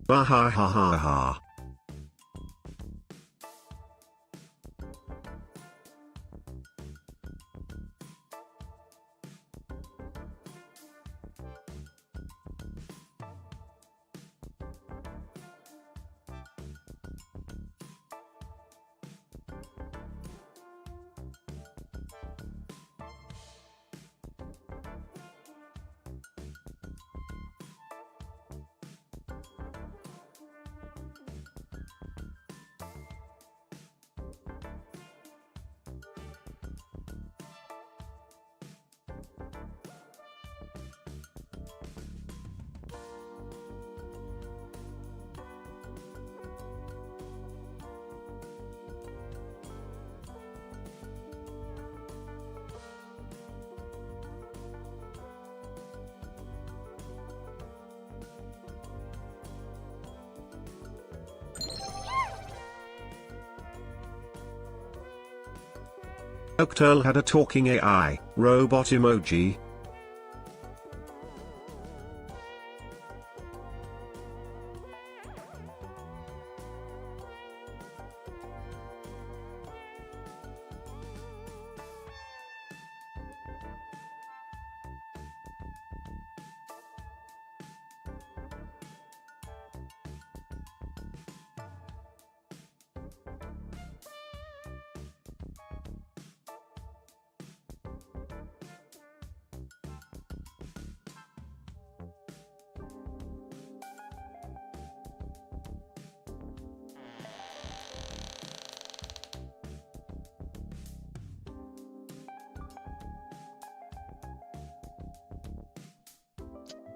Ha ha ha ha ha. Nocturne had a talking AI, robot emoji.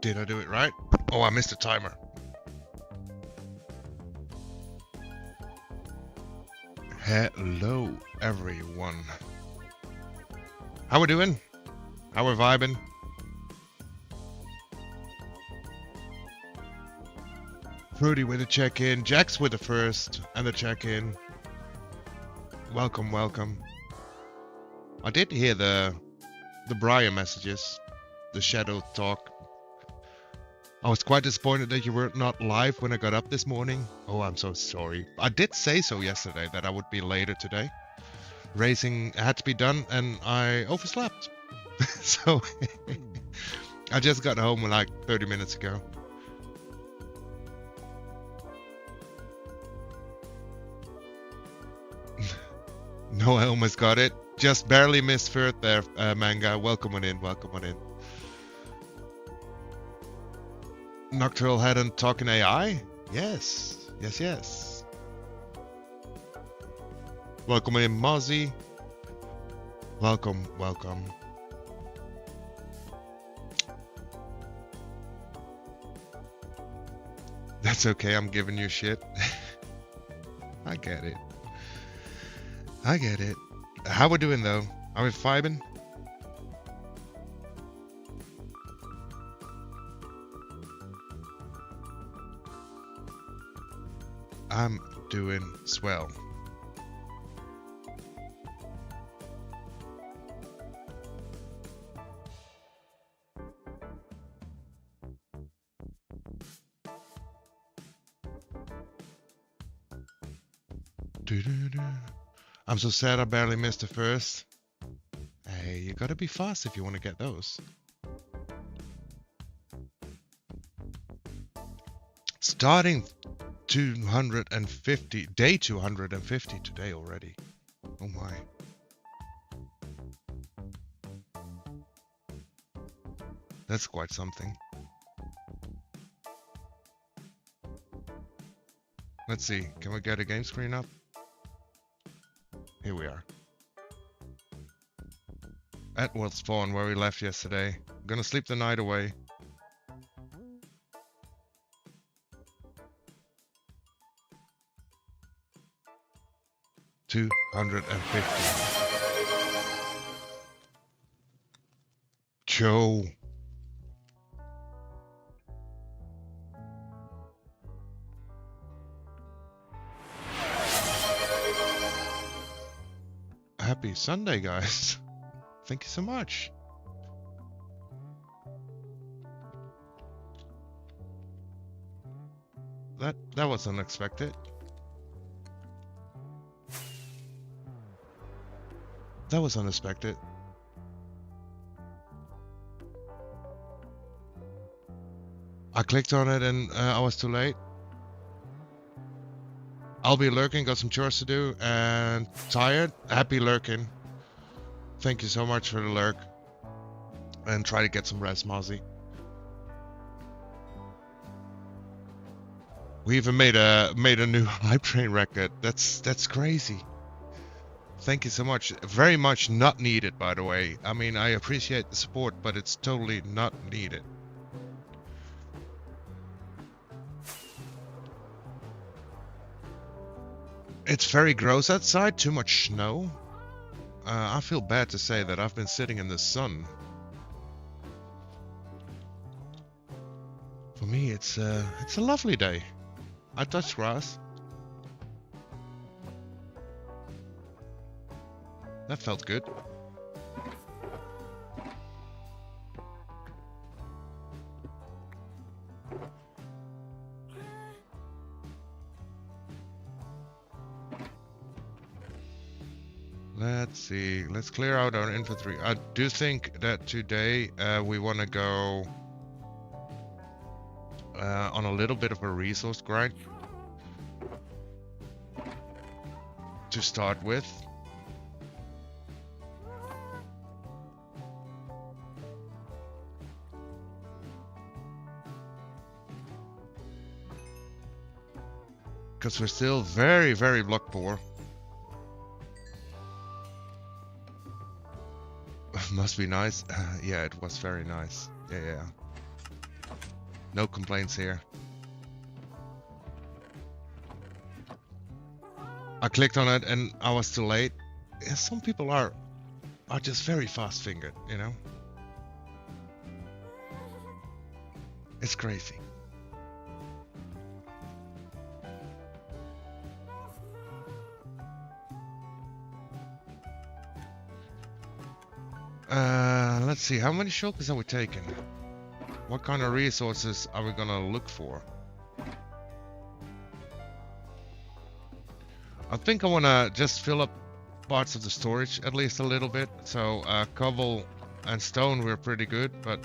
Did I do it right? Oh, I missed the timer. Hello, everyone. How we doing? How we vibing? Fruity with the check-in, Jax with the first and the check-in. Welcome, welcome. I did hear the Brian messages, the shadow talk. I was quite disappointed that you were not live when I got up this morning. Oh, I'm so sorry. I did say so yesterday that I would be later today. Racing had to be done and I overslept. So I just got home like 30 minutes ago. No, I almost got it. Just barely missed first there, Manga. Welcome on in, welcome on in. Nocturnal had a talking AI? Yes, yes, yes. Welcome in, Mozzie. Welcome, welcome. That's okay, I'm giving you shit. I get it. I get it. How we doing though? Are we vibing? I'm doing swell. I'm so sad I barely missed the first. Hey, you gotta be fast if you want to get those. Starting 250, day 250 today already. Oh my. That's quite something. Let's see, can we get a game screen up? Here we are. At World Spawn, where we left yesterday. I'm gonna sleep the night away. $250. Joe. Happy Sunday, guys. Thank you so much. That was unexpected. That was unexpected. I clicked on it and I was too late. I'll be lurking, got some chores to do, and tired. Happy lurking. Thank you so much for the lurk. And try to get some rest, Mozzie. We even made a new hype train record. That's crazy. Thank you so much. Very much not needed, by the way. I mean, I appreciate the support, but it's totally not needed. It's very gross outside, too much snow. I feel bad to say that I've been sitting in the sun. For me, it's a lovely day. I touched grass. That felt good. Let's see. Let's clear out our infantry. I do think that today we want to go on a little bit of a resource grind to start with. Because we're still very, very block poor. Must be nice. Yeah, it was very nice. Yeah. No complaints here. I clicked on it and I was too late. Yeah, some people are just very fast-fingered, you know? It's crazy. Let's see, how many shulkers are we taking? What kind of resources are we gonna look for? I think I wanna just fill up parts of the storage at least a little bit. So cobble and stone we're pretty good, but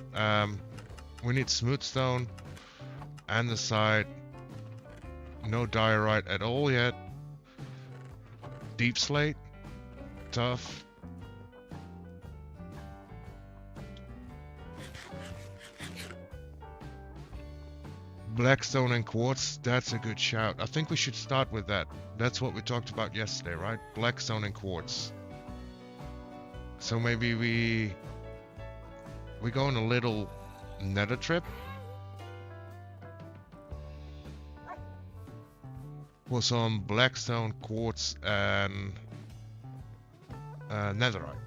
we need smooth stone and the side. No diorite at all yet. Deep slate, tough. Blackstone and quartz, that's a good shout. I think we should start with that. That's what we talked about yesterday, right? Blackstone and quartz. So maybe we go on a little nether trip. For some blackstone, quartz, and netherite.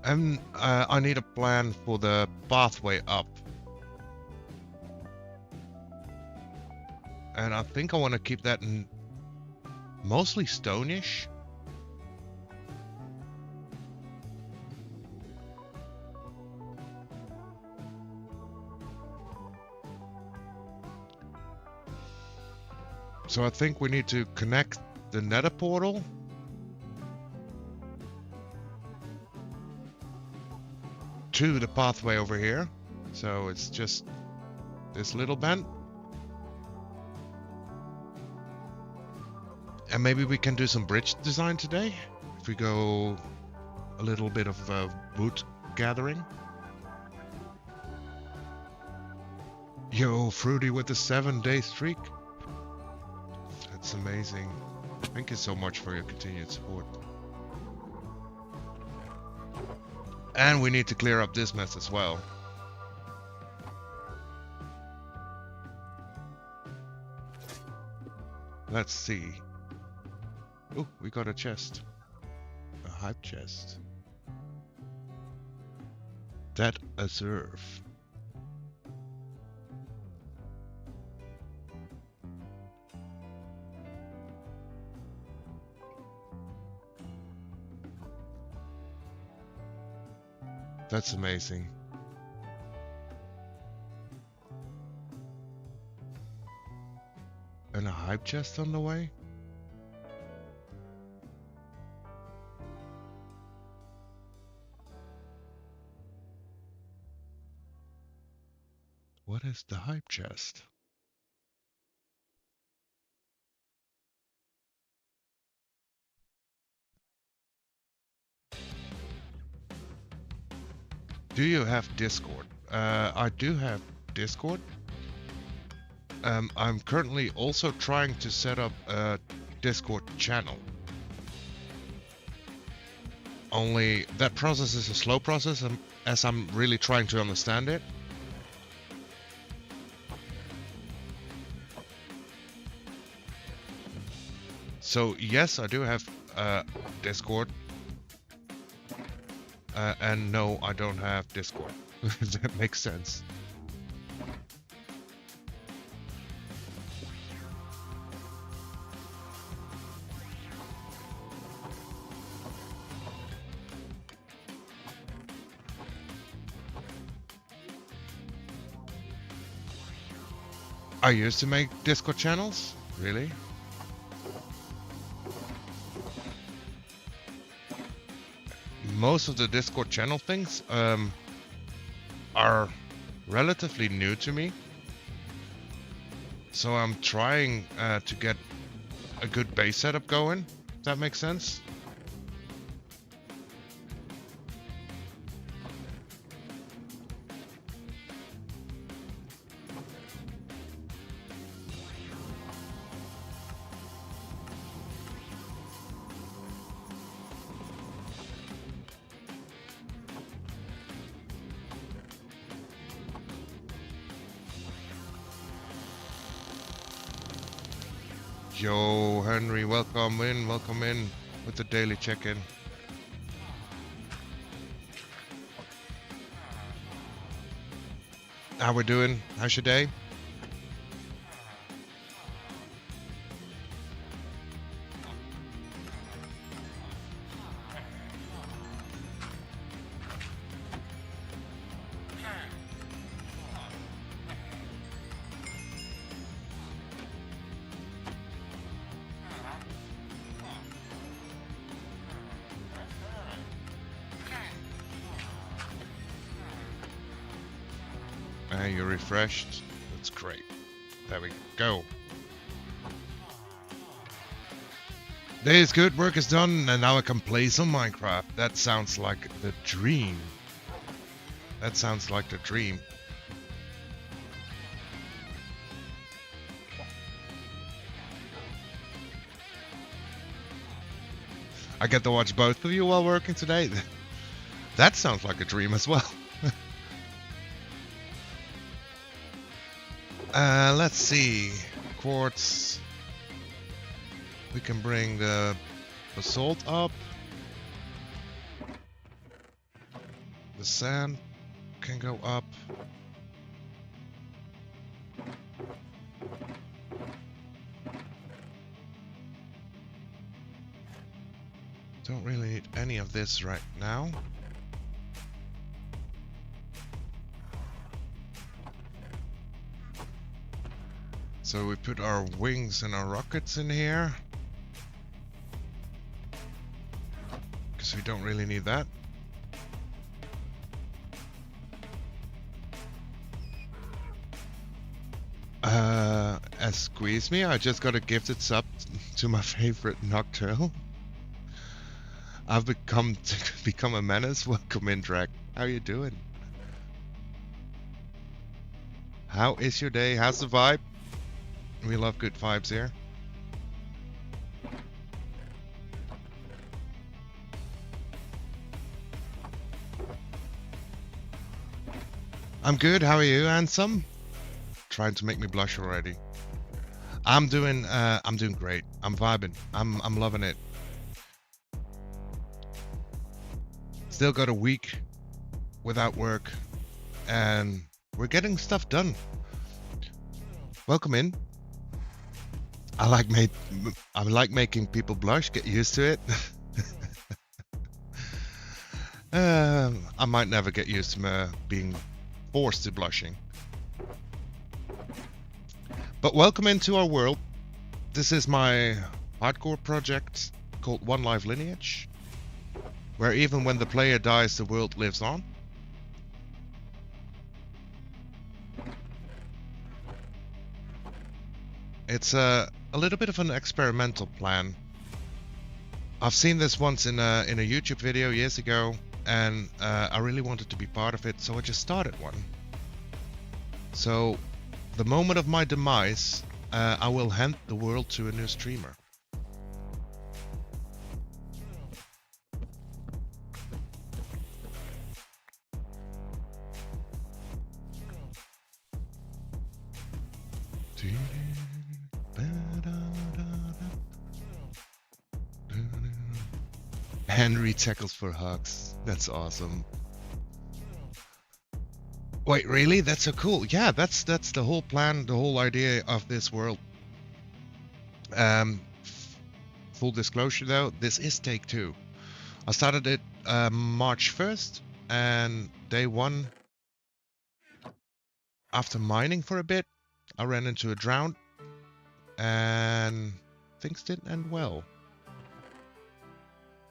And I need a plan for the pathway up. And I think I want to keep that mostly stonish. So I think we need to connect the nether portal to the pathway over here. So it's just this little bend. And maybe we can do some bridge design today. If we go a little bit of wood gathering. Yo, Fruity with the 7-day streak. That's amazing. Thank you so much for your continued support. And we need to clear up this mess as well. Let's see. Oh, we got a chest. A hype chest. That Azurf. That's amazing. And a hype chest on the way? What is the hype chest? Do you have Discord? I do have Discord. I'm currently also trying to set up a Discord channel. Only that process is a slow process, as I'm really trying to understand it. So yes, I do have Discord. And no, I don't have Discord. That makes sense. I used to make Discord channels? Really? Most of the Discord channel things are relatively new to me. So I'm trying to get a good base setup going, if that makes sense. Yo, Henry, welcome in with the daily check-in. How we doing? How's your day? You're refreshed. That's great. There we go. Day is good, work is done, and now I can play some Minecraft. That sounds like the dream. That sounds like the dream. I get to watch both of you while working today. That sounds like a dream as well. Let's see. Quartz. We can bring the basalt up. The sand can go up. Don't really need any of this right now. So we put our wings and our rockets in here. Because we don't really need that. Squeeze me, I just got a gifted sub to my favorite Nocturne. I've become a menace. Welcome in, Drag. How you doing? How is your day? How's the vibe? We love good vibes here. I'm good. How are you, handsome? Trying to make me blush already. I'm doing great. I'm vibing. I'm loving it. Still got a week without work, and we're getting stuff done. Welcome in. I like making people blush. Get used to it. I might never get used to being forced to blushing. But welcome into our world. This is my hardcore project called One Life Lineage, where even when the player dies, the world lives on. It's a little bit of an experimental plan. I've seen this once in a YouTube video years ago, and I really wanted to be part of it, so I just started one. So, the moment of my demise, I will hand the world to a new streamer. Henry tackles for hugs. That's awesome. Wait, really? That's so cool. Yeah, that's the whole plan, the whole idea of this world. Full disclosure though, this is take 2. I started it March 1st, and day 1, after mining for a bit, I ran into a drought, and things didn't end well.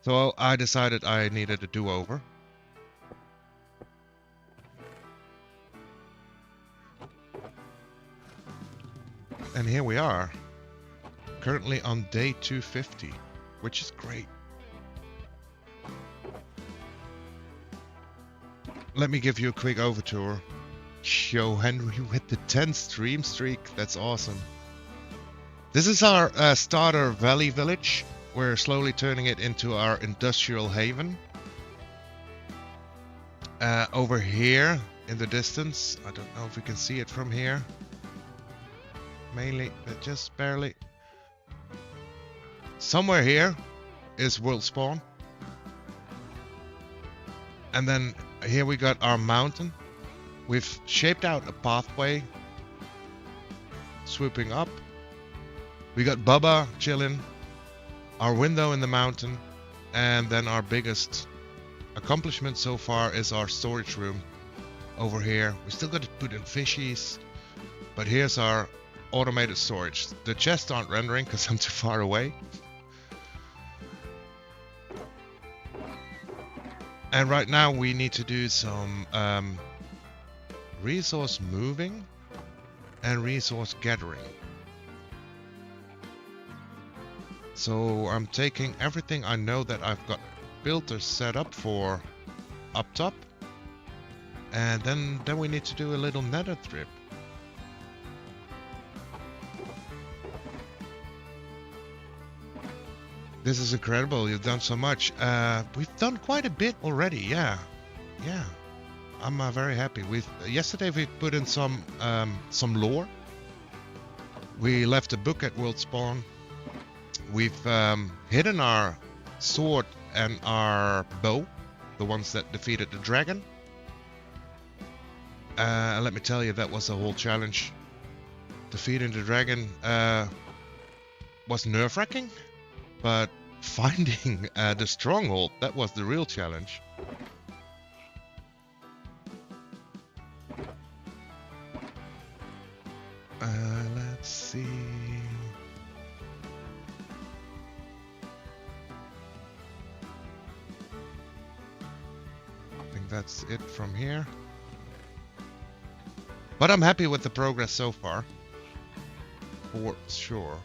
So I decided I needed a do-over. And here we are, currently on day 250, which is great. Let me give you a quick overtour. Yo, Henry with the 10th stream streak, that's awesome. This is our starter valley village. We're slowly turning it into our industrial haven. Over here in the distance, I don't know if we can see it from here. Mainly, but just barely. Somewhere here is world spawn. And then here we got our mountain. We've shaped out a pathway swooping up. We got Bubba chilling. Our window in the mountain, and then our biggest accomplishment so far is our storage room over here. We still got to put in fishies, but here's our automated storage. The chests aren't rendering because I'm too far away. And right now we need to do some resource moving and resource gathering. So I'm taking everything I know that I've got built or set up for up top, and then we need to do a little nether trip. This is incredible. You've done so much. We've done quite a bit already. Yeah. I'm very happy. Yesterday we put in some lore. We left a book at World Spawn. We've hidden our sword and our bow, the ones that defeated the dragon. And let me tell you, that was a whole challenge. Defeating the dragon was nerve-wracking, but finding the stronghold, that was the real challenge. Let's see. That's it from here. But I'm happy with the progress so far. For sure.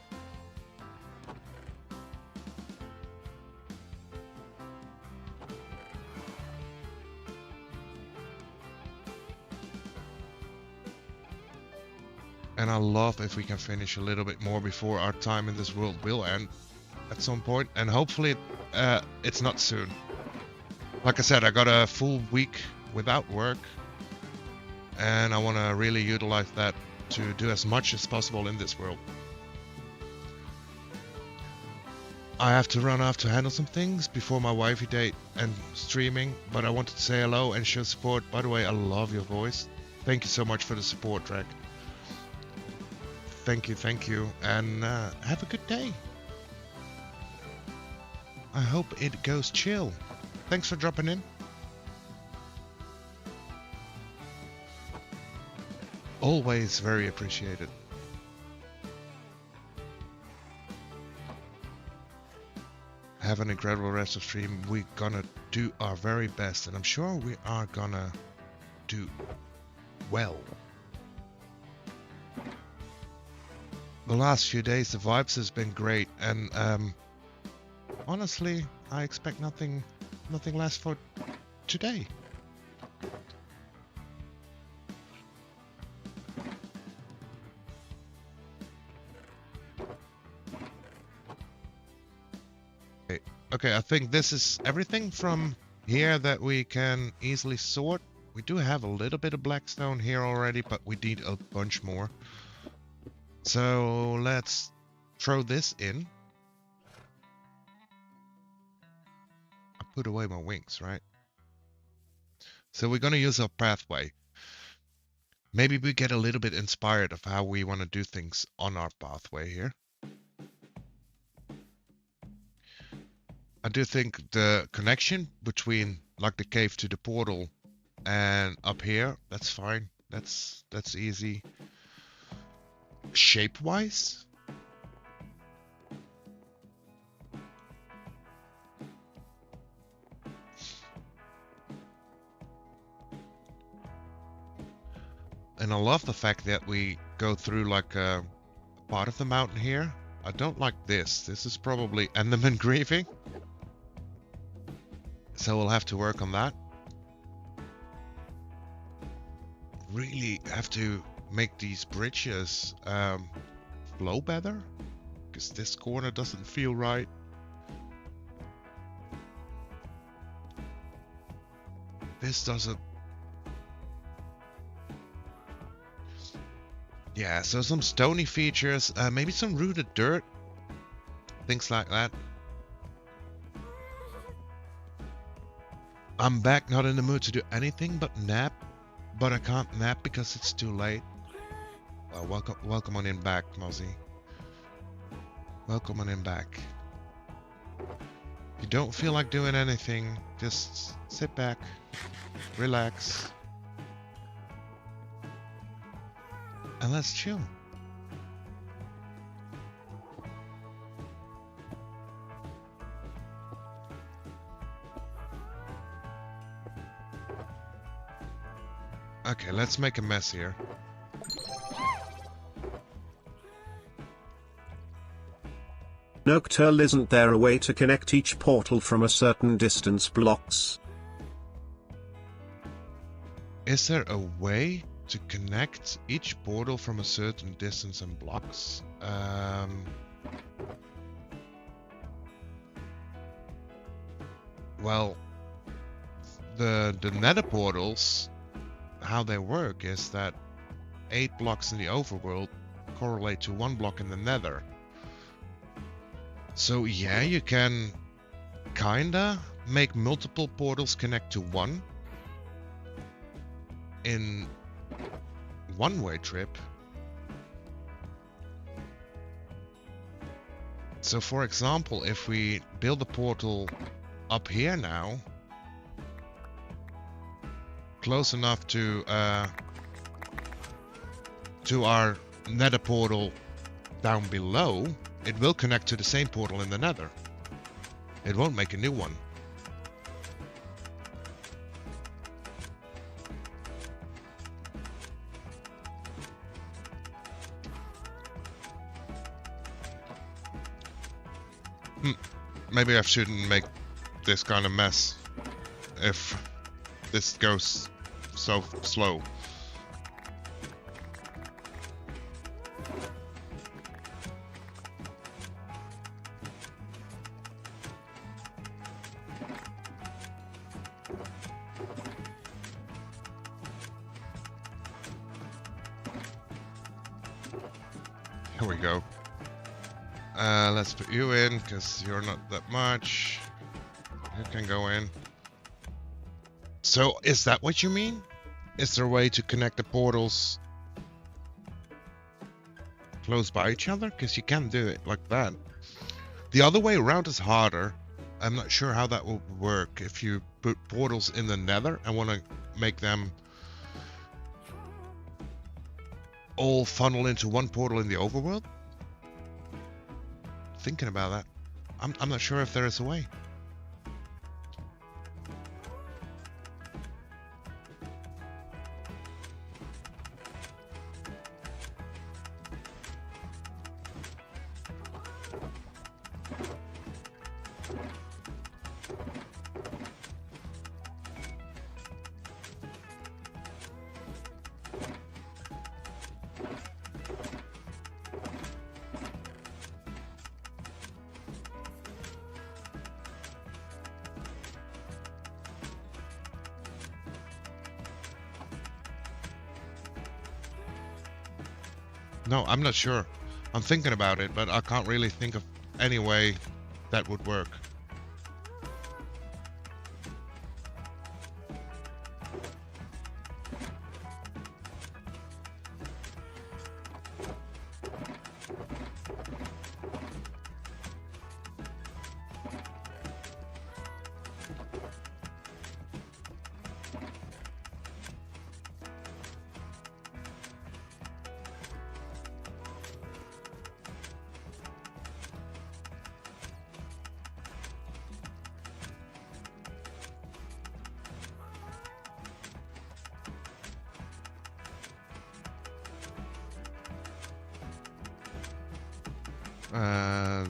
And I love if we can finish a little bit more before our time in this world will end at some point. And hopefully it's not soon. Like I said, I got a full week without work, and I want to really utilize that to do as much as possible in this world. I have to run off to handle some things before my wifey date and streaming, but I wanted to say hello and show support. By the way, I love your voice. Thank you so much for the support, Drake. Thank you, and have a good day. I hope it goes chill. Thanks for dropping in. Always very appreciated. Have an incredible rest of stream. We're gonna do our very best, and I'm sure we are gonna do well. The last few days, the vibes has been great, and honestly, I expect nothing less for today. Okay, I think this is everything from here that we can easily sort. We do have a little bit of blackstone here already, but we need a bunch more. So let's throw this in. I put away my wings, right? So we're gonna use our pathway. Maybe we get a little bit inspired of how we want to do things on our pathway here. I do think the connection between like the cave to the portal and up here, that's fine. That's easy. Shape-wise, and I love the fact that we go through like a part of the mountain here. I don't like this. This is probably Enderman grieving. So we'll have to work on that. Really have to make these bridges flow better, because this corner doesn't feel right. This doesn't. Yeah, so some stony features, maybe some rooted dirt, things like that. I'm back, not in the mood to do anything but nap, but I can't nap because it's too late. Well, welcome on in back, Mozzie. Welcome on in back. If you don't feel like doing anything, just sit back, relax, and let's chill. Okay, let's make a mess here. Nocturne, isn't there a way to connect each portal from a certain distance blocks? Is there a way to connect each portal from a certain distance and blocks? Well, the nether portals, how they work is that 8 blocks in the overworld correlate to 1 block in the nether. So yeah, you can kinda make multiple portals connect to one in one-way trip. So for example, if we build a portal up here now, close enough to our nether portal down below, it will connect to the same portal in the nether. It won't make a new one. Maybe I shouldn't make this kind of mess if this goes so slow. Here we go. Let's put you in, because you're not that much. You can go in. So, is that what you mean? Is there a way to connect the portals close by each other? Because you can do it like that. The other way around is harder. I'm not sure how that will work. If you put portals in the nether and want to make them all funnel into one portal in the overworld? Thinking about that. I'm not sure if there is a way. No, I'm not sure. I'm thinking about it, but I can't really think of any way that would work.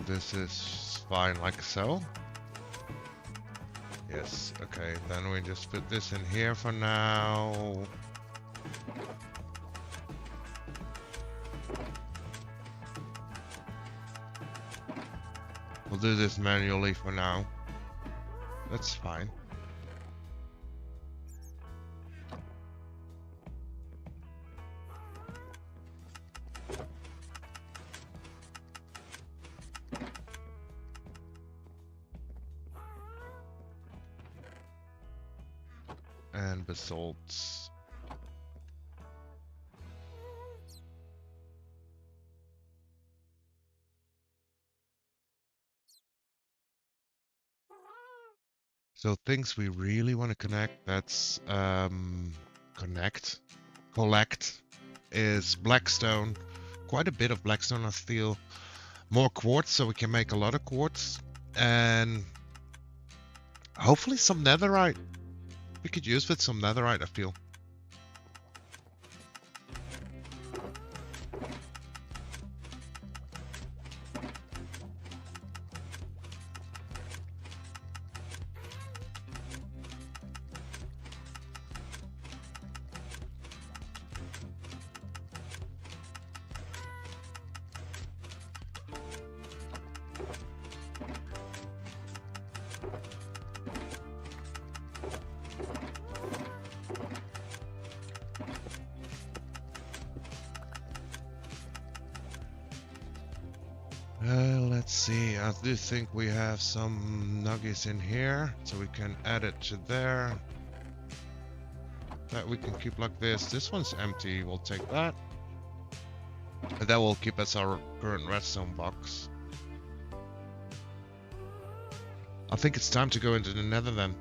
This is fine like so. Yes, okay, then we just put this in here for now. We'll do this manually for now. That's fine. And basalts. So things we really want to connect, that's collect is blackstone. Quite a bit of blackstone and steel. More quartz so we can make a lot of quartz. And hopefully some netherite. We could use with some netherite, I feel. Let's see, I do think we have some nuggies in here, so we can add it to there. That we can keep like this. This one's empty, we'll take that. And that will keep us our current redstone box. I think it's time to go into the nether then.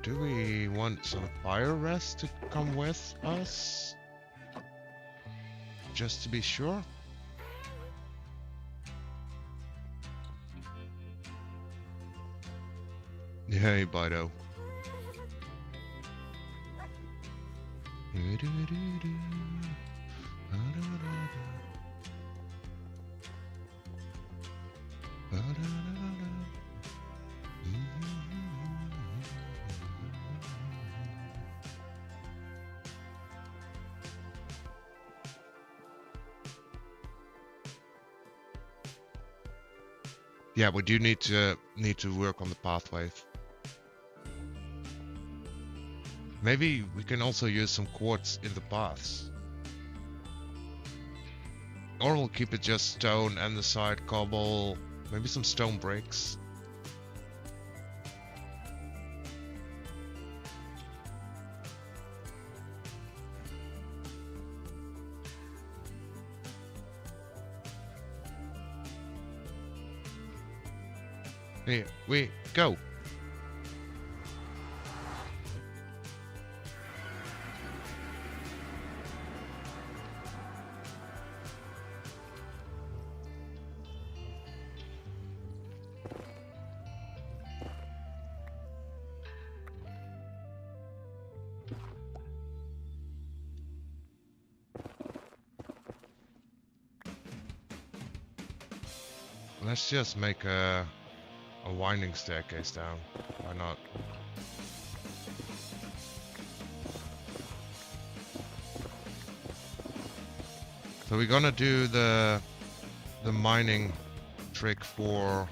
Do we want some fire rest to come with us? Just to be sure? Hey, Bido. Yeah, we do need to work on the pathways. Maybe we can also use some quartz in the paths. Or we'll keep it just stone and the side cobble. Maybe some stone bricks. Here we go. Let's just make a winding staircase down. Why not? So we're gonna do the mining trick for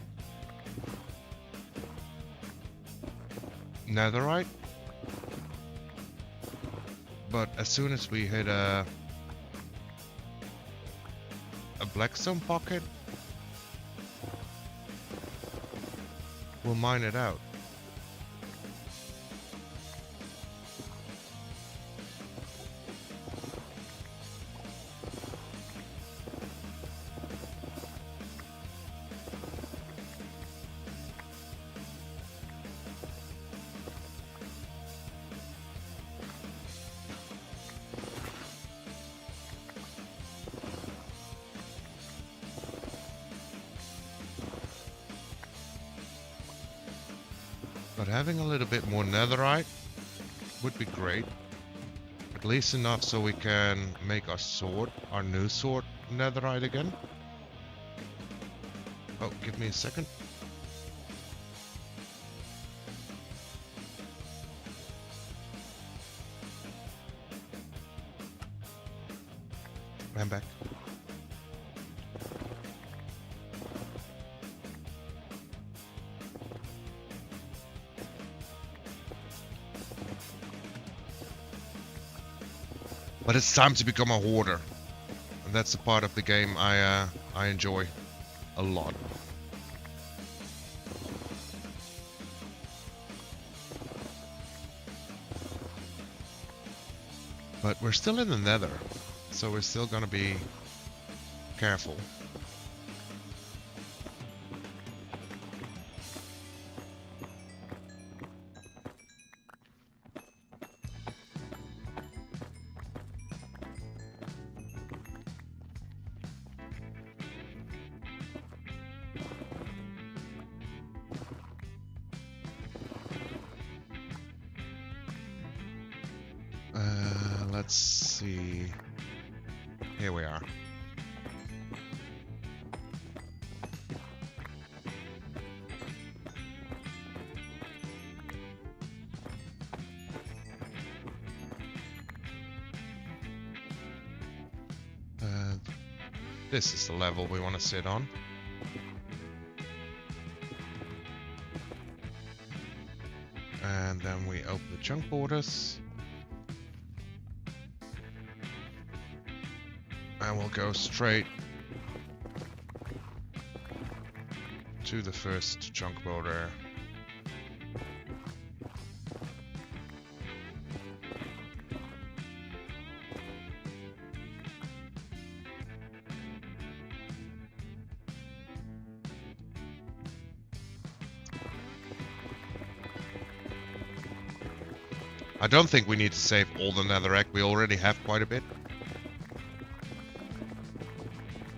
netherite. But as soon as we hit a blackstone pocket, we'll mine it out. But having a little bit more netherite would be great. At least enough so we can make our sword, our new sword, netherite again. Oh, give me a second. I'm back. But it's time to become a hoarder. And that's the part of the game I enjoy a lot. But we're still in the nether, so we're still gonna be careful. Let's see. Here we are. This is the level we want to sit on. And then we open the chunk borders. And we'll go straight to the first chunk border. I don't think we need to save all the netherrack. We already have quite a bit.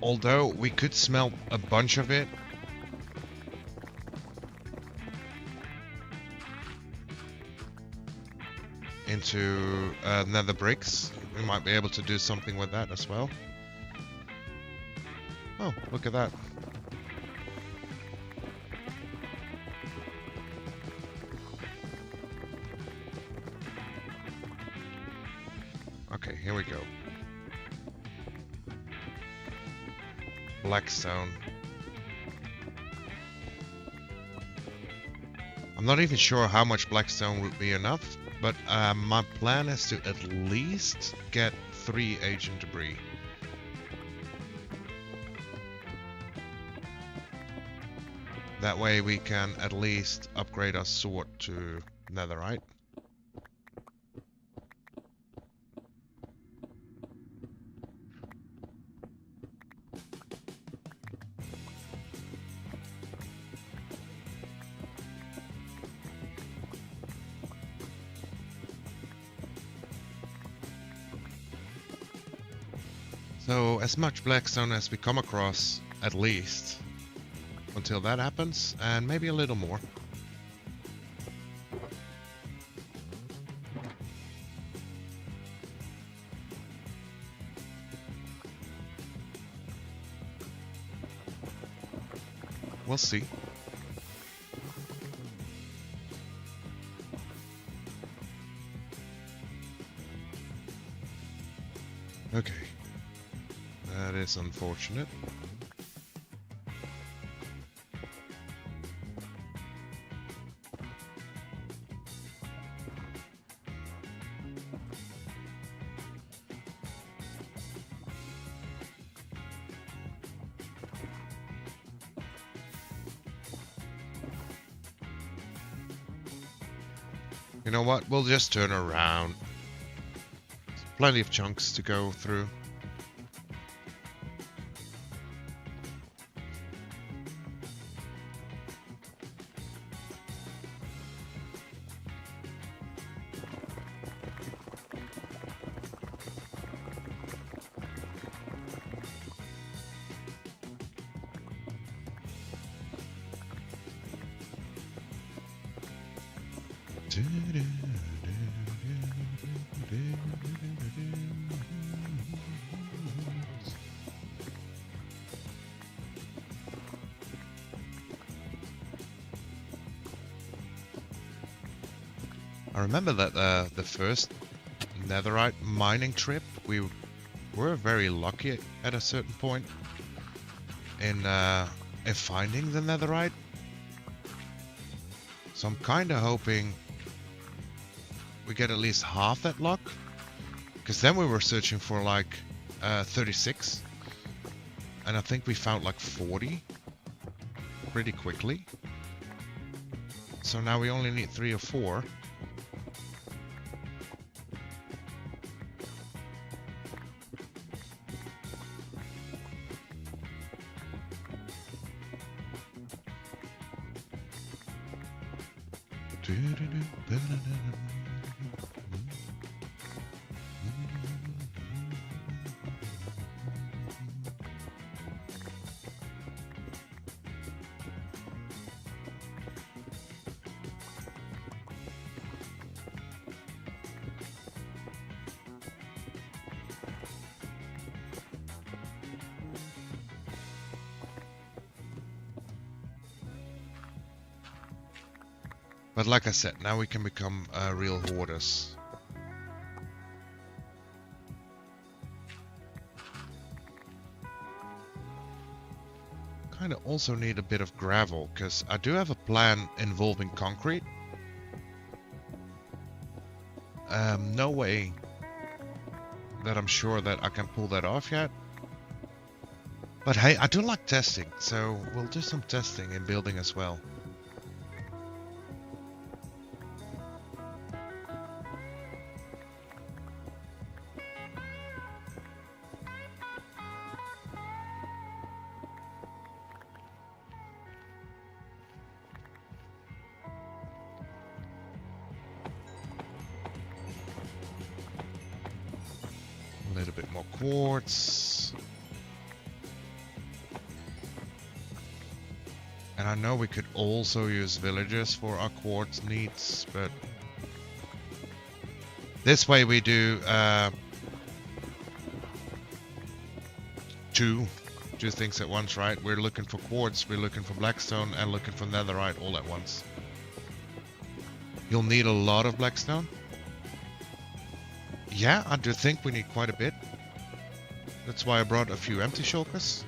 Although we could smelt a bunch of it. Into nether bricks. We might be able to do something with that as well. Oh, look at that. Okay, here we go. Blackstone. I'm not even sure how much blackstone would be enough, but my plan is to at least get 3 ancient debris. That way we can at least upgrade our sword to netherite. So as much blackstone as we come across, at least, until that happens, and maybe a little more. We'll see. Okay. That is unfortunate. You know what? We'll just turn around. Plenty of chunks to go through. I remember that the first netherite mining trip, we were very lucky at a certain point in finding the netherite. So I'm kind of hoping we get at least half that luck, because then we were searching for like 36, and I think we found like 40 pretty quickly. So now we only need 3 or 4. But like I said, now we can become real hoarders. Kind of also need a bit of gravel, because I do have a plan involving concrete. No way that I'm sure that I can pull that off yet. But hey, I do like testing, so we'll do some testing in building as well. A little bit more quartz. And I know we could also use villagers for our quartz needs, but this way we do two things at once, right? We're looking for quartz, we're looking for blackstone, and looking for netherite all at once. You'll need a lot of blackstone. Yeah, I do think we need quite a bit. That's why I brought a few empty shulkers.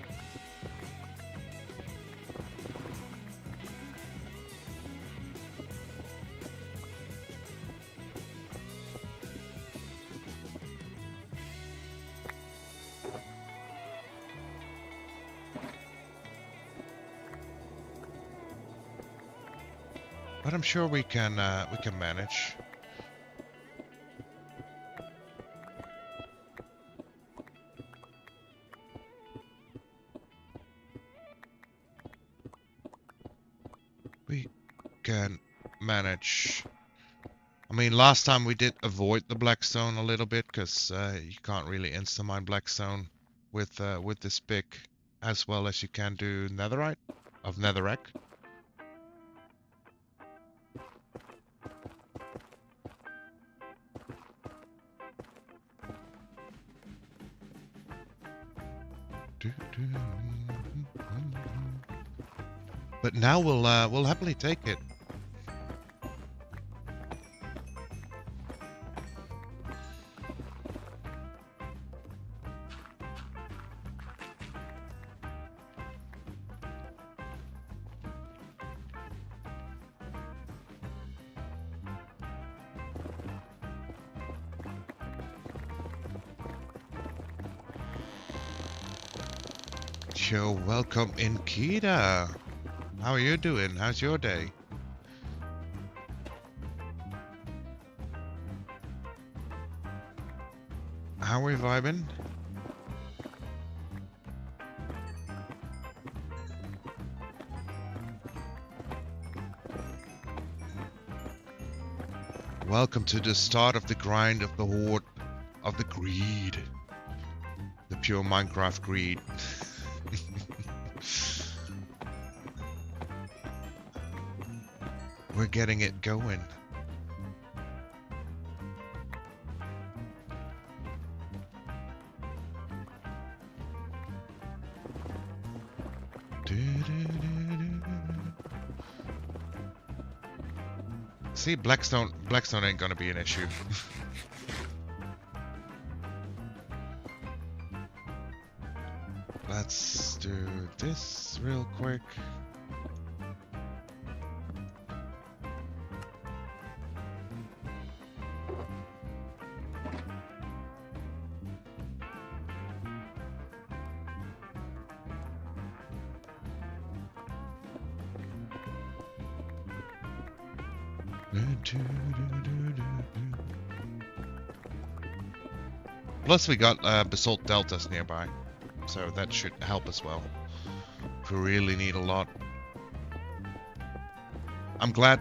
But I'm sure we can manage. We can manage. I mean, last time we did avoid the blackstone a little bit, because you can't really insta-mine blackstone with this pick, as well as you can do netherite of netherrack. But now we'll happily take it. Yo, welcome in, Kita. How are you doing? How's your day? How are we vibing? Welcome to the start of the grind of the horde of the greed. The pure Minecraft greed. We're getting it going. See, Blackstone ain't gonna be an issue. Let's do this real quick. Plus we got basalt deltas nearby, so that should help as well. If we really need a lot. I'm glad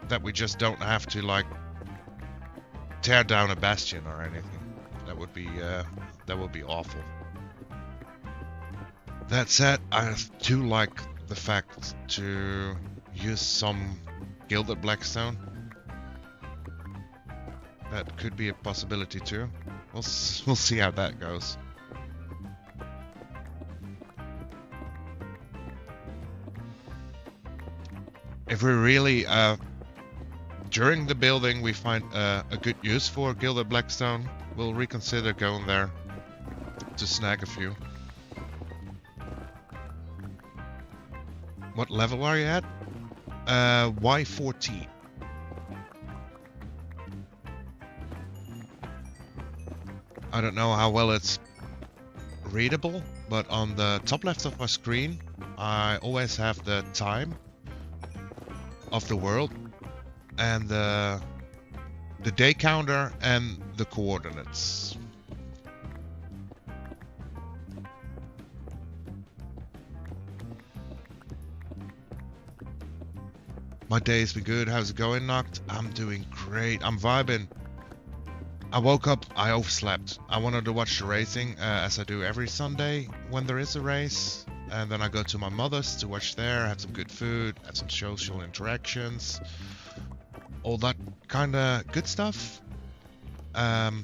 that we just don't have to like tear down a bastion or anything. That would be awful. That said, I do like the fact to use some gilded blackstone. That could be a possibility too. We'll see how that goes. If we really during the building we find a good use for gilded blackstone, we'll reconsider going there to snag a few. What level are you at? Y14. I don't know how well it's readable, but on the top left of my screen, I always have the time of the world and the day counter and the coordinates. My day's been good. How's it going, Noct? I'm doing great. I'm vibing. I woke up, I overslept. I wanted to watch the racing, as I do every Sunday when there is a race. And then I go to my mother's to watch there, have some good food, have some social interactions. All that kind of good stuff. But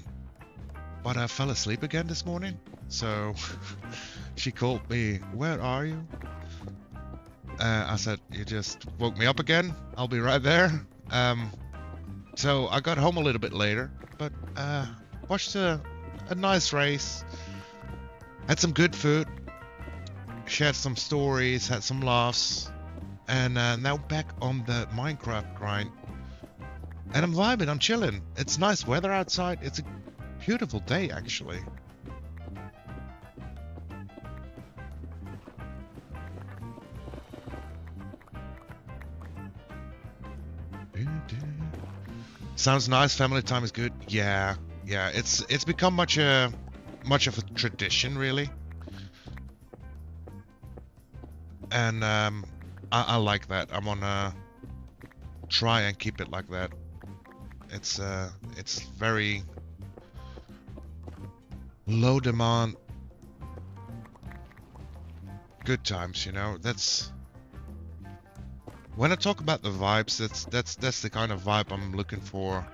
I fell asleep again this morning. So she called me, "Where are you?" I said, "You just woke me up again. I'll be right there." So I got home a little bit later, but watched a nice race. Had some good food. Shared some stories, had some laughs. And now back on the Minecraft grind. And I'm vibing, I'm chilling. It's nice weather outside. It's a beautiful day, actually. Sounds nice. Family time is good. Yeah. It's become much of a tradition, really. And I like that. I'm gonna try and keep it like that. It's very low demand good times, you know. That's when I talk about the vibes, that's the kind of vibe I'm looking for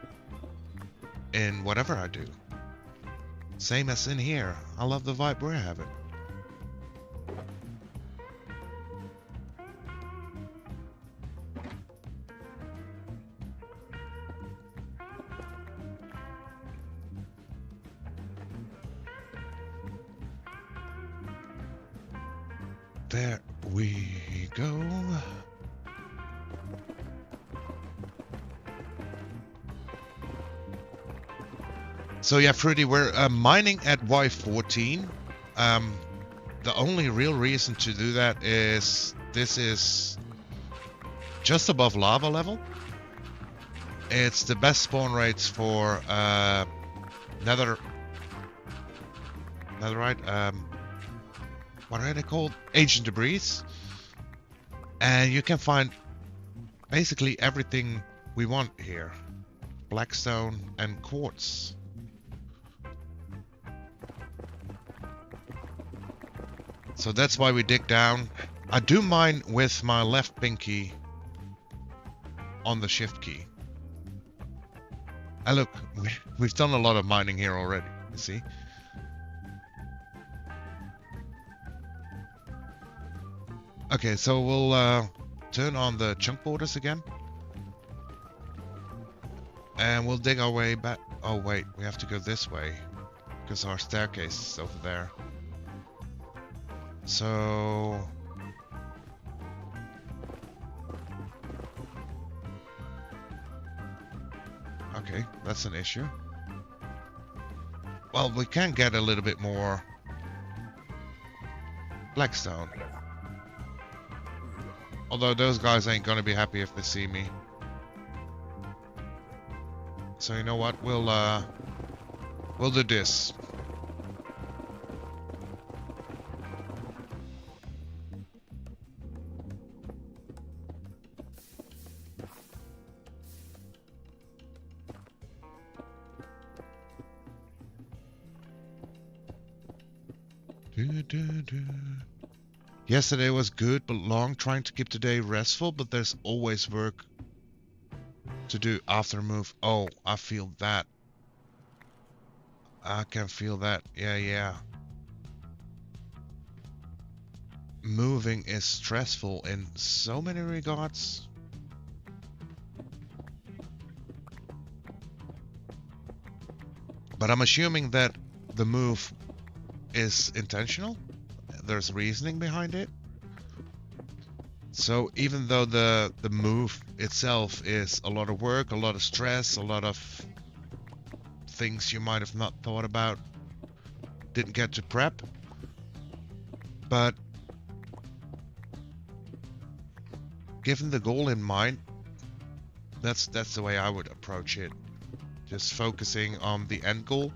in whatever I do. Same as in here. I love the vibe we're having. There we go. So yeah, Fruity, we're mining at Y14. The only real reason to do that is this is just above lava level. It's the best spawn rates for netherite. What are they called? Ancient debris. And you can find basically everything we want here. Blackstone and quartz. So that's why we dig down. I do mine with my left pinky on the shift key. And look, we've done a lot of mining here already, you see? Okay, so we'll turn on the chunk borders again. And we'll dig our way back. Oh wait, we have to go this way, because our staircase is over there. So... okay, that's an issue. Well, we can get a little bit more blackstone. Although those guys ain't gonna be happy if they see me. So you know what? We'll do this. Yesterday was good but long, trying to keep today restful, but there's always work to do after move. Oh, I feel that. I can feel that. Yeah. Moving is stressful in so many regards. But I'm assuming that the move is intentional. There's reasoning behind it. So even though the move itself is a lot of work, a lot of stress, a lot of things you might have not thought about, didn't get to prep, but given the goal in mind, that's the way I would approach it. Just focusing on the end goal.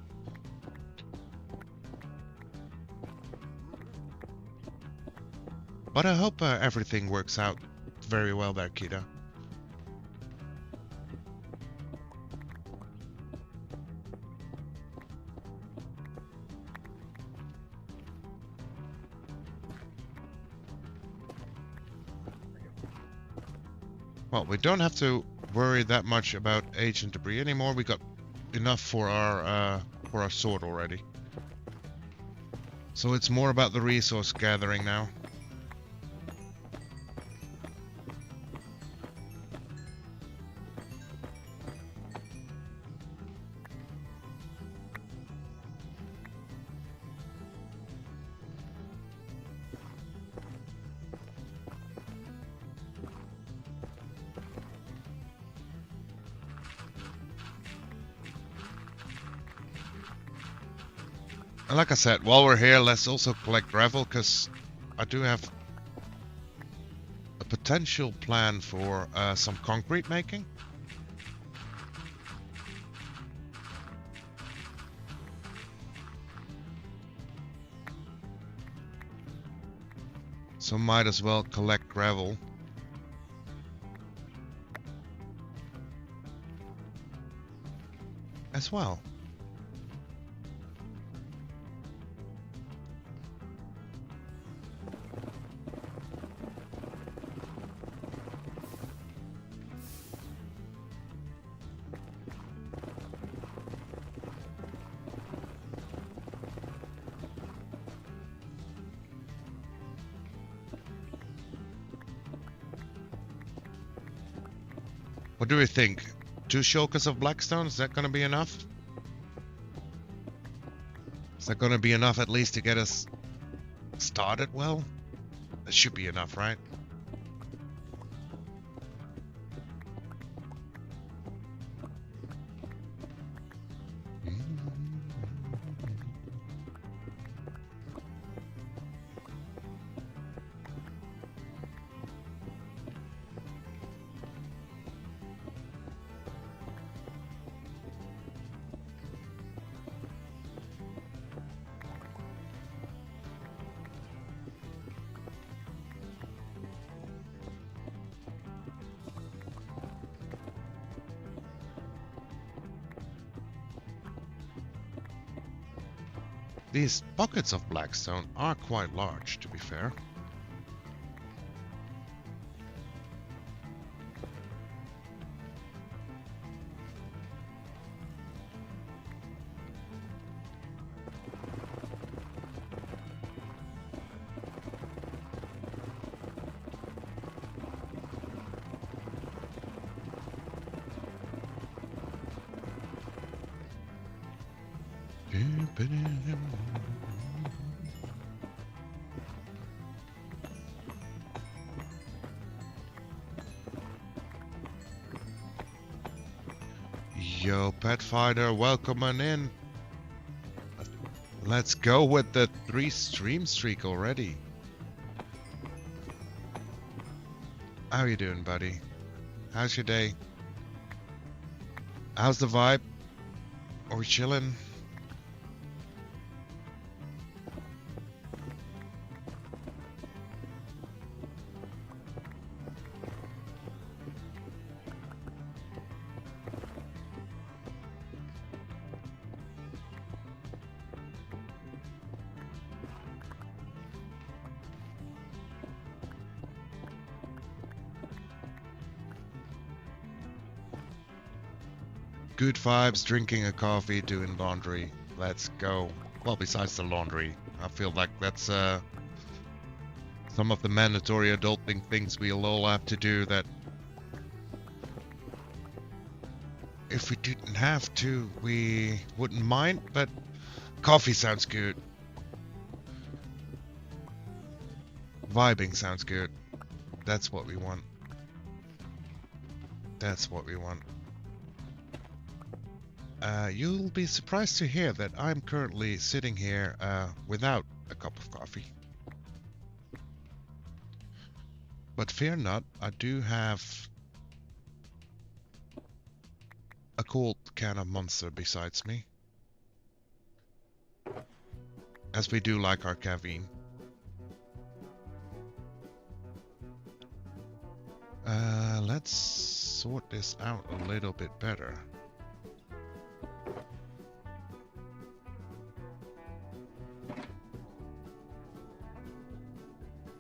But I hope everything works out very well there, Kita. Well, we don't have to worry that much about ancient debris anymore. We got enough for our sword already. So it's more about the resource gathering now. And like I said, while we're here, let's also collect gravel, because I do have a potential plan for some concrete making. So might as well collect gravel. As well. What do we think? 2 shulkers of blackstone, is that gonna be enough? Is that gonna be enough at least to get us started well? That should be enough, right? These buckets of blackstone are quite large, to be fair. Yo, pet fighter, welcome on in. Let's go with the 3 stream streak already. How you doing, buddy? How's your day? How's the vibe? Are we chilling? Good vibes, drinking a coffee, doing laundry. Let's go. Well, besides the laundry, I feel like that's some of the mandatory adulting things we'll all have to do that if we didn't have to, we wouldn't mind, but coffee sounds good. Vibing sounds good. That's what we want. That's what we want. You'll be surprised to hear that I'm currently sitting here without a cup of coffee. But fear not, I do have a cold can of Monster besides me. As we do like our caffeine. Let's sort this out a little bit better.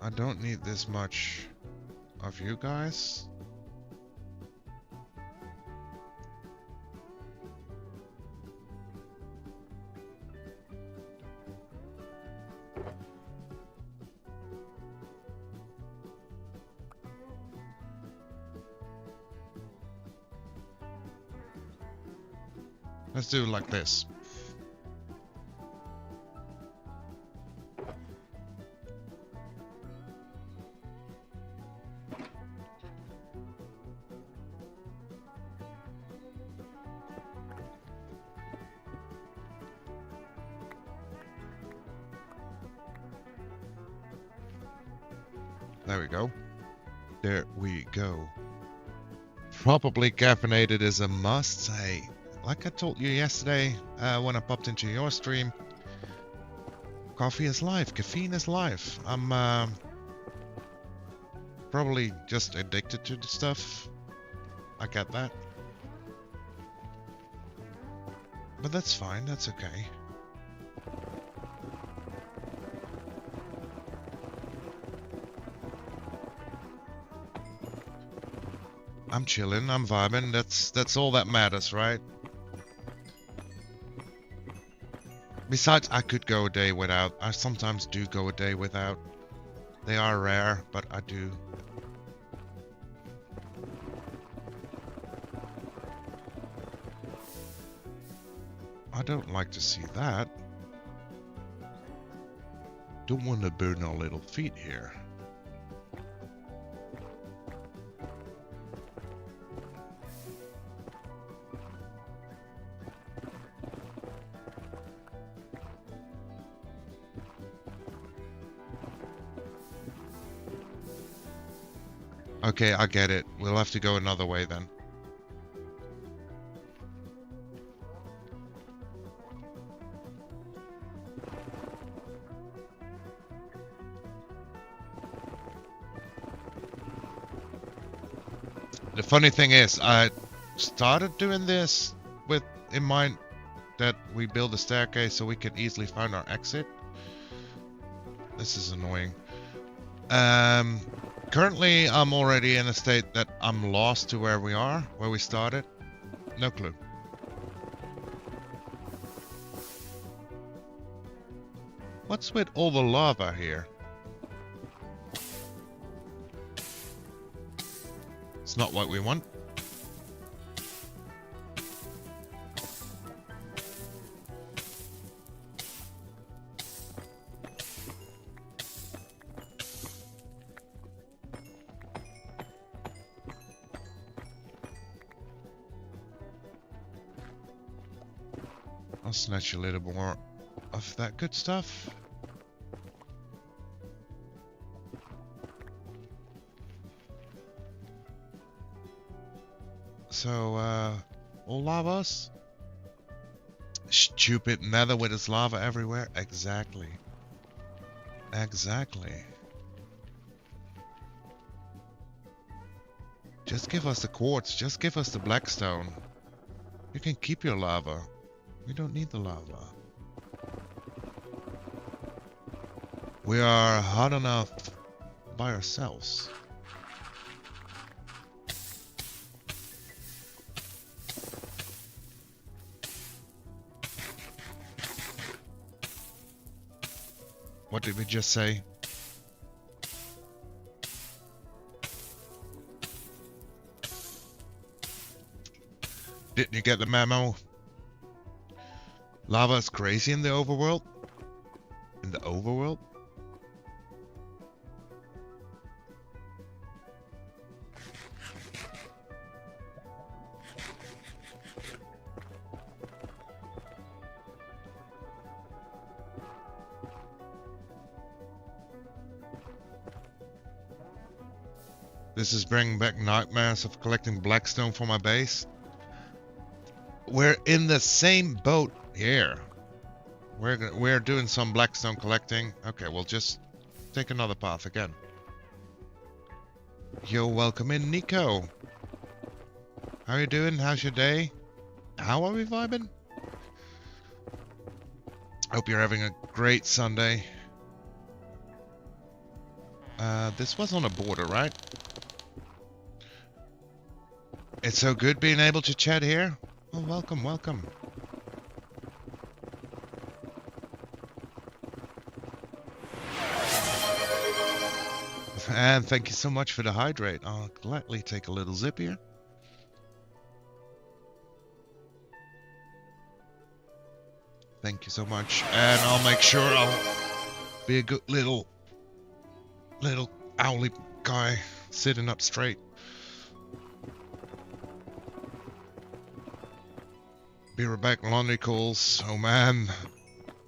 I don't need this much of you guys. Let's do it like this. There we go. There we go. Probably caffeinated is a must. Hey, like I told you yesterday when I popped into your stream, coffee is life, caffeine is life. I'm probably just addicted to the stuff. I get that. But that's fine, that's okay. I'm chilling, I'm vibing, that's all that matters, right? Besides, I could go a day without. I sometimes do go a day without. They are rare, but I do. I don't like to see that. Don't want to burn our little feet here. Okay, I get it. We'll have to go another way then. The funny thing is, I started doing this with in mind that we build a staircase so we can easily find our exit. This is annoying. Currently I'm already in a state that I'm lost to where we started. No clue. What's with all the lava here? It's not what we want. I'll snatch a little more of that good stuff. So, all lavas? Stupid nether with its lava everywhere. Exactly. Exactly. Just give us the quartz. Just give us the blackstone. You can keep your lava. We don't need the lava. We are hot enough by ourselves. What did we just say? Didn't you get the memo? Lava is crazy in the overworld? In the overworld? This is bringing back nightmares of collecting blackstone for my base. We're in the same boat here. We're doing some blackstone collecting. Okay, we'll just take another path again. You're welcome in, Nico. How you doing? How's your day? How are we vibing? Hope you're having a great Sunday. This was on a border, right? It's so good being able to chat here. Oh, welcome, welcome. And thank you so much for the hydrate. I'll gladly take a little zip here. Thank you so much. And I'll make sure I'll be a good little owly guy sitting up straight. Be right back, laundry calls. Oh man,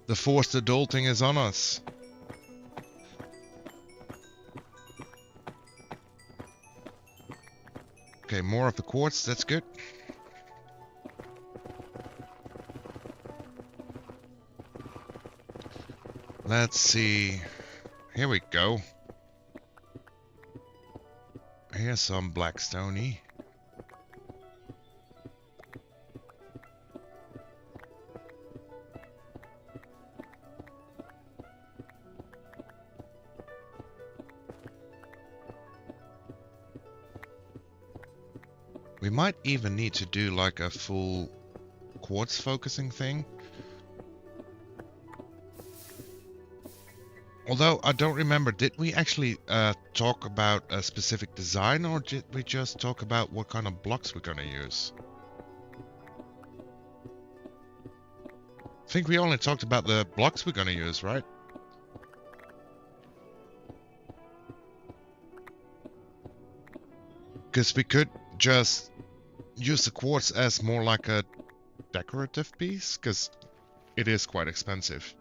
the forced adulting is on us. Okay, more of the quartz, that's good. Let's see. Here we go. Here's some blackstone-y. We might even need to do like a full quartz focusing thing. Although I don't remember, did we actually talk about a specific design, or did we just talk about what kind of blocks we're gonna use? I think we only talked about the blocks we're gonna use, right? Because we could just use the quartz as more like a decorative piece, because it is quite expensive.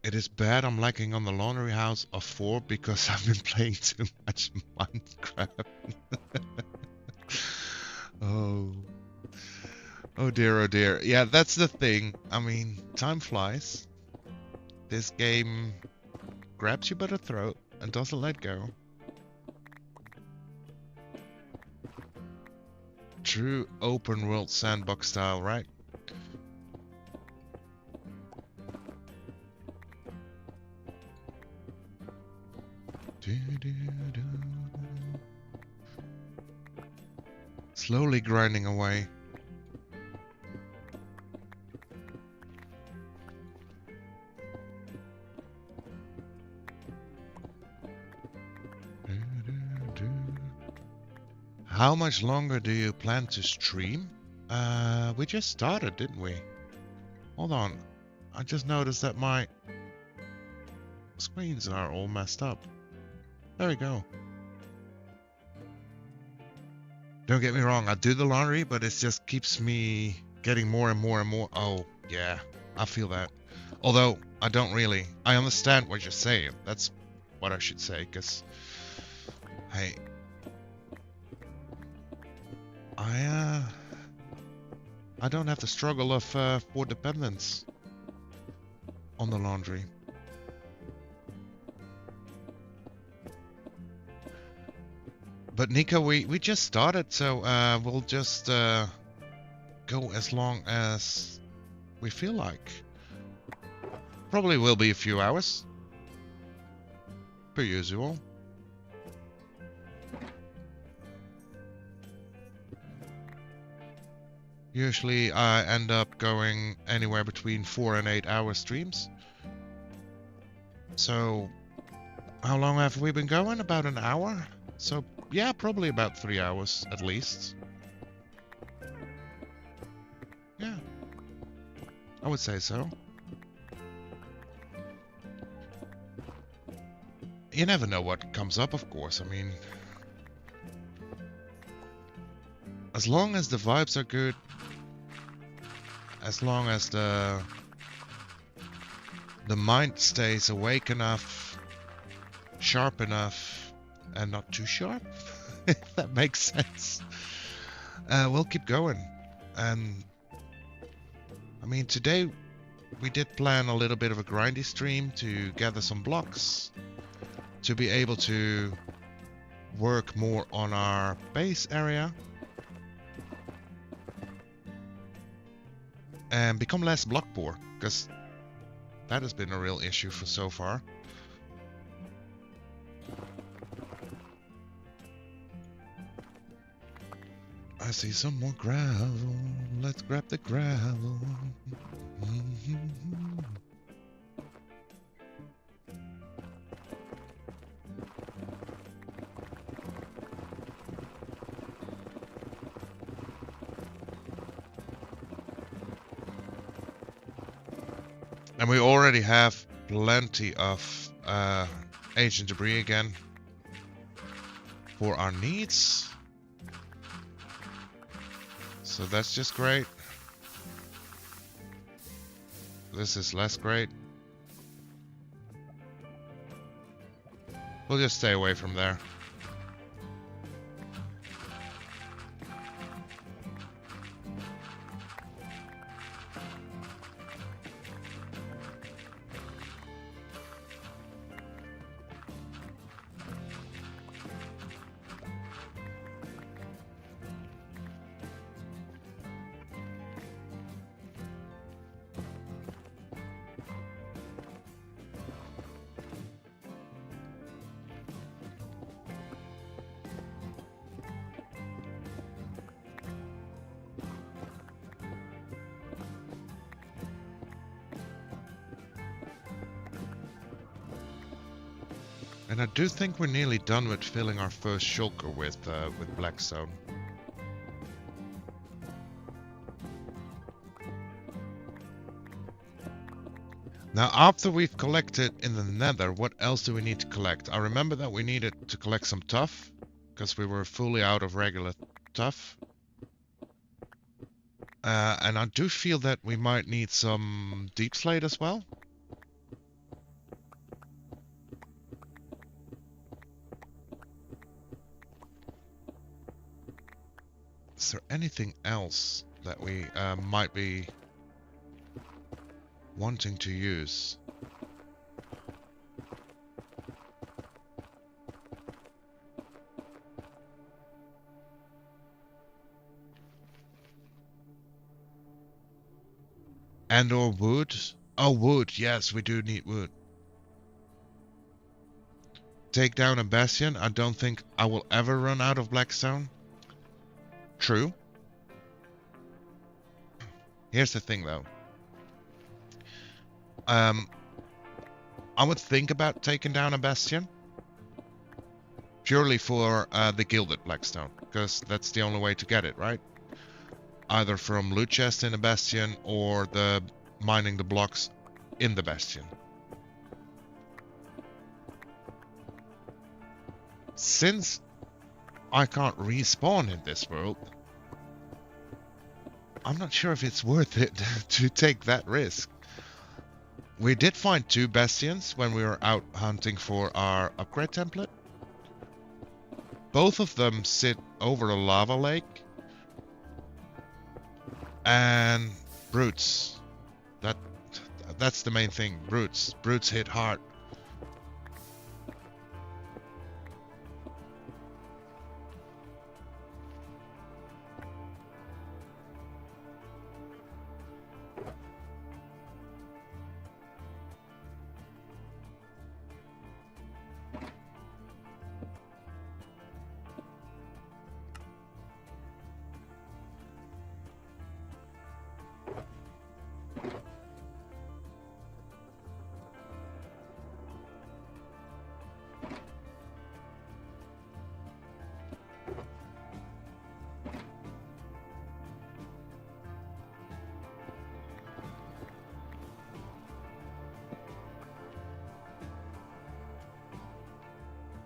It is bad I'm lacking on the laundry house of 4 because I've been playing too much Minecraft. Oh. Oh dear, oh dear. Yeah, that's the thing. I mean, time flies. This game grabs you by the throat and doesn't let go. True open world sandbox style, right? Slowly grinding away. How much longer do you plan to stream? We just started, didn't we? Hold on. I just noticed that my screens are all messed up. There we go. Don't get me wrong, I do the laundry, but it just keeps me getting more and more and more. Oh, yeah, I feel that. Although, I don't really. I understand what you're saying. That's what I should say, because, hey, I don't have the struggle of 4 dependents on the laundry. But Nico, we just started, so we'll just go as long as we feel like. Probably will be a few hours, per usual. Usually I end up going anywhere between 4 and 8 hour streams. So how long have we been going? About an hour? So yeah, probably about 3 hours at least. Yeah, I would say so. You never know what comes up, of course. I mean, as long as the vibes are good, as long as the mind stays awake enough, sharp enough, and not too sharp, if that makes sense, we'll keep going. And I mean, today we did plan a little bit of a grindy stream to gather some blocks to be able to work more on our base area and become less block poor, because that has been a real issue for so far. I see some more gravel. Let's grab the gravel. And we already have plenty of ancient debris again for our needs. So that's just great. This is less great. We'll just stay away from there. And I do think we're nearly done with filling our first shulker with blackstone. Now, after we've collected in the nether, what else do we need to collect? I remember that we needed to collect some tuff, because we were fully out of regular tuff. And I do feel that we might need some deep slate as well. Is there anything else that we might be wanting to use? And or wood? Oh, wood. Yes, we do need wood. Take down a bastion. I don't think I will ever run out of blackstone. True. Here's the thing, though. I would think about taking down a bastion. Purely for the gilded blackstone. Because that's the only way to get it, right? Either from loot chest in a bastion or the mining the blocks in the bastion. Since I can't respawn in this world, I'm not sure if it's worth it to take that risk. We did find 2 bastions when we were out hunting for our upgrade template. Both of them sit over a lava lake. And brutes. That's the main thing. Brutes. Brutes hit hard.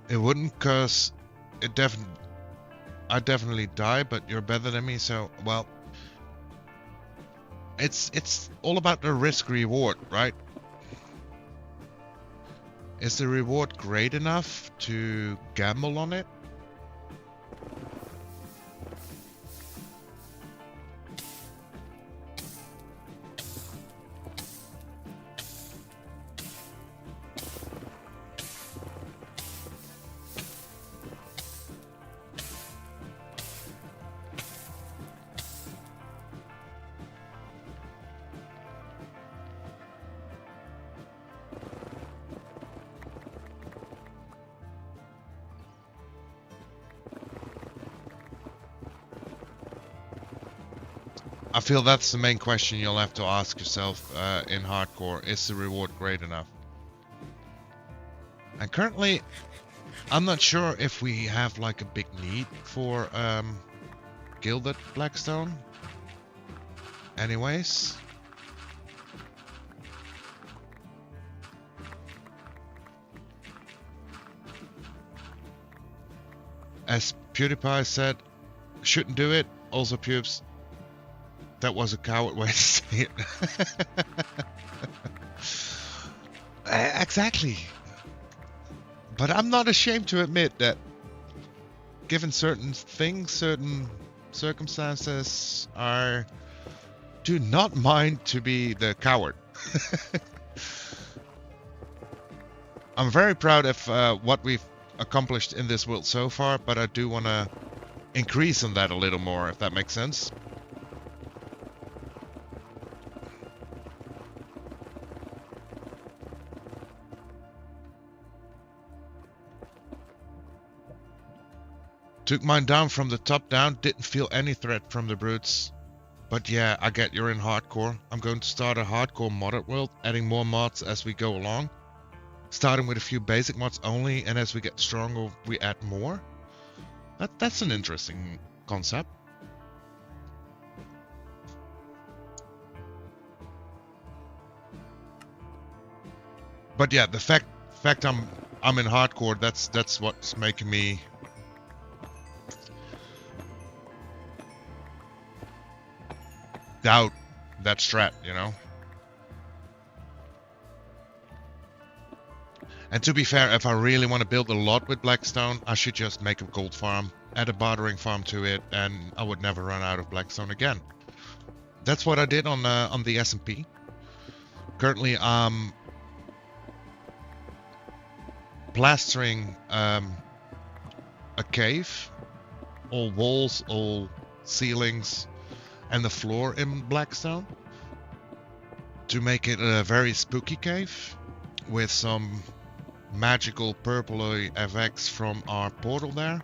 It wouldn't, cause I definitely die, but you're better than me, so well. It's all about the risk reward, right? Is the reward great enough to gamble on it? I feel that's the main question you'll have to ask yourself in hardcore. Is the reward great enough? And currently, I'm not sure if we have like a big need for gilded blackstone. Anyways. As PewDiePie said, shouldn't do it. Also, pubes. That was a coward way to say it. Exactly. But I'm not ashamed to admit that given certain things, certain circumstances, I do not mind to be the coward. I'm very proud of what we've accomplished in this world so far, but I do want to increase on that a little more, if that makes sense. Took mine down from the top down, didn't feel any threat from the brutes. But yeah, I get you're in hardcore. I'm going to start a hardcore modded world, adding more mods as we go along. starting with a few basic mods only, and as we get stronger, we add more. That's an interesting concept. But yeah, the fact I'm in hardcore, that's what's making me doubt that strat, you know. And to be fair, if I really want to build a lot with Blackstone, I should just make a gold farm, add a bartering farm to it, and I would never run out of Blackstone again. That's what I did on the SMP. Currently, I'm plastering a cave, all walls, all ceilings, and the floor in Blackstone to make it a very spooky cave with some magical purpley FX from our portal there.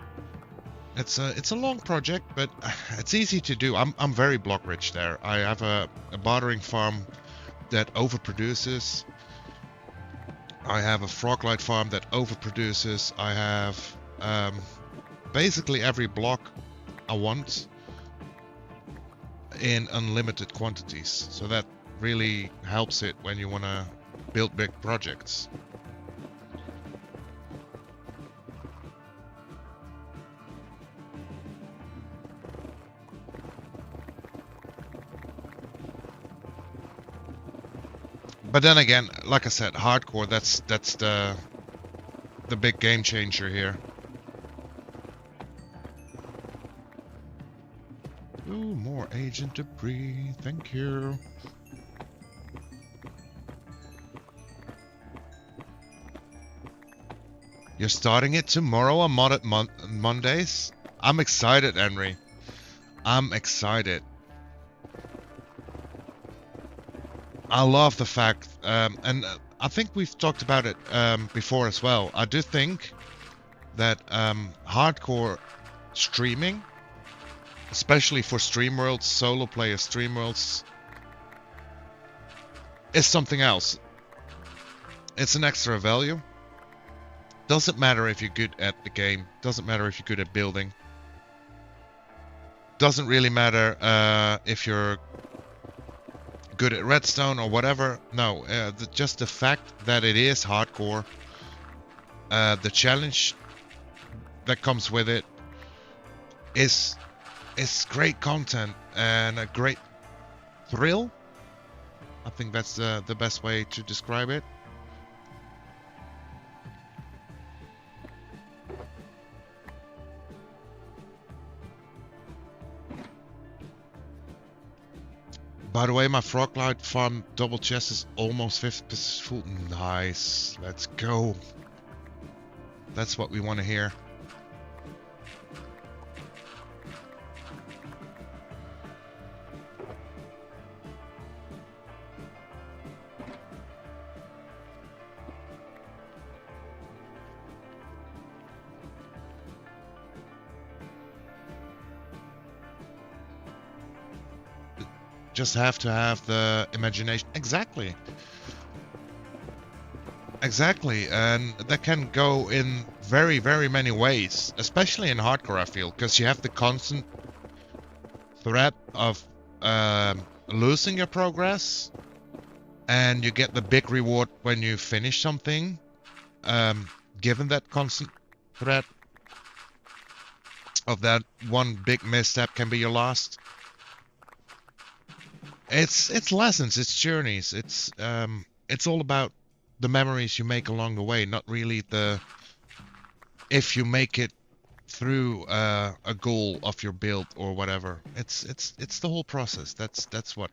It's a long project, but it's easy to do. I'm very block rich there. I have a bartering farm that overproduces. I have a froglight farm that overproduces. I have basically every block I want in unlimited quantities. So that really helps it when you want to build big projects. But then again, like I said, hardcore, that's the big game changer here. Ooh, more agent debris, thank you. You're starting it tomorrow on modded Mondays? I'm excited, Henry. I'm excited. I love the fact, and I think we've talked about it before as well. I do think that hardcore streaming, especially for StreamWorlds, solo player StreamWorlds, is something else. It's an extra value. Doesn't matter if you're good at the game. Doesn't matter if you're good at building. Doesn't really matter if you're good at redstone or whatever. No, just the fact that it is hardcore, the challenge that comes with it is great content and a great thrill. I think that's the best way to describe it. By the way, my froglight farm double chest is almost 50% full. Nice. Let's go. That's what we want to hear. Just have to have the imagination. Exactly. Exactly. And that can go in very, very many ways, especially in hardcore, I feel, because you have the constant threat of losing your progress, and you get the big reward when you finish something, given that constant threat of that one big misstep can be your last. It's lessons, it's journeys, it's all about the memories you make along the way, not really the if you make it through a goal of your build or whatever. It's the whole process. That's what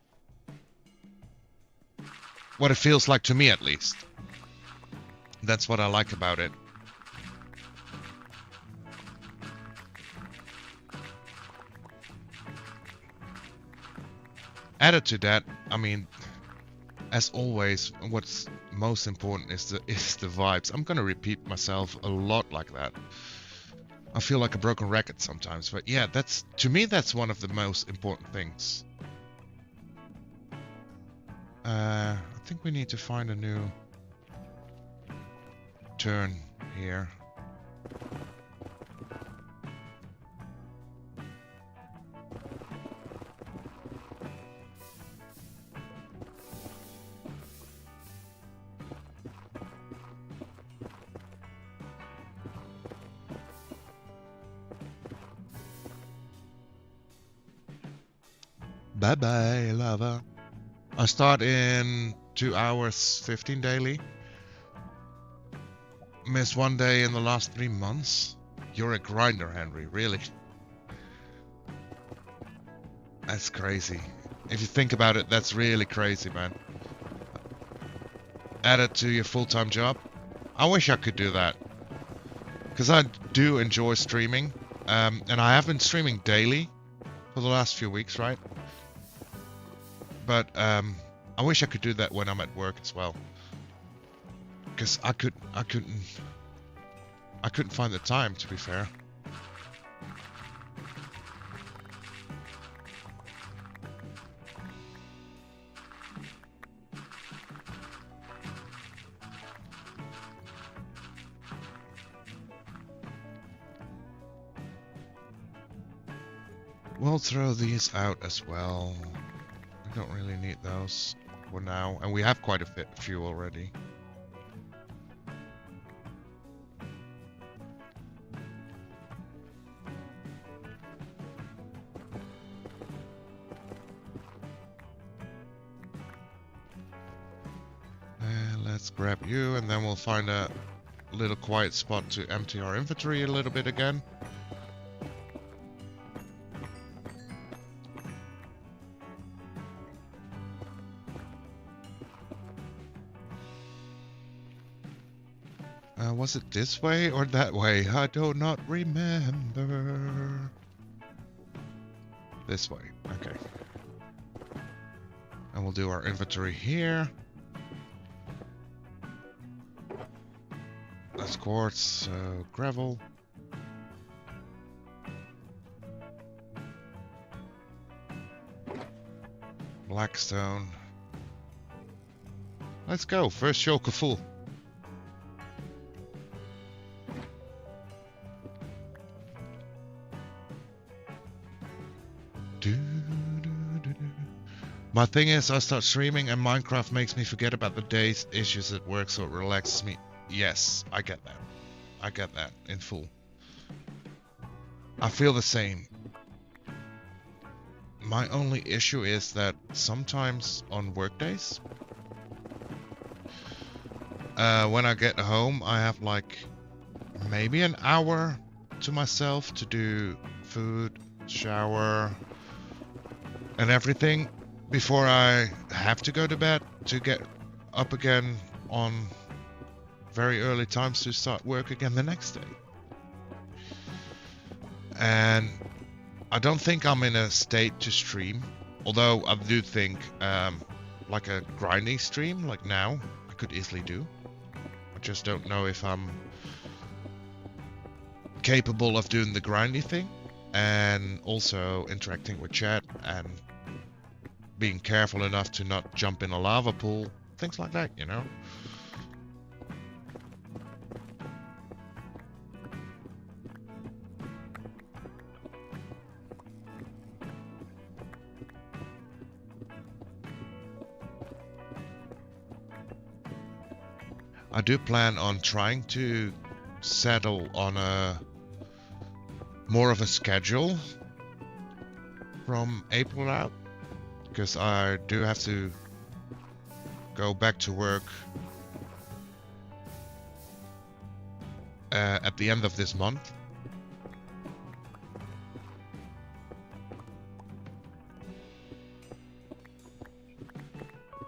it feels like to me, at least. That's what I like about it. Added to that, I mean, as always, what's most important is the vibes. I'm gonna repeat myself a lot like that. I feel like a broken record sometimes, but yeah, to me that's one of the most important things. I think we need to find a new turn here. Bye bye, lava. I start in 2 hours 15 daily. Missed 1 day in the last 3 months. You're a grinder, Henry, really. That's crazy. If you think about it, that's really crazy, man. Add it to your full-time job. I wish I could do that. Because I do enjoy streaming. And I have been streaming daily for the last few weeks, right? But I wish I could do that when I'm at work as well. Because I couldn't find the time, to be fair. We'll throw these out as well. We don't really need those for now, and we have quite a few already. Let's grab you, and then we'll find a little quiet spot to empty our inventory a little bit again. Was it this way or that way? I do not remember. This way, okay. And we'll do our inventory here. That's quartz, gravel. Blackstone. Let's go, first shulker full. My thing is, I start streaming and Minecraft makes me forget about the day's issues at work, so it relaxes me. Yes, I get that. I get that in full. I feel the same. My only issue is that sometimes on work days, when I get home, I have like maybe an hour to myself to do food, shower, and everything before I have to go to bed to get up again on very early times to start work again the next day. And I don't think I'm in a state to stream, although I do think like a grinding stream like now I could easily do. I just don't know if I'm capable of doing the grindy thing and also interacting with chat and being careful enough to not jump in a lava pool, things like that, you know. I do plan on trying to settle on a more of a schedule from April out, because I do have to go back to work at the end of this month.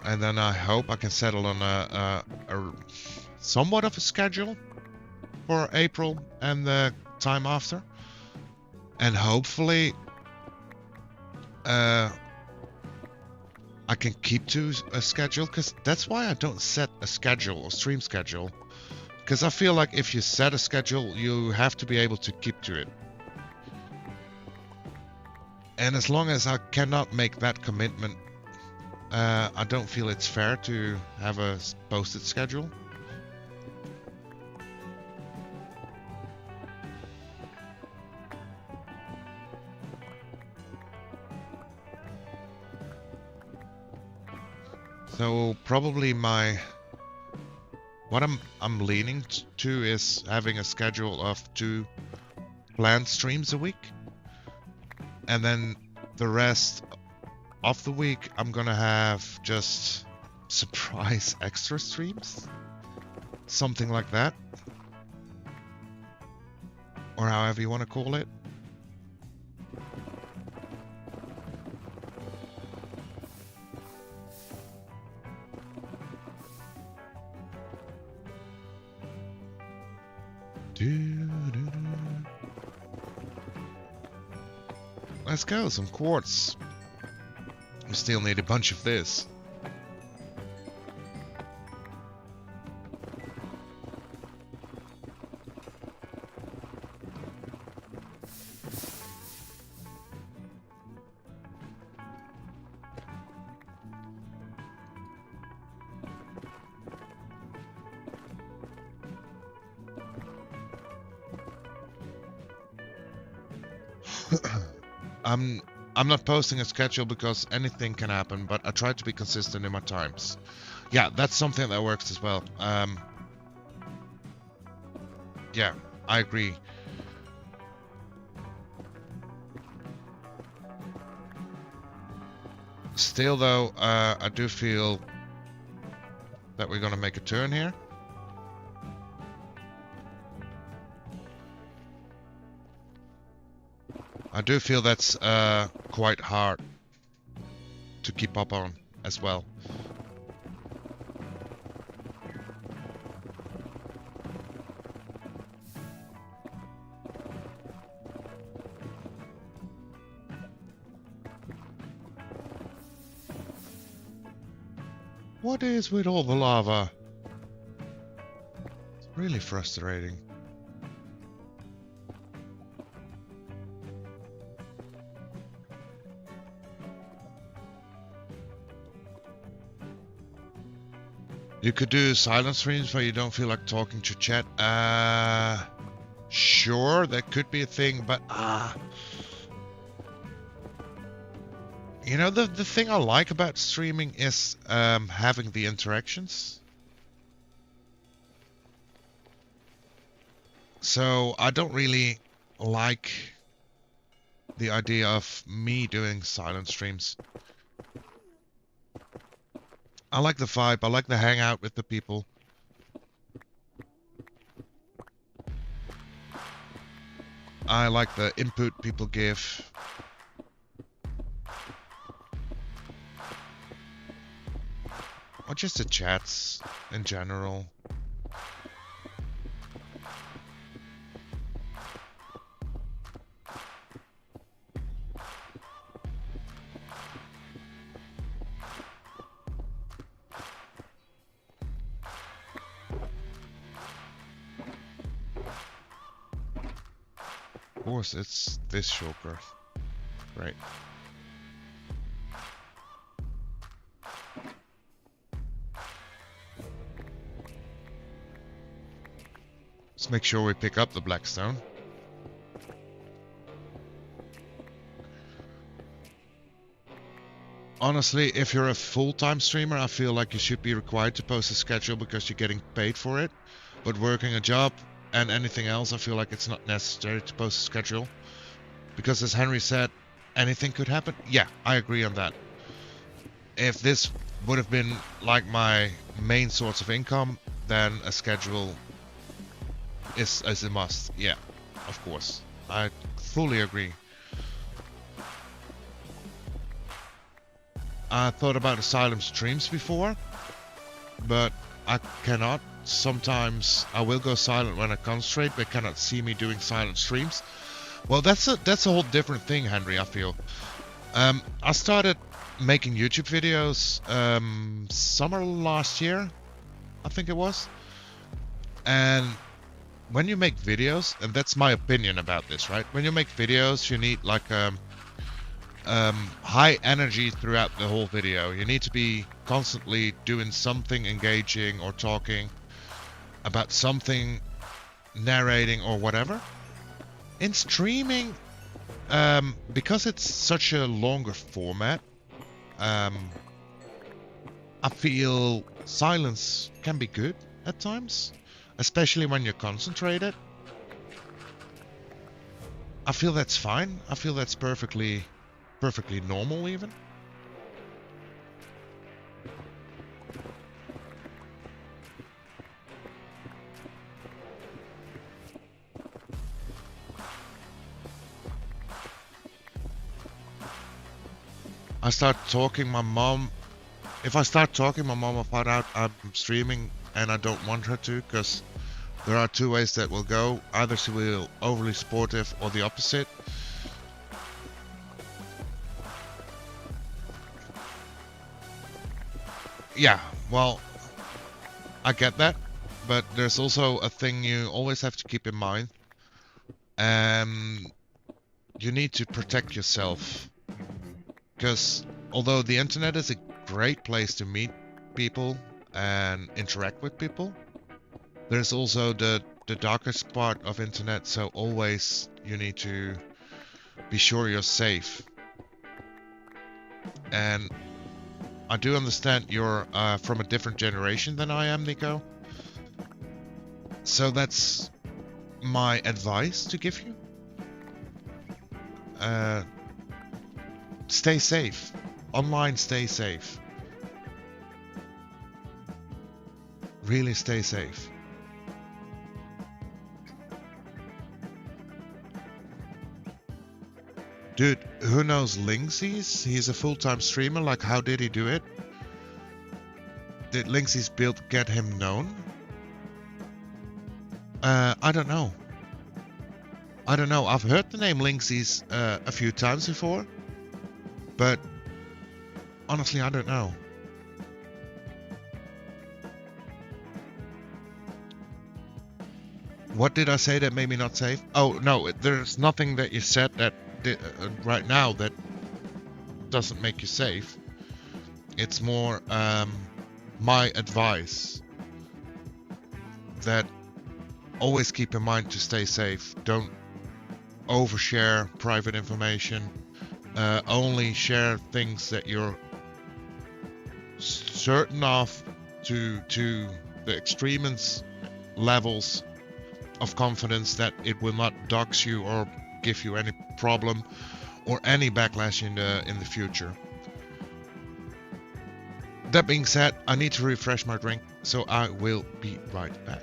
And then I hope I can settle on a somewhat of a schedule for April and the time after. And hopefully I can keep to a schedule, because that's why I don't set a schedule or stream schedule. Because I feel like if you set a schedule, you have to be able to keep to it. And as long as I cannot make that commitment, I don't feel it's fair to have a posted schedule. So probably what I'm leaning to is having a schedule of 2 planned streams a week, and then the rest of the week I'm gonna have just surprise extra streams, something like that, or however you want to call it. Let's go, some quartz. We still need a bunch of this. I'm not posting a schedule because anything can happen, but I try to be consistent in my times. Yeah, that's something that works as well. Yeah, I agree. Still though, I do feel that we're gonna make a turn here. I do feel that's quite hard to keep up on as well. What is with all the lava? It's really frustrating. You could do silent streams where you don't feel like talking to chat. Sure, that could be a thing, but you know, the thing I like about streaming is having the interactions. So I don't really like the idea of me doing silent streams. I like the vibe, I like the hangout with the people. I like the input people give. Or just the chats in general. Of course, it's this shulker. Right. Let's make sure we pick up the blackstone. Honestly, if you're a full-time streamer, I feel like you should be required to post a schedule because you're getting paid for it. But working a job and anything else, I feel like it's not necessary to post a schedule. Because as Henry said, anything could happen. Yeah, I agree on that. If this would have been like my main source of income, then a schedule is a must. Yeah, of course. I fully agree. I thought about silent streams before, but I cannot. Sometimes I will go silent when I concentrate, but cannot see me doing silent streams. Well, that's a whole different thing, Henry, I feel. I started making YouTube videos summer last year, I think it was. And when you make videos, and that's my opinion about this, right? When you make videos, you need like high energy throughout the whole video. You need to be constantly doing something engaging or talking about something, narrating or whatever. In streaming, because it's such a longer format, I I feel silence can be good at times, especially when you're concentrated. I feel that's fine. I feel that's perfectly normal even. I start talking, my mom. If I start talking, my mom will find out I'm streaming, and I don't want her to, because there are two ways that will go. Either she will overly supportive, or the opposite. Yeah, well, I get that, but there's also a thing you always have to keep in mind. You need to protect yourself. Because although the internet is a great place to meet people and interact with people, there's also the darkest part of internet, so always you need to be sure you're safe. And I do understand you're from a different generation than I am, Nico. So that's my advice to give you. Stay safe. Online, stay safe. Really stay safe. Dude, who knows Linksys? He's a full-time streamer. Like, how did he do it? Did Linksys build get him known? I don't know. I don't know. I've heard the name Linksys a few times before, but honestly, I don't know. What did I say that made me not safe? Oh, no, there's nothing that you said that right now that doesn't make you safe. It's more my advice that always keep in mind to stay safe. Don't overshare private information. Only share things that you're certain of to the extremest levels of confidence that it will not dox you or give you any problem or any backlash in the future. That being said, I need to refresh my drink, so I will be right back.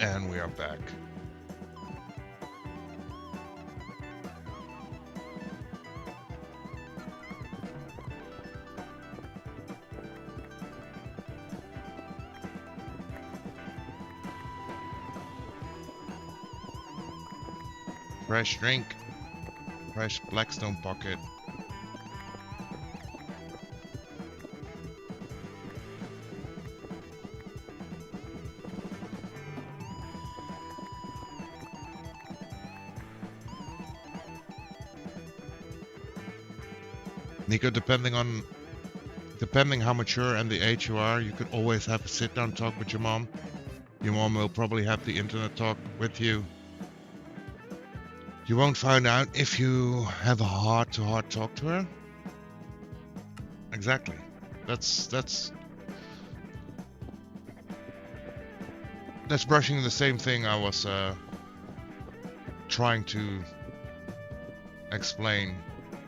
And we are back. Fresh drink. Fresh Blackstone pocket. Nico, depending how mature and the age you are, you could always have a sit-down talk with your mom. Your mom will probably have the internet talk with you. You won't find out if you have a heart-to-heart talk to her. Exactly. That's brushing the same thing I was trying to explain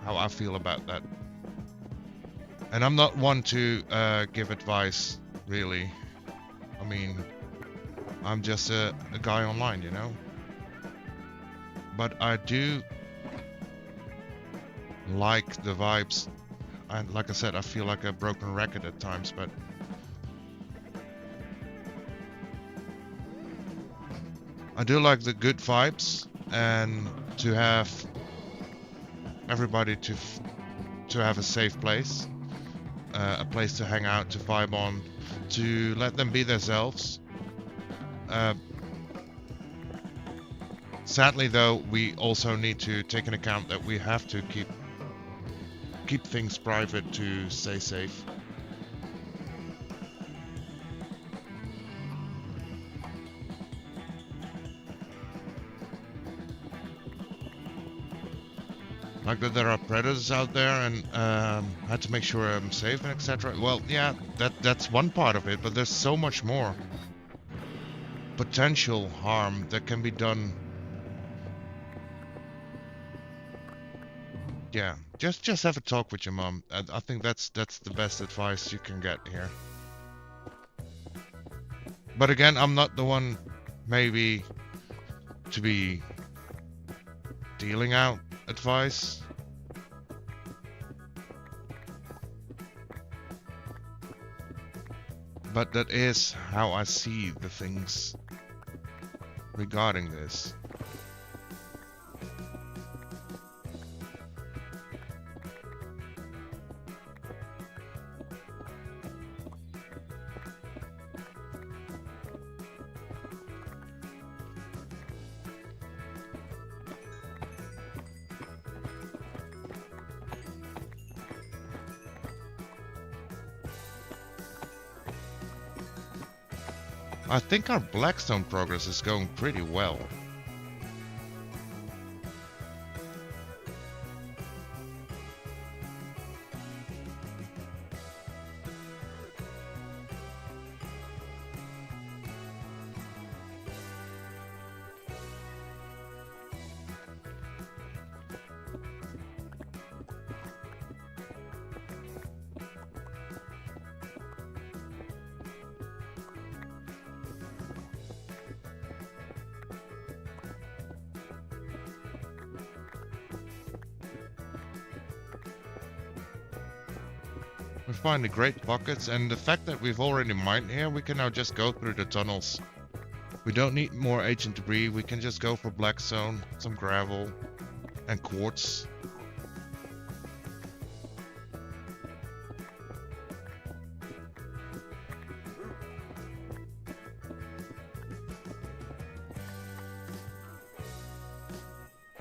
how I feel about that. And I'm not one to give advice, really. I mean, I'm just a guy online, you know? But I do like the vibes. And like I said, I feel like a broken record at times, but I do like the good vibes, and to have everybody to have a safe place, a place to hang out, to vibe on, to let them be themselves. Sadly, though, we also need to take into account that we have to keep things private to stay safe. Like that there are predators out there, and had to make sure I'm safe and etc. Well, yeah, that's one part of it, but there's so much more potential harm that can be done. Yeah, just have a talk with your mom. I think that's the best advice you can get here. But again, I'm not the one maybe to be dealing out advice. But that is how I see the things regarding this. I think our Blackstone progress is going pretty well. We find the great pockets, and the fact that we've already mined here, we can now just go through the tunnels. We don't need more ancient debris, we can just go for Blackstone, some gravel, and quartz.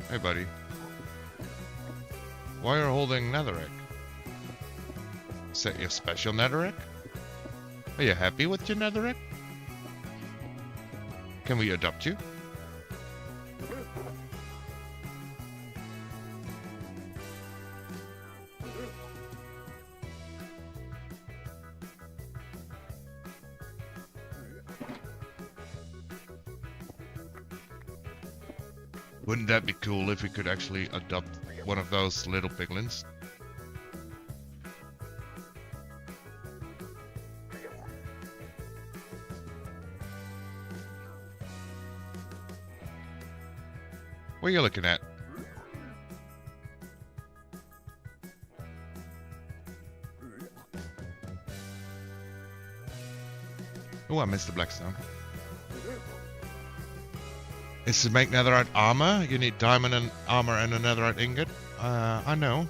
Hey buddy. Why are you holding netherrack? Is that your special netherrack? Are you happy with your netherrack? Can we adopt you? Wouldn't that be cool if we could actually adopt one of those little piglins? What are you looking at? Oh, I missed the Blackstone. Is to make netherite armor, you need diamond and armor and a netherite ingot. I know.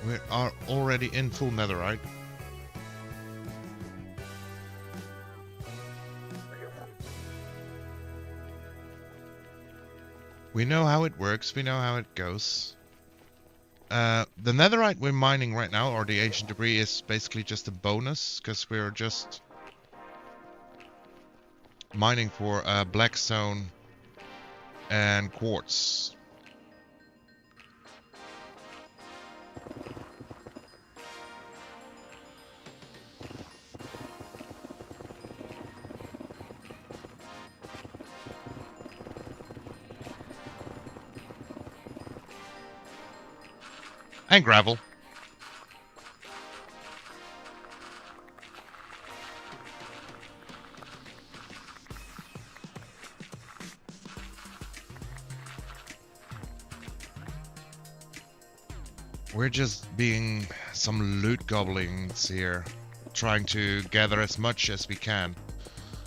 We are already in full netherite. We know how it works, we know how it goes. The netherite we're mining right now, or the ancient debris, is basically just a bonus, because we're just mining for Blackstone and quartz. And gravel. We're just being some loot goblins here, trying to gather as much as we can.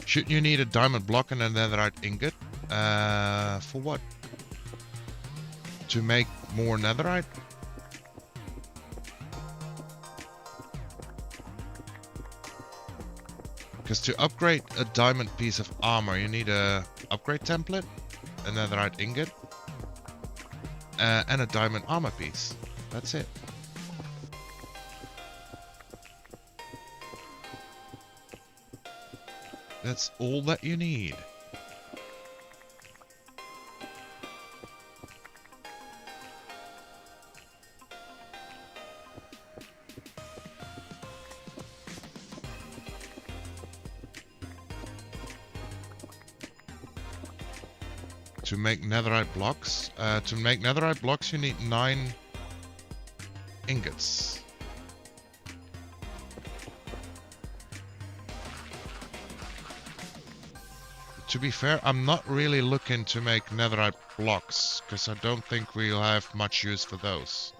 Shouldn't you need a diamond block and a netherite ingot? For what? To make more netherite? Because to upgrade a diamond piece of armor, you need a upgrade template, a netherite ingot, and a diamond armor piece. That's it. That's all that you need. To make netherite blocks, you need 9 ingots. To be fair, I'm not really looking to make netherite blocks, because I don't think we'll have much use for those.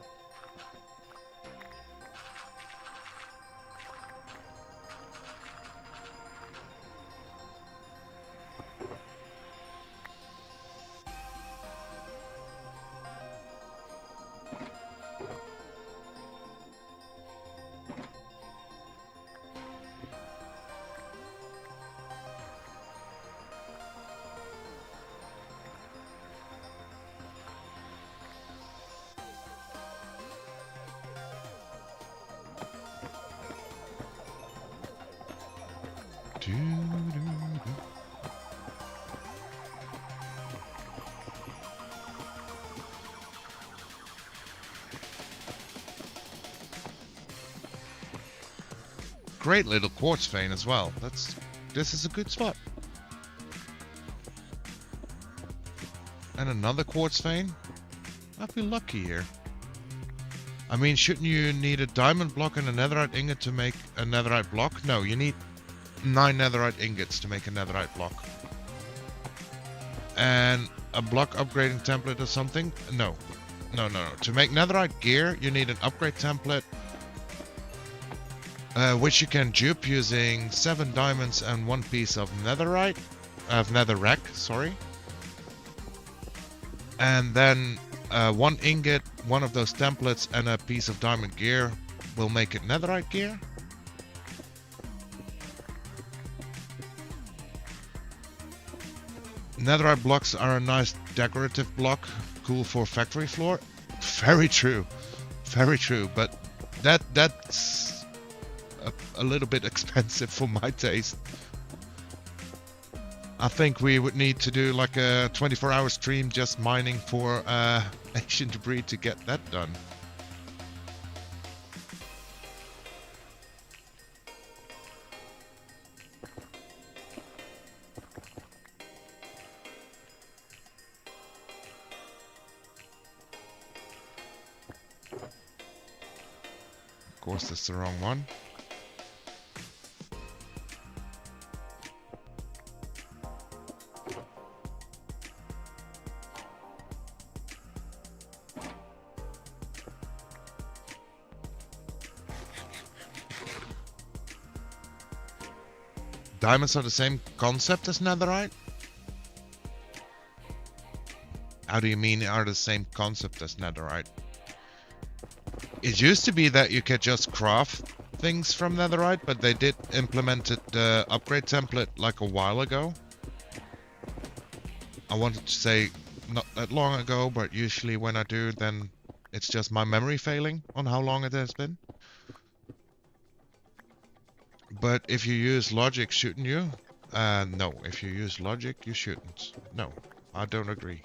Great little quartz vein as well. This is a good spot. And another quartz vein. I feel lucky here. I mean, shouldn't you need a diamond block and a netherite ingot to make a netherite block? No, you need 9 netherite ingots to make a netherite block. And a block upgrading template or something? No. No. To make netherite gear, you need an upgrade template, which you can dupe using 7 diamonds and 1 piece of netherite, netherrack, sorry. And then 1 ingot, 1 of those templates, and a piece of diamond gear will make it netherite gear. Netherite blocks are a nice decorative block, cool for factory floor. Very true, but that's a little bit expensive for my taste. I think we would need to do like a 24-hour stream just mining for ancient debris to get that done. Of course, that's the wrong one. Diamonds are the same concept as netherite? How do you mean are the same concept as netherite? It used to be that you could just craft things from netherite, but they did implement the upgrade template like a while ago. I wanted to say not that long ago, but usually when I do, then it's just my memory failing on how long it has been. But if you use logic, shouldn't you? No, if you use logic, you shouldn't. No, I don't agree.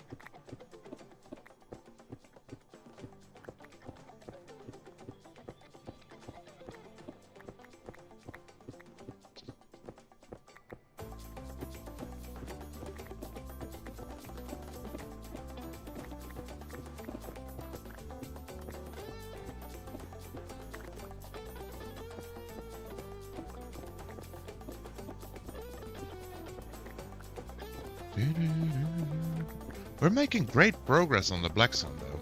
We're making great progress on the Blackstone, though.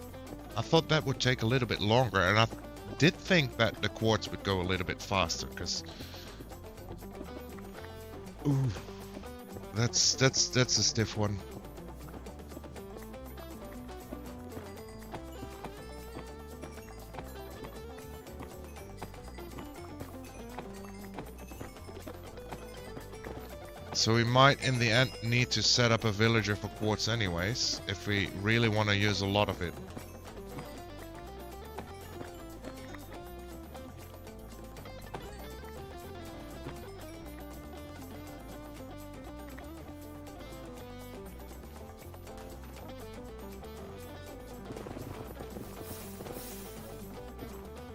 I thought that would take a little bit longer, and I did think that the quartz would go a little bit faster, because... Ooh, that's a stiff one. So we might in the end need to set up a villager for quartz anyways, if we really want to use a lot of it.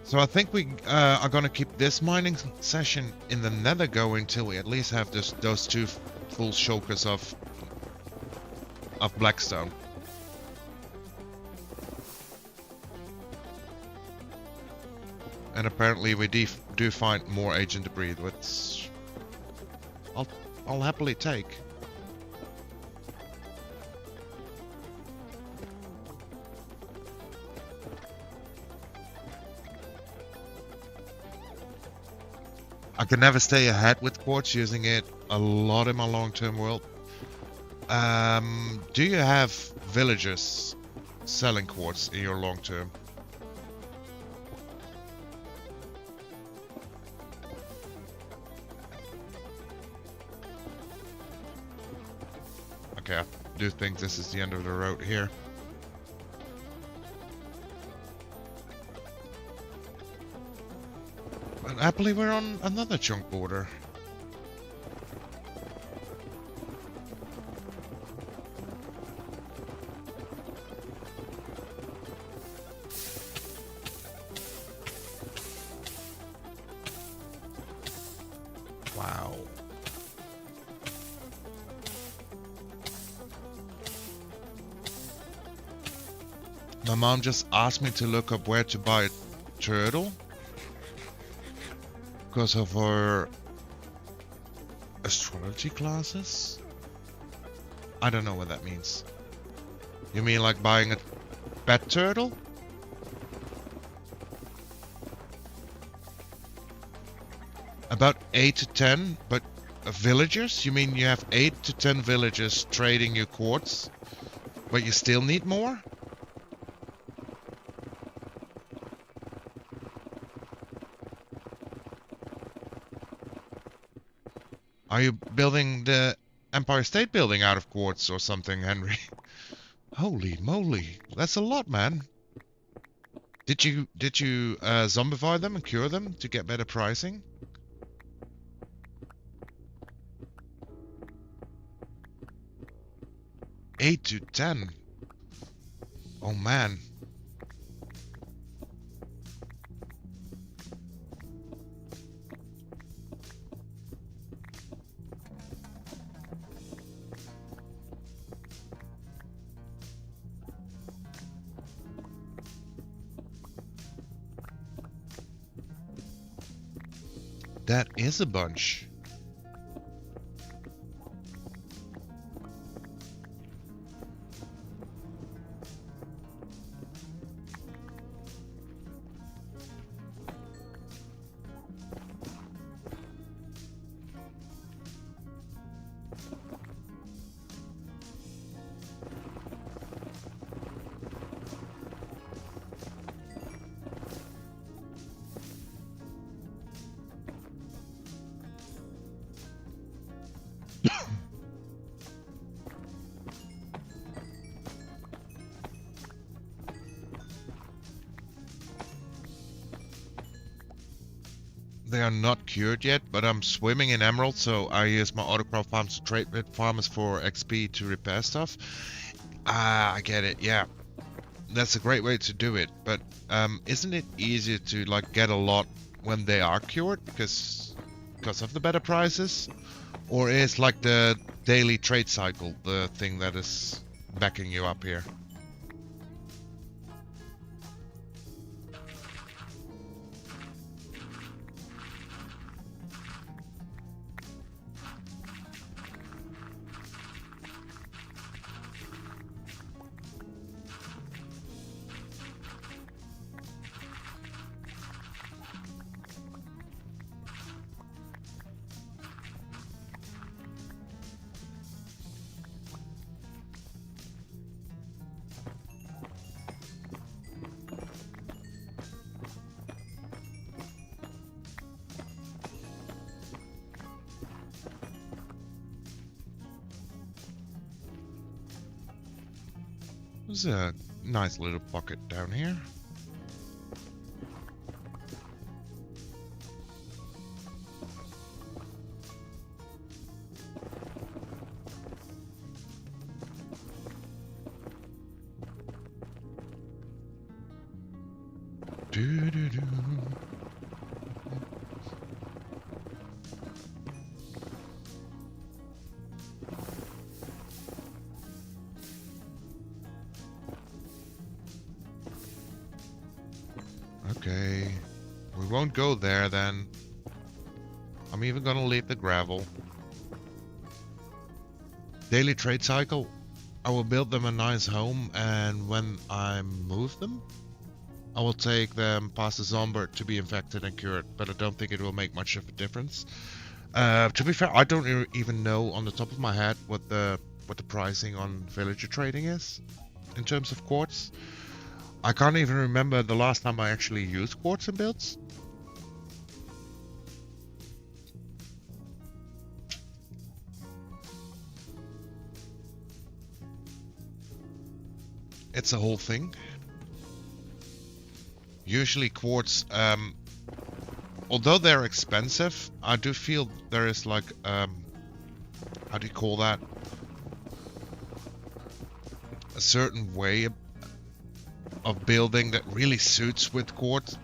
So I think we are going to keep this mining session in the nether going until we at least have those two full shulkers of Blackstone. And apparently we do find more agent debris, which I'll happily take. I can never stay ahead with quartz, using it a lot in my long-term world. Do you have villagers selling quartz in your long-term? Okay, I do think this is the end of the road here. But happily we're on another chunk border. Wow. My mom just asked me to look up where to buy a turtle because of her astrology classes. I don't know what that means. You mean like buying a pet turtle? About 8 to 10, but villagers? You mean you have 8 to 10 villagers trading you quartz, but you still need more? Are you building the Empire State Building out of quartz or something, Henry? Holy moly, that's a lot, man. Did you zombify them and cure them to get better pricing? Eight to 10. Oh man. That is a bunch. They are not cured yet, but I'm swimming in emeralds, so I use my autocrop farms to trade with farmers for XP to repair stuff. Ah, I get it, yeah. That's a great way to do it, but isn't it easier to like get a lot when they are cured because of the better prices? Or is like the daily trade cycle the thing that is backing you up here? There's a nice little pocket down here. Doo-doo-doo. Okay, we won't go there then. I'm even gonna leave the gravel. Daily trade cycle. I will build them a nice home, and when I move them, I will take them past the zombie to be infected and cured, but I don't think it will make much of a difference. To be fair, I don't even know on the top of my head what the pricing on villager trading is in terms of quartz. I can't even remember the last time I actually used quartz in builds. It's a whole thing. Usually quartz, although they're expensive, I do feel there is like, how do you call that? A certain way of building that really suits with quartz.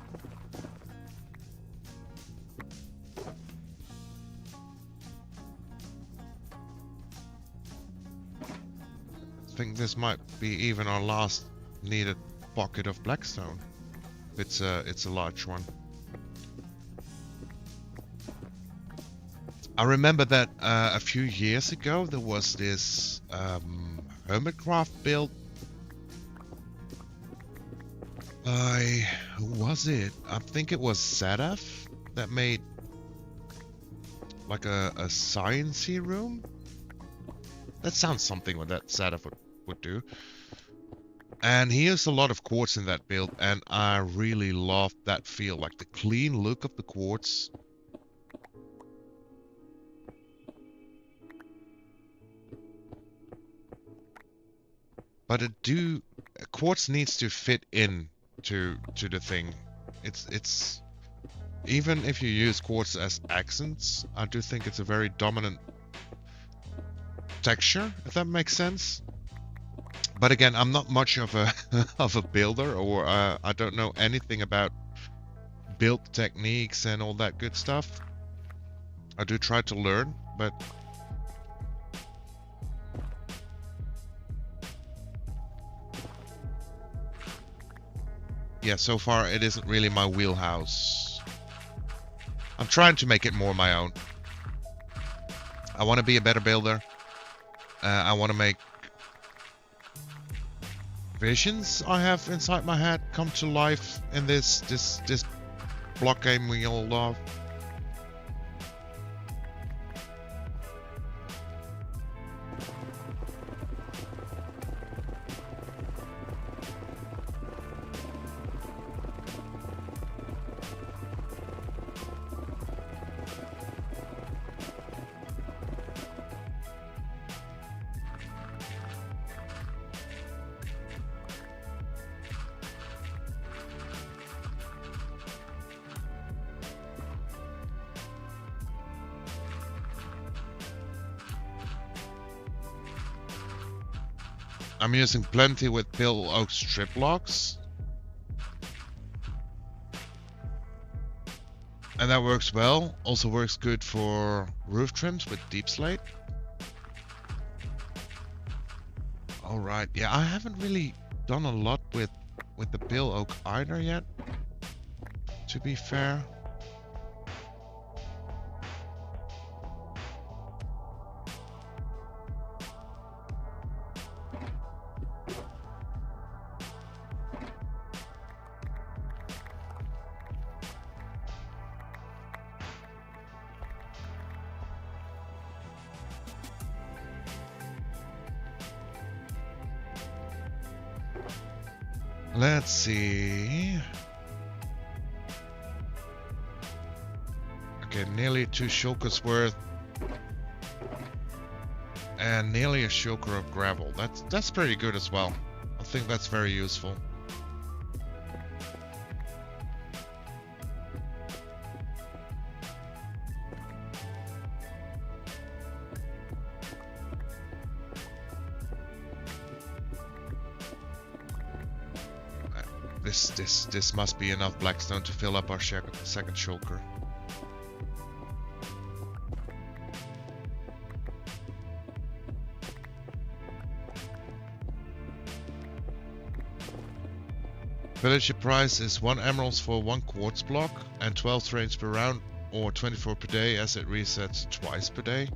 I think this might be even our last needed pocket of blackstone. It's a large one. I remember that a few years ago there was this hermitcraft build by, who was it? I think it was Sadaf that made like a sciencey room. That sounds something what that Sadaf would do. And he used a lot of quartz in that build, and I really loved that feel, like the clean look of the quartz. But quartz needs to fit in to the thing. It's even if you use quartz as accents, I do think it's a very dominant texture, if that makes sense. But again, I'm not much of a of a builder, or I don't know anything about build techniques and all that good stuff. I do try to learn, but yeah, so far it isn't really my wheelhouse. I'm trying to make it more my own. I want to be a better builder. I want to make visions I have inside my head come to life in this block game we all love. I'm using plenty with pill oak strip blocks. And that works well. Also works good for roof trims with deep slate. Alright, yeah, I haven't really done a lot with the pill oak either yet, to be fair. Let's see. Okay, nearly 2 shulkers worth. And nearly a shulker of gravel. That's pretty good as well. I I think that's very useful. This must be enough blackstone to fill up our second shulker. Villager price is 1 emerald for 1 quartz block and 12 trains per round, or 24 per day as it resets twice per day.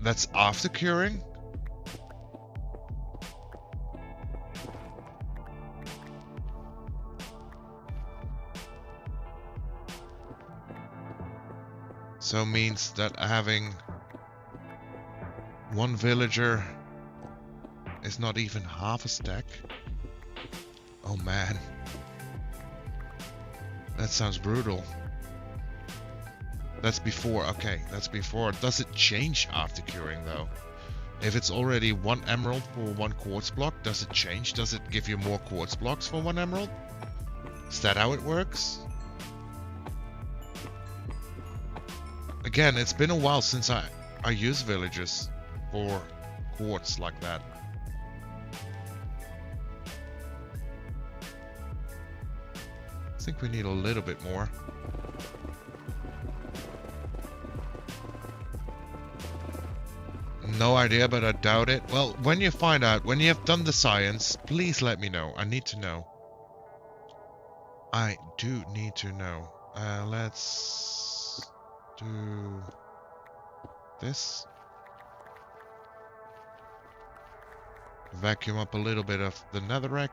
That's after curing? So means that having 1 villager is not even half a stack. Oh man. That sounds brutal. That's before, okay, that's before. Does it change after curing though? If it's already 1 emerald for 1 quartz block, does it change? Does it give you more quartz blocks for 1 emerald? Is that how it works? Again, it's been a while since I used villagers for quartz like that. I think we need a little bit more. No idea, but I doubt it. Well, when you find out, when you have done the science, please let me know. I need to know. I do need to know. Let's do this. Vacuum up a little bit of the netherrack.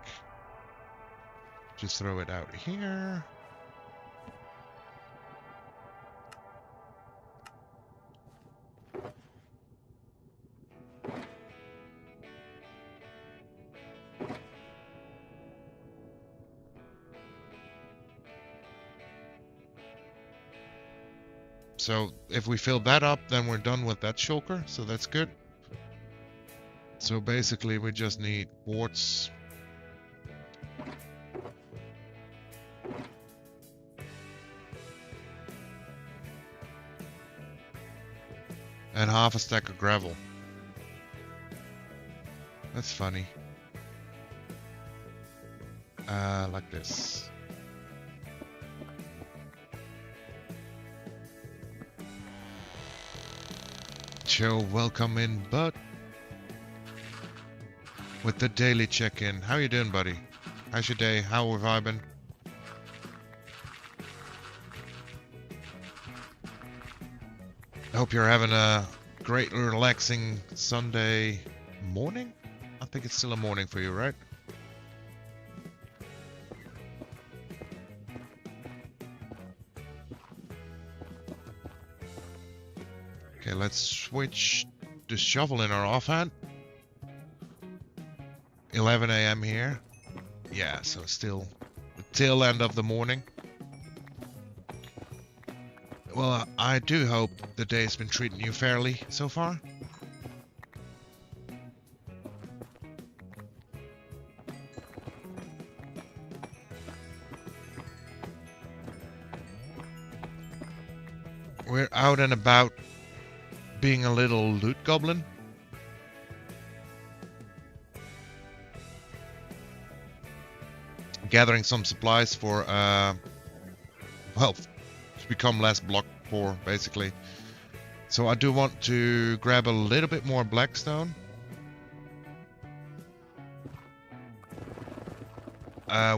Just throw it out here. So if we fill that up, then we're done with that shulker, so that's good. So basically we just need quartz. And half a stack of gravel. That's funny. Like this. Joe, welcome in, bud. With the daily check-in. How you doing, buddy? How's your day? How have I been? I hope you're having a great, relaxing Sunday morning? I think it's still a morning for you, right? Okay, let's switch the shovel in our offhand. 11 a.m. here. Yeah, so still the tail end of the morning. Well, I do hope the day's been treating you fairly so far. We're out and about being a little loot goblin. Gathering some supplies for, well, to become less block poor, basically. So I do want to grab a little bit more blackstone.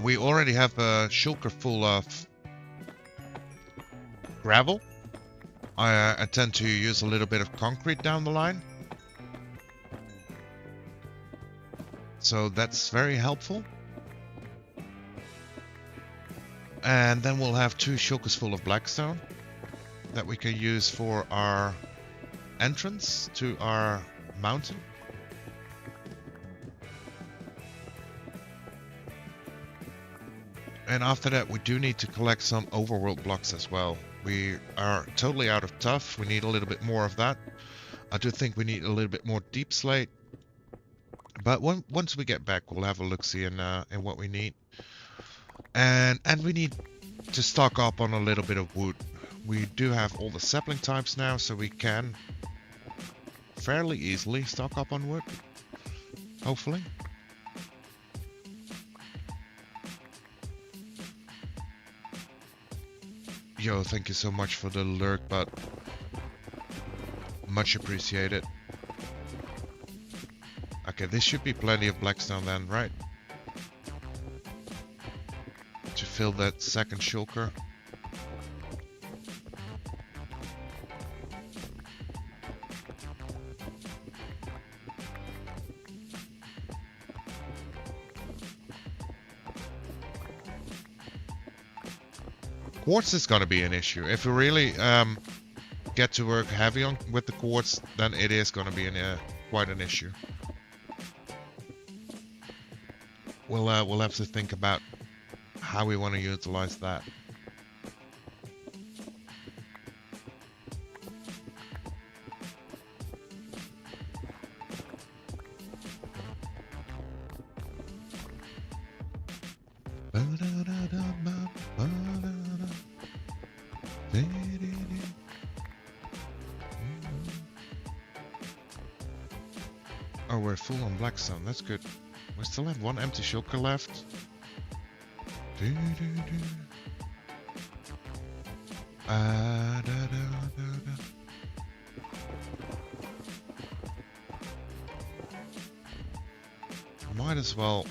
We already have a shulker full of gravel. I tend to use a little bit of concrete down the line. So that's very helpful. And then we'll have 2 shulkers full of blackstone that we can use for our entrance to our mountain. And after that, we do need to collect some overworld blocks as well. We are totally out of tuff. We need a little bit more of that. I do think we need a little bit more deep slate. But once we get back, we'll have a look-see in what we need. And we need to stock up on a little bit of wood. We do have all the sapling types now, so we can fairly easily stock up on wood. Hopefully. Yo, thank you so much for the lurk, but much appreciated. Okay, this should be plenty of blackstone then, right? To fill that second shulker. Quartz is going to be an issue. If we really get to work heavy on with the quartz, then it is going to be quite an issue. We'll have to think about how we want to utilize that. Oh, we're full on blackstone. That's good. We still have one empty shulker left. Might as well.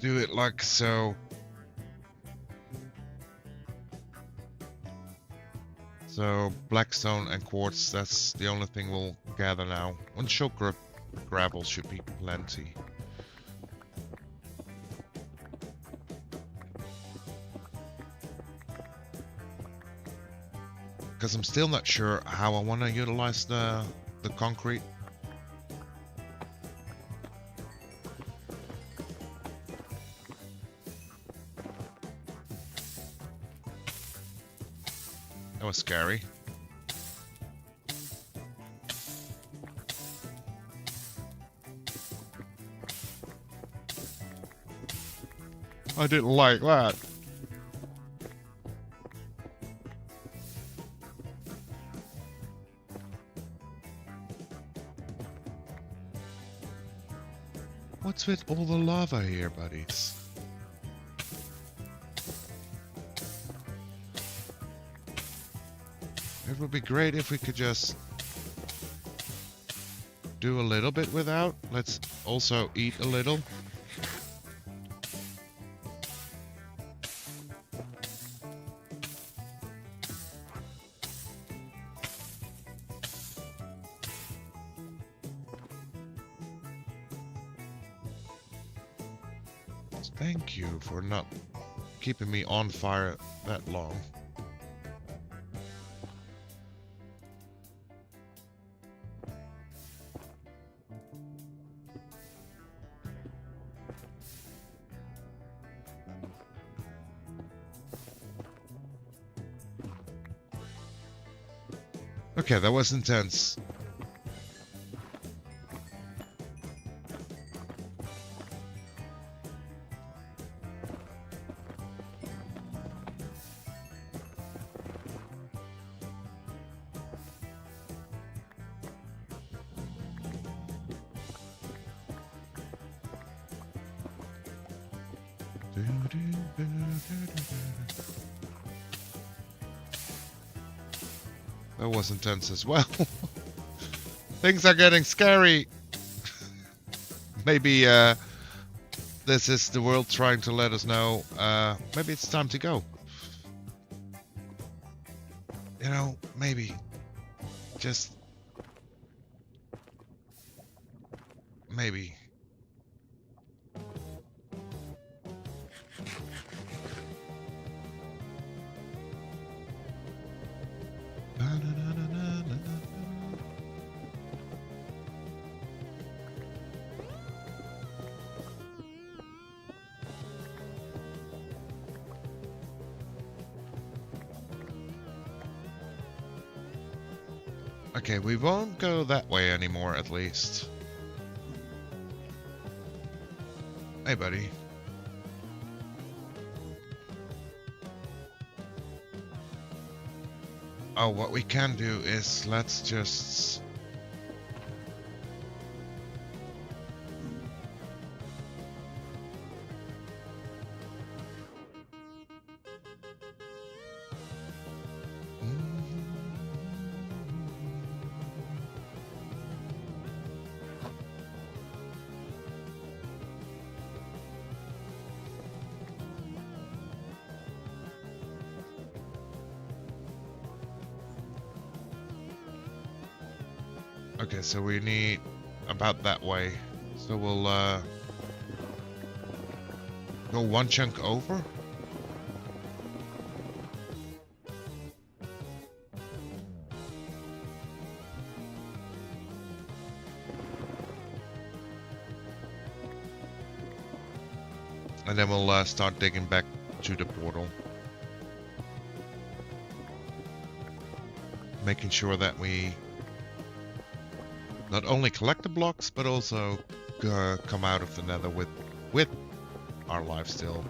Do it like so. So blackstone and quartz, that's the only thing we'll gather now. One shulker gravel should be plenty. Because I'm still not sure how I want to utilize the concrete. That was scary. I didn't like that. What's with all the lava here, buddies? It would be great if we could just do a little bit without. Let's also eat a little. Thank you for not keeping me on fire that long. Okay, that was intense. That was intense as well. Things are getting scary. Maybe This is the world trying to let us know, maybe it's time to go. You know, maybe. Just... maybe. Okay, we won't go that way anymore, at least. Hey, buddy. Oh, what we can do is let's just... Okay, so we need about that way. So we'll go one chunk over. And then we'll start digging back to the portal. Making sure that we not only collect the blocks, but also come out of the nether with our life still.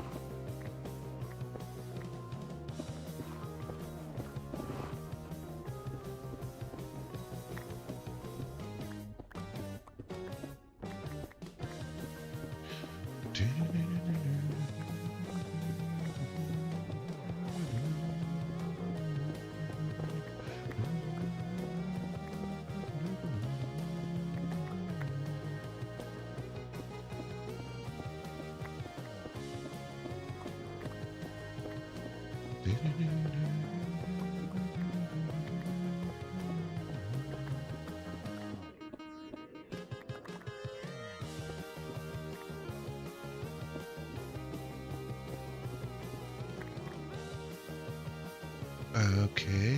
Okay.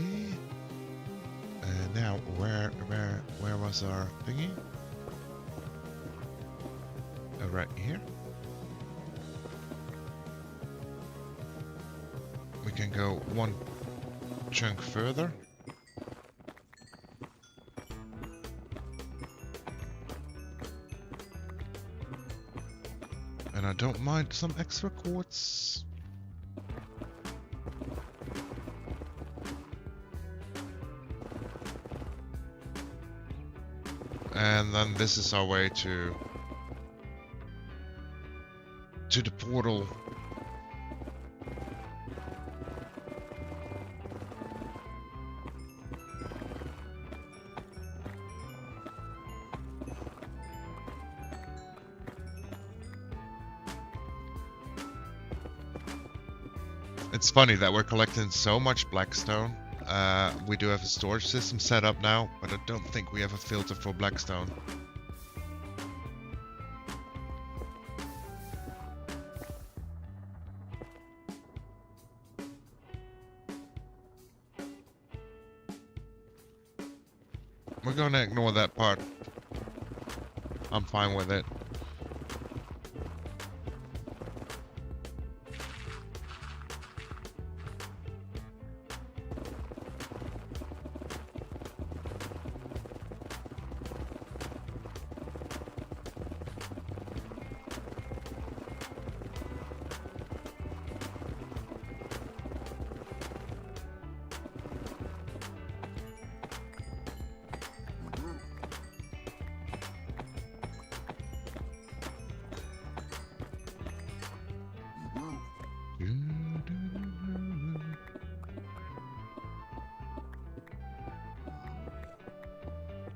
Now where was our thingy? Oh, right here. We can go one chunk further. And I don't mind some extra quartz. And then this is our way to the portal. It's funny that we're collecting so much blackstone. We do have a storage system set up now, but I don't think we have a filter for blackstone. We're gonna ignore that part. I'm fine with it.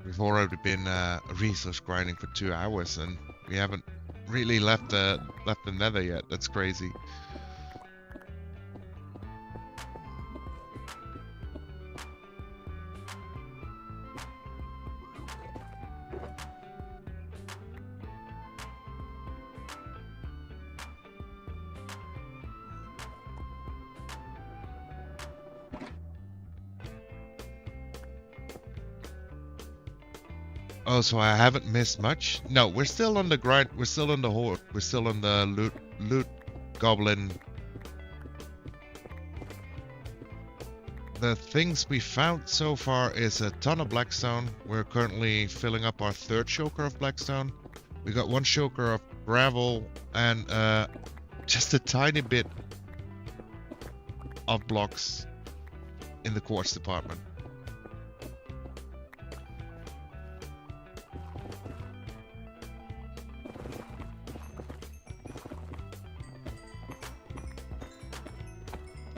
We've already been resource grinding for 2 hours and we haven't really left the nether yet. That's crazy. Oh, so I haven't missed much? No, we're still on the grind. We're still on the horde. We're still on the loot goblin. The things we found so far is a ton of blackstone. We're currently filling up our third shulker of blackstone. We got one shulker of gravel and just a tiny bit of blocks in the quartz department.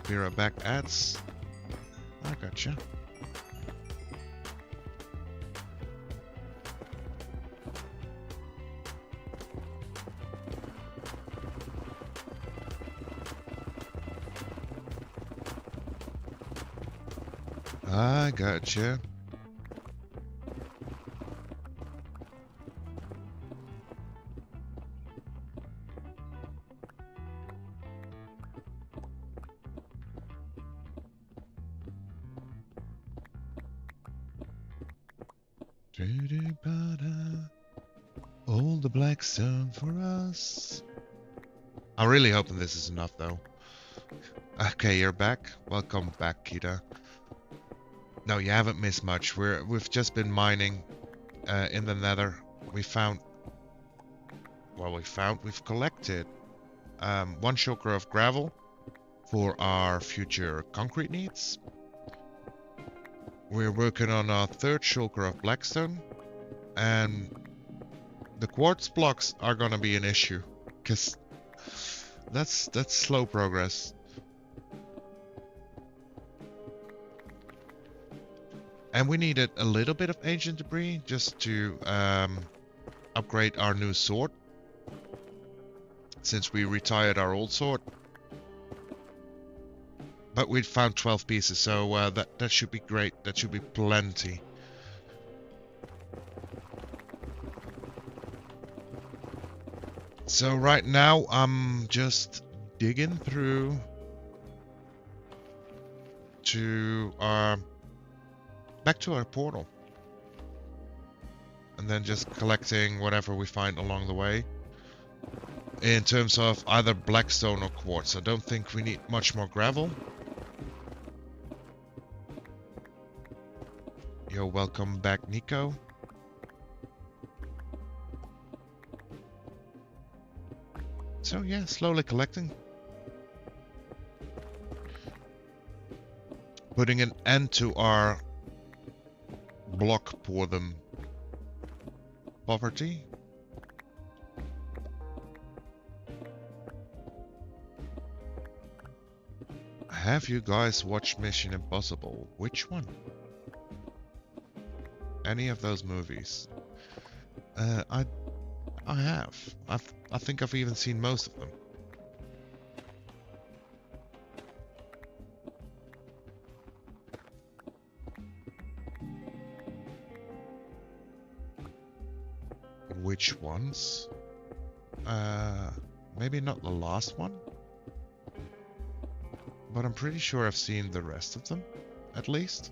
Be right back, ads. I gotcha. I gotcha. All the blackstone for us. I'm really hoping this is enough though. Okay, you're back. Welcome back, Kita. No, you haven't missed much. We've just been mining in the nether. We've collected one shulker of gravel for our future concrete needs. We're working on our third shulker of blackstone, and the quartz blocks are gonna be an issue because that's slow progress. And we needed a little bit of ancient debris just to upgrade our new sword, since we retired our old sword. But we found 12 pieces, so that should be great. That should be plenty. So right now I'm just digging through to our back to our portal, and then just collecting whatever we find along the way in terms of either blackstone or quartz. I don't think we need much more gravel. Yo, welcome back, Nico. So yeah, slowly collecting. Putting an end to our block pour them poverty. Have you guys watched Mission Impossible? Which one? Any of those movies? I have. I think I've even seen most of them. Which ones? Maybe not the last one, but I'm pretty sure I've seen the rest of them, at least.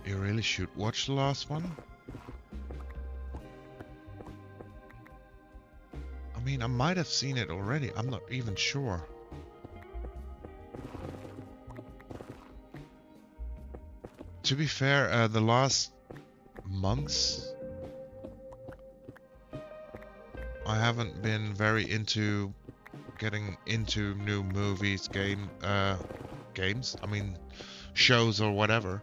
You really should watch the last one. I mean, I might have seen it already. I'm not even sure. To be fair, the last months I haven't been very into getting into new movies, games. I mean, shows or whatever.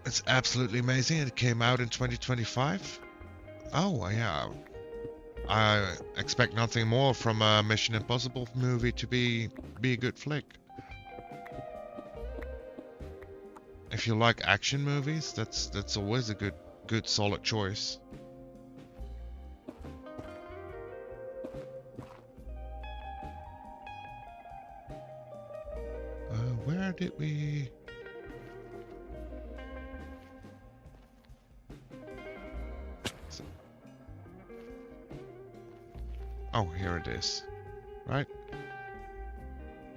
It's absolutely amazing. It came out in 2025. Oh, yeah. I expect nothing more from a Mission Impossible movie to be a good flick. If you like action movies, that's always a good solid choice. Where did we? Oh, here it is. Right?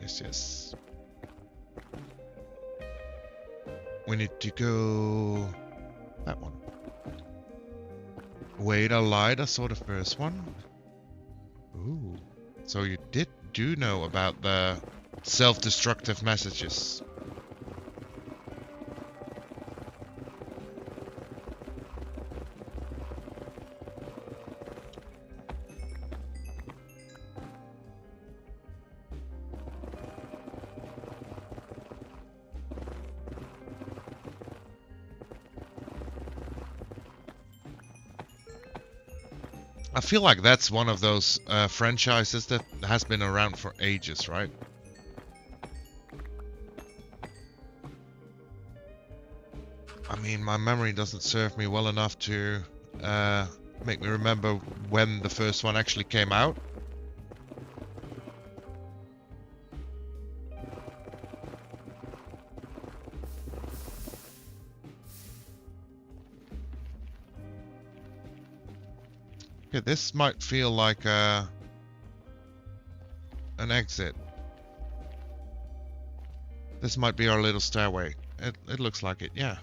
Yes, yes. We need to go that one. Wait, I lied. I saw the first one. Ooh. So you do know about the self-destructive messages. I feel like that's one of those franchises that has been around for ages, right? I mean, my memory doesn't serve me well enough to make me remember when the first one actually came out. Okay, this might feel like an exit. This might be our little stairway. It looks like it, yeah.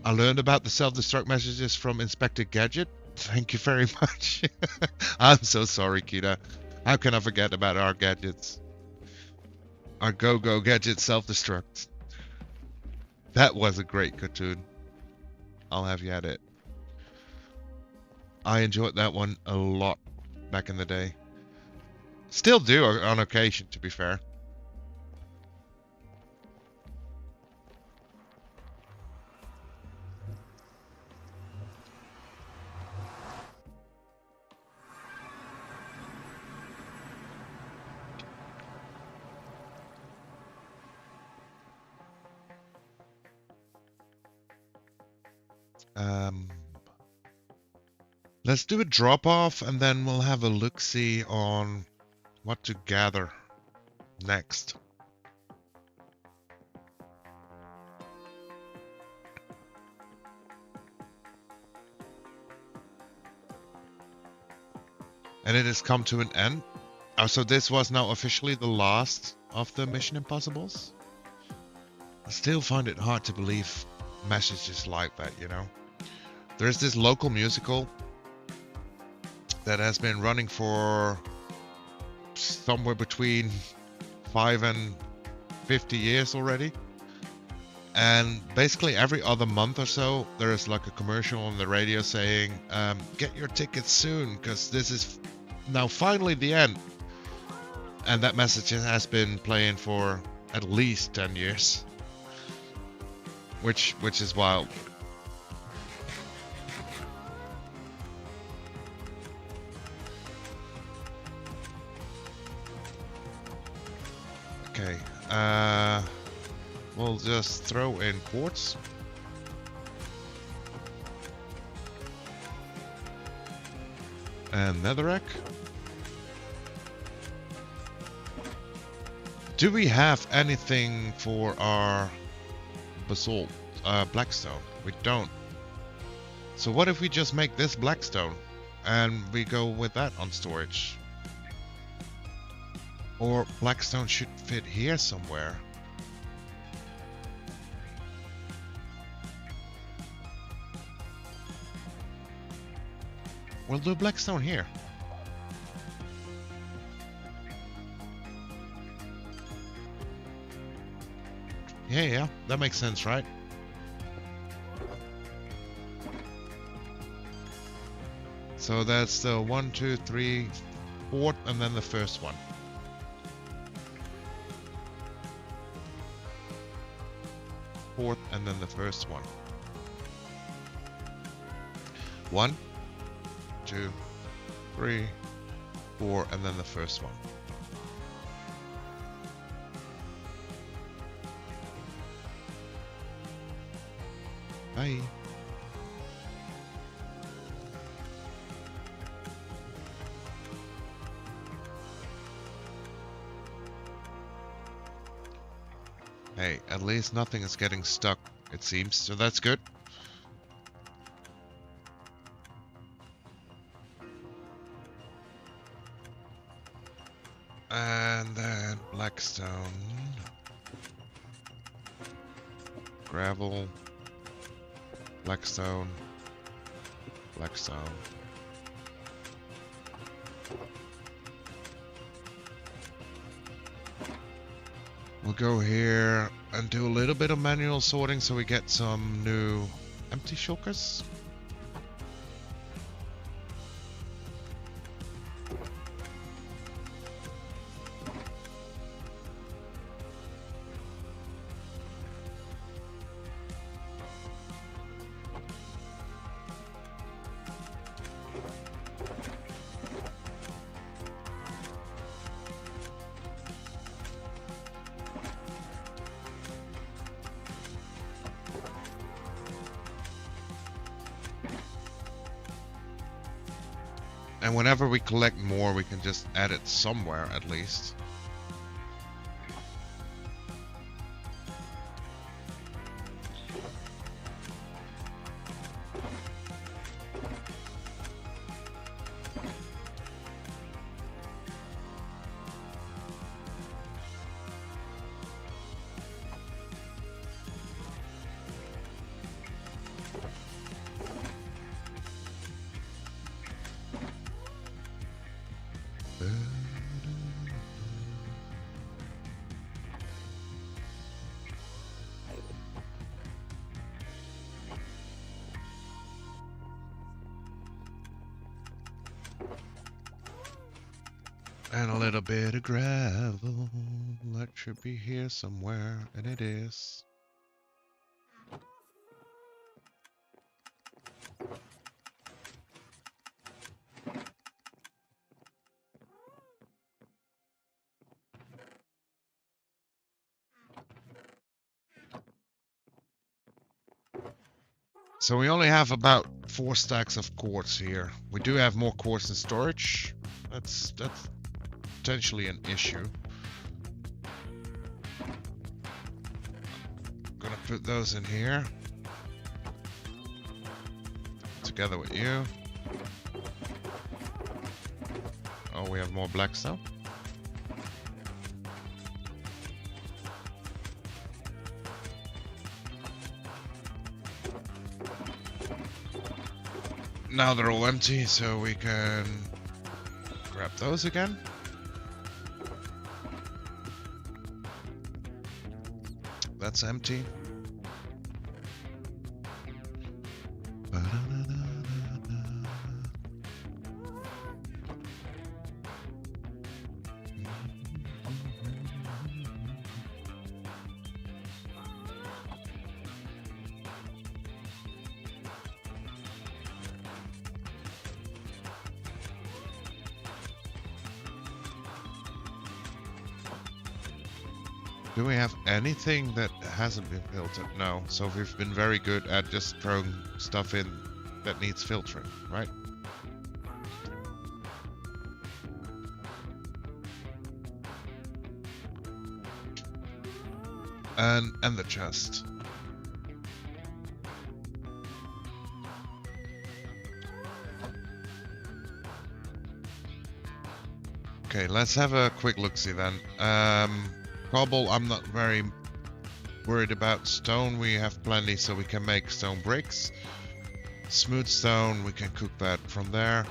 I learned about the self-destruct messages from Inspector Gadget. Thank you very much. I'm so sorry, Kita. How can I forget about our gadgets? Our go-go gadget self-destruct. That was a great cartoon. I'll have you at it. I enjoyed that one a lot back in the day. Still do on occasion, to be fair. Let's do a drop-off and then we'll have a look-see on what to gather next. And it has come to an end. Oh, so this was now officially the last of the Mission Impossibles? I still find it hard to believe messages like that, you know? There's this local musical that has been running for somewhere between 5 and 50 years already. And basically every other month or so, there is like a commercial on the radio saying, get your tickets soon, because this is now finally the end. And that message has been playing for at least 10 years. Which is wild. Okay, we'll just throw in quartz. And netherrack. Do we have anything for our basalt, blackstone? We don't. So what if we just make this blackstone and we go with that on storage? Or blackstone should fit here somewhere. We'll do blackstone here. Yeah, that makes sense, right? So that's the 1, 2, 3, 4th, and then the first one. fourth, and then the first one. 1, 2, 3, 4, and then the first one. Bye. Hey, at least nothing is getting stuck, it seems, so that's good. And then blackstone, gravel, blackstone, blackstone. We'll go here and do a little bit of manual sorting so we get some new empty shulkers. And whenever we collect more, we can just add it somewhere at least. And a little bit of gravel. That should be here somewhere, and it is. So we only have about 4 stacks of quartz here. We do have more quartz in storage. That's potentially an issue. I'm gonna put those in here together with you. Oh, we have more blackstone. Now they're all empty, so we can grab those again. That's empty. Do we have anything that hasn't been filtered? No. So we've been very good at just throwing stuff in that needs filtering, right? And the chest. Okay, let's have a quick look-see then. Cobble, I'm not very worried about. Stone, we have plenty, so we can make stone bricks. Smooth stone, we can cook that from there.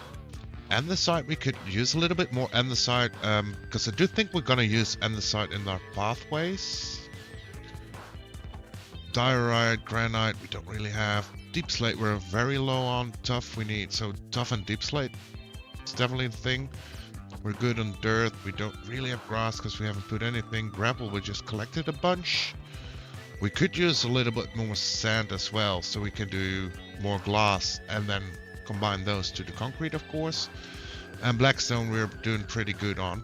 Andesite, we could use a little bit more andesite, because I do think we're gonna use andesite in our pathways. Diorite, granite, we don't really have. Deep slate, we're very low on. Tough, we need, so tough and deep slate, it's definitely the thing. We're good on dirt. We don't really have grass because we haven't put anything. Gravel, we just collected a bunch. We could use a little bit more sand as well, so we can do more glass and then combine those to the concrete, of course. And blackstone we're doing pretty good on.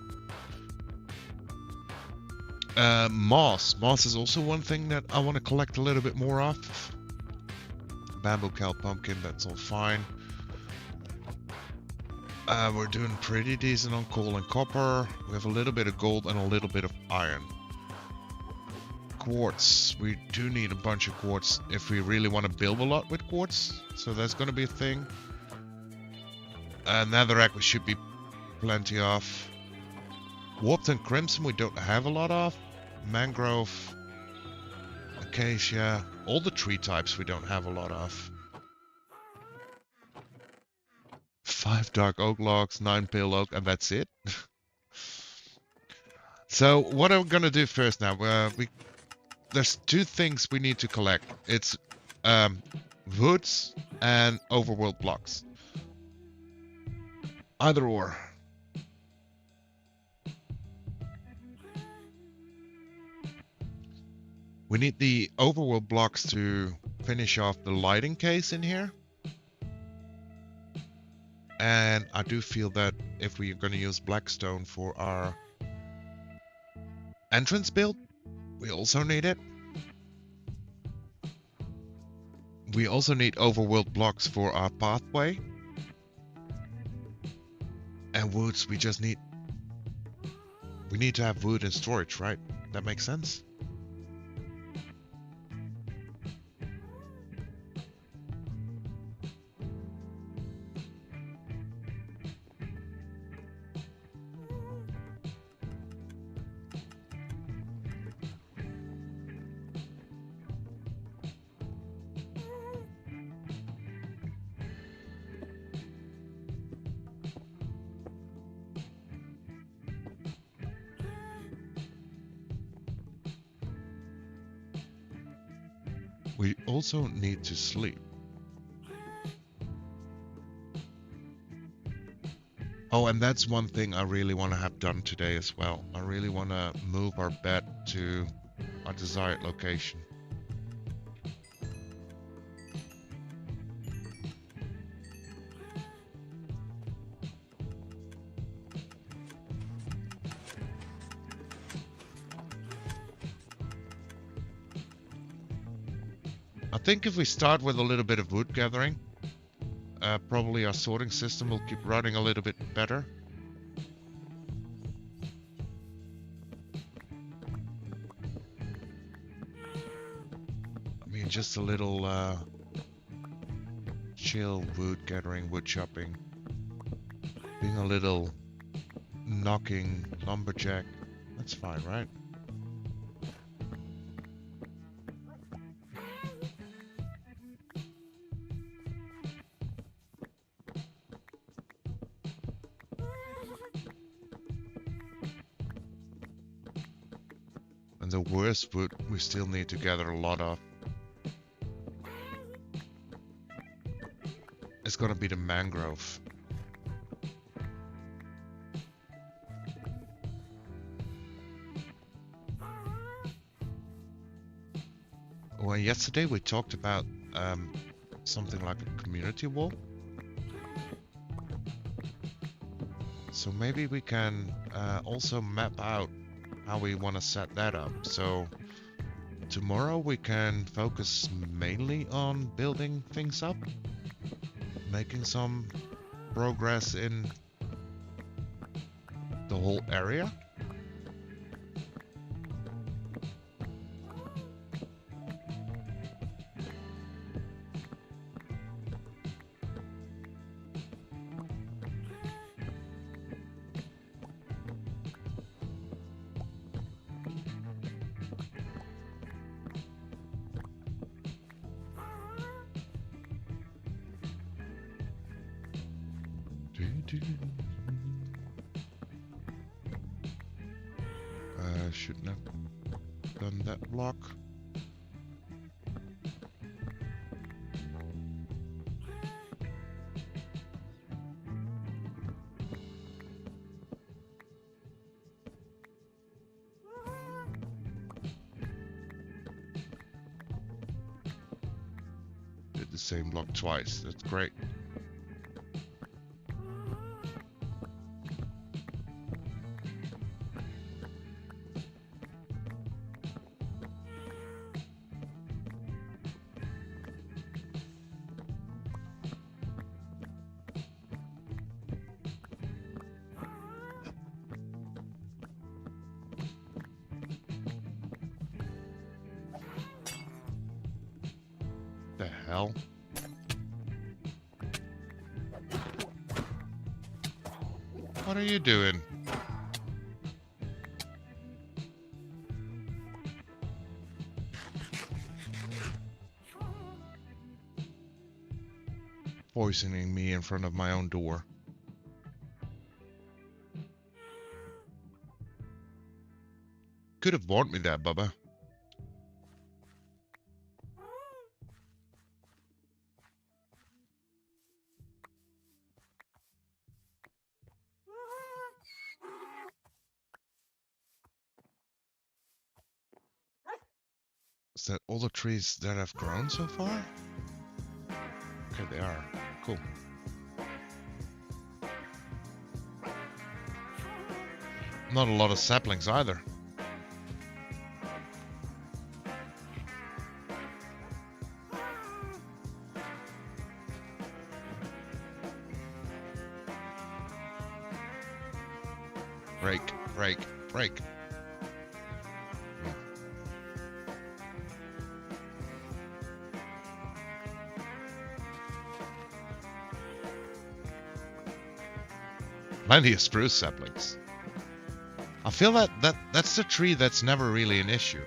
Moss. Moss is also one thing that I want to collect a little bit more of. Bamboo cow pumpkin, that's all fine. We're doing pretty decent on coal and copper. We have a little bit of gold and a little bit of iron. Quartz. We do need a bunch of quartz if we really want to build a lot with quartz. So that's going to be a thing. Netherrack we should be plenty of. Warped and crimson we don't have a lot of. Mangrove, acacia, all the tree types we don't have a lot of. 5 dark oak logs, 9 pale oak, and that's it. So what I'm gonna do first now, there's 2 things we need to collect. It's woods and overworld blocks. Either or. We need the overworld blocks to finish off the lighting case in here. And I do feel that if we're going to use blackstone for our entrance build, we also need it. We also need overworld blocks for our pathway. And woods, we need to have wood and storage, right? That makes sense? We also need to sleep. Oh, and that's one thing I really want to have done today as well. I really want to move our bed to our desired location. I think if we start with a little bit of wood gathering, probably our sorting system will keep running a little bit better. I mean, just a little chill wood gathering, wood chopping, being a little knocking lumberjack. That's fine, right? And the worst wood we still need to gather a lot of. It's gonna be the mangrove. Well, yesterday we talked about something like a community wall. So maybe we can also map out how we want to set that up. So tomorrow we can focus mainly on building things up, making some progress in the whole area. Shouldn't have done that block. Did the same block twice. That's great. The hell? What are you doing? Poisoning me in front of my own door. Could have warned me that, Bubba. Is that all the trees that have grown so far? Okay, they are. Cool. Not a lot of saplings either. Break, break, break. Plenty of spruce saplings. I feel that's the tree that's never really an issue.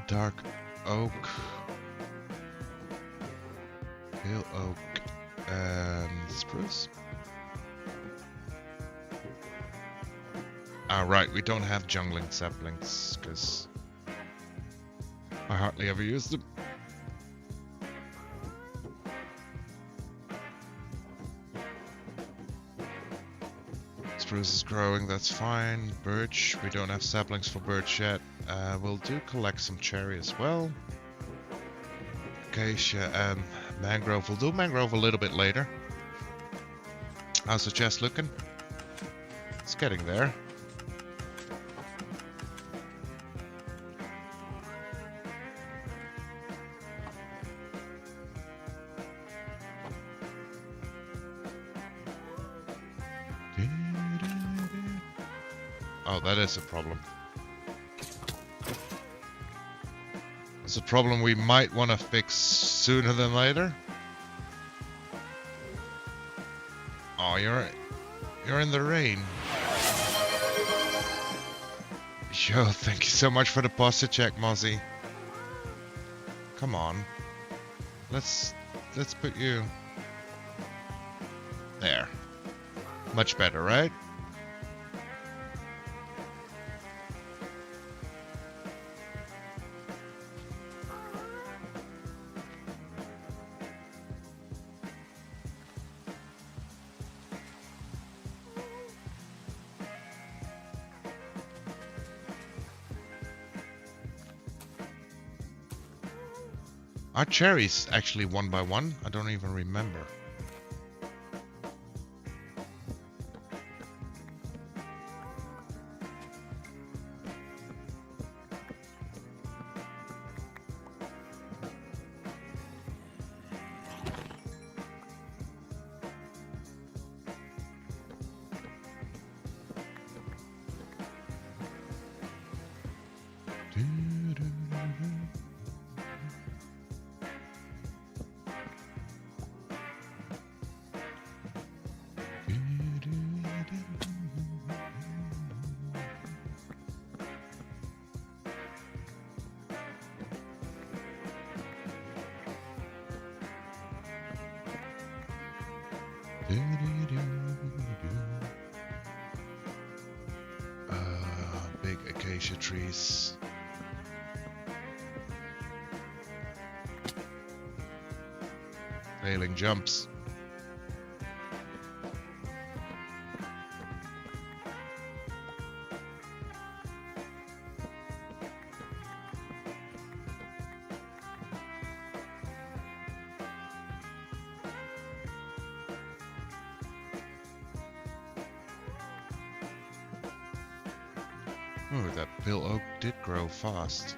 Dark oak, pale oak, and spruce. Right, we don't have jungling saplings because I hardly ever use them. Spruce is growing, that's fine. Birch, we don't have saplings for birch yet. We'll collect some cherry as well. Acacia, mangrove. We'll do mangrove a little bit later. How's the chest looking? It's getting there. Oh, that is a problem. It's a problem we might want to fix sooner than later. Oh, you're in the rain. Yo, thank you so much for the posture check, Mozzie. Come on. Let's put you there. Much better, right? Are cherries actually one by one? I don't even remember. big acacia trees. Failing jumps. Oh, that pill oak did grow fast.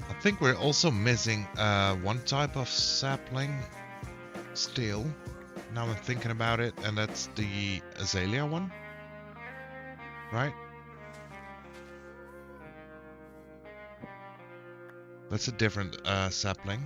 I think we're also missing one type of sapling still. Now I'm thinking about it, and that's the azalea one, right? That's a different sapling.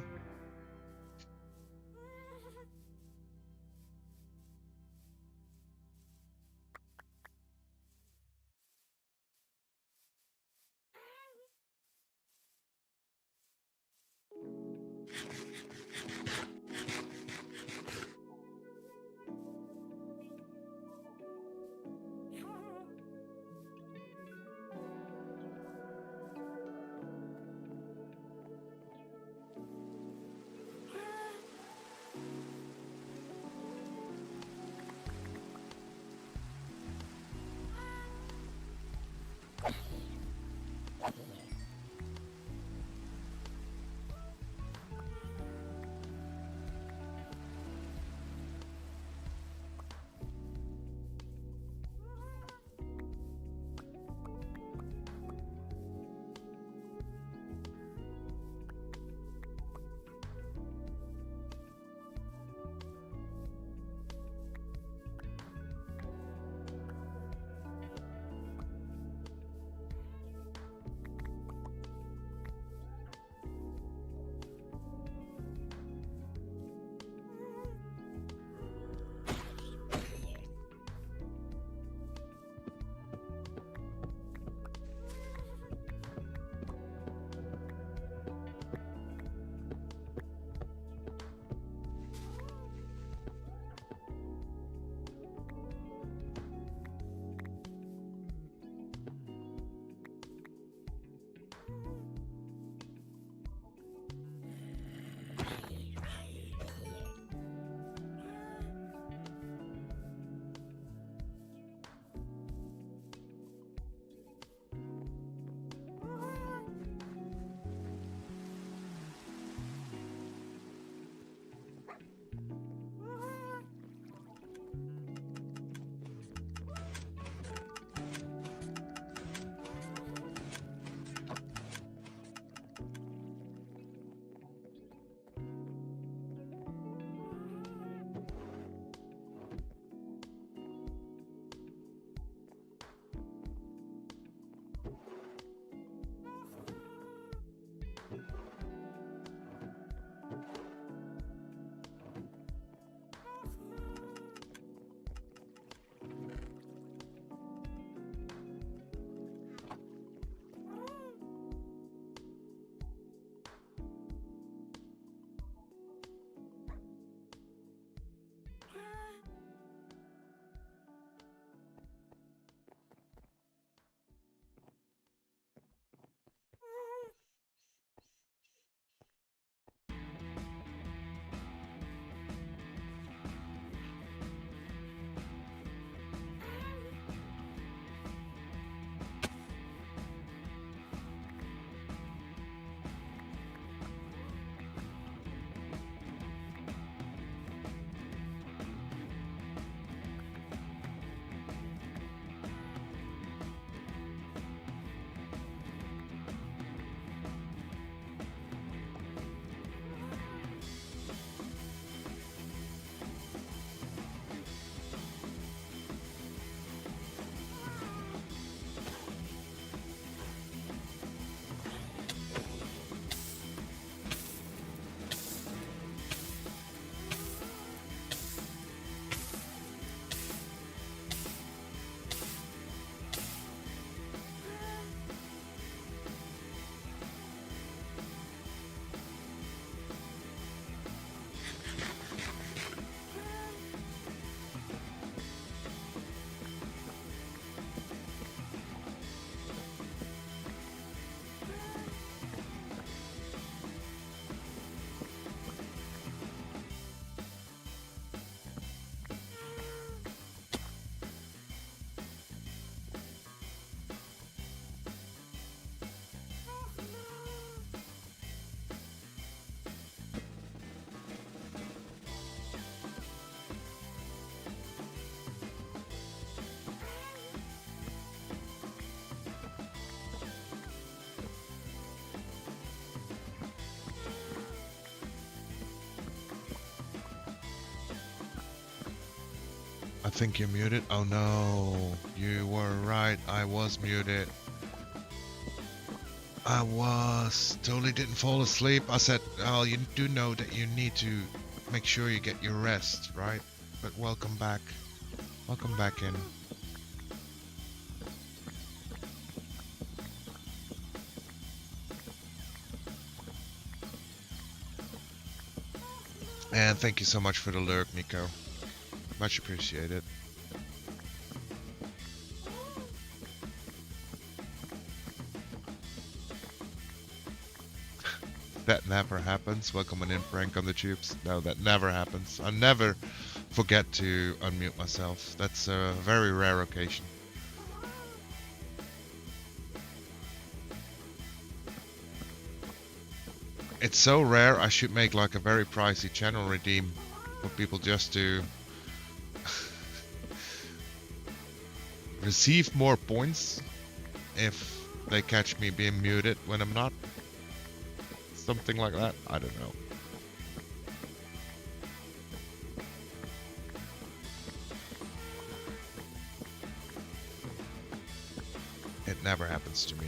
think you're muted. Oh no, you were right. I was muted. I was. Totally didn't fall asleep. I said, oh, you do know that you need to make sure you get your rest, right? But welcome back. Welcome back in. And thank you so much for the lurk, Nico. Much appreciated. That never happens. Welcome in, Frank, on the tubes. No, that never happens. I never forget to unmute myself. That's a very rare occasion. It's so rare, I should make like a very pricey channel redeem for people just to receive more points if they catch me being muted when I'm not. Something like that. I don't know. It never happens to me.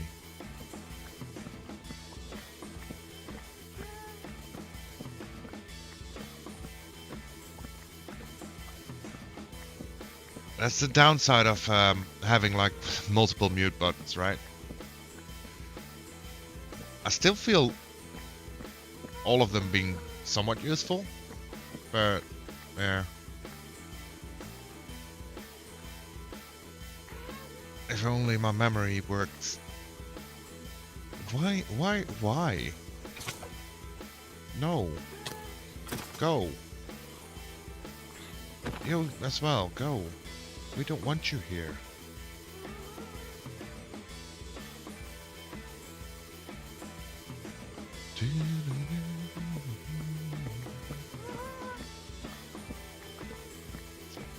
That's the downside of having like multiple mute buttons, right? I still feel all of them being somewhat useful, but yeah. If only my memory worked. Why? No. Go. You as well, go. We don't want you here.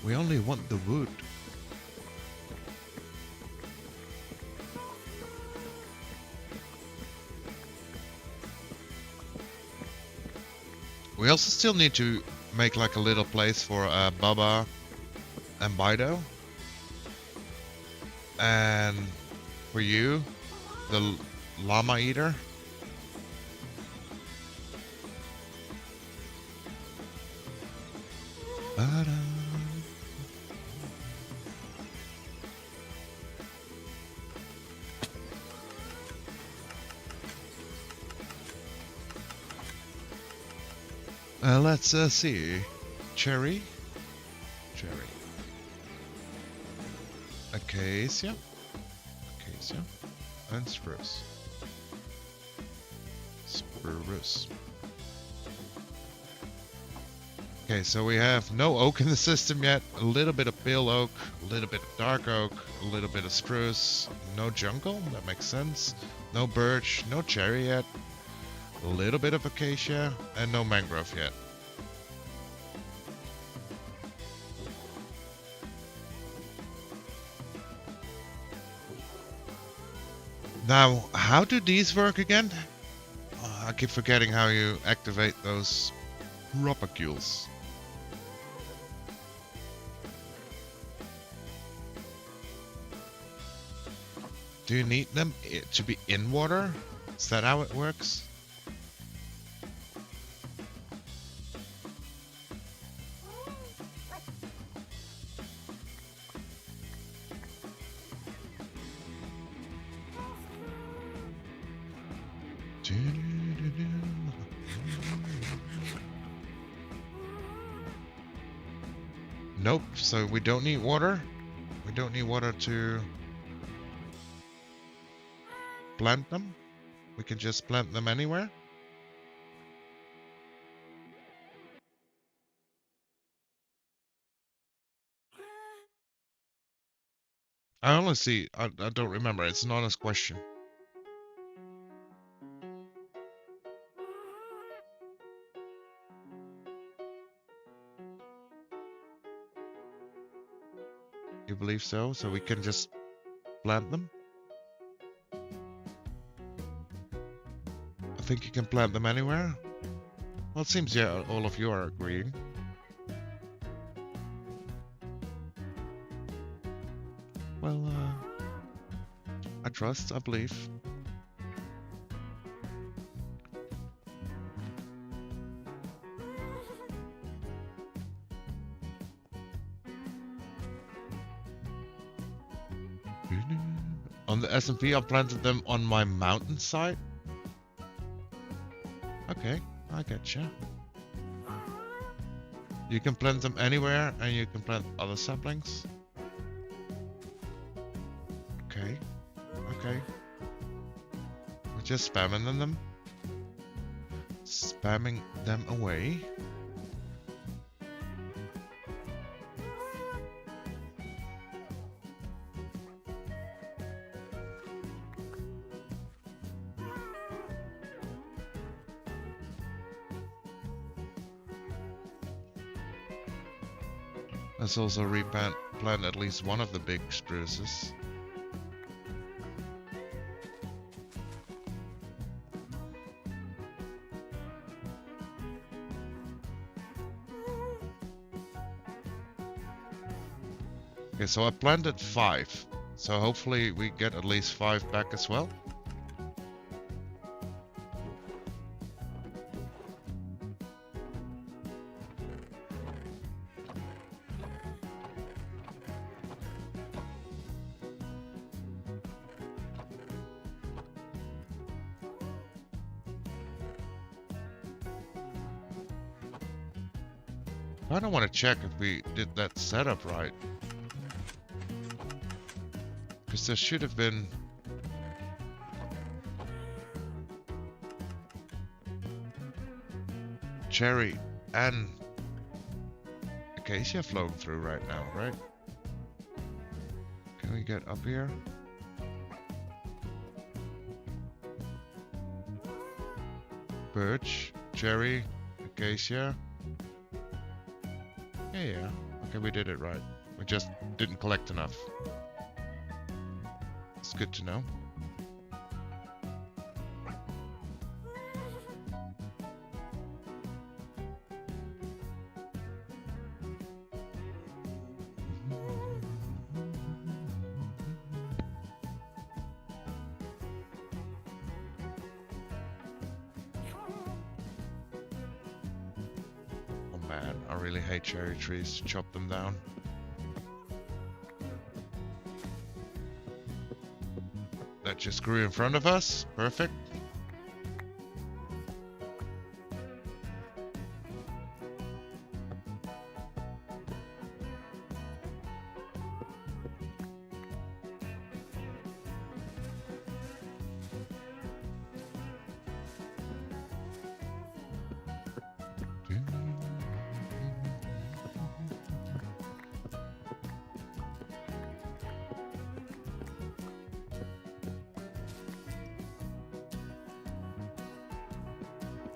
We only want the wood. We also still need to make like a little place for Baba and Bido. And for you, the llama eater. Let's see. Cherry. Acacia. And spruce. Okay, so we have no oak in the system yet. A little bit of pale oak, a little bit of dark oak, a little bit of spruce. No jungle, that makes sense. No birch, no cherry yet. A little bit of acacia, and no mangrove yet. Now, how do these work again? I keep forgetting how you activate those propagules. Do you need them to be in water? Is that how it works? Nope, so we don't need water. We don't need water to plant them. We can just plant them anywhere. I honestly, I don't remember. It's an honest question. You believe so? So we can just plant them? I think you can plant them anywhere. Well, it seems, yeah, all of you are agreeing. I trust, I believe. On the SMP, I planted them on my mountainside. Okay, I getcha. You can plant them anywhere, and you can plant other saplings. Okay, okay. We're just spamming them. Spamming them away. Let's also replant at least one of the big spruces. Okay, so I planted 5. So hopefully we get at least 5 back as well. I don't want to check if we did that setup right. Because there should have been... cherry and acacia flowing through right now, right? Can we get up here? Birch, cherry, acacia. Yeah. Okay, we did it right. We just didn't collect enough. It's good to know. Oh man, I really hate cherry trees. Chop them down. That just grew in front of us. Perfect.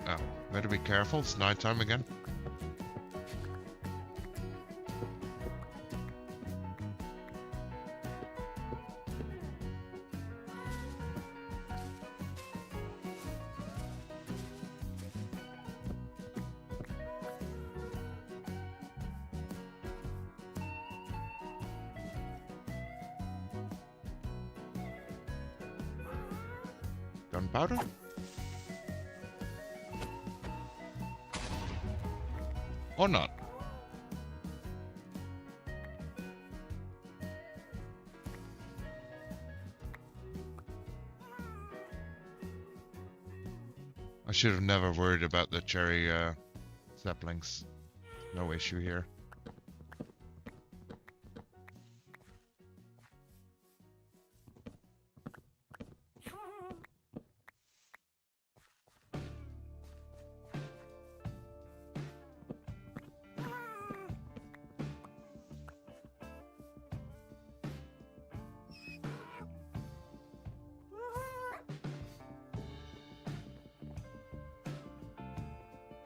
Oh, better be careful. It's nighttime again. Gunpowder? Or not. I should have never worried about the cherry saplings. No issue here.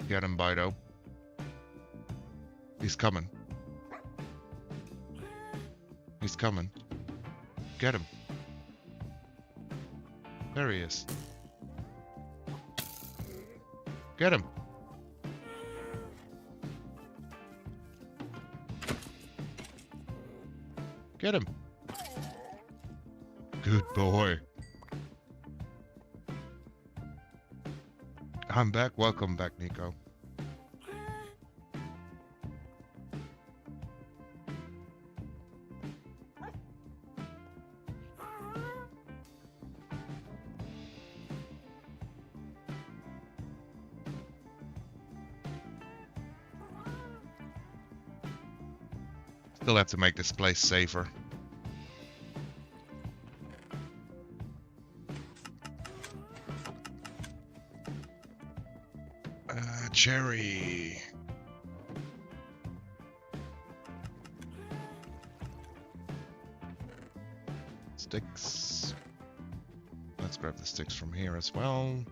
Get him, Bido. He's coming. He's coming. Get him. There he is. Get him. Get him. Good boy. I'm back. Welcome back, Nico. Still have to make this place safer. Cherry. Sticks. Let's grab the sticks from here as well.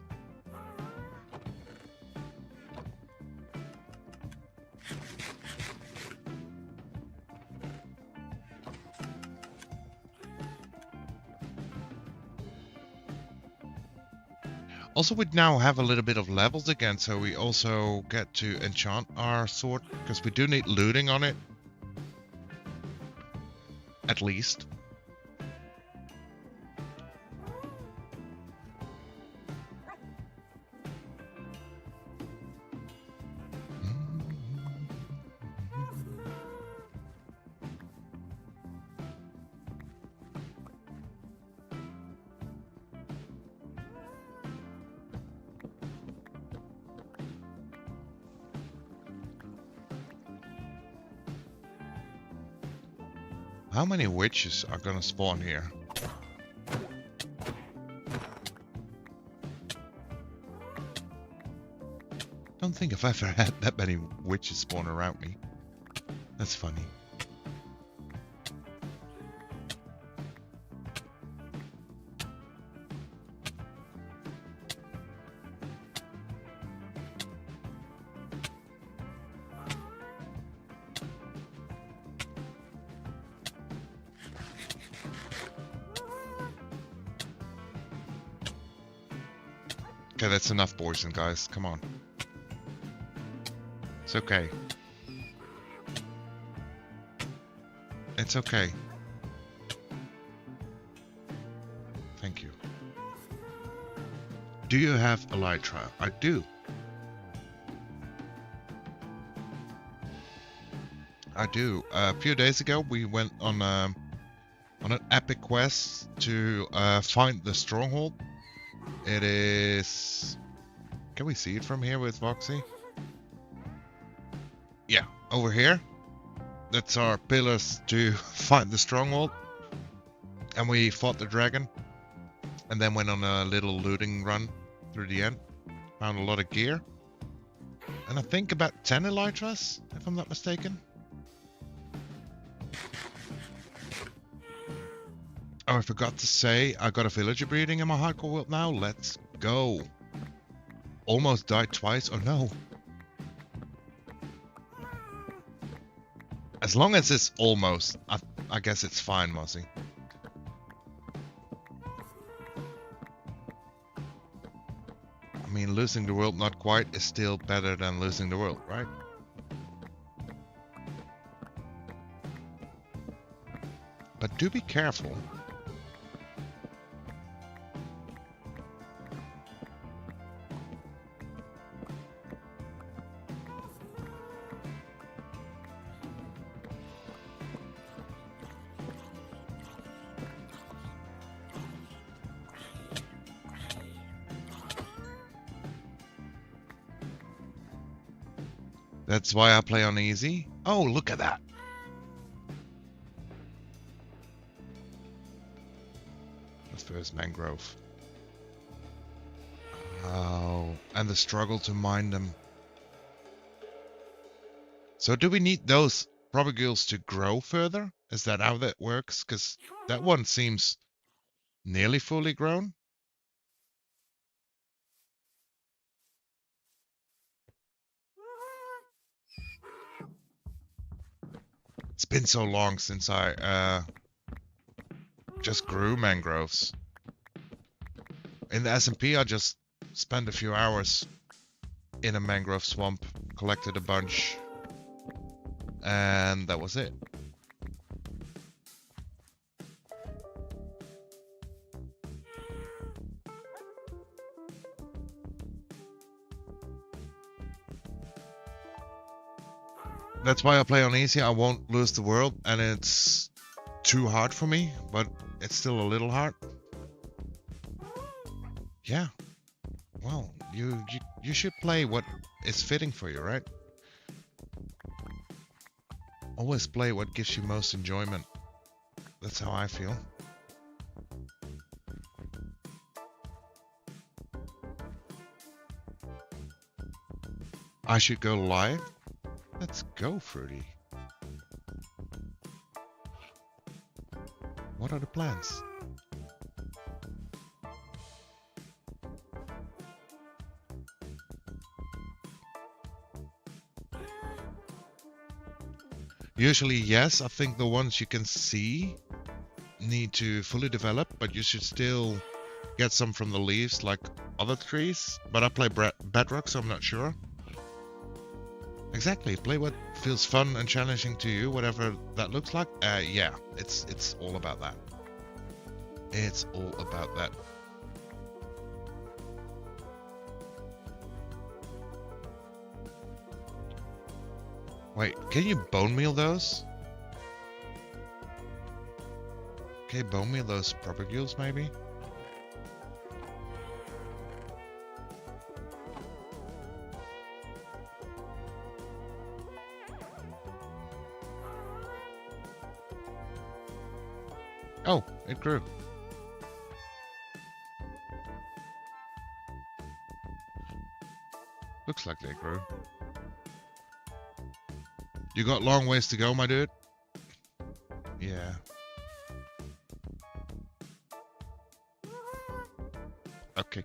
Also, we now have a little bit of levels again, so we also get to enchant our sword, because we do need looting on it. At least. How many witches are gonna spawn here? Don't think I've ever had that many witches spawn around me. That's funny. Okay, that's enough poison, guys. Come on. It's okay. It's okay. Thank you. Do you have a light trial? I do. I do. A few days ago, we went on an epic quest to find the stronghold. It is... Can we see it from here with Voxy? Yeah, over here. That's our pillars to find the stronghold. And we fought the dragon. And then went on a little looting run through the end. Found a lot of gear. And I think about 10 elytras, if I'm not mistaken. Oh, I forgot to say, I got a villager breeding in my hardcore world now. Let's go. Almost died twice. Oh no. As long as it's almost, I guess it's fine, Mossy. I mean, losing the world not quite is still better than losing the world, right? But do be careful. That's why I play on easy. Oh, look at that. The first mangrove. Oh, and the struggle to mine them. So do we need those propagules to grow further? Is that how that works? Because that one seems nearly fully grown. It's been so long since I just grew mangroves. In the SMP, I just spent a few hours in a mangrove swamp, collected a bunch, and that was it. That's why I play on easy. I won't lose the world, and it's too hard for me, but it's still a little hard. Yeah. Well, you should play what is fitting for you, right? Always play what gives you most enjoyment. That's how I feel. I should go live? Let's go, Fruity. What are the plans? Usually, yes. I think the ones you can see need to fully develop, but you should still get some from the leaves like other trees. But I play bedrock, so I'm not sure. Exactly. Play what feels fun and challenging to you, whatever that looks like. Yeah, it's all about that. It's all about that. Wait, can you bone meal those? Okay, bone meal those propagules maybe? Oh, it grew. Looks like they grew. You got long ways to go, my dude. Yeah. Okay.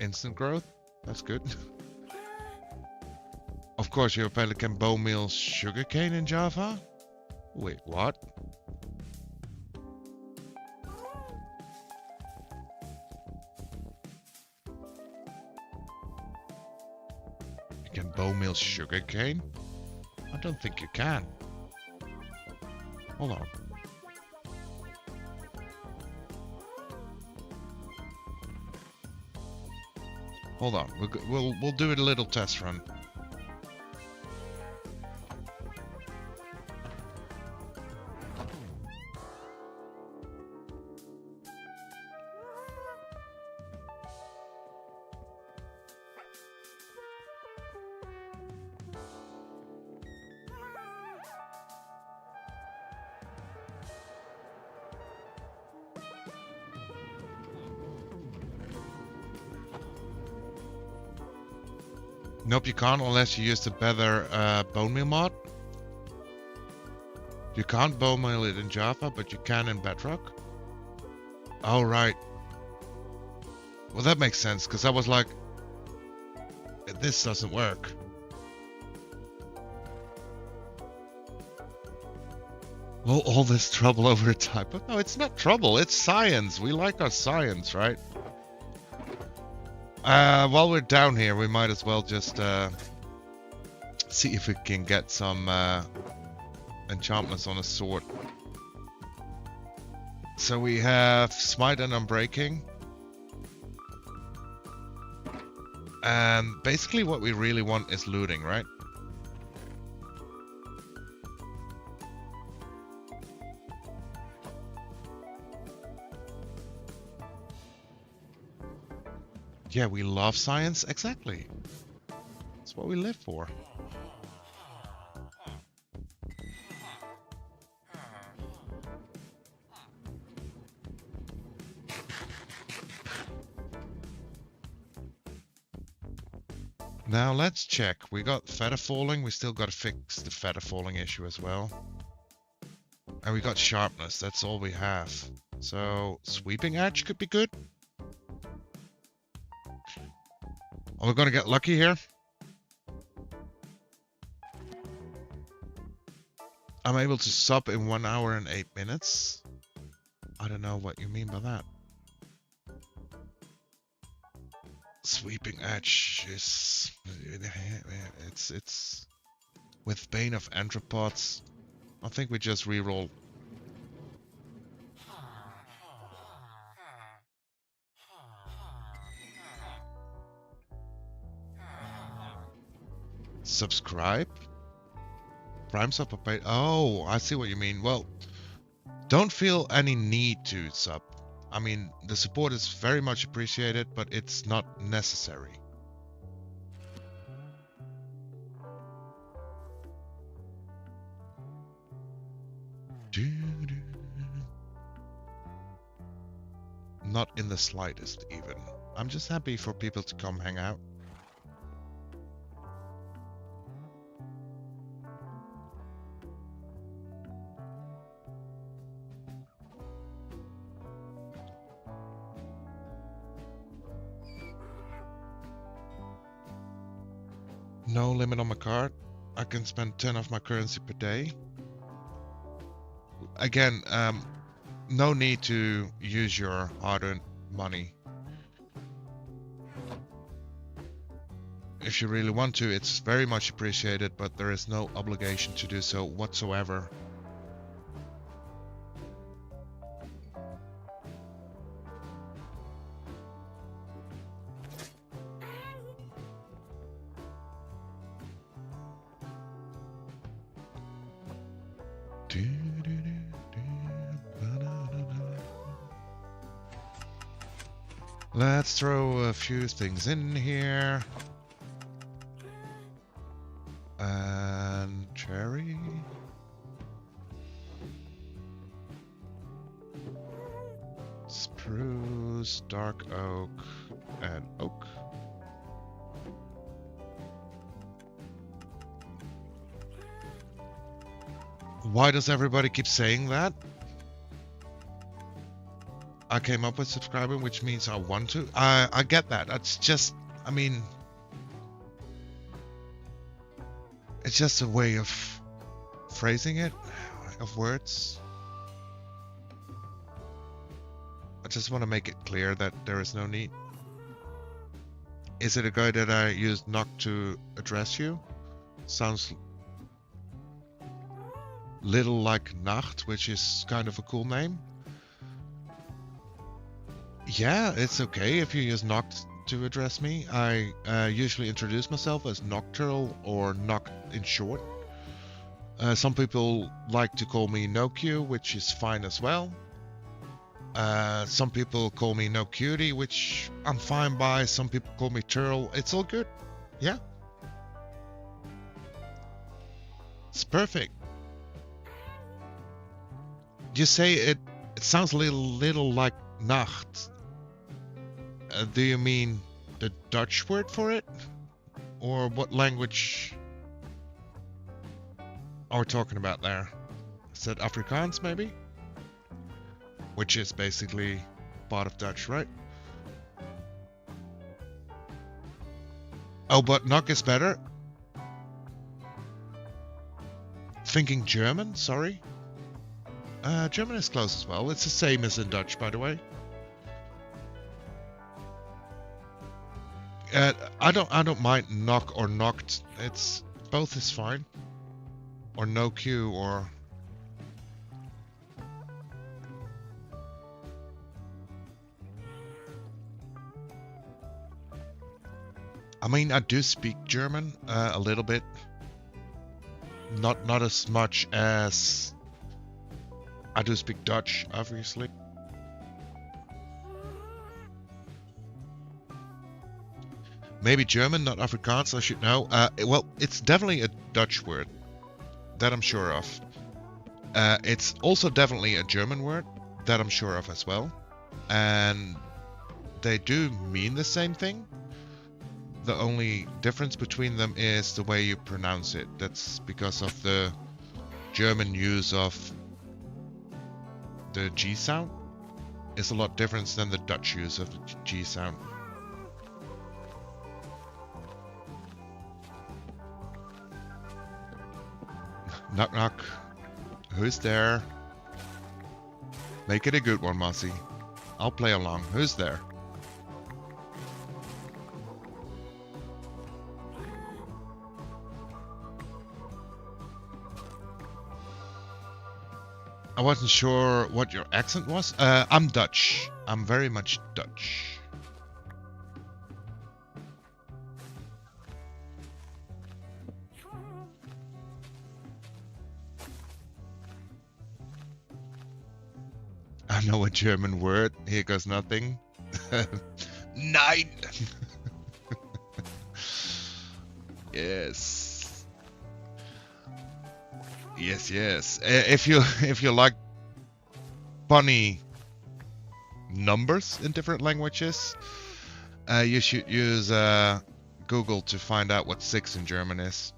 Instant growth? That's good. Of course, your pelican bone meal sugarcane in Java? Wait, what? You can bone meal sugarcane? I don't think you can. Hold on. Hold on. We'll do it a little test run. Nope, you can't unless you use the better bone meal mod. You can't bone meal it in Java, but you can in Bedrock. Oh, right. Well, that makes sense, because I was like, this doesn't work. Well, all this trouble over a typo. No, it's not trouble. It's science. We like our science, right? While we're down here, we might as well just see if we can get some enchantments on a sword. So we have Smite and Unbreaking. And basically what we really want is looting, right? Yeah, we love science. Exactly. That's what we live for. Now let's check. We got feather falling. We still got to fix the feather falling issue as well. And we got sharpness. That's all we have. So sweeping edge could be good. Are we going to get lucky here? I'm able to sub in 1 hour and 8 minutes. I don't know what you mean by that. Sweeping edge is... It's... With Bane of Anthropods, I think we just reroll. Subscribe? Prime sub or pay? Oh, I see what you mean. Well, don't feel any need to sub. I mean, the support is very much appreciated, but it's not necessary. Not in the slightest, even. I'm just happy for people to come hang out. No limit on my card. I can spend 10 of my currency per day. Again, no need to use your hard-earned money. If you really want to, it's very much appreciated, but there is no obligation to do so whatsoever. Let's throw a few things in here. And cherry. Spruce, dark oak, and oak. Why does everybody keep saying that? I came up with subscribing, which means I want to. I get that. That's just, I mean, it's just a way of phrasing it, of words. I just want to make it clear that there is no need. Is it a guy that I used knock to address you? Sounds little like Nacht, which is kind of a cool name. Yeah, it's okay if you use Noct to address me. I usually introduce myself as Nocturnal or Noct in short. Some people like to call me NoQ, which is fine as well. Some people call me No Cutie, which I'm fine by. Some people call me Turl. It's all good. Yeah. It's perfect. You say it sounds a little like Nacht. Do you mean the Dutch word for it? Or what language are we talking about there? Is that Afrikaans maybe? Which is basically part of Dutch, right? Oh, but Nok is better? Thinking German, sorry. German is close as well. It's the same as in Dutch, by the way. I don't mind knock or knocked. It's both is fine. Or no Q or I mean, I do speak German a little bit. Not as much as I do speak Dutch, obviously. Maybe German, not Afrikaans, I should know. Well, it's definitely a Dutch word. That I'm sure of. It's also definitely a German word. That I'm sure of as well. And they do mean the same thing. The only difference between them is the way you pronounce it. That's because of the German use of the G sound. It's a lot different than the Dutch use of the G sound. Knock knock. Who's there? Make it a good one, Mossy. I'll play along. Who's there? I wasn't sure what your accent was. I'm Dutch. I'm very much Dutch. know a German word. Here goes nothing. Nine. Yes. Yes, yes. If you like funny numbers in different languages, you should use Google to find out what 6 in German is.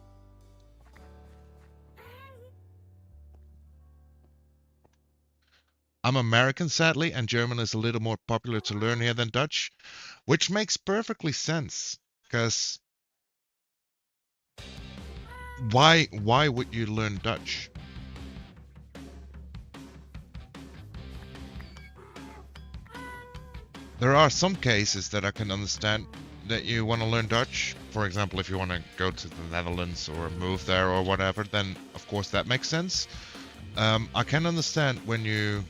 I'm American, sadly, and German is a little more popular to learn here than Dutch, which makes perfectly sense. Because why would you learn Dutch? There are some cases that I can understand that you want to learn Dutch. For example, if you want to go to the Netherlands or move there or whatever, then of course that makes sense. I can understand when you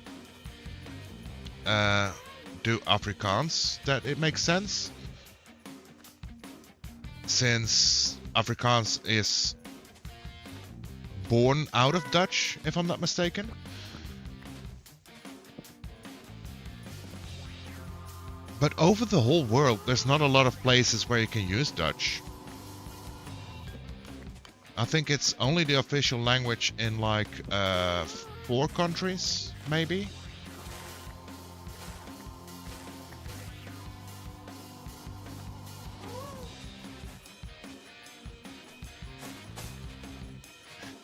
do Afrikaans that it makes sense, since Afrikaans is born out of Dutch, if I'm not mistaken. But over the whole world, there's not a lot of places where you can use Dutch. I think it's only the official language in like 4 countries, maybe.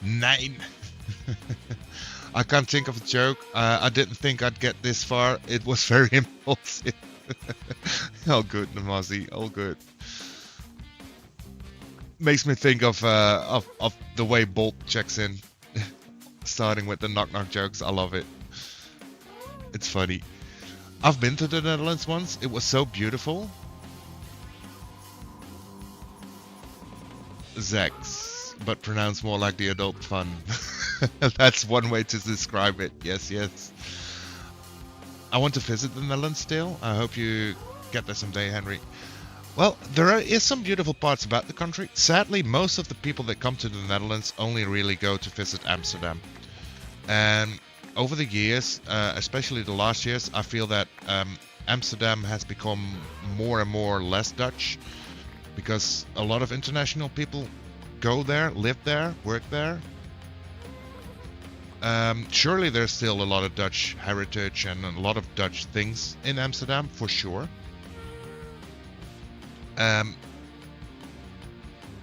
Nine. I can't think of a joke. I didn't think I'd get this far. It was very impulsive. All good, Namazi. All good. Makes me think of the way Bolt checks in, starting with the knock jokes. I love it. It's funny. I've been to the Netherlands once. It was so beautiful. Zex, but pronounced more like the adult fun. That's one way to describe it. Yes, yes. I want to visit the Netherlands still. I hope you get there someday, Henry. Well, there is some beautiful parts about the country. Sadly, most of the people that come to the Netherlands only really go to visit Amsterdam. And over the years, especially the last years, I feel that Amsterdam has become more and more less Dutch, because a lot of international people go there, live there, work there. Surely there's still a lot of Dutch heritage and a lot of Dutch things in Amsterdam, for sure.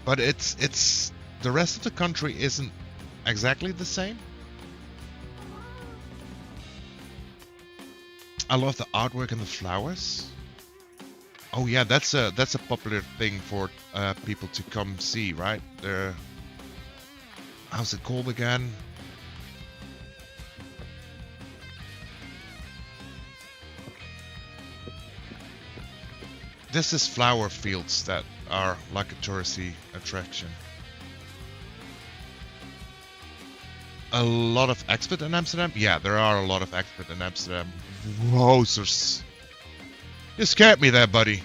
But it's the rest of the country isn't exactly the same. I love the artwork and the flowers. Oh yeah, that's a popular thing for people to come see, right? How's it called again? This is flower fields that are like a touristy attraction. A lot of expats in Amsterdam? Yeah, there are a lot of expats in Amsterdam. Wowzers. You scared me there, buddy.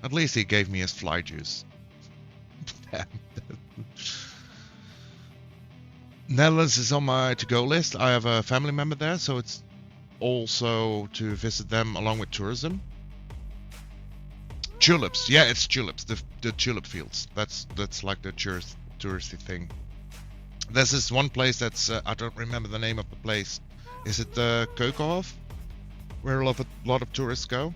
At least he gave me his fly juice. Netherlands is on my to-go list. I have a family member there, so it's also to visit them along with tourism. Tulips, yeah, it's tulips. The tulip fields. That's like the touristy thing. There's this one place that's I don't remember the name of the place. Is it the Keukenhof, where a lot of tourists go?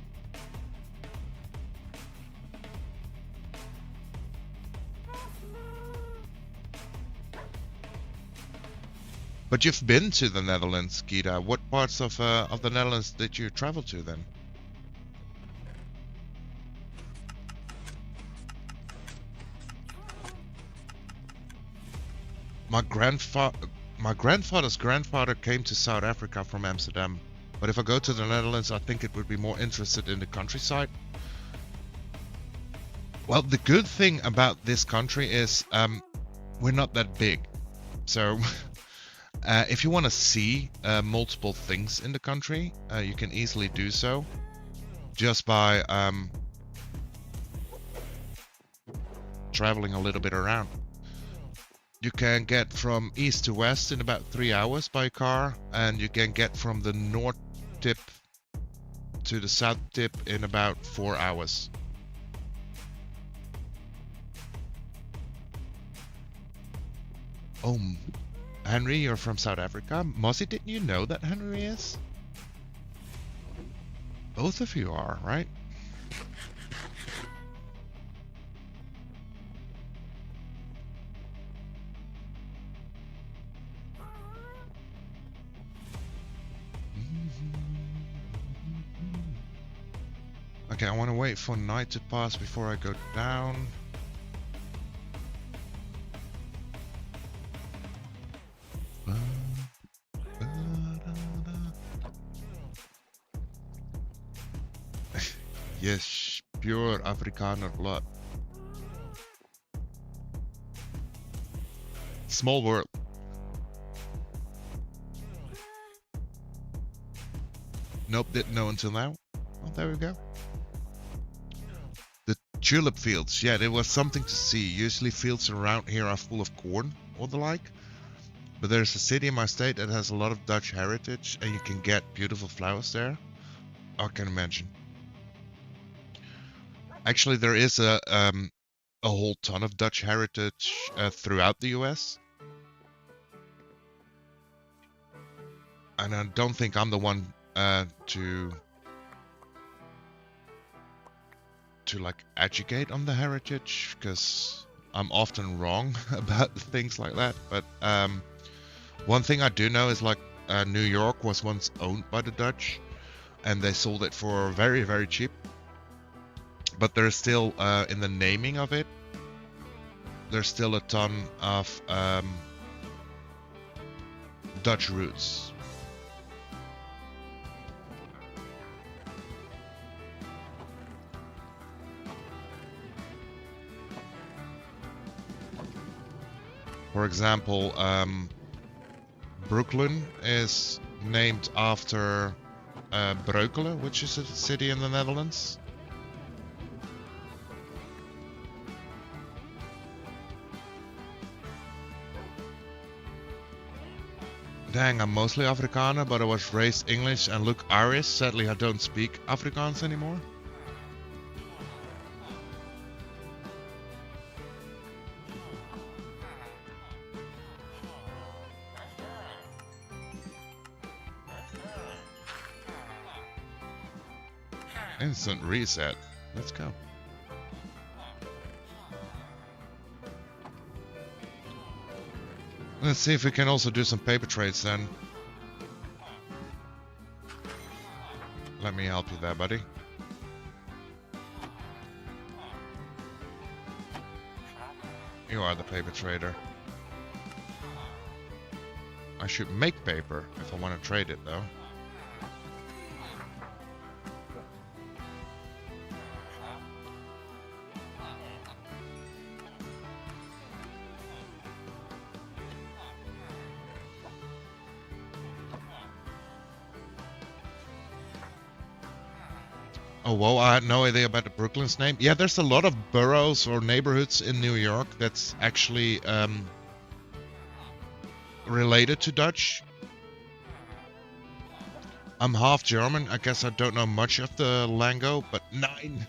But you've been to the Netherlands, Gita. What parts of the Netherlands did you travel to then? My grandfather's grandfather came to South Africa from Amsterdam. But if I go to the Netherlands, I think it would be more interested in the countryside. Well, the good thing about this country is we're not that big. So if you want to see multiple things in the country, you can easily do so just by traveling a little bit around. You can get from east to west in about 3 hours by car, and you can get from the north tip to the south tip in about 4 hours. Oh, Henry, you're from South Africa. Mossy, didn't you know that Henry is? Both of you are, right? Okay, I want to wait for night to pass before I go down. Yes, pure Afrikaner blood. Small world. Nope, didn't know until now. Oh, there we go. The tulip fields. Yeah, there was something to see. Usually fields around here are full of corn or the like. But there's a city in my state that has a lot of Dutch heritage, and you can get beautiful flowers there. I can imagine. Actually, there is a whole ton of Dutch heritage throughout the US. And I don't think I'm the one to like educate on the heritage, because I'm often wrong about things like that. But one thing I do know is like New York was once owned by the Dutch, and they sold it for very, very cheap. But there's still in the naming of it, there's still a ton of Dutch roots. For example, Brooklyn is named after Breukelen, which is a city in the Netherlands. Dang, I'm mostly Afrikaner, but I was raised English and look Irish. Sadly, I don't speak Afrikaans anymore. Instant reset. Let's go. Let's see if we can also do some paper trades then. Let me help you there, buddy. You are the paper trader. I should make paper if I want to trade it though. Oh, whoa, I had no idea about the Brooklyn's name. Yeah, there's a lot of boroughs or neighborhoods in New York that's actually related to Dutch. I'm half German. I guess I don't know much of the lingo, but 9.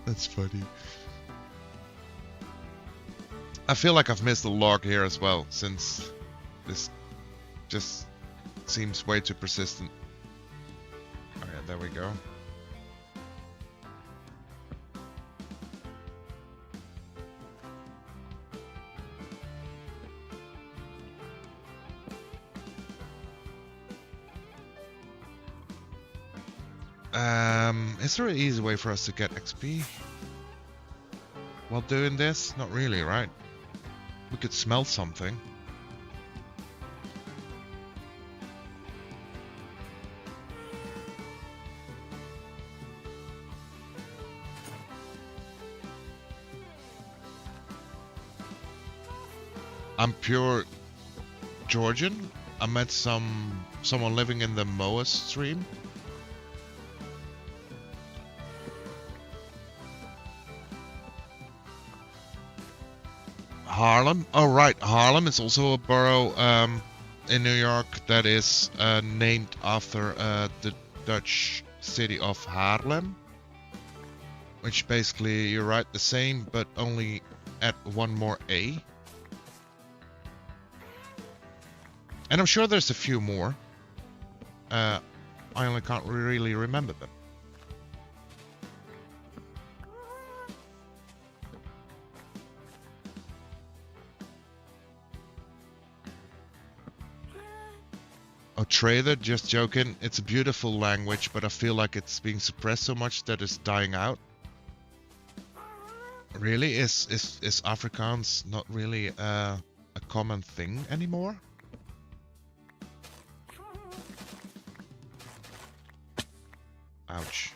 That's funny. I feel like I've missed a log here as well, since this just seems way too persistent. Alright, there we go. Is there an easy way for us to get XP while doing this? Not really, right? We could smell something. I'm pure Georgian. I met someone living in the Moa stream, Harlem. Oh, right. Harlem is also a borough in New York that is named after the Dutch city of Haarlem. Which basically, you're right, the same, but only add one more A. And I'm sure there's a few more. I only can't really remember them. Oh, trailer, just joking. It's a beautiful language, but I feel like it's being suppressed so much that it's dying out. Really? Is Afrikaans not really a common thing anymore? Ouch.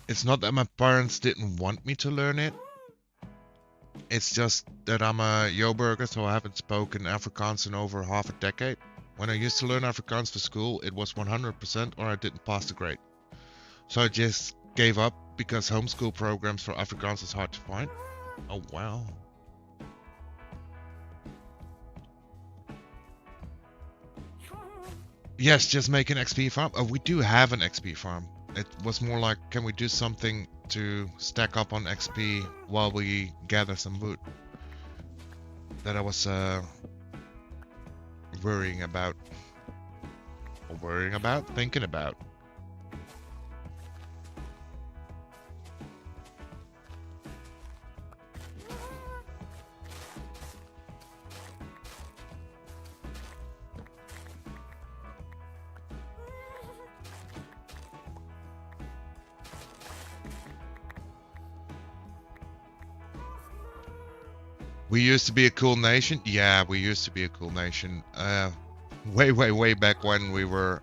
It's not that my parents didn't want me to learn it. It's just that I'm a Joburger, so I haven't spoken Afrikaans in over half a decade. When I used to learn Afrikaans for school, it was 100% or I didn't pass the grade. So I just gave up because homeschool programs for Afrikaans is hard to find. Oh, wow. Yes, just make an XP farm. Oh, we do have an XP farm. It was more like, can we do something to stack up on XP while we gather some wood? That I was worrying about. Thinking about. We used to be a cool nation. Yeah, we used to be a cool nation. Way back when we were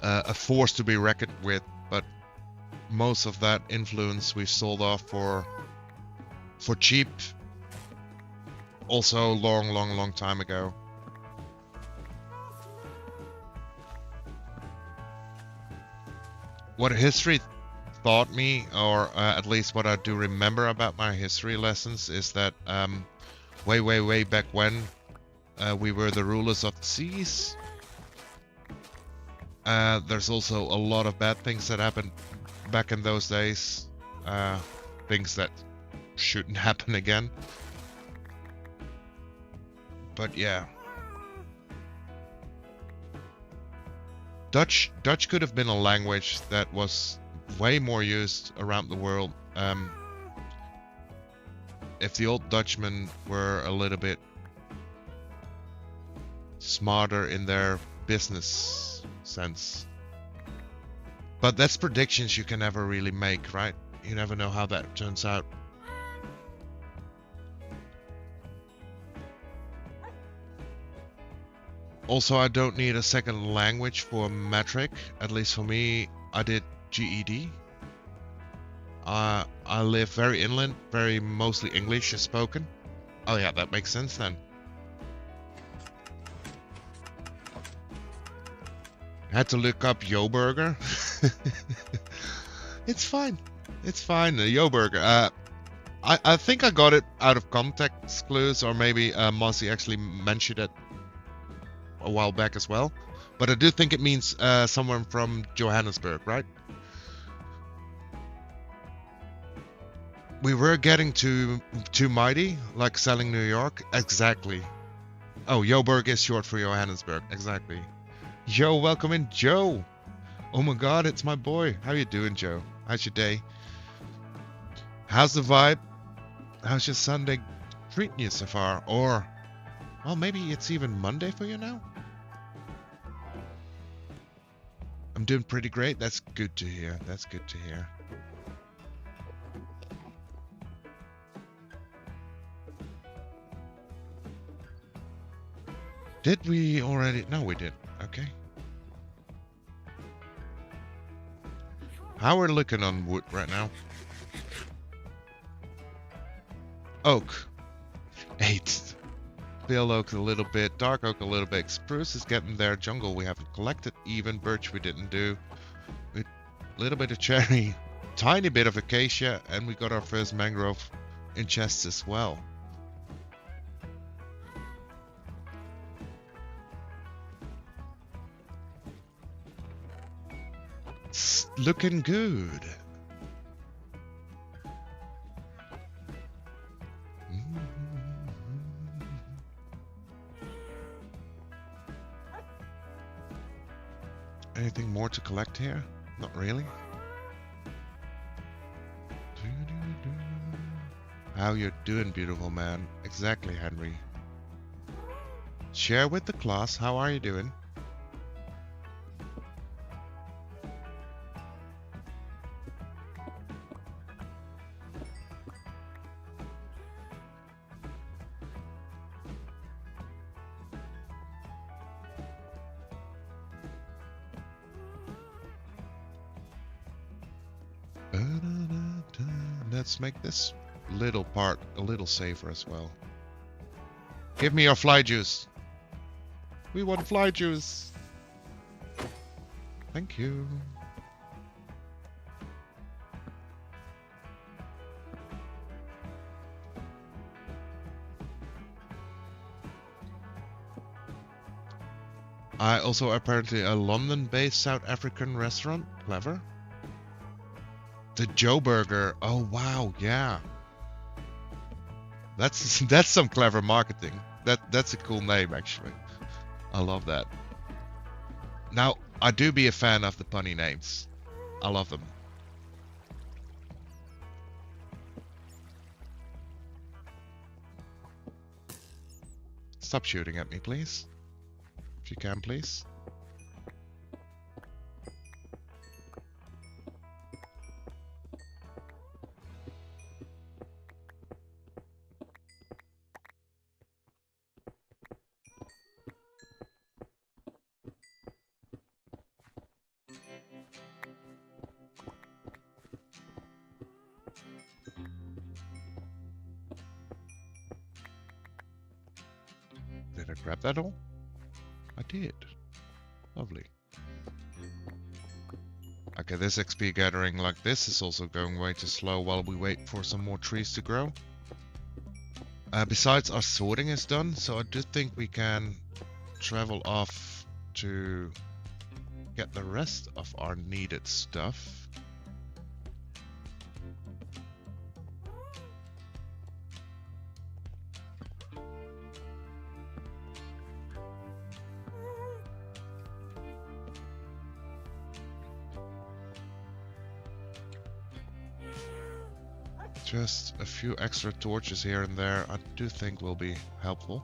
a force to be reckoned with. But most of that influence we sold off for cheap. Also, long time ago. What history taught me, or at least what I do remember about my history lessons, is that way back when we were the rulers of the seas. There's also a lot of bad things that happened back in those days. Things that shouldn't happen again. But yeah. Dutch could have been a language that was way more used around the world if the old Dutchmen were a little bit smarter in their business sense. But that's predictions you can never really make, right? You never know how that turns out. Also, I don't need a second language for metric. At least for me, I did GED. I live very inland, very mostly English is spoken. Oh yeah, that makes sense then. I had to look up Joburger. It's fine. It's fine. Joburger. I think I got it out of context clues, or maybe Mossy actually mentioned it a while back as well. But I do think it means someone from Johannesburg, right? We were getting too mighty, like selling New York. Exactly. Oh, Joburg is short for Johannesburg. Exactly. Yo, welcome in, Joe. Oh my God, it's my boy. How you doing, Joe? How's your day? How's the vibe? How's your Sunday treating you so far? Or, well, maybe it's even Monday for you now? I'm doing pretty great. That's good to hear. That's good to hear. Did we already? No, we didn't. Okay. How we're looking on wood right now? Oak. 8. Pale oak a little bit. Dark oak a little bit. Spruce is getting there. Jungle we haven't collected even. Birch we didn't do. A little bit of cherry. Tiny bit of acacia. And we got our first mangrove in chests as well. It's looking good. Anything more to collect here? Not really. How you doing, beautiful man? Exactly, Henry. Share with the class. How are you doing? Let's make this little part a little safer as well. Give me your fly juice. We want fly juice. Thank you. I also apparently a London-based South African restaurant. Clever. The Joe Burger. Oh wow, yeah. That's some clever marketing. That's a cool name actually. I love that. Now I do be a fan of the punny names. I love them. Stop shooting at me, please. If you can, please. Did I grab that all? I did. Lovely. Okay, this XP gathering like this is also going way too slow while we wait for some more trees to grow. Besides, our sorting is done, so I do think we can travel off to get the rest of our needed stuff. Just a few extra torches here and there I do think will be helpful.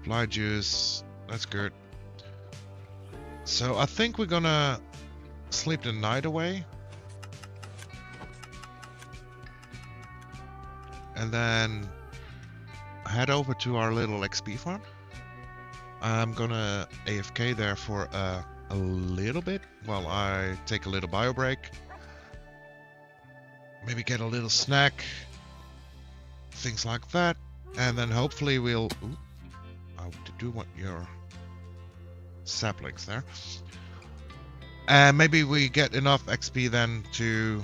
Fly juice, that's good. So I think we're gonna sleep the night away. And then head over to our little XP farm. I'm gonna AFK there for a little bit while I take a little bio break. Maybe get a little snack. Things like that. And then hopefully we'll... Ooh, I do want your saplings there. And maybe we get enough XP then to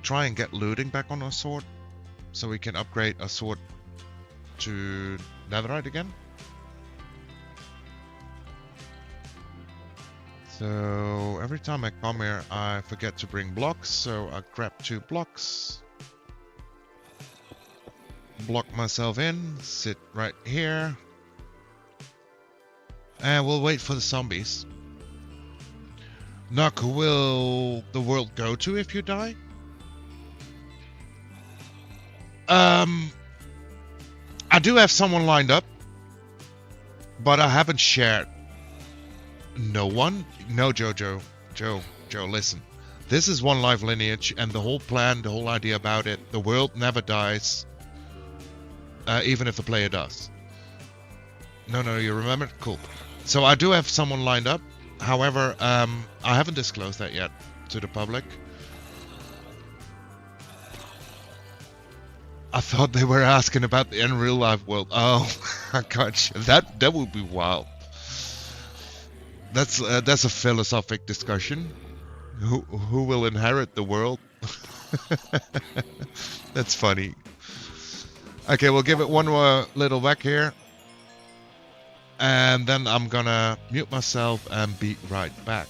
try and get looting back on our sword. So we can upgrade our sword to netherite again. So every time I come here I forget to bring blocks, so I grab 2 blocks. Block myself in, sit right here. And we'll wait for the zombies. Knock, who will the world go to if you die? I do have someone lined up, but I haven't shared. No one? No, Joe, listen. This is one life lineage, and the whole plan, the whole idea about it, the world never dies, even if the player does. No, you remember? Cool. So I do have someone lined up. However, I haven't disclosed that yet to the public. I thought they were asking about the in real life world. Oh, I got you. That would be wild. That's a philosophic discussion. Who will inherit the world? That's funny. Okay, we'll give it one more little whack here. And then I'm gonna mute myself and be right back.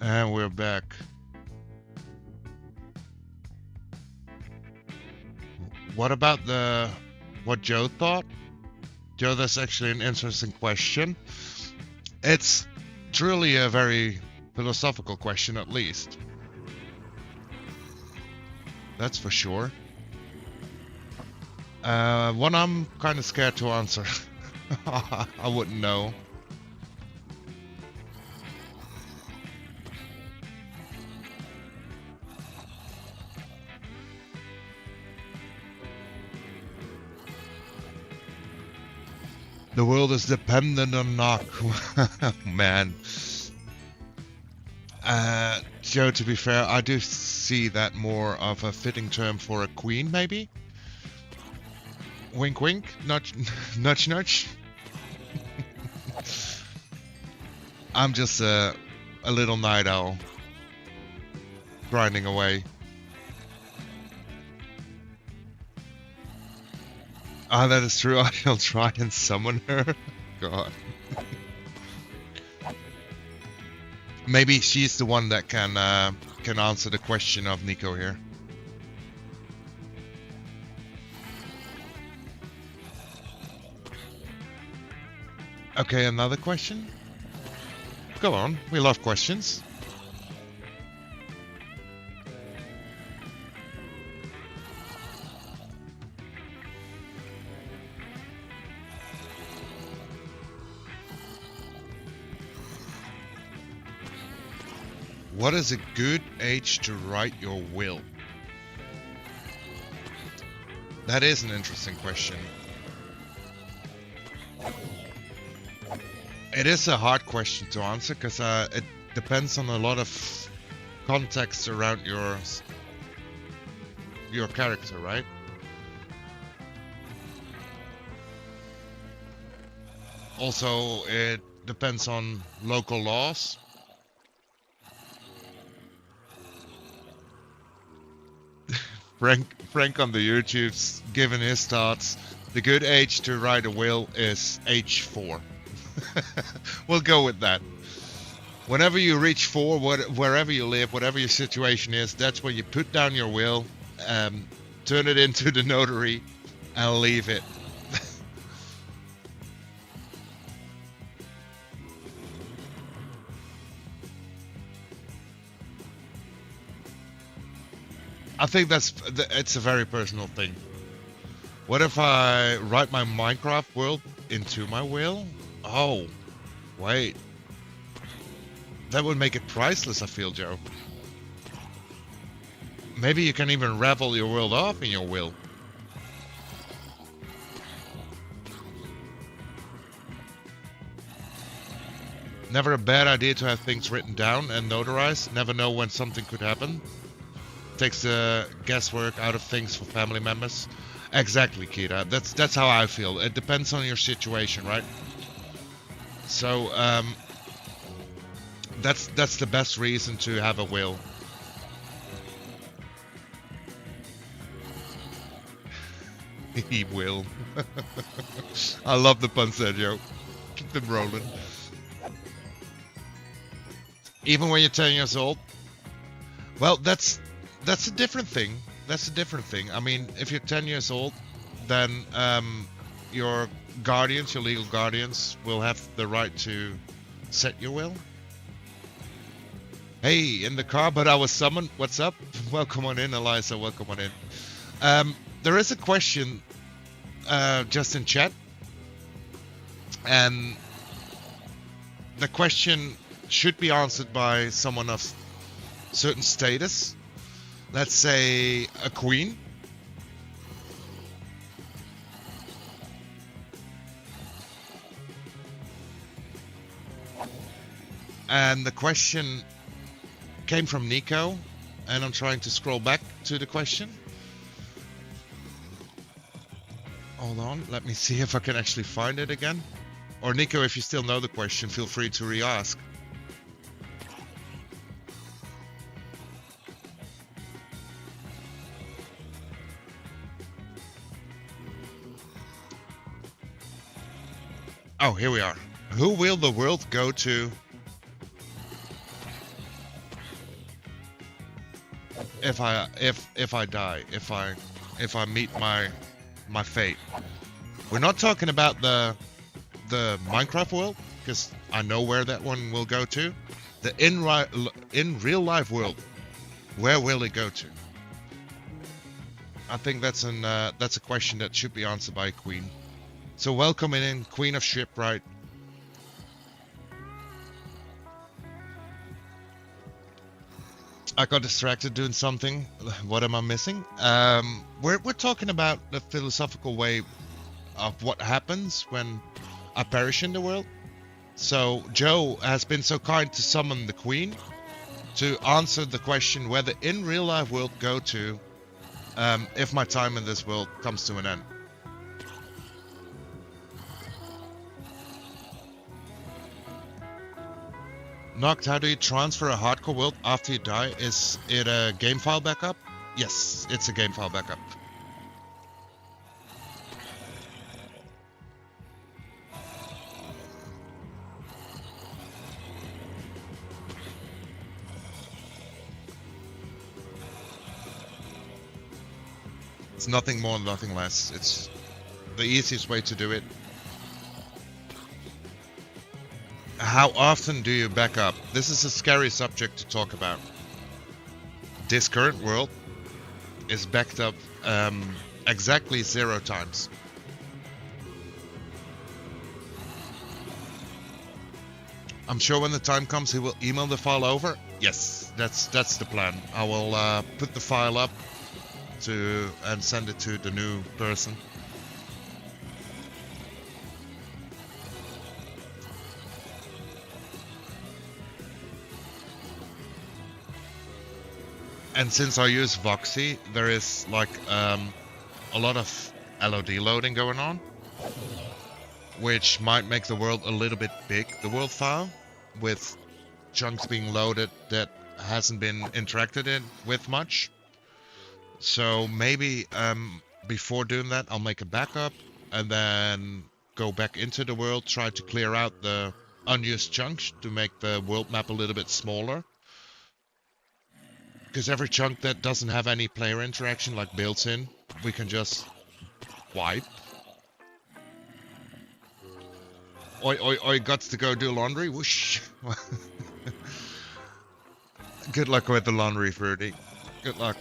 And we're back. What about what Joe thought? Joe, that's actually an interesting question. It's truly a very philosophical question, at least. That's for sure. One I'm kind of scared to answer. I wouldn't know. The world is dependent on knock. Man. Joe, to be fair, I do see that more of a fitting term for a queen, maybe? Wink wink, nudge nudge nudge. I'm just a little night owl. Grinding away. Ah, that is true. I'll try and summon her. God. Maybe she's the one that can answer the question of Nico here. Okay, another question? Go on, we love questions. What is a good age to write your will? That is an interesting question. It is a hard question to answer because it depends on a lot of context around your character, right? Also, it depends on local laws. Frank on the YouTube's giving his thoughts. The good age to write a will is age 4. We'll go with that. Whenever you reach 4, wherever you live, whatever your situation is, that's when you put down your will, turn it into the notary, and leave it. I think it's a very personal thing. What if I write my Minecraft world into my will? Oh, wait. That would make it priceless, I feel, Joe. Maybe you can even ravel your world off in your will. Never a bad idea to have things written down and notarized. Never know when something could happen. Takes the guesswork out of things for family members. Exactly, Kira. That's how I feel. It depends on your situation, right? So that's the best reason to have a will. He will. I love the puns there, Joe. Keep them rolling. Even when you're 10 years old. Well, that's a different thing. That's a different thing. I mean, if you're 10 years old, then your guardians, your legal guardians, will have the right to set your will. Hey, in the car, but I was summoned. What's up? Welcome on in, Eliza. Welcome on in. There is a question just in chat. And the question should be answered by someone of certain status. Let's say a queen. And the question came from Nico, and I'm trying to scroll back to the question. Hold on, let me see if I can actually find it again. Or Nico, if you still know the question, feel free to re-ask. Oh, here we are. Who will the world go to if I die, if I meet my fate? We're not talking about the Minecraft world, because I know where that one will go to. The in real life world, where will it go to? I think that's a question that should be answered by a queen. So welcome in, Queen of Shipwright. I got distracted doing something. What am I missing? We're talking about the philosophical way of what happens when I perish in the world. So Joe has been so kind to summon the Queen to answer the question where the in real life world go to if my time in this world comes to an end. Noct, how do you transfer a hardcore world after you die? Is it a game file backup? Yes, it's a game file backup. It's nothing more, nothing less. It's the easiest way to do it. How often do you back up? This is a scary subject to talk about. This current world is backed up exactly 0 times. I'm sure when the time comes he will email the file over. Yes, that's the plan. I will put the file up and send it to the new person. And since I use Voxy, there is like a lot of LOD loading going on, which might make the world a little bit big, the world file, with chunks being loaded that hasn't been interacted with much. So maybe before doing that, I'll make a backup and then go back into the world, try to clear out the unused chunks to make the world map a little bit smaller. Because every chunk that doesn't have any player interaction, like built in, we can just wipe. Oi, oi, oi, guts to go do laundry? Whoosh. Good luck with the laundry, Fruity. Good luck.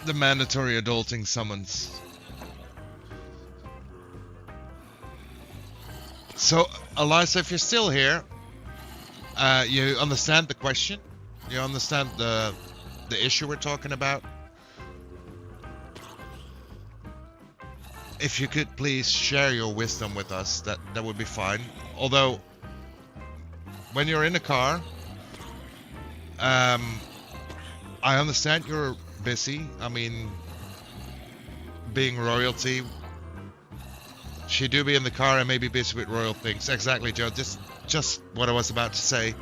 The mandatory adulting summons. So, Eliza, if you're still here, you understand the question? You understand the issue we're talking about? If you could please share your wisdom with us, that would be fine. Although, when you're in a car, I understand you're busy. I mean, being royalty, she do be in the car and maybe busy with royal things. Exactly, Joe. Just what I was about to say.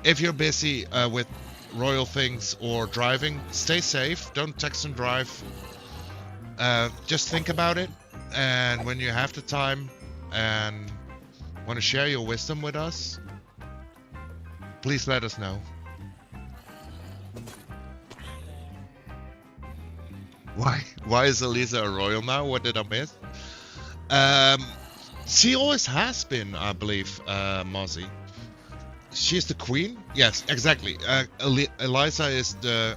If you're busy with royal things or driving, stay safe. Don't text and drive. Just think about it, and when you have the time and want to share your wisdom with us, please let us know. Why is Elisa a royal now? What did I miss? She always has been, I believe, Mozzie. She's the queen? Yes, exactly. Eliza is the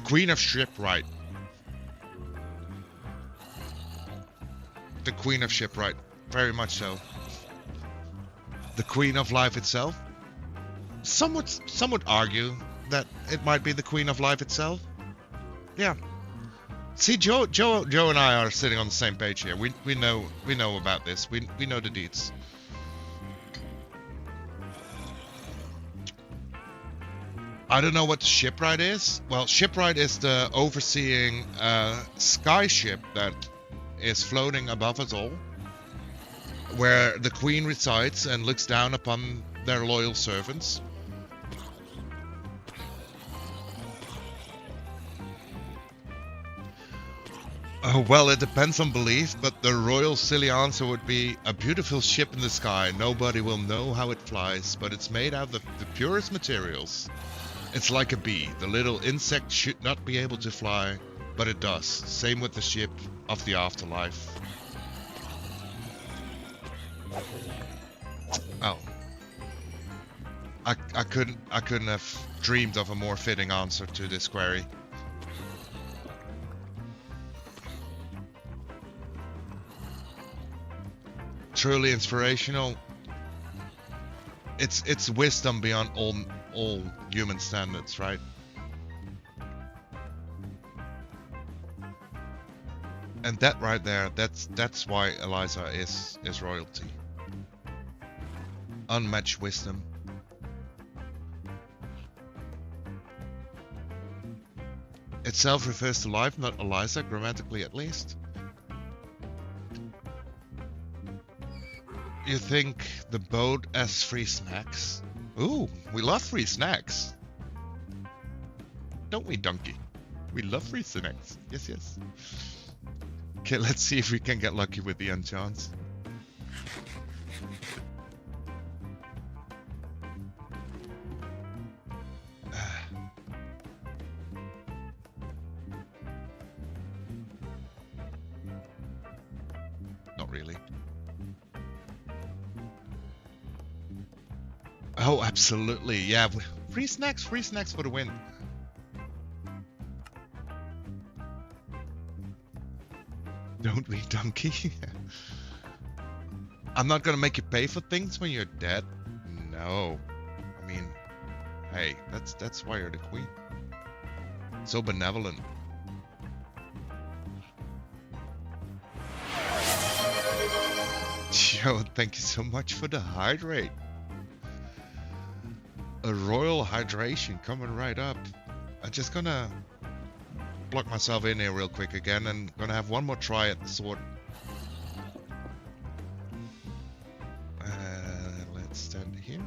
queen of shipwright. The queen of shipwright, very much so. The queen of life itself. Some would argue that it might be the queen of life itself. Yeah. See, Joe and I are sitting on the same page here. We know about this. We know the deeds. I don't know what the shipwright is. Well, shipwright is the overseeing sky ship that is floating above us all, where the queen resides and looks down upon their loyal servants. Well, it depends on belief, but the royal silly answer would be a beautiful ship in the sky. Nobody will know how it flies, but it's made out of the purest materials. It's like a bee. The little insect should not be able to fly, but it does. Same with the ship of the afterlife. Oh. I couldn't have dreamed of a more fitting answer to this query. Truly inspirational. It's wisdom beyond all human standards, right? And that right there, that's why Eliza is royalty. Unmatched wisdom. Itself refers to life, not Eliza, grammatically at least. You think the boat as free snacks? Ooh, we love free snacks. Don't we, donkey? We love free snacks. Yes, yes. Okay, let's see if we can get lucky with the enchants. Not really. Oh, absolutely. Yeah, free snacks for the win. Don't we, donkey? I'm not gonna make you pay for things when you're dead. No. I mean, hey, that's why you're the queen. So benevolent. Yo, thank you so much for the hydrate. A royal hydration coming right up. I'm just gonna block myself in here real quick again and gonna have one more try at the sword. Let's stand here.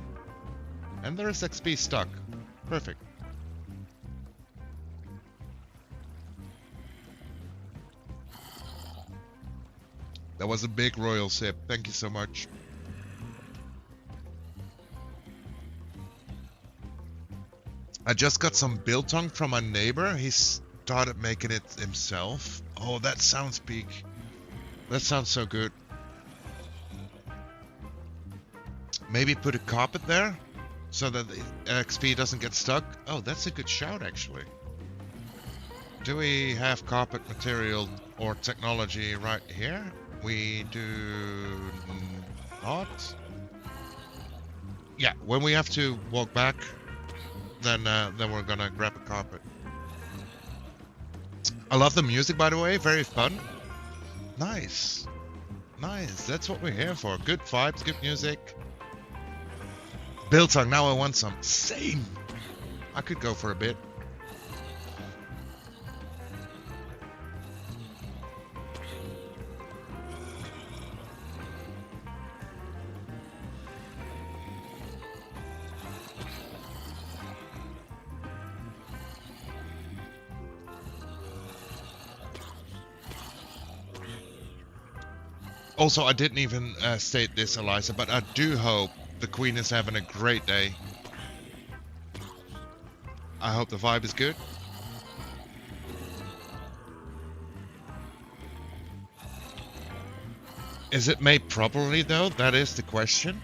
And there is XP stuck. Perfect. That was a big royal sip. Thank you so much. I just got some biltong from my neighbor. He started making it himself. Oh, that sounds big. That sounds so good. Maybe put a carpet there so that the XP doesn't get stuck. Oh, that's a good shout, actually. Do we have carpet material or technology right here? We do not. Yeah, when we have to walk back, then we're gonna grab a carpet. I love the music, by the way. Very fun. Nice. Nice. That's what we're here for. Good vibes, good music. Biltong, now I want some. Same. I could go for a bit. Also, I didn't even state this, Eliza, but I do hope the Queen is having a great day. I hope the vibe is good. Is it made properly, though? That is the question.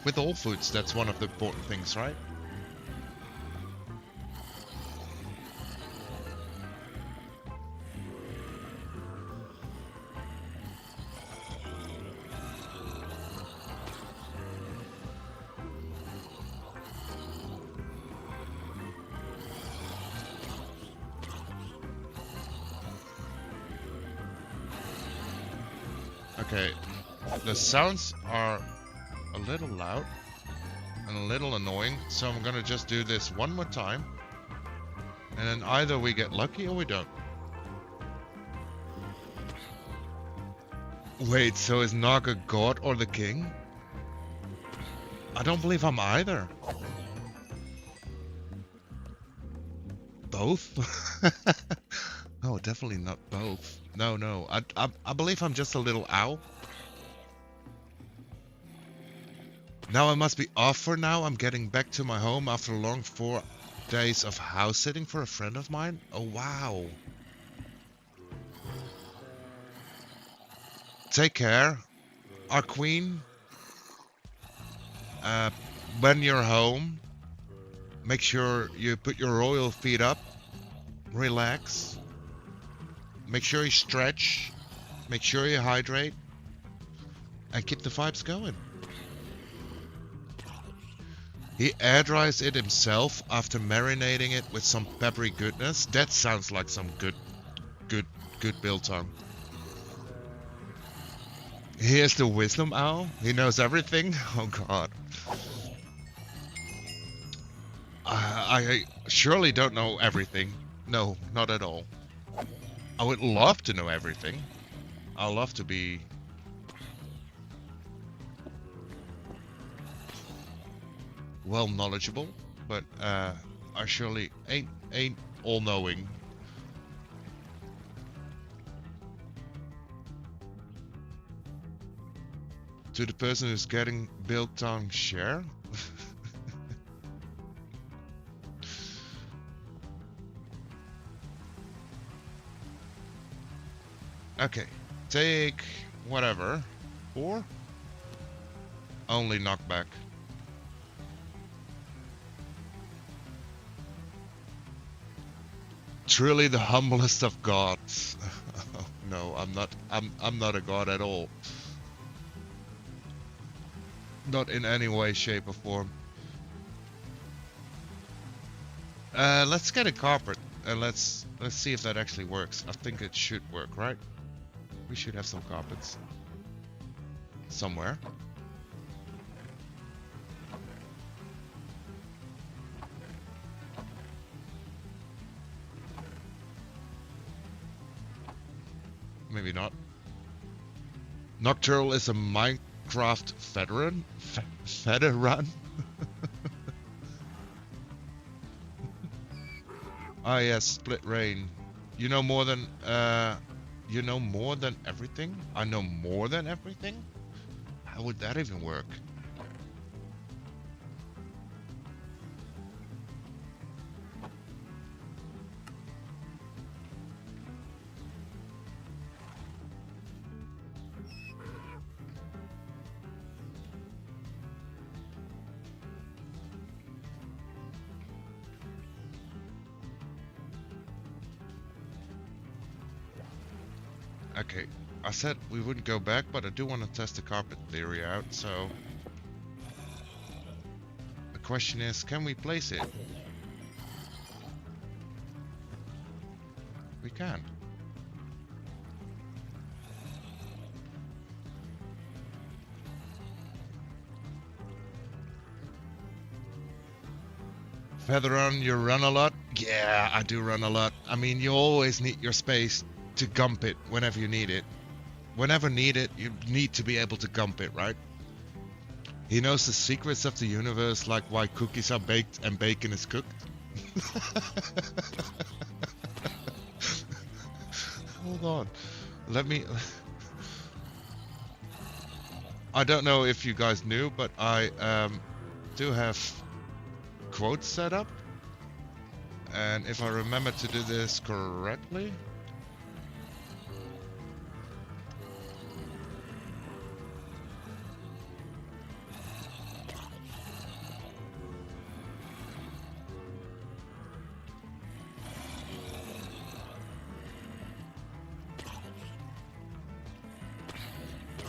With all foods, that's one of the important things, right? Okay, the sounds are a little loud and a little annoying, so I'm gonna just do this one more time, and then either we get lucky or we don't. Wait, so is Naga God or the king? I don't believe I'm either. Both? No, definitely not both. No. I believe I'm just a little owl. Now I must be off for now. I'm getting back to my home after a long 4 days of house sitting for a friend of mine. Oh, wow. Take care, our queen. When you're home, make sure you put your royal feet up. Relax. Make sure you stretch. Make sure you hydrate. And keep the vibes going. He air dries it himself after marinating it with some peppery goodness. That sounds like some good biltong. Here's the wisdom owl. He knows everything. Oh god. I surely don't know everything. No, not at all. I would love to know everything. I'd love to be well knowledgeable, but I surely ain't all knowing. To the person who's getting biltong share. Okay, take whatever. 4? Only knockback. Truly the humblest of gods. Oh, no, I'm not a god at all. Not in any way, shape, or form. Let's get a carpet and let's see if that actually works. I think it should work, right? We should have some carpets somewhere. Maybe not. Nocturnal is a Minecraft veteran? Veteran? Ah yes, split rain. You know more than everything? I know more than everything? How would that even work? Okay, I said we wouldn't go back, but I do want to test the carpet theory out, so... The question is, can we place it? We can. Feather on, you run a lot? Yeah, I do run a lot. I mean, you always need your space to gump it whenever you need it. Whenever needed, you need to be able to gump it, right? He knows the secrets of the universe, like why cookies are baked and bacon is cooked. Hold on. Let me... I don't know if you guys knew, but I do have quotes set up. And if I remember to do this correctly...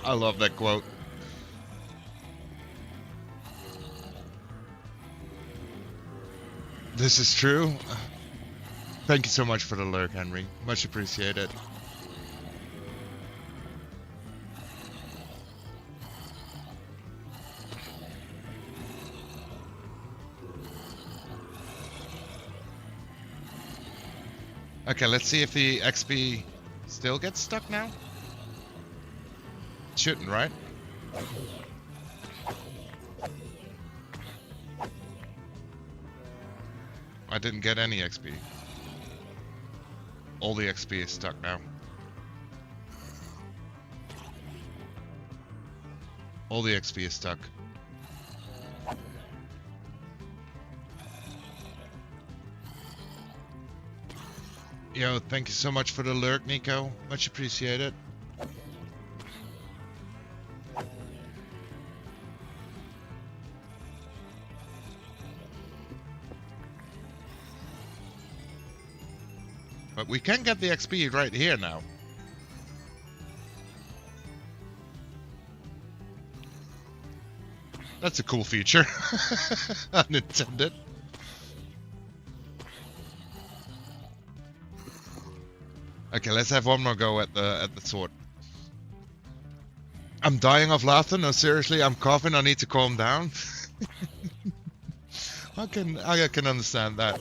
I love that quote. This is true. Thank you so much for the lurk, Henry. Much appreciated. Okay, let's see if the XP still gets stuck now. It shouldn't, right? I didn't get any XP. All the XP is stuck now. All the XP is stuck. Yo, thank you so much for the lurk, Nico. Much appreciated. But we can get the XP right here now. That's a cool feature. Unintended. Okay, let's have one more go at the sword. I'm dying of laughter. No, seriously, I'm coughing. I need to calm down. I can understand that.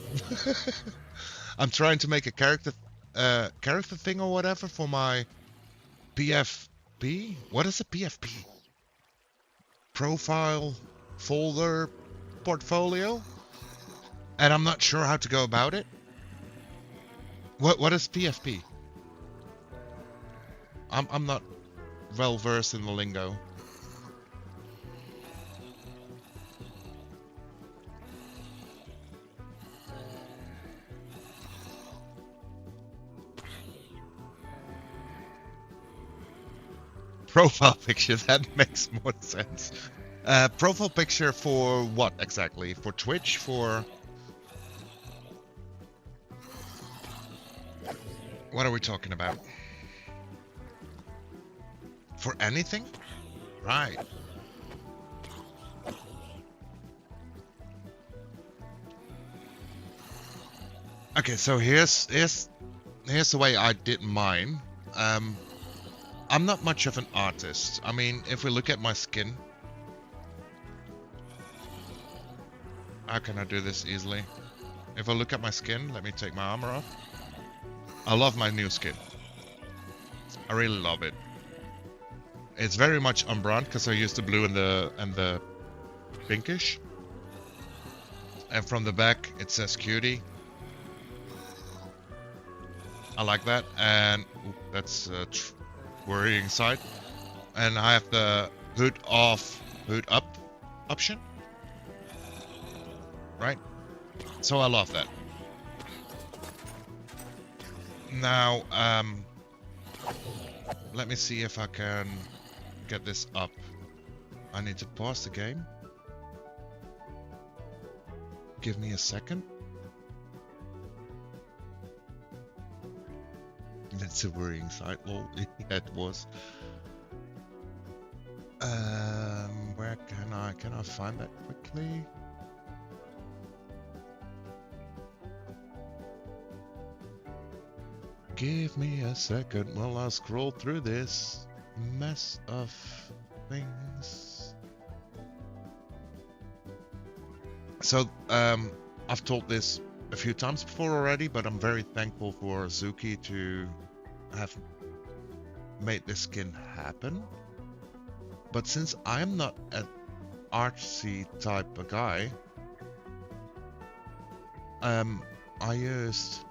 I'm trying to make a character thing or whatever for my PFP. What is a PFP? Profile folder portfolio, and I'm not sure how to go about it. What is PFP? I'm not well versed in the lingo. Profile picture, that makes more sense. Profile picture for what exactly? For Twitch? For... What are we talking about? For anything? Right. Okay, so here's the way I did mine. I'm not much of an artist. I mean, if we look at my skin... How can I do this easily? If I look at my skin, let me take my armor off. I love my new skin. I really love it. It's very much on brand because I used the blue and the pinkish. And from the back it says cutie. I like that. And ooh, that's a worrying sight. And I have the hood off, hood up option. Right? So I love that. Now, let me see if I can get this up. I need to pause the game. Give me a second. That's a worrying sight, lol. Yeah, it was. Where can I find that quickly? Give me a second while I scroll through this mess of things. So, I've told this a few times before already, but I'm very thankful for Zuki to have made this skin happen. But since I'm not an artsy type of guy, I used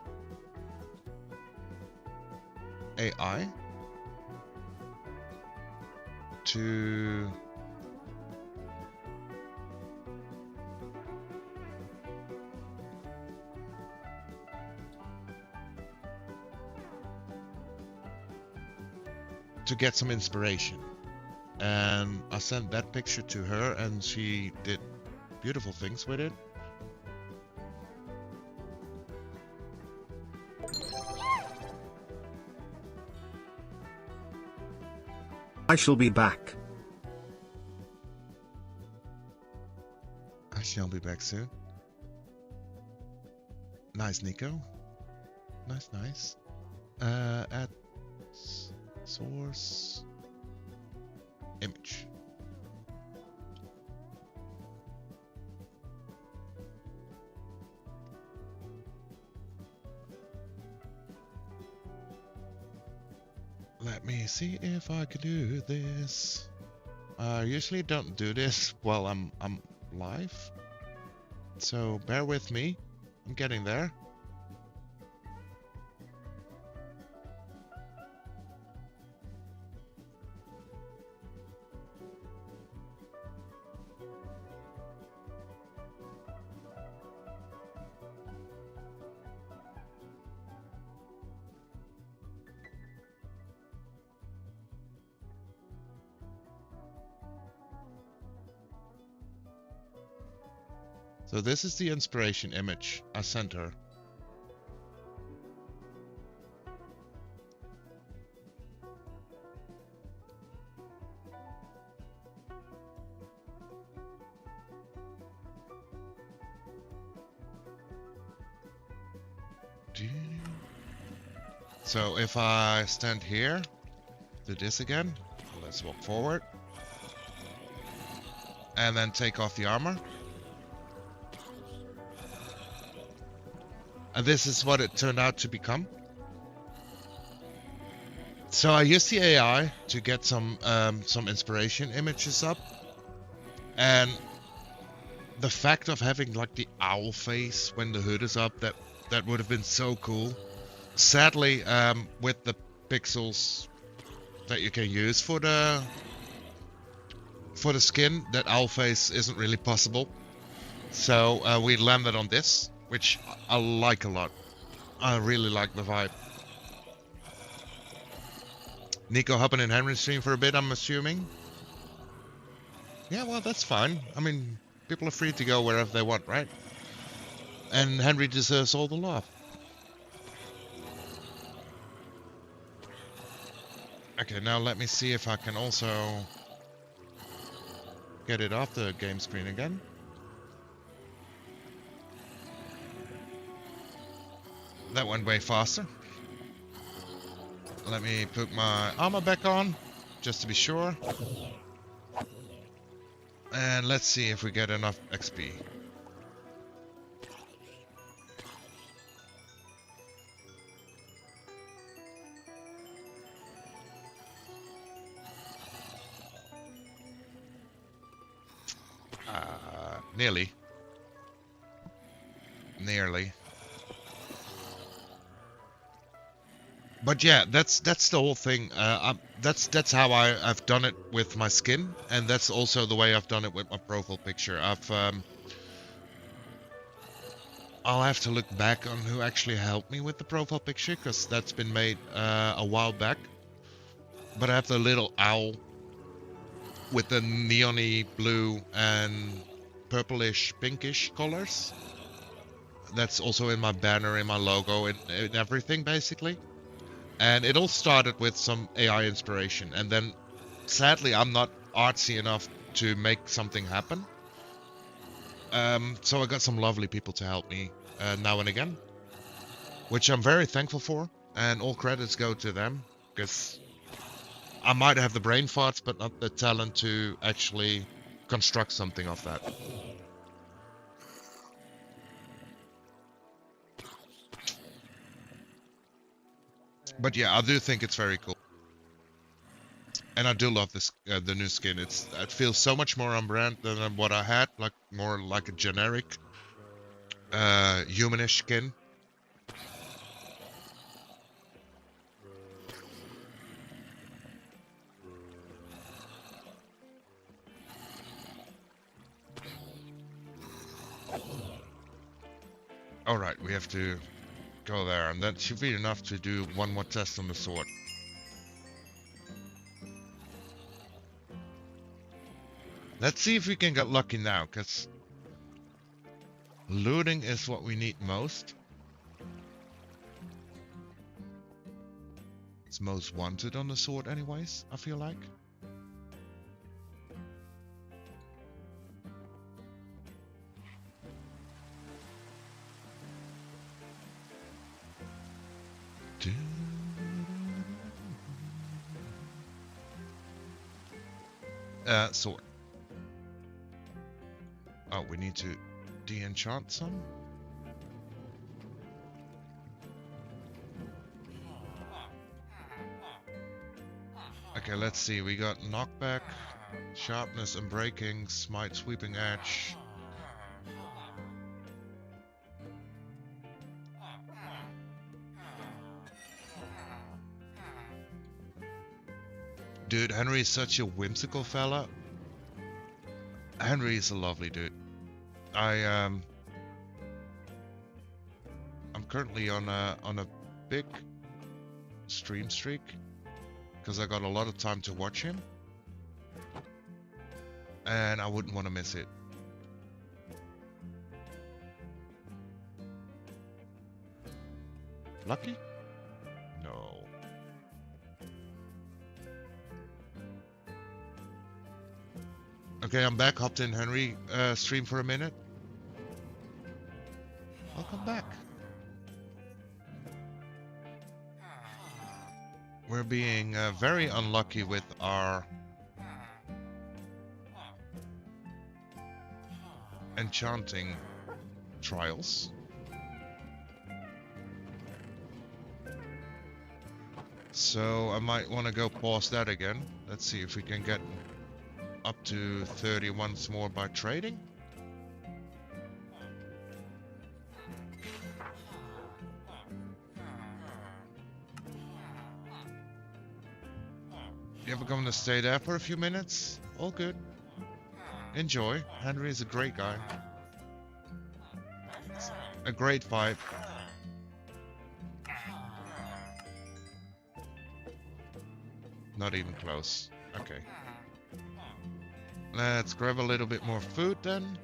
AI to get some inspiration. And I sent that picture to her and she did beautiful things with it. I shall be back. I shall be back soon. Nice, Nico. Nice, nice. Add source image. Let me see if I can do this. I usually don't do this while I'm live, so bear with me. I'm getting there. So this is the inspiration image I sent her. So if I stand here, do this again, let's walk forward, and then take off the armor. And this is what it turned out to become. So I used the AI to get some inspiration images up, and the fact of having like the owl face when the hood is up, that would have been so cool. Sadly, with the pixels that you can use for the skin, that owl face isn't really possible. So we landed on this, which I like a lot. I really like the vibe. Nico hopping in Henry's stream for a bit, I'm assuming. Yeah, well, that's fine. I mean, people are free to go wherever they want, right? And Henry deserves all the love. Okay, now let me see if I can also get it off the game screen again. That went way faster. Let me put my armor back on, just to be sure. And let's see if we get enough XP. Nearly. But yeah, that's the whole thing. That's how I've done it with my skin, and that's also the way I've done it with my profile picture. I'll have to look back on who actually helped me with the profile picture, because that's been made a while back. But I have the little owl with the neony blue and purplish pinkish colors. That's also in my banner, in my logo, in everything basically. And it all started with some AI inspiration, and then sadly I'm not artsy enough to make something happen. So I got some lovely people to help me now and again, which I'm very thankful for, and all credits go to them, because I might have the brain farts but not the talent to actually construct something of that. But yeah, I do think it's very cool. And I do love this the new skin. It feels so much more on brand than what I had, like more like a generic humanish skin. Alright, we have to go there, and that should be enough to do one more test on the sword. Let's see if we can get lucky now, because looting is what we need most. It's most wanted on the sword anyways, I feel like. Sword. Oh, we need to de-enchant some. Okay, let's see. We got knockback, sharpness and breaking, smite, sweeping edge. Dude, Henry is such a whimsical fella. Henry is a lovely dude. I'm currently on a big stream streak because I got a lot of time to watch him, and I wouldn't want to miss it. Lucky? No. Okay, I'm back. Hopped in Henry stream for a minute. Welcome back. We're being very unlucky with our enchanting trials. So I might want to go pause that again. Let's see if we can get up to 30 once more by trading. You ever going to stay there for a few minutes? All good. Enjoy. Henry is a great guy. A great vibe. Not even close. Okay. Let's grab a little bit more food then.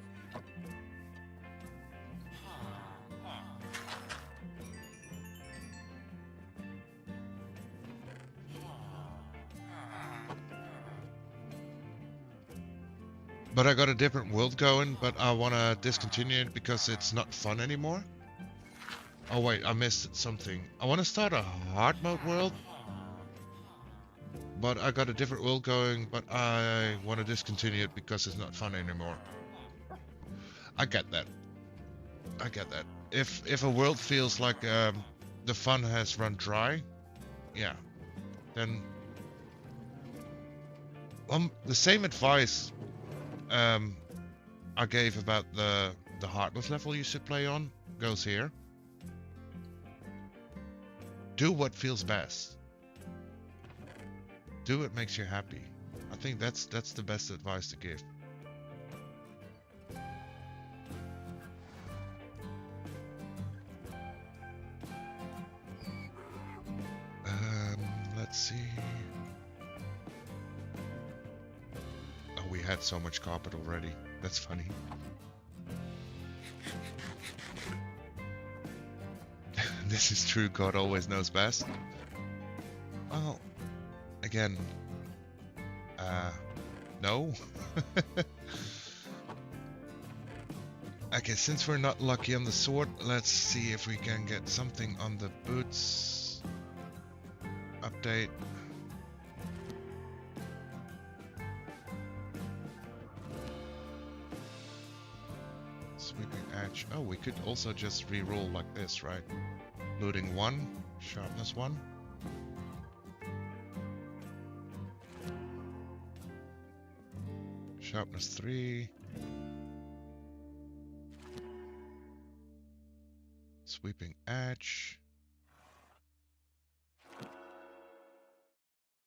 But I got a different world going, but I want to discontinue it because it's not fun anymore. Oh wait, I missed something. I want to start a hard mode world. But I got a different world going, but I want to discontinue it because it's not fun anymore. I get that. I get that. If a world feels like the fun has run dry, yeah, then the same advice I gave about the hardness level you should play on goes here. Do what feels best. Do what makes you happy. I think that's the best advice to give. Let's see. Oh, we had so much carpet already. That's funny. This is true. God always knows best. Well, again, no. Okay, since we're not lucky on the sword, let's see if we can get something on the boots. Update. Sweeping edge. Oh, we could also just re-roll like this, right? Looting 1, sharpness 1. Sharpness 3. Sweeping edge.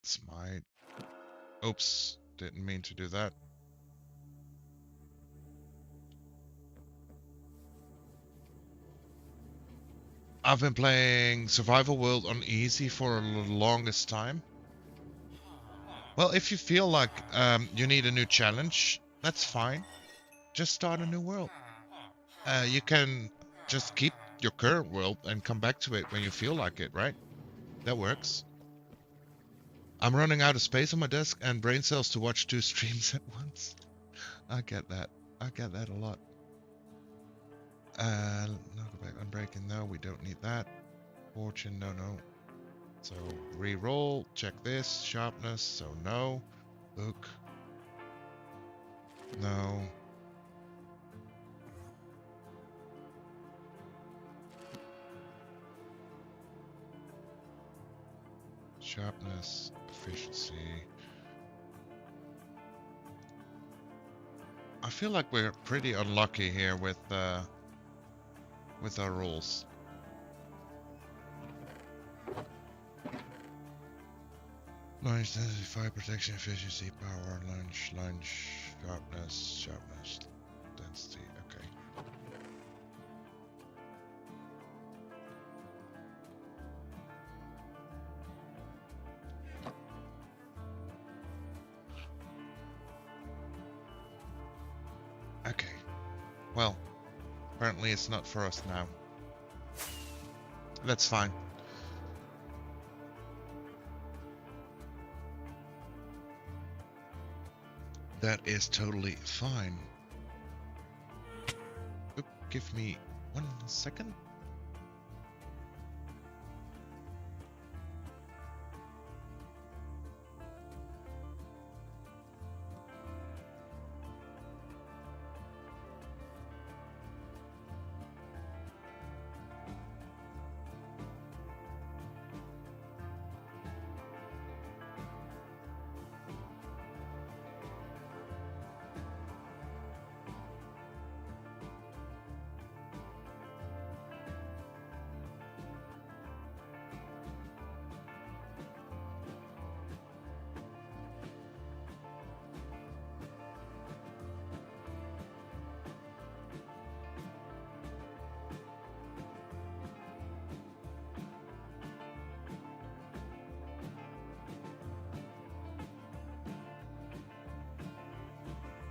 Smite. Oops, didn't mean to do that. I've been playing Survival World on easy for the longest time. Well, if you feel like you need a new challenge, that's fine. Just start a new world. You can just keep your current world and come back to it when you feel like it, right? That works. I'm running out of space on my desk and brain cells to watch 2 streams at once. I get that. I get that a lot. No, go back. Unbreaking. No, we don't need that. Fortune. No, no. So re-roll. Check this. Sharpness. So no. Book. No. Sharpness. Efficiency. I feel like we're pretty unlucky here with our rolls. Lunge, density, fire protection, efficiency, power, lunge, sharpness, density. Okay. Okay. Well, apparently it's not for us now. That's fine. That is totally fine. Oop, give me 1 second.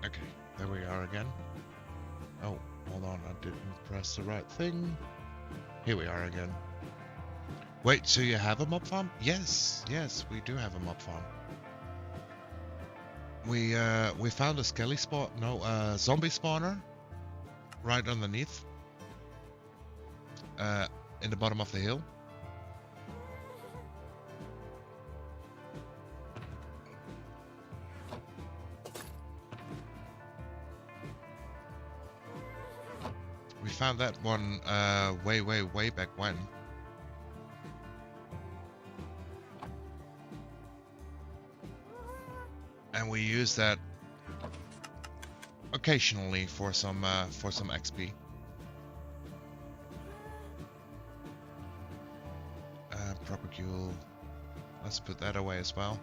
Okay, there we are again. Oh, hold on, I didn't press the right thing. Here we are again. Wait, so you have a mob farm? Yes, we do have a mob farm. We found a skelly spot, zombie spawner right underneath, in the bottom of the hill. We found that one way back when. And we use that occasionally for some XP. propagule. Let's put that away as well.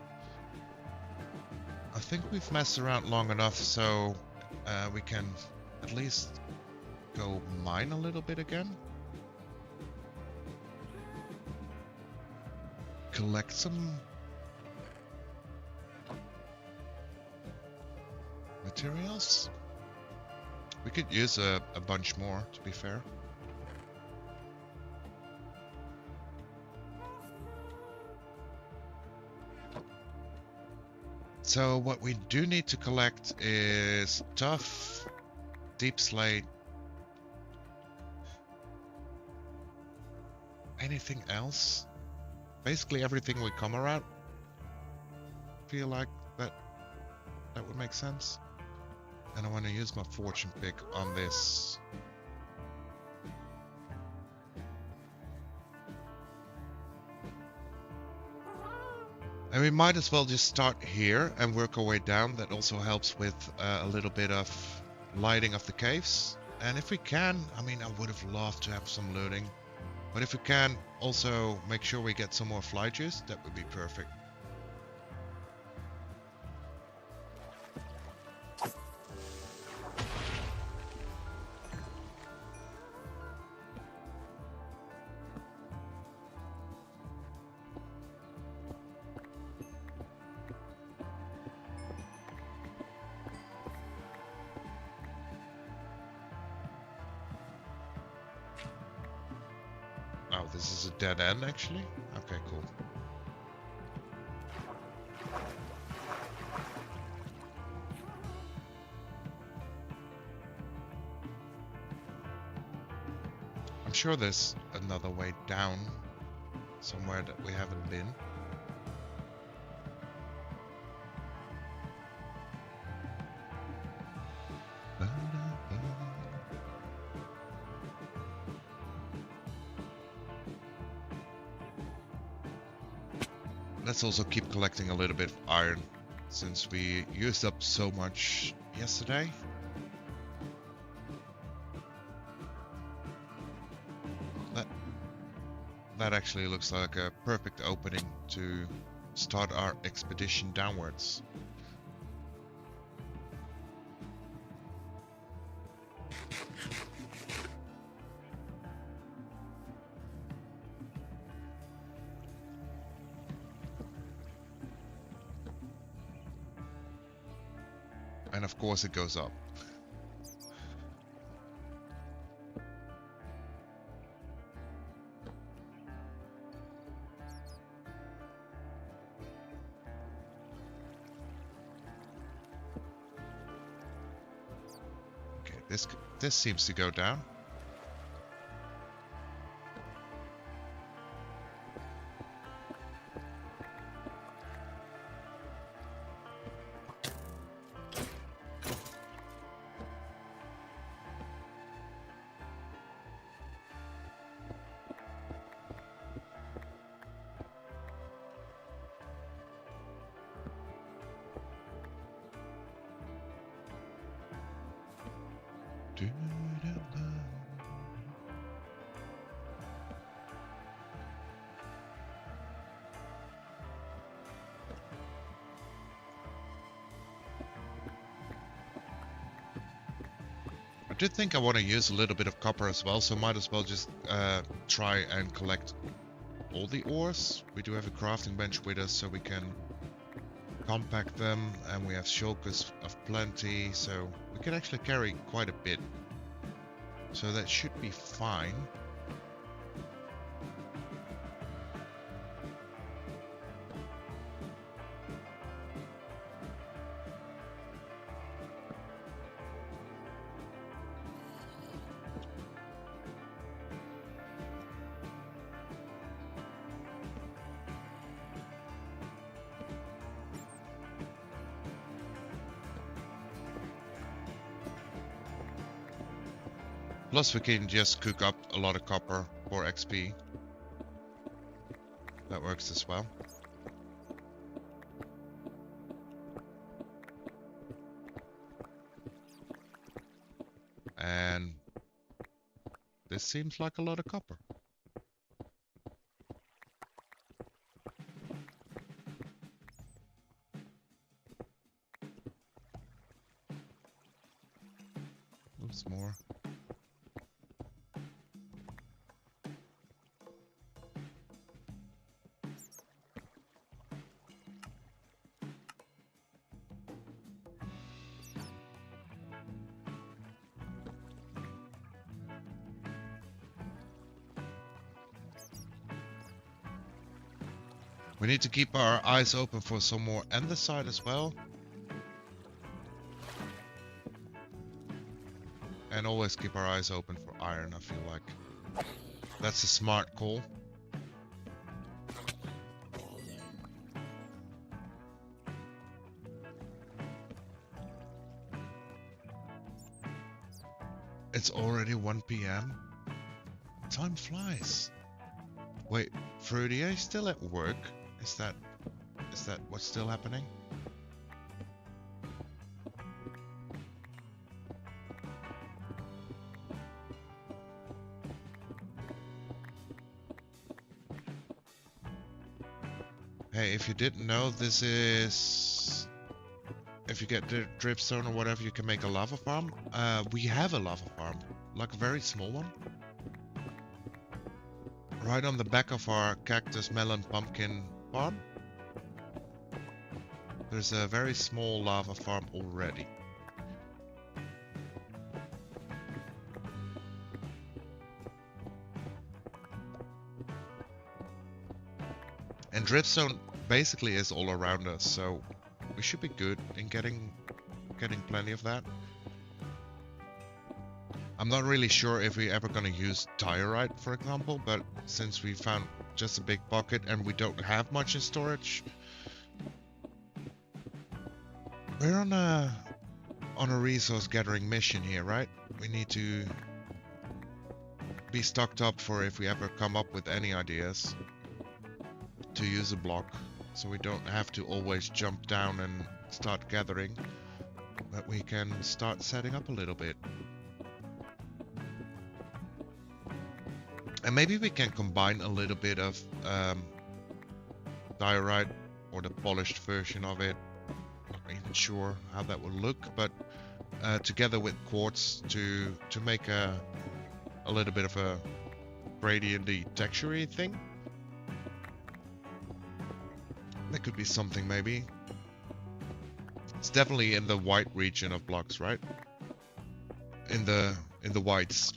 I think we've messed around long enough so we can at least go mine a little bit again. Collect some materials. We could use a bunch more, to be fair. So what we do need to collect is tough, deep slate. Anything else? Basically everything we come around. Feel like that would make sense. And I want to use my fortune pick on this. And we might as well just start here and work our way down. That also helps with a little bit of lighting of the caves. And if we can, I mean, I would have loved to have some looting. But if we can also make sure we get some more fly juice, that would be perfect. Oh, this is a dead end actually? Okay, cool. I'm sure there's another way down somewhere that we haven't been. Let's also keep collecting a little bit of iron, since we used up so much yesterday. That actually looks like a perfect opening to start our expedition downwards. And of course it goes up. Okay, this seems to go down. I did think I want to use a little bit of copper as well, so might as well just try and collect all the ores. We do have a crafting bench with us, so we can compact them, and we have shulkers of plenty, so we can actually carry quite a bit. So that should be fine. Plus we can just cook up a lot of copper for XP. That works as well. And this seems like a lot of copper. once more. We need to keep our eyes open for some more andesite as well. And always keep our eyes open for iron, I feel like. That's a smart call. It's already 1 PM. Time flies. Wait, Fruity, are you still at work? Is that what's still happening? Hey, if you didn't know, this is... If you get the dripstone or whatever, you can make a lava farm. We have a lava farm, like a very small one. Right on the back of our cactus, melon, pumpkin farm. There's a very small lava farm already. And dripstone basically is all around us, so we should be good in getting plenty of that. I'm not really sure if we're ever gonna use diorite, for example, but since we found just a big bucket and we don't have much in storage, we're on a resource gathering mission here, right? We need to be stocked up for if we ever come up with any ideas to use a block, so we don't have to always jump down and start gathering, but we can start setting up a little bit. And maybe we can combine a little bit of diorite or the polished version of it. Not even sure how that will look, but together with quartz to make a little bit of a gradienty, texturey thing. That could be something, maybe. It's definitely in the white region of blocks, right? In the whites.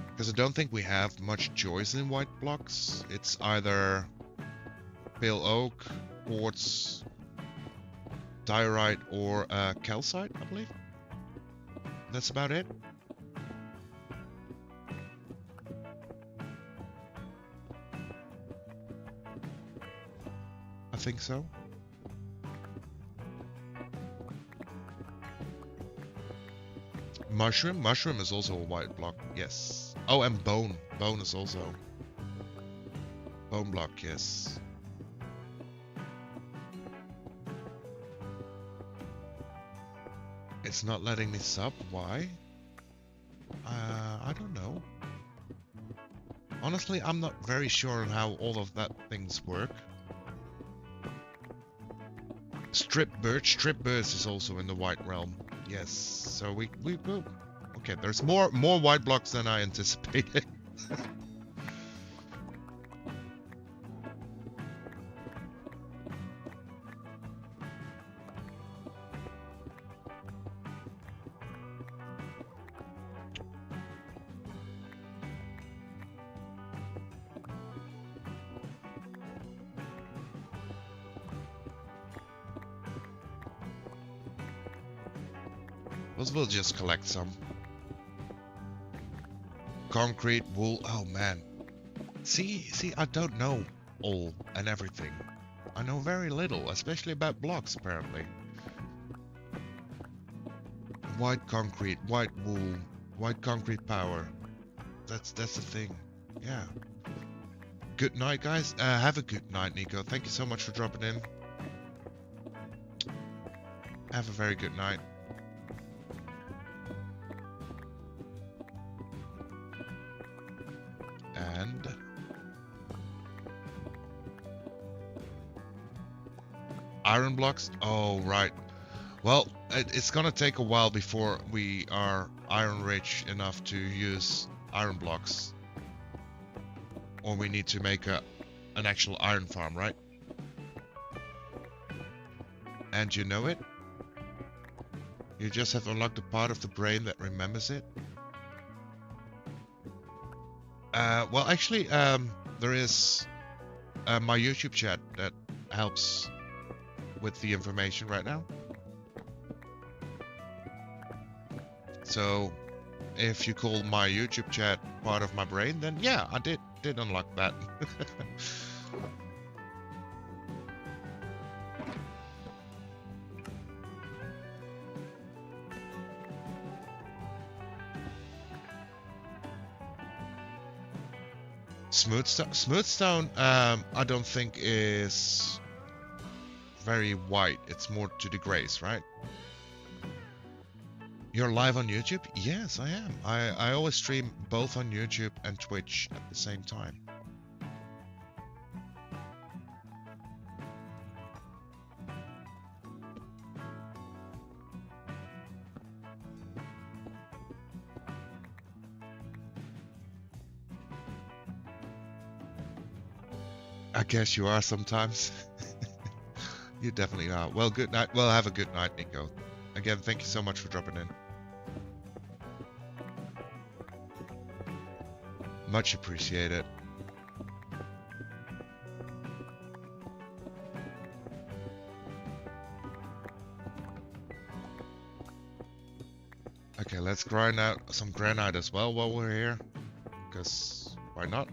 Because I don't think we have much choice in white blocks. It's either pale oak, quartz, diorite, or calcite, I believe. That's about it. I think so. Mushroom? Mushroom is also a white block, yes. Oh, and bone. Bone is also... Bone block, yes. It's not letting me sub, why? I don't know. Honestly, I'm not very sure on how all of that things work. Strip birch. Strip birch is also in the white realm. Yes, so we will. Okay, there's more white blocks than I anticipated. We'll just collect some. Concrete, wool, oh man. See, I don't know all and everything. I know very little, especially about blocks apparently. White concrete, white wool, white concrete power. That's the thing. Yeah. Good night, guys. Have a good night, Nico. Thank you so much for dropping in. Have a very good night. And iron blocks. Oh, right. Well, it's gonna take a while before we are iron rich enough to use iron blocks. Or we need to make an actual iron farm, right? And you know it? You just have unlocked a part of the brain that remembers it. Well, actually, there is my YouTube chat that helps with the information right now. So, if you call my YouTube chat part of my brain, then yeah, I did unlock that. Smoothstone, I don't think is very white. It's more to the grays, right? You're live on YouTube? Yes, I am. I always stream both on YouTube and Twitch at the same time. I guess you are sometimes. You definitely are. Well, good night. Well, have a good night, Nico. Again, thank you so much for dropping in. Much appreciated. Okay, let's grind out some granite as well while we're here. Because why not?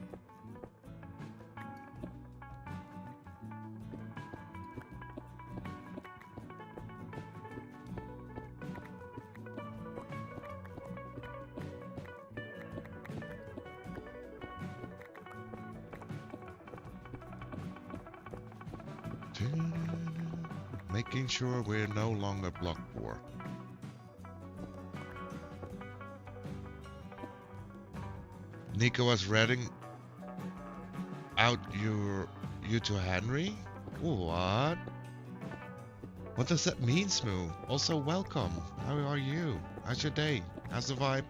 Making sure we're no longer block poor. Nico was reading out you to Henry? What? What does that mean, Smoo? Also, welcome. How are you? How's your day? How's the vibe?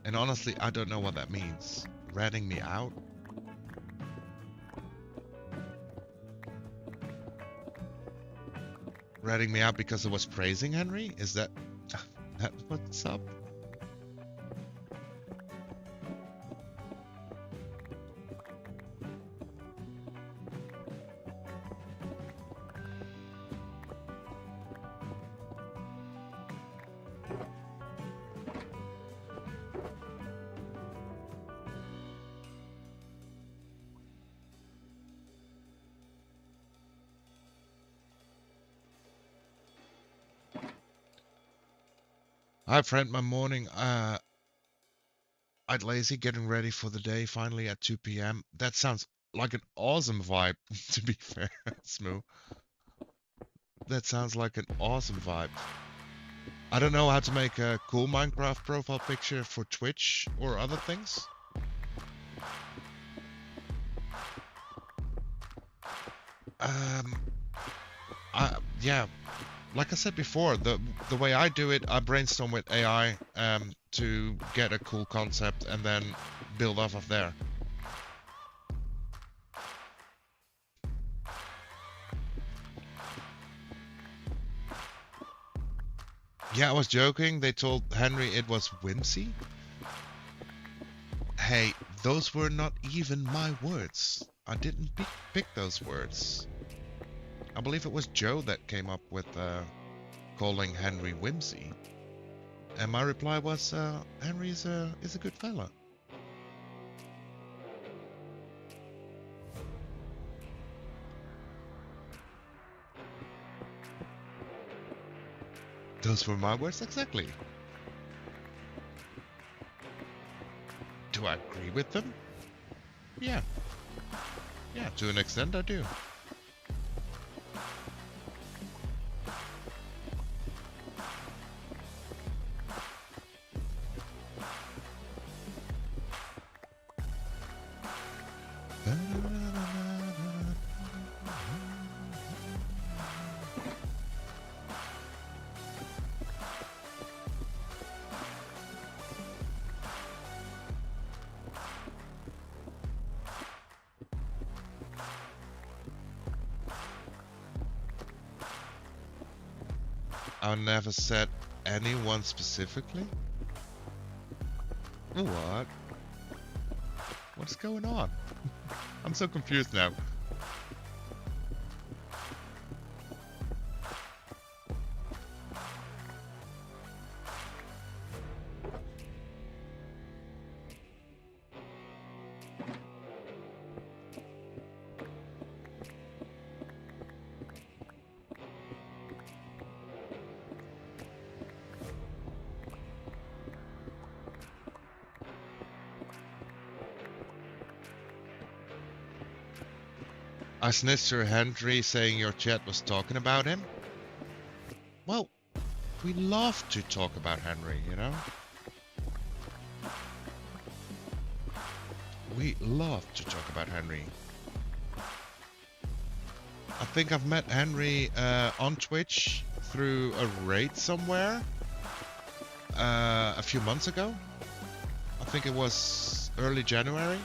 And honestly, I don't know what that means. Ratting me out? Ratting me out because I was praising Henry? Is that what's up? Hi, friend. My morning. I'd lazy getting ready for the day. Finally at 2 p.m. That sounds like an awesome vibe. To be fair, Smoo. That sounds like an awesome vibe. I don't know how to make a cool Minecraft profile picture for Twitch or other things. Yeah. Like I said before, the way I do it, I brainstorm with AI to get a cool concept and then build off of there. Yeah, I was joking. They told Henry it was whimsy. Hey, those were not even my words. I didn't pick those words. I believe it was Joe that came up with calling Henry whimsy. And my reply was, Henry is a good fella. Those were my words exactly. Do I agree with them? Yeah. Yeah, to an extent I do. I never said anyone specifically. What? What's going on? I'm so confused now. I snitched to Henry saying your chat was talking about him. Well, we love to talk about Henry, you know? We love to talk about Henry. I think I've met Henry on Twitch through a raid somewhere a few months ago. I think it was early January.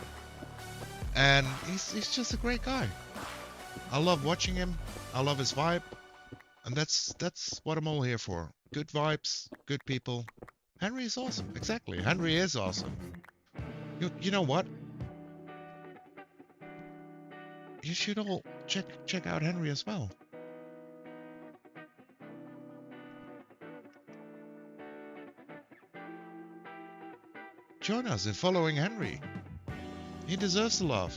And he's just a great guy. I love watching him. I love his vibe. And that's what I'm all here for. Good vibes, good people. Henry is awesome. Exactly. Henry is awesome. You know what? You should all check out Henry as well. Join us in following Henry. He deserves the love.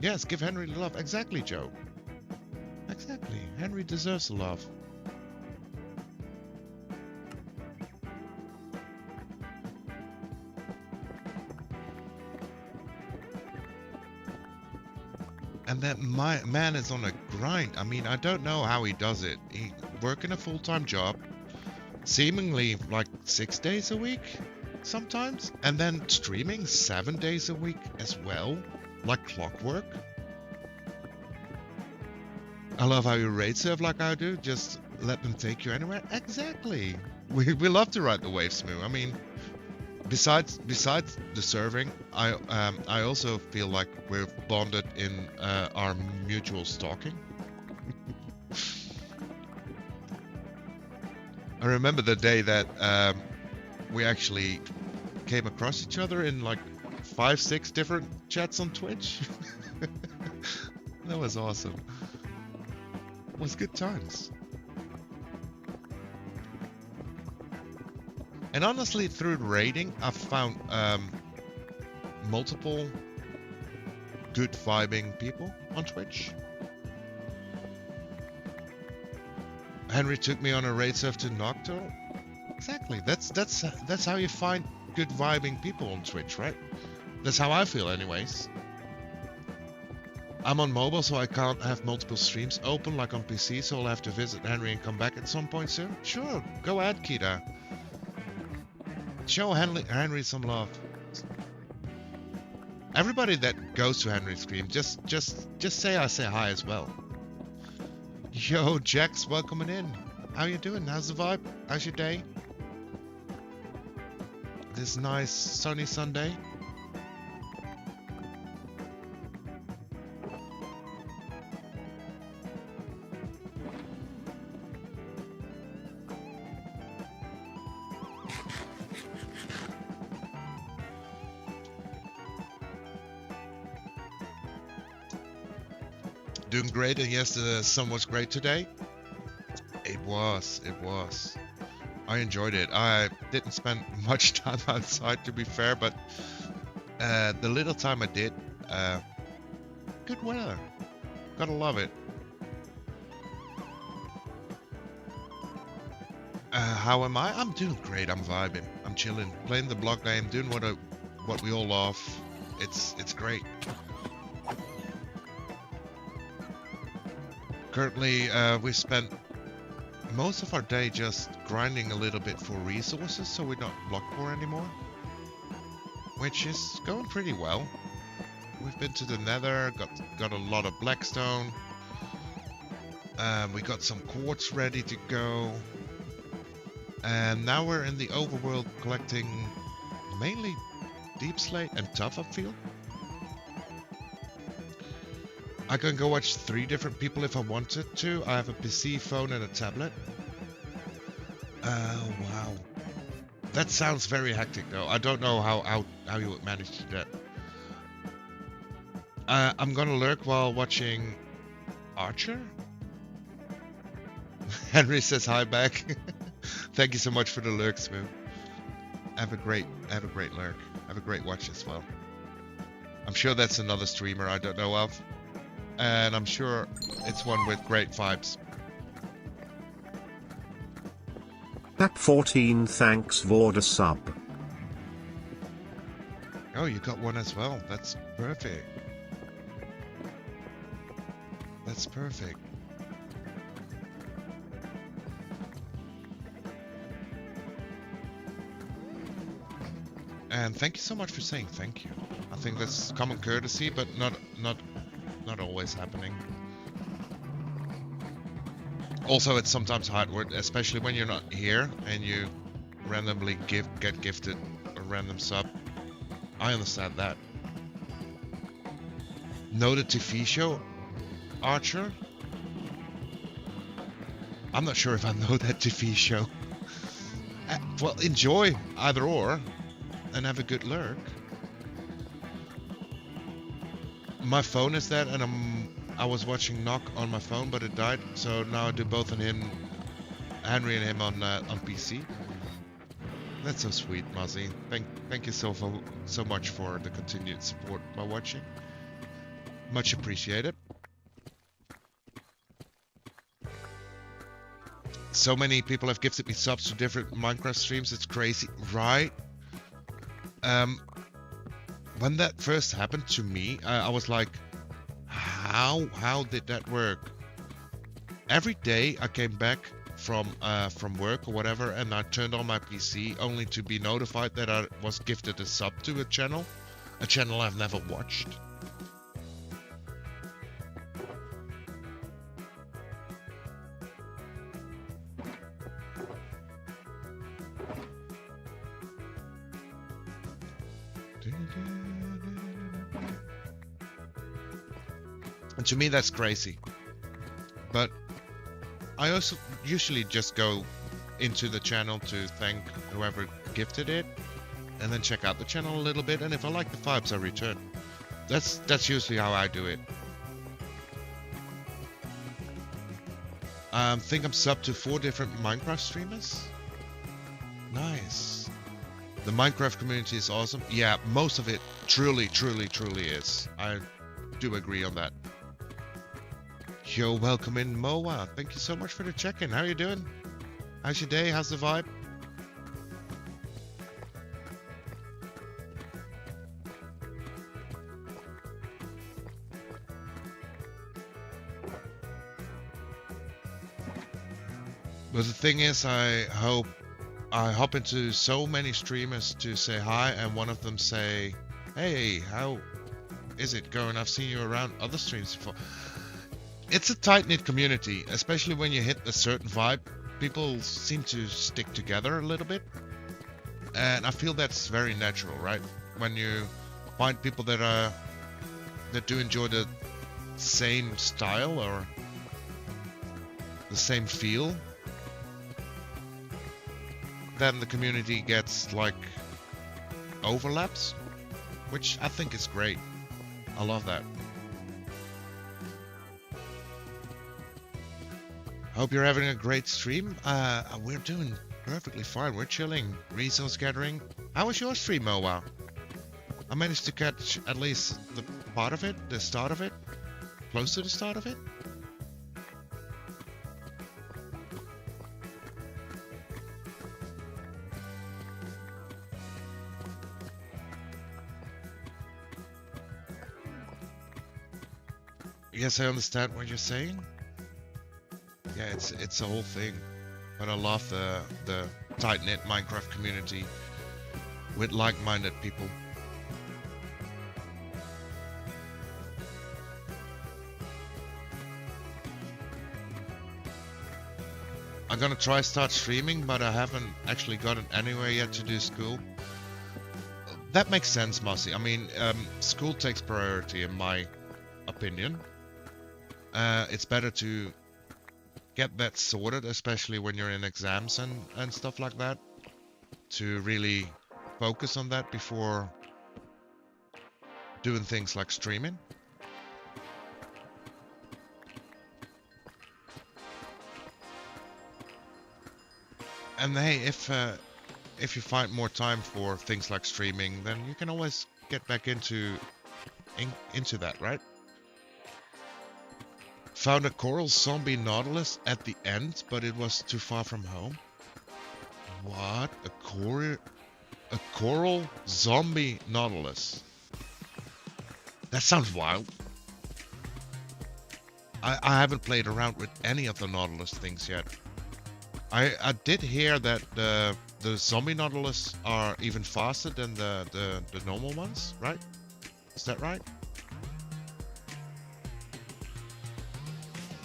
Yes, give Henry the love. Exactly, Joe. Exactly. Henry deserves the love. And that man is on a grind. I mean, I don't know how he does it. He working a full-time job, seemingly like 6 days a week sometimes, and then streaming 7 days a week as well, like clockwork. I love how you raid serve like I do. Just let them take you anywhere. Exactly. We love to ride the wave smooth. I mean, besides the serving, I also feel like we're bonded in our mutual stalking. I remember the day that we actually came across each other in like 5-6 different chats on Twitch. That was awesome. It was good times. And honestly, through raiding, I've found multiple good vibing people on Twitch. Henry took me on a raid serve to Nocturne. Exactly. That's how you find good vibing people on Twitch, right? That's how I feel, anyways. I'm on mobile, so I can't have multiple streams open like on PC, so I'll have to visit Henry and come back at some point soon. Sure, go ahead, Kita. Show Henry some love. Everybody that goes to Henry's stream, just say I say hi as well. Yo, Jax, welcoming in. How you doing? How's the vibe? How's your day? This nice sunny Sunday. Doing great, and yes, the sun was great today. It was. I enjoyed it. I didn't spend much time outside, to be fair, but the little time I did, good weather. Gotta love it. How am I? I'm doing great. I'm vibing. I'm chilling, playing the block game, doing what we all love. It's great. Currently, we spent most of our day just grinding a little bit for resources, so we're not block poor anymore, which is going pretty well. We've been to the Nether, got a lot of blackstone. We got some quartz ready to go. And now we're in the overworld collecting mainly deep slate and tough upfield. I can go watch 3 different people if I wanted to. I have a PC, phone, and a tablet. Oh, wow. That sounds very hectic, though. I don't know how you would manage to do that. I'm gonna lurk while watching Archer. Henry says hi back. Thank you so much for the lurk, Smooth. Have a great lurk. Have a great watch as well. I'm sure that's another streamer I don't know of. And I'm sure it's one with great vibes. Tap 14 thanks for the sub. Oh, you got one as well. That's perfect. That's perfect. And thank you so much for saying thank you. I think that's common courtesy, but not always happening. Also, it's sometimes hard work, especially when you're not here and you randomly get gifted a random sub. I understand that. Know the TV show, Archer? I'm not sure if I know that TV show. Well, enjoy either or, and have a good lurk. My phone is dead, and I was watching Knock on my phone, but it died. So now I do both on him, Henry and him on PC. That's so sweet, Muzzy. Thank you so much for the continued support by watching. Much appreciated. So many people have gifted me subs to different Minecraft streams. It's crazy, right? When that first happened to me, I was like, how did that work? Every day I came back from work or whatever, and I turned on my PC only to be notified that I was gifted a sub to a channel I've never watched. And to me that's crazy. But I also usually just go into the channel to thank whoever gifted it, and then check out the channel a little bit, and if I like the vibes I return. That's usually how I do it. I think I'm subbed to 4 different Minecraft streamers. Nice. The Minecraft community is awesome. Yeah, most of it truly is. I do agree on that. Yo, welcome in, Moa. Thank you so much for the check-in. How you doing? How's your day? How's the vibe? But the thing is, I hop into so many streamers to say hi, and one of them say, hey, how is it going? I've seen you around other streams before. It's a tight-knit community, especially when you hit a certain vibe. People seem to stick together a little bit, and I feel that's very natural, right? When you find people that do enjoy the same style or the same feel, then the community gets like overlaps, which I think is great. I love that. Hope you're having a great stream. We're doing perfectly fine. We're chilling. Resource gathering. How was your stream, Moa? I managed to catch at least the part of it, the start of it, close to the start of it. Yes, I understand what you're saying. Yeah, it's a whole thing, but I love the tight-knit Minecraft community with like-minded people. I'm gonna try start streaming, but I haven't actually gotten anywhere yet to do school. That makes sense, Mossy. I mean, school takes priority in my opinion. It's better to get that sorted, especially when you're in exams and stuff like that, to really focus on that before doing things like streaming. And hey, if you find more time for things like streaming, then you can always get back into that, right? Found a coral zombie nautilus at the end, but it was too far from home. What? A coral zombie nautilus. That sounds wild. I haven't played around with any of the nautilus things yet. I did hear that the zombie nautilus are even faster than the normal ones, right? Is that right?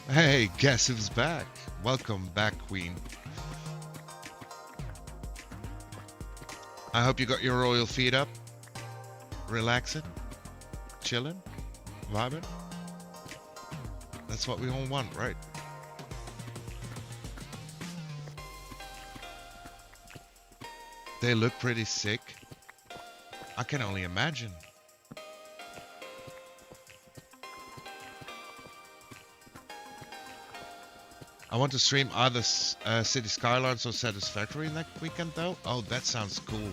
Hey, guess who's back? Welcome back, Queen. I hope you got your royal feet up, relaxing, chilling, vibing. That's what we all want, right? They look pretty sick. I can only imagine. I want to stream either City Skylines or Satisfactory next weekend though. Oh, that sounds cool.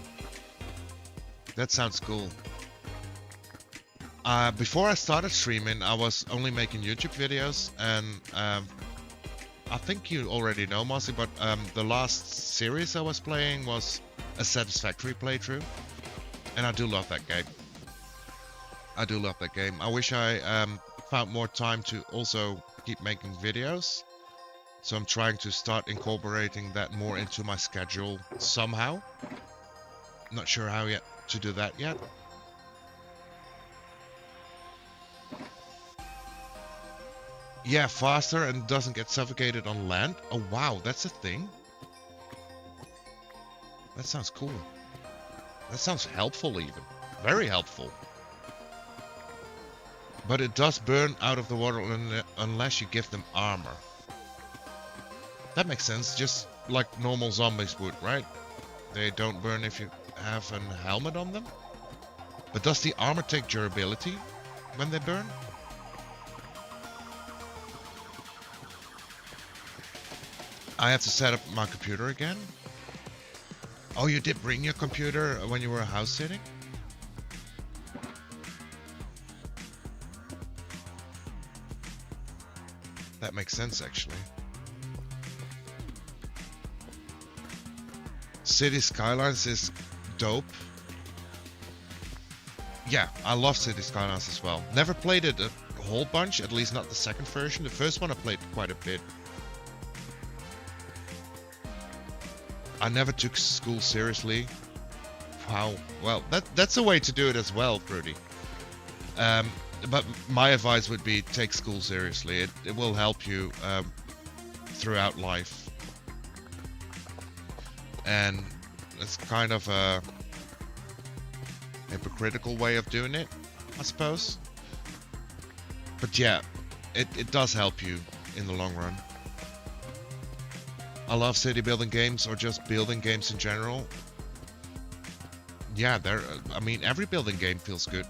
That sounds cool. Before I started streaming, I was only making YouTube videos, and I think you already know, Mossy, but the last series I was playing was a Satisfactory playthrough, and I do love that game. I do love that game. I wish I found more time to also keep making videos. So I'm trying to start incorporating that more into my schedule somehow. Not sure how yet to do that yet. Yeah, faster and doesn't get suffocated on land. Oh wow, that's a thing. That sounds cool. That sounds helpful even. Very helpful. But it does burn out of the water unless you give them armor. That makes sense, just like normal zombies would, right? They don't burn if you have a helmet on them. But does the armor take durability when they burn? I have to set up my computer again. Oh, you did bring your computer when you were house sitting? That makes sense, actually. City Skylines is dope. Yeah, I love City Skylines as well. Never played it a whole bunch, at least not the second version. The first one I played quite a bit. I never took school seriously. Wow, well, that's a way to do it as well, Fruity. But my advice would be take school seriously. It will help you throughout life. And it's kind of a hypocritical way of doing it, I suppose. But yeah, it does help you in the long run. I love city building games, or just building games in general. Yeah, I mean, every building game feels good.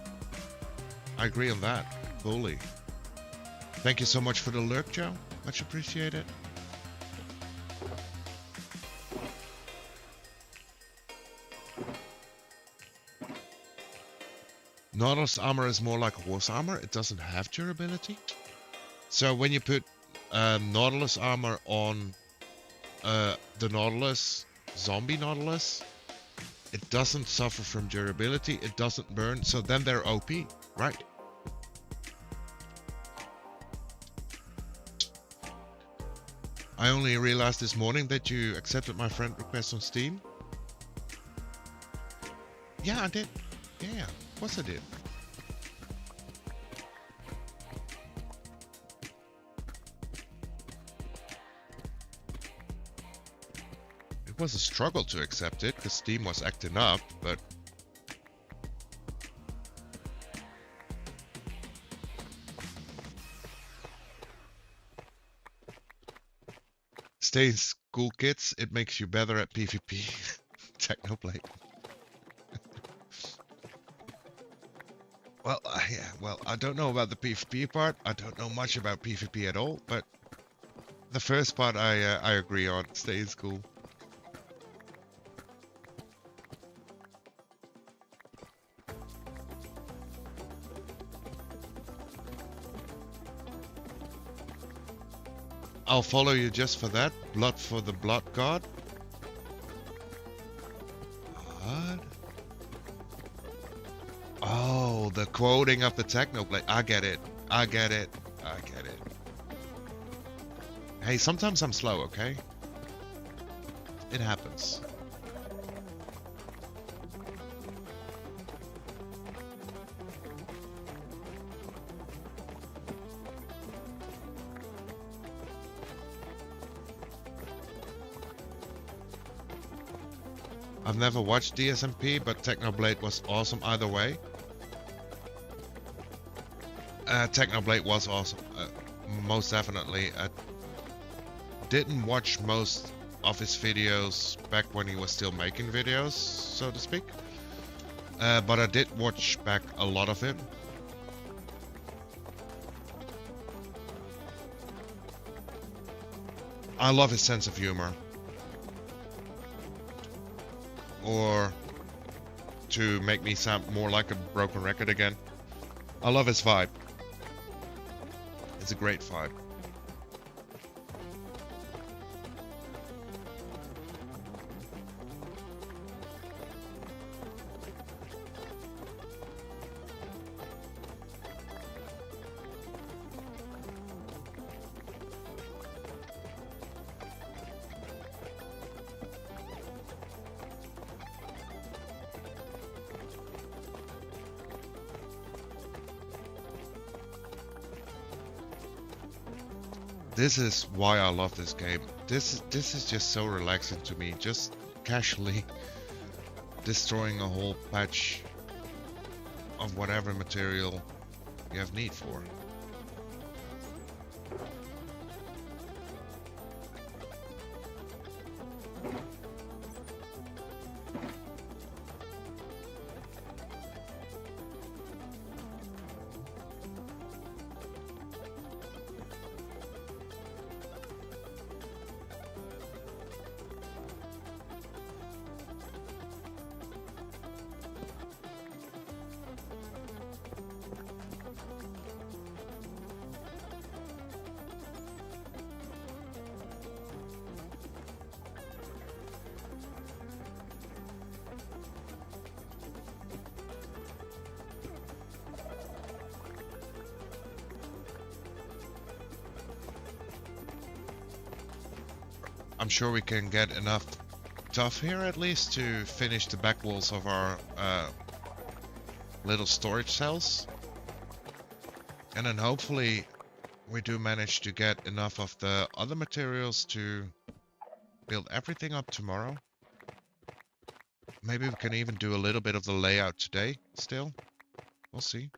I agree on that, fully. Thank you so much for the lurk, Joe. Much appreciated. Nautilus armor is more like horse armor. It doesn't have durability. So when you put Nautilus armor on the Nautilus, zombie Nautilus, it doesn't suffer from durability. It doesn't burn. So then they're OP, right? I only realized this morning that you accepted my friend request on Steam. Yeah, I did. Yeah, of course I did. It was a struggle to accept it because Steam was acting up, but stay in school, kids. It makes you better at PvP. Technoblade. Well, yeah, well, I don't know about the PvP part. I don't know much about PvP at all, but the first part I agree on. Stay in school. I'll follow you just for that. Blood for the blood god. What? Oh, the quoting of the Technoblade. I get it. I get it. I get it. Hey, sometimes I'm slow, okay? It happens. I've never watched DSMP, but Technoblade was awesome either way. Technoblade was awesome, most definitely. I didn't watch most of his videos back when he was still making videos, so to speak. But I did watch back a lot of him. I love his sense of humor. Or to make me sound more like a broken record again, I love his vibe. It's a great vibe. This is why I love this game. This is just so relaxing to me. Just casually destroying a whole patch of whatever material you have need for. I'm sure we can get enough stuff here at least to finish the back walls of our little storage cells. And then hopefully we do manage to get enough of the other materials to build everything up tomorrow. Maybe we can even do a little bit of the layout today still. We'll see.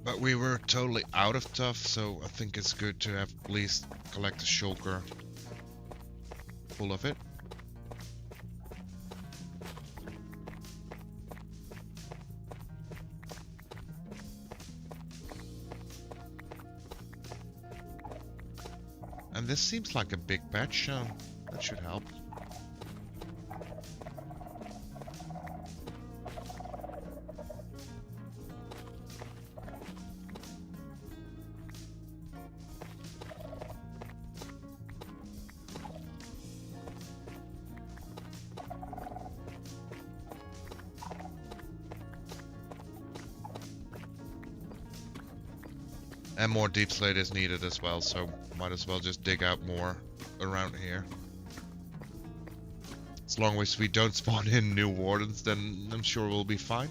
But we were totally out of stuff, so I think it's good to have at least collect a shulker full of it. And this seems like a big patch, that should help. And more deep slate is needed as well, so might as well just dig out more around here. As long as we don't spawn in new wardens, then I'm sure we'll be fine.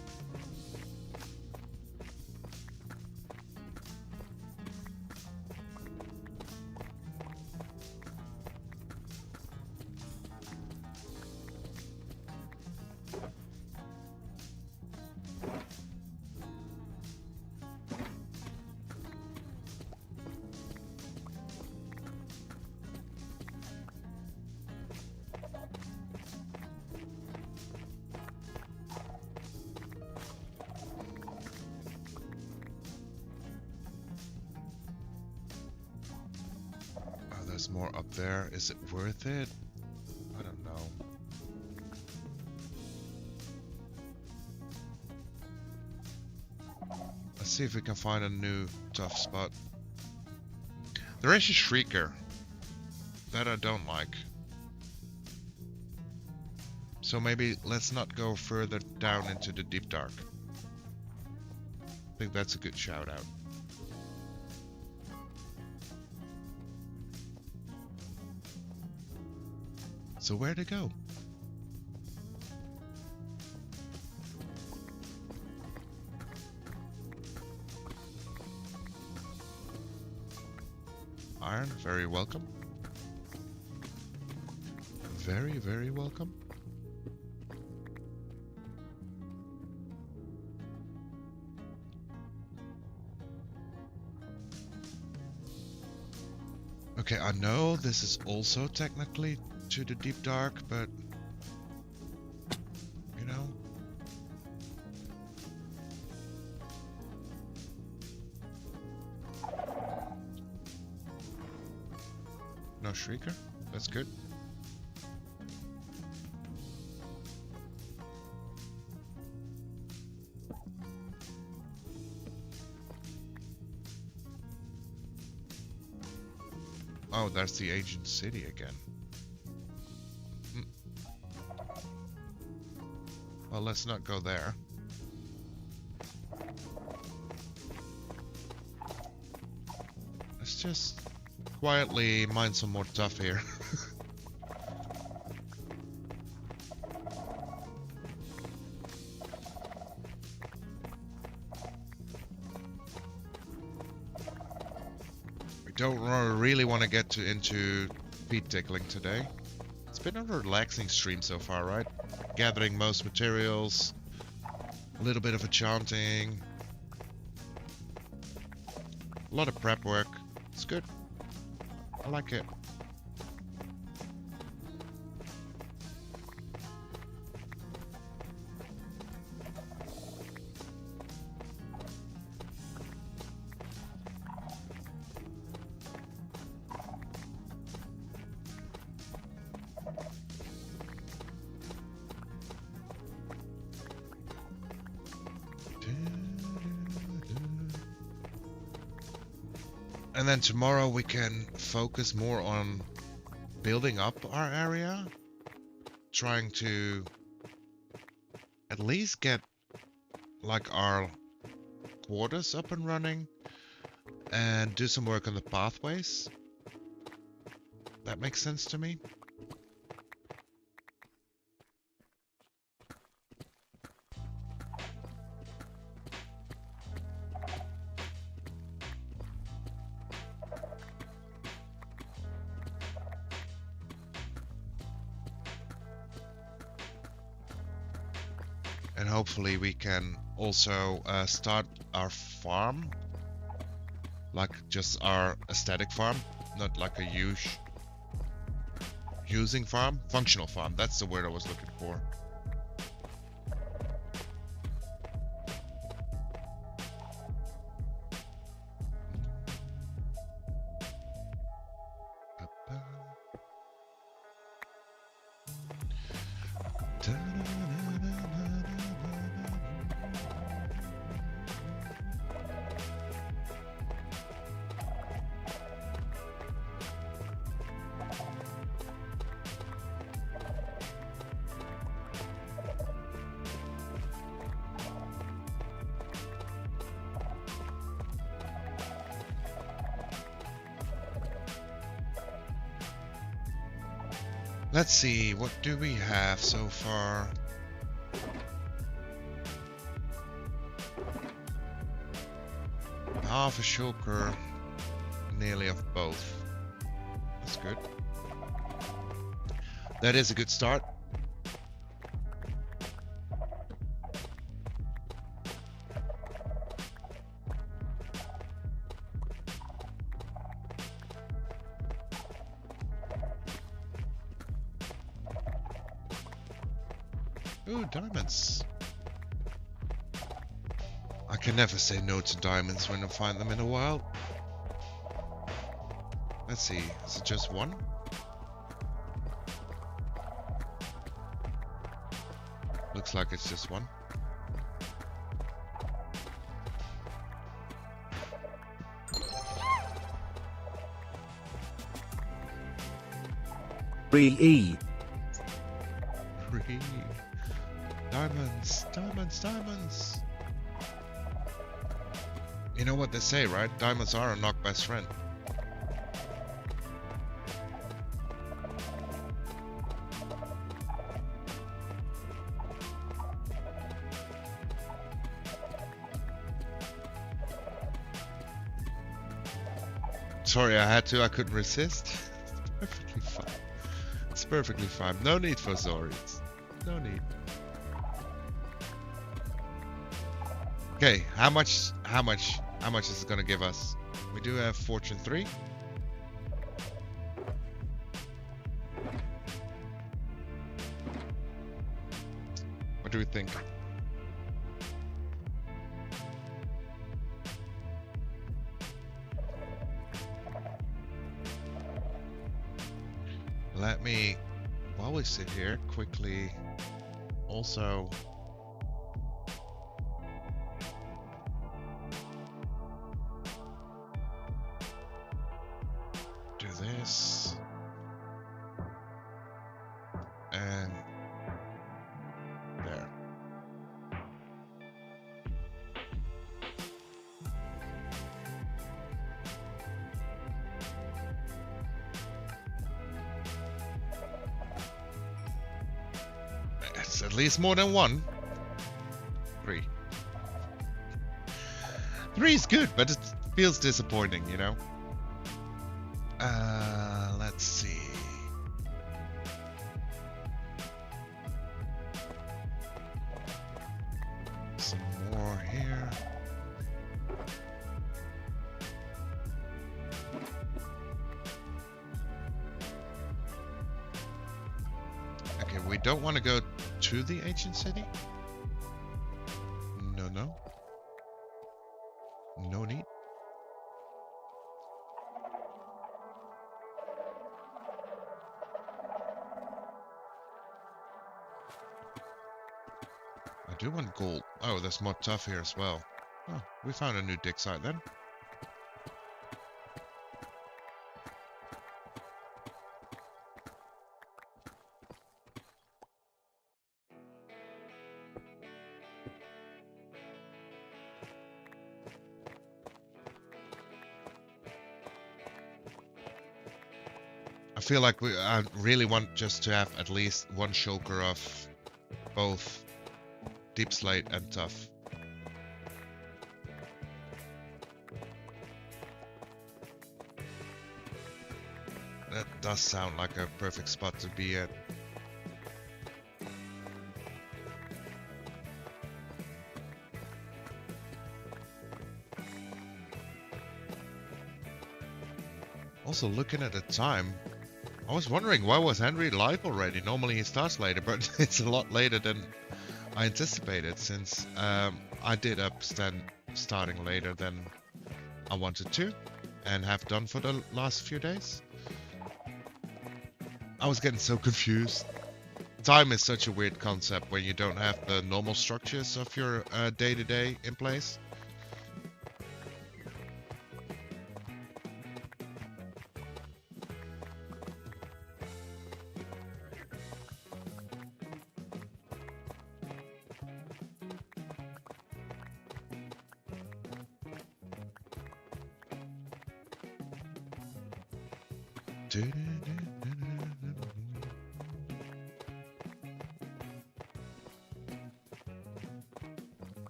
There's more up there. Is it worth it? I don't know. Let's see if we can find a new tough spot. There is a Shrieker. That I don't like. So maybe let's not go further down into the deep dark. I think that's a good shout out. So where to go? Iron, very welcome. Very, very welcome. Okay, I know this is also technically to the deep dark, but you know, no Shrieker, that's good. Oh, that's the ancient city again. Well, let's not go there. Let's just quietly mine some more stuff here. We don't really want to get into feet tickling today. It's been a relaxing stream so far, right? Gathering most materials, a little bit of a chanting, a lot of prep work. It's good. I like it. And then tomorrow we can focus more on building up our area, trying to at least get like our quarters up and running and do some work on the pathways. That makes sense to me. And hopefully we can also start our farm, like just our aesthetic farm, not like a using farm, functional farm. That's the word I was looking for. Let's see, what do we have so far? Half a shulker, nearly of both. That's good. That is a good start. Ooh, diamonds. I can never say no to diamonds when I find them in a while. Let's see, is it just one? Looks like it's just one. E. Diamonds, diamonds, diamonds. You know what they say, right? Diamonds are a knock best friend. Sorry, I had to. I couldn't resist. It's perfectly fine. It's perfectly fine. No need for sorries. No need. Okay, how much is it gonna give us? We do have Fortune 3. What do we think? Let me, while we sit here, quickly also do this and there. It's at least more than one. 3. 3 is good, but it feels disappointing, you know? Let's see. Some more here. Okay, we don't want to go to the ancient city. No. No need. I do want gold. Oh, there's more tough here as well. Oh, we found a new dig site then. I feel like I really want just to have at least one shulker of both deep slate and tough. That does sound like a perfect spot to be at. Also, looking at the time, I was wondering, why was Henry live already? Normally he starts later, but it's a lot later than I anticipated, since I did starting later than I wanted to and have done for the last few days. I was getting so confused. Time is such a weird concept when you don't have the normal structures of your day-to-day in place.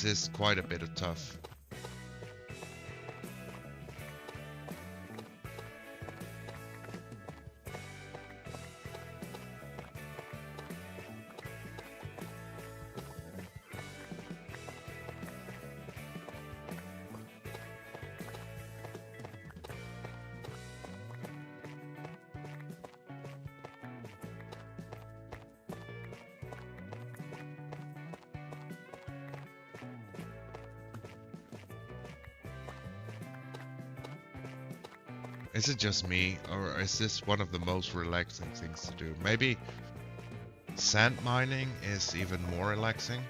This is quite a bit of tough. Is it just me, or is this one of the most relaxing things to do? Maybe sand mining is even more relaxing.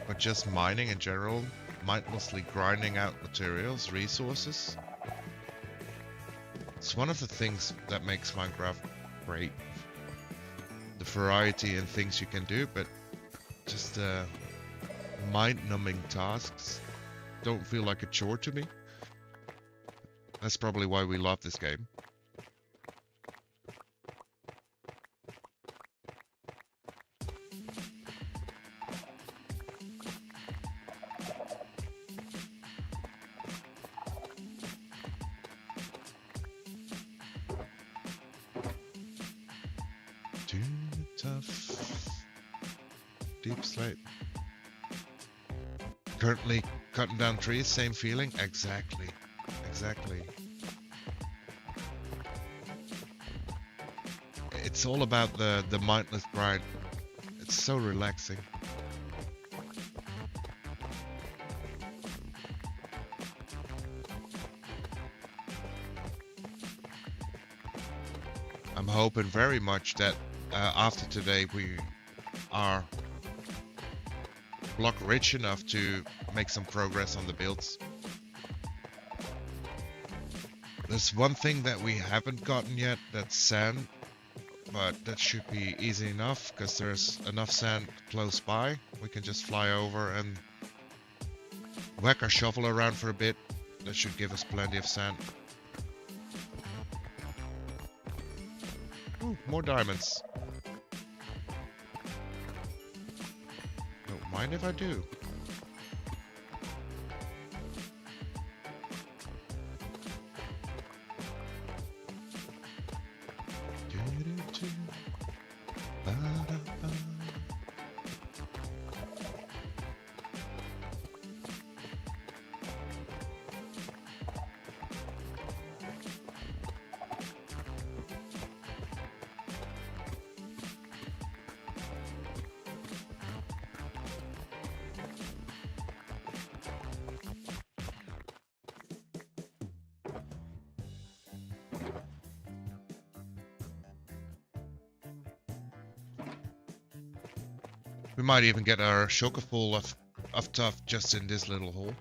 But just mining in general, mindlessly grinding out materials, resources. It's one of the things that makes Minecraft great. The variety in things you can do, but just mind-numbing tasks don't feel like a chore to me. That's probably why we love this game. Too tough. Deep slate. Currently cutting down trees, same feeling? Exactly. Exactly. It's all about the mindless grind. It's so relaxing. I'm hoping very much that after today we are block rich enough to make some progress on the builds. There's one thing that we haven't gotten yet, that's sand, but that should be easy enough because there's enough sand close by. We can just fly over and whack our shovel around for a bit. That should give us plenty of sand. Ooh, more diamonds. Don't mind if I do. We might even get our shulker full of tuff just in this little hole.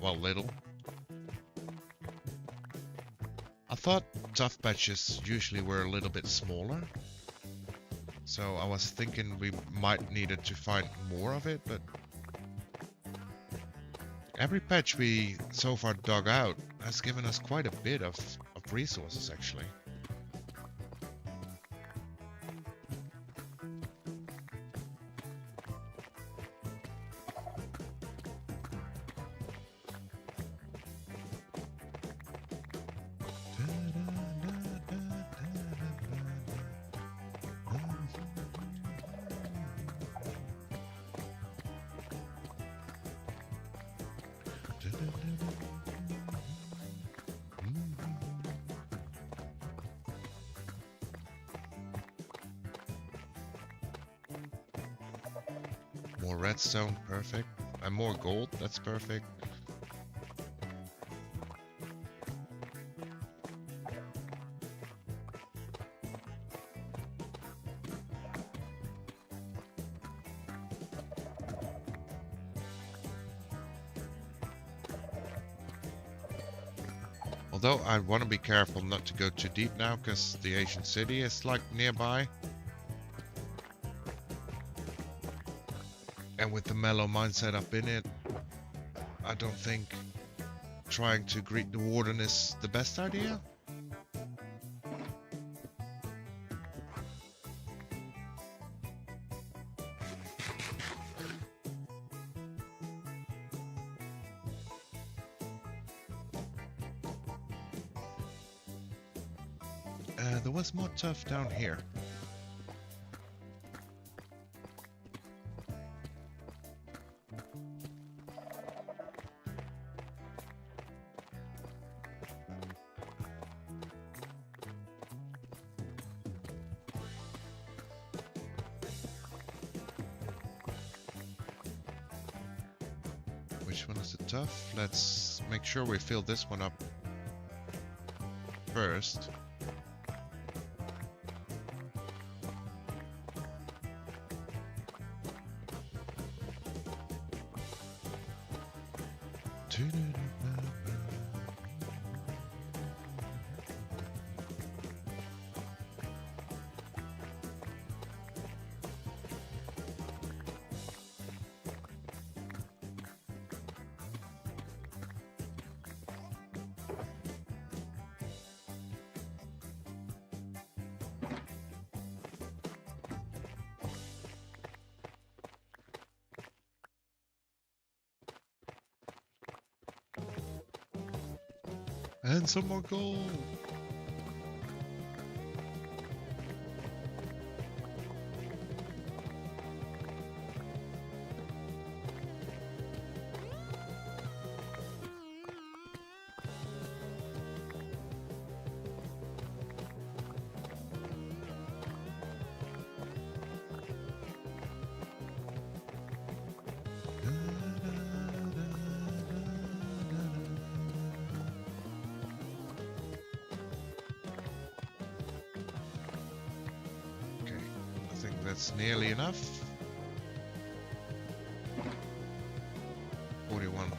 Well, little. I thought tuff patches usually were a little bit smaller. So I was thinking we might needed to find more of it, but every patch we so far dug out has given us quite a bit of resources actually. More redstone, perfect. And more gold, that's perfect. Although I want to be careful not to go too deep now, because the ancient city is like nearby. And with the mellow mindset up in it, I don't think trying to greet the warden is the best idea. There was more stuff down here. Which one is the tough? Let's make sure we fill this one up first. And some more gold. That's nearly enough. 41.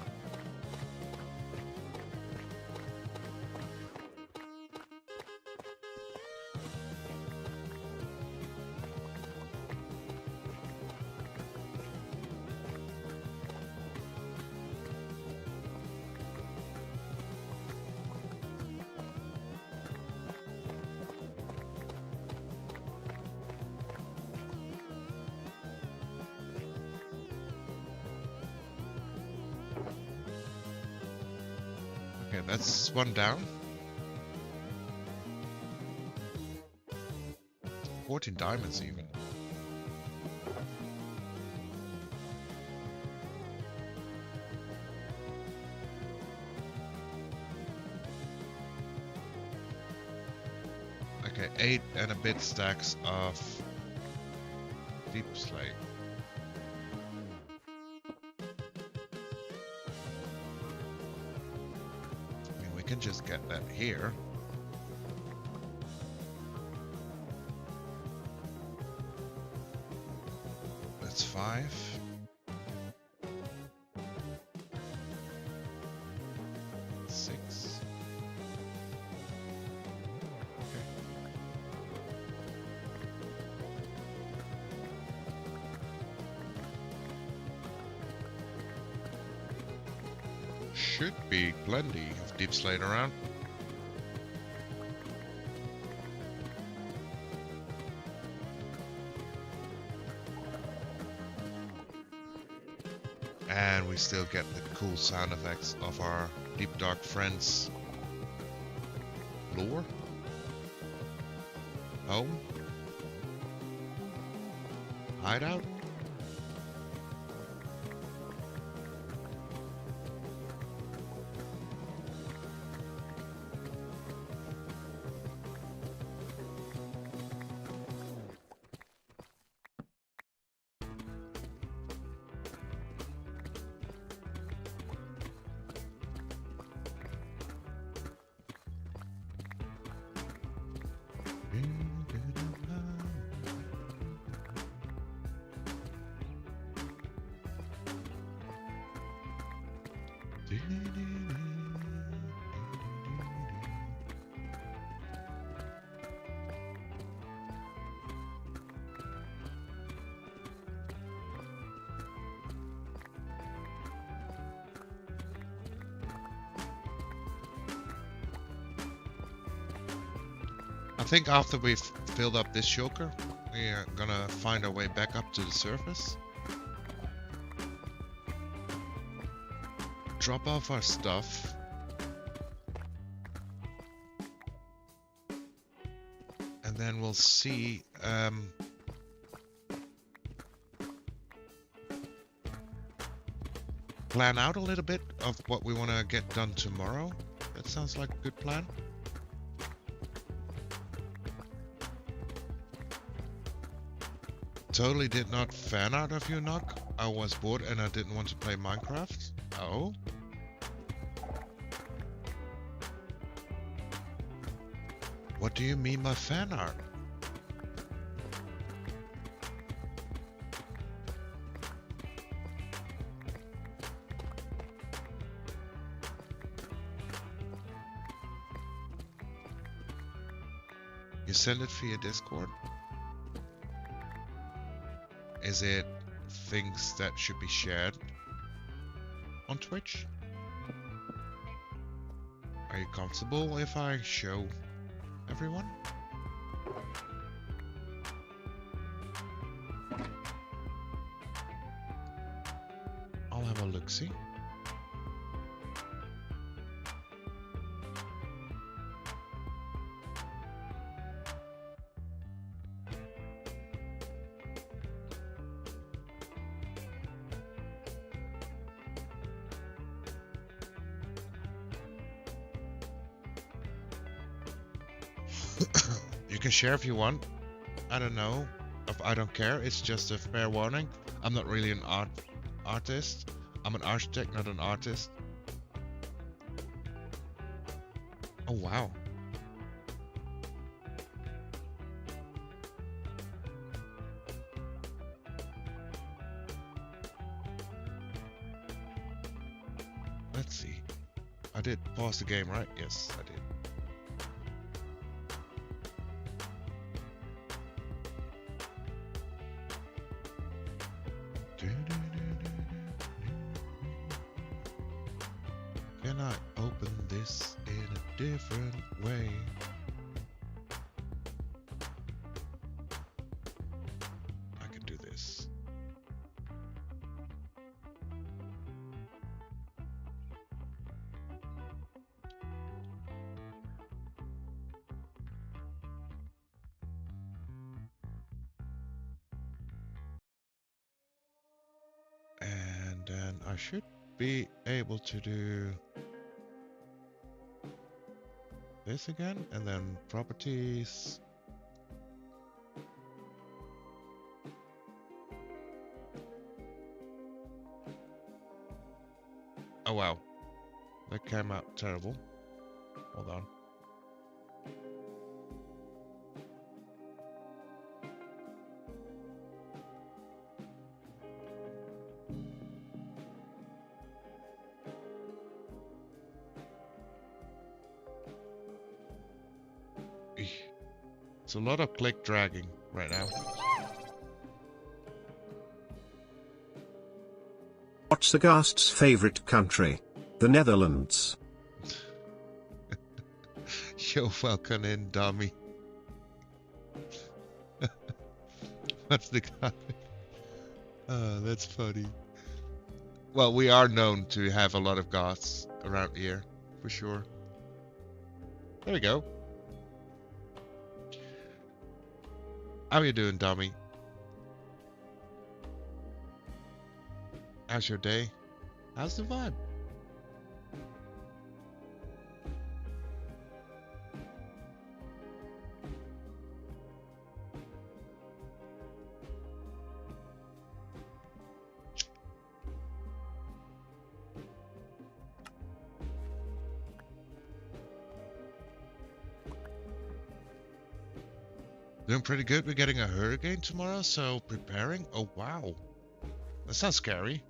Okay, that's one down. 14 diamonds even. Okay, 8 and a bit stacks of deep slate. Can just get that here. That's 5. 6. Okay. Should be plenty of deep slate around. And we still get the cool sound effects of our deep dark friends. Lure? Home? Hideout? I think after we've filled up this shulker, we're gonna find our way back up to the surface. Drop off our stuff. then we'll see. Plan out a little bit of what we want to get done tomorrow. That sounds like a good plan. Totally did not fan out of you, Knock. I was bored and I didn't want to play Minecraft. Oh? What do you mean by fan art? You send it via Discord? Is it things that should be shared on Twitch? Are you comfortable if I show everyone? I'll have a look-see. You can share if you want. I don't know. I don't care. It's just a fair warning. I'm not really an artist. I'm an architect, not an artist. Oh wow. Let's see. I did pause the game, right? Yes, I did. Can I open this in a different way? I can do this. And then I should be able to do this again, and then properties. Oh wow, that came out terrible. Hold on. It's a lot of click dragging right now. What's the ghast's favorite country? The Netherlands. Yo, welcome in, dummy. What's the guy? Oh, that's funny. Well, we are known to have a lot of goths around here, for sure. There we go. How you doing, dummy? How's your day? How's the vibe? Doing pretty good. We're getting a hurricane tomorrow, so preparing. Oh, wow. That sounds scary.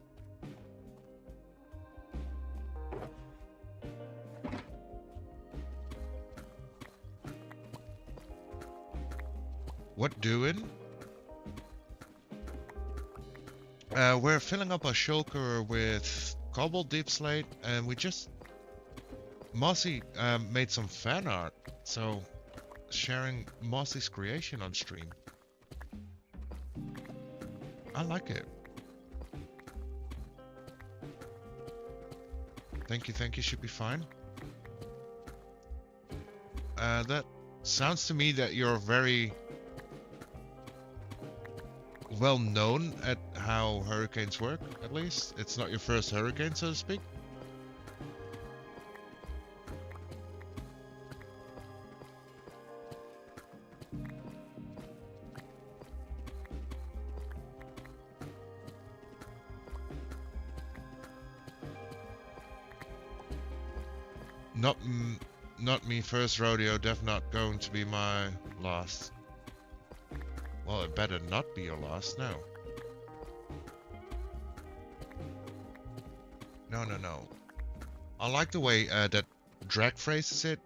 What doing? We're filling up a shulker with cobalt deep slate, and we just... Mossy made some fan art, so... sharing Mossy's creation on stream. I like it. Thank you, should be fine. That Sounds to me that you're very well known at how hurricanes work, at least. It's not your first hurricane, so to speak. Not me first rodeo, def not going to be my last. Well, it better not be your last, no. No. I like the way that Drag phrases it.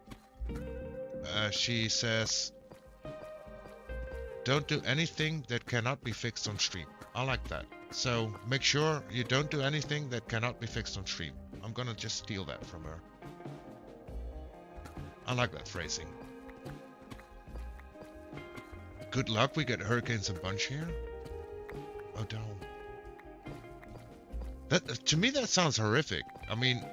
She says, don't do anything that cannot be fixed on stream. I like that. So make sure you don't do anything that cannot be fixed on stream. I'm gonna just steal that from her. I like that phrasing. Good luck, we get hurricanes a bunch here. Oh no. That, to me that sounds horrific. I mean,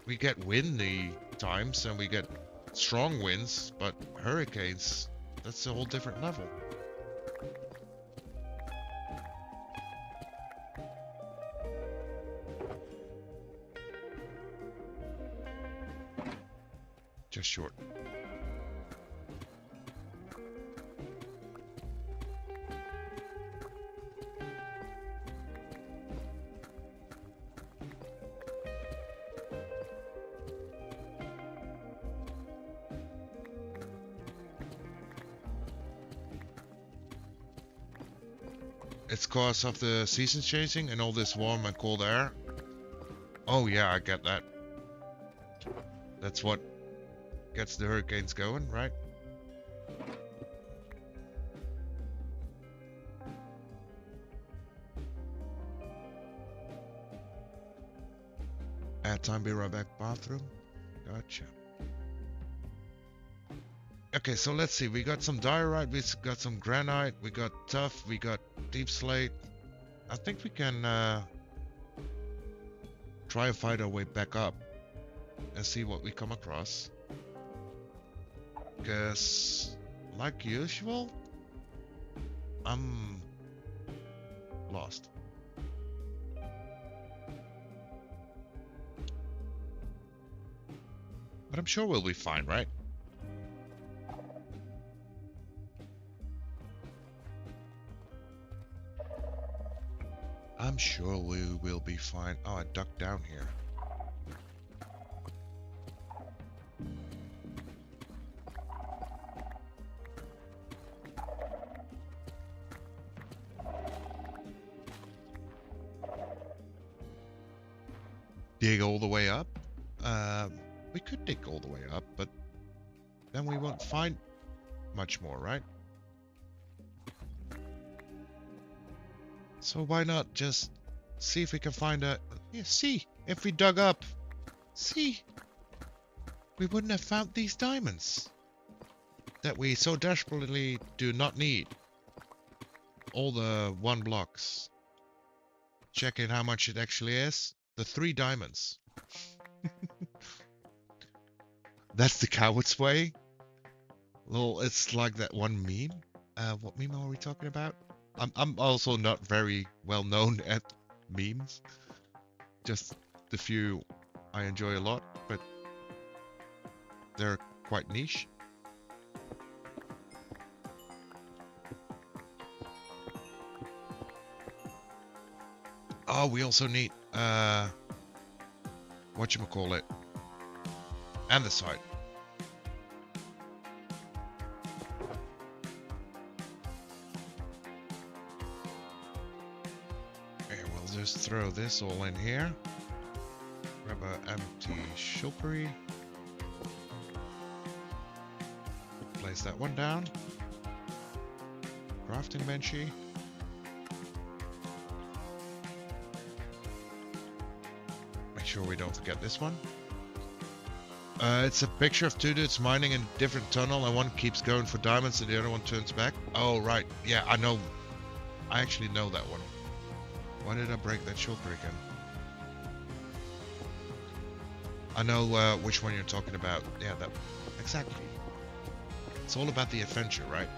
we get windy times and we get strong winds, but hurricanes, that's a whole different level. Just short. It's cause of the seasons changing and all this warm and cold air. Oh yeah, I get that. That's what gets the hurricanes going, right? Add time, be right back, bathroom. Gotcha. Okay, so let's see. We got some diorite, we got some granite, we got tuff, we got deep slate. I think we can try and find our way back up and see what we come across. Because, like usual, I'm lost. But I'm sure we'll be fine, right? I'm sure we will be fine. Oh, I ducked down here. Dig all the way up? We could dig all the way up, but then we won't find much more, right? So why not just see if we can find a... Yeah, see, if we dug up, see, we wouldn't have found these diamonds that we so desperately do not need. All the 1 blocks. Check in how much it actually is. The 3 diamonds. That's the coward's way. Well, it's like that one meme. What meme are we talking about? I'm also not very well known at memes. Just the few I enjoy a lot, but they're quite niche. Oh, we also need whatchamacallit, andesite. Just throw this all in here. Grab an empty shulkery. Place that one down. Crafting benchy. Make sure we don't forget this one. It's a picture of 2 dudes mining in a different tunnel, and one keeps going for diamonds and the other one turns back. Oh, right. Yeah, I know. I actually know that one. Why did I break that shulker again? I know which one you're talking about. Yeah, that exactly. It's all about the adventure, right?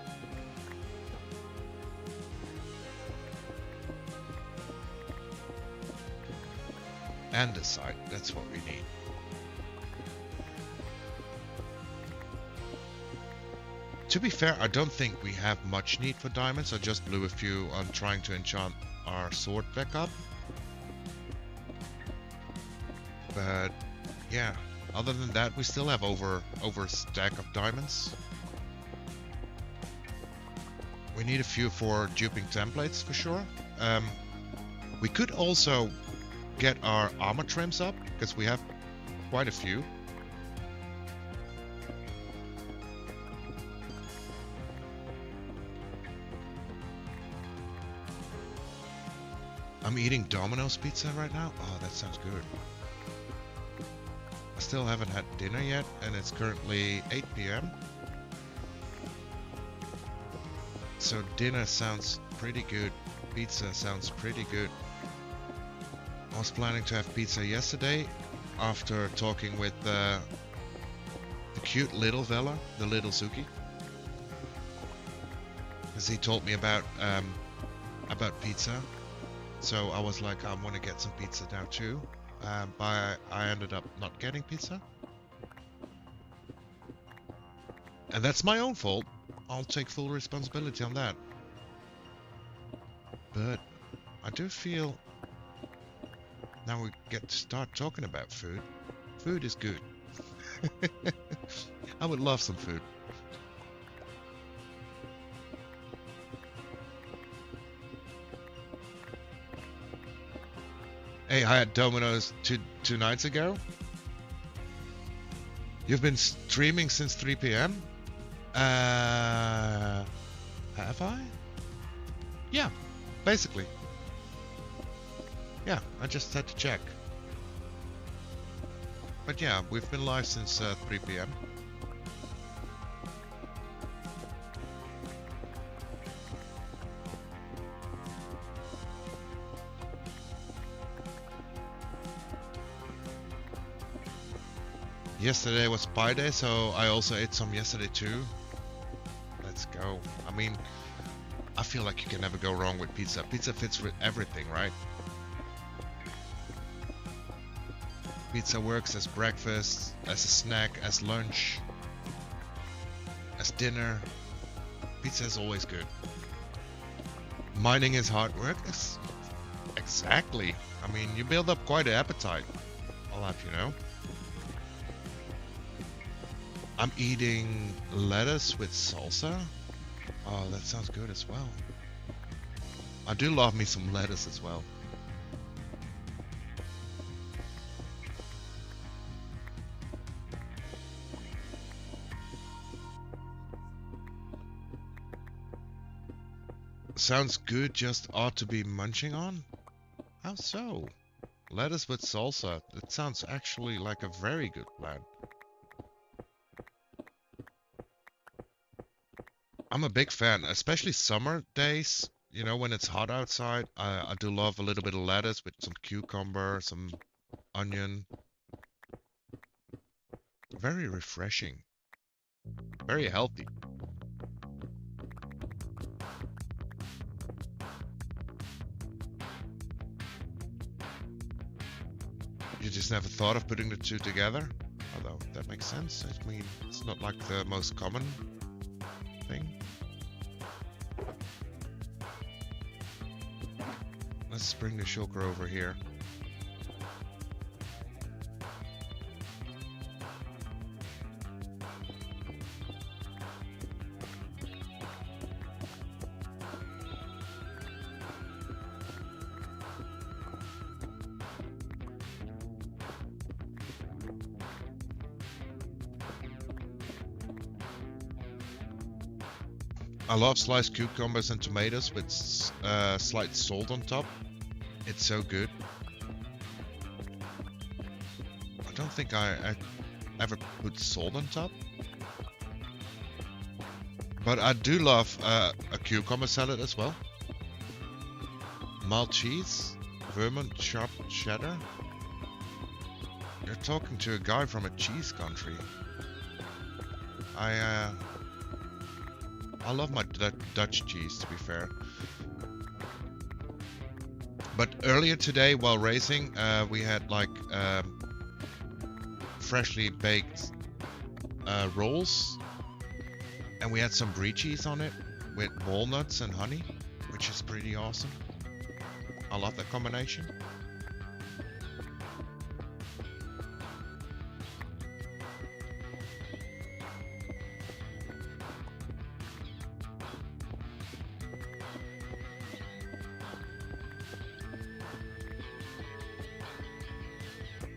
And the site. That's what we need. To be fair, I don't think we have much need for diamonds. I just blew a few on trying to enchant our sword back up. But yeah, other than that, we still have over a stack of diamonds. We need a few for duping templates for sure. We could also get our armor trims up because we have quite a few. I'm eating Domino's pizza right now. Oh, that sounds good. I still haven't had dinner yet, and it's currently 8 p.m. So dinner sounds pretty good. Pizza sounds pretty good. I was planning to have pizza yesterday after talking with the cute little fella, the little Suki. Because he told me about pizza. So I was like, I want to get some pizza now too. But I ended up not getting pizza. And that's my own fault. I'll take full responsibility on that. But I do feel now we get to start talking about food. Food is good. I would love some food. Hey, I had Domino's two nights ago. You've been streaming since 3 p.m.? Have I? Yeah, basically. Yeah, I just had to check. But yeah, we've been live since 3 p.m. Yesterday was Pie Day, so I also ate some yesterday too. Let's go. I mean, I feel like you can never go wrong with pizza. Pizza fits with everything, right? Pizza works as breakfast, as a snack, as lunch, as dinner. Pizza is always good. Mining is hard work. Exactly. I mean, you build up quite an appetite. I'll have you know. I'm eating lettuce with salsa. Oh, that sounds good as well. I do love me some lettuce as well. Sounds good, just ought to be munching on? How so? Lettuce with salsa. That sounds actually like a very good plan. I'm a big fan, especially summer days, you know, when it's hot outside. I do love a little bit of lettuce with some cucumber, some onion. Very refreshing. Very healthy. You just never thought of putting the two together? Although, that makes sense. I mean, it's not like the most common thing. Let's bring the shulker over here. I love sliced cucumbers and tomatoes with slight salt on top. It's so good. I don't think I ever put salt on top. But I do love a cucumber salad as well. Mild cheese, Vermont sharp cheddar. You're talking to a guy from a cheese country. I love my Dutch cheese, to be fair. But earlier today, while racing, we had like freshly baked rolls, and we had some brie cheese on it with walnuts and honey, which is pretty awesome. I love that combination.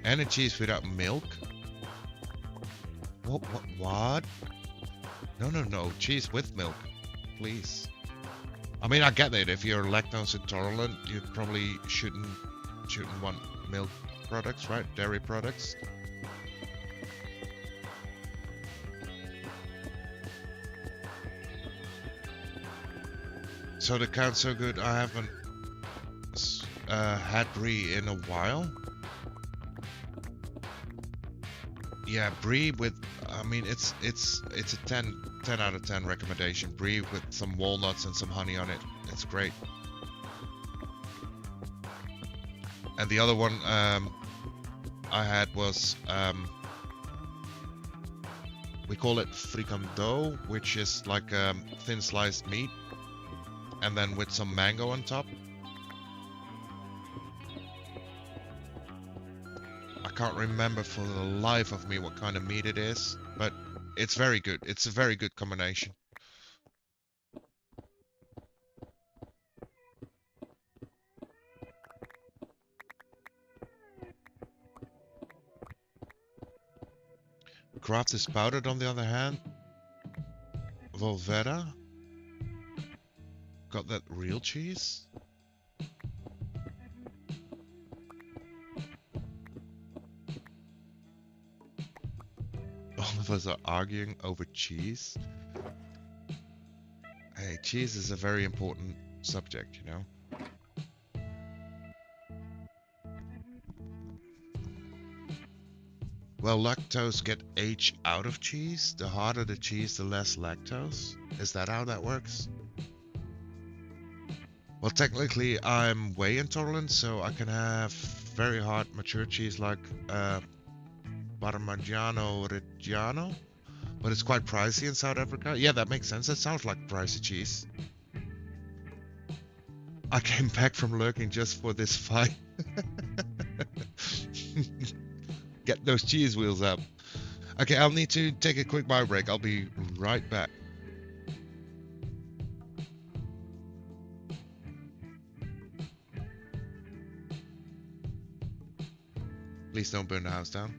And a cheese without milk? What? No. Cheese with milk, please. I mean, I get it. If you're lactose intolerant, you probably shouldn't want milk products, right? Dairy products. So the count's so good. I haven't had brie in a while. Yeah, brie with, I mean, it's a 10 out of 10 recommendation. Brie with some walnuts and some honey on it. It's great. And the other one I had was, we call it frikandel, which is like thin sliced meat, and then with some mango on top. I can't remember for the life of me what kind of meat it is, but it's very good. It's a very good combination. Kraft is powdered, on the other hand. Volvera. Got that real cheese. All of us are arguing over cheese. Hey, cheese is a very important subject, you know. Well, lactose get H out of cheese. The harder the cheese, the less lactose. Is that how that works? Well, technically, I'm whey intolerant, so I can have very hard mature cheese like Parmigiano Reggiano, but it's quite pricey in South Africa. Yeah, that makes sense. That sounds like pricey cheese. I came back from lurking just for this fight. Get those cheese wheels up. Okay, I'll need to take a quick bio break. I'll be right back. Please don't burn the house down.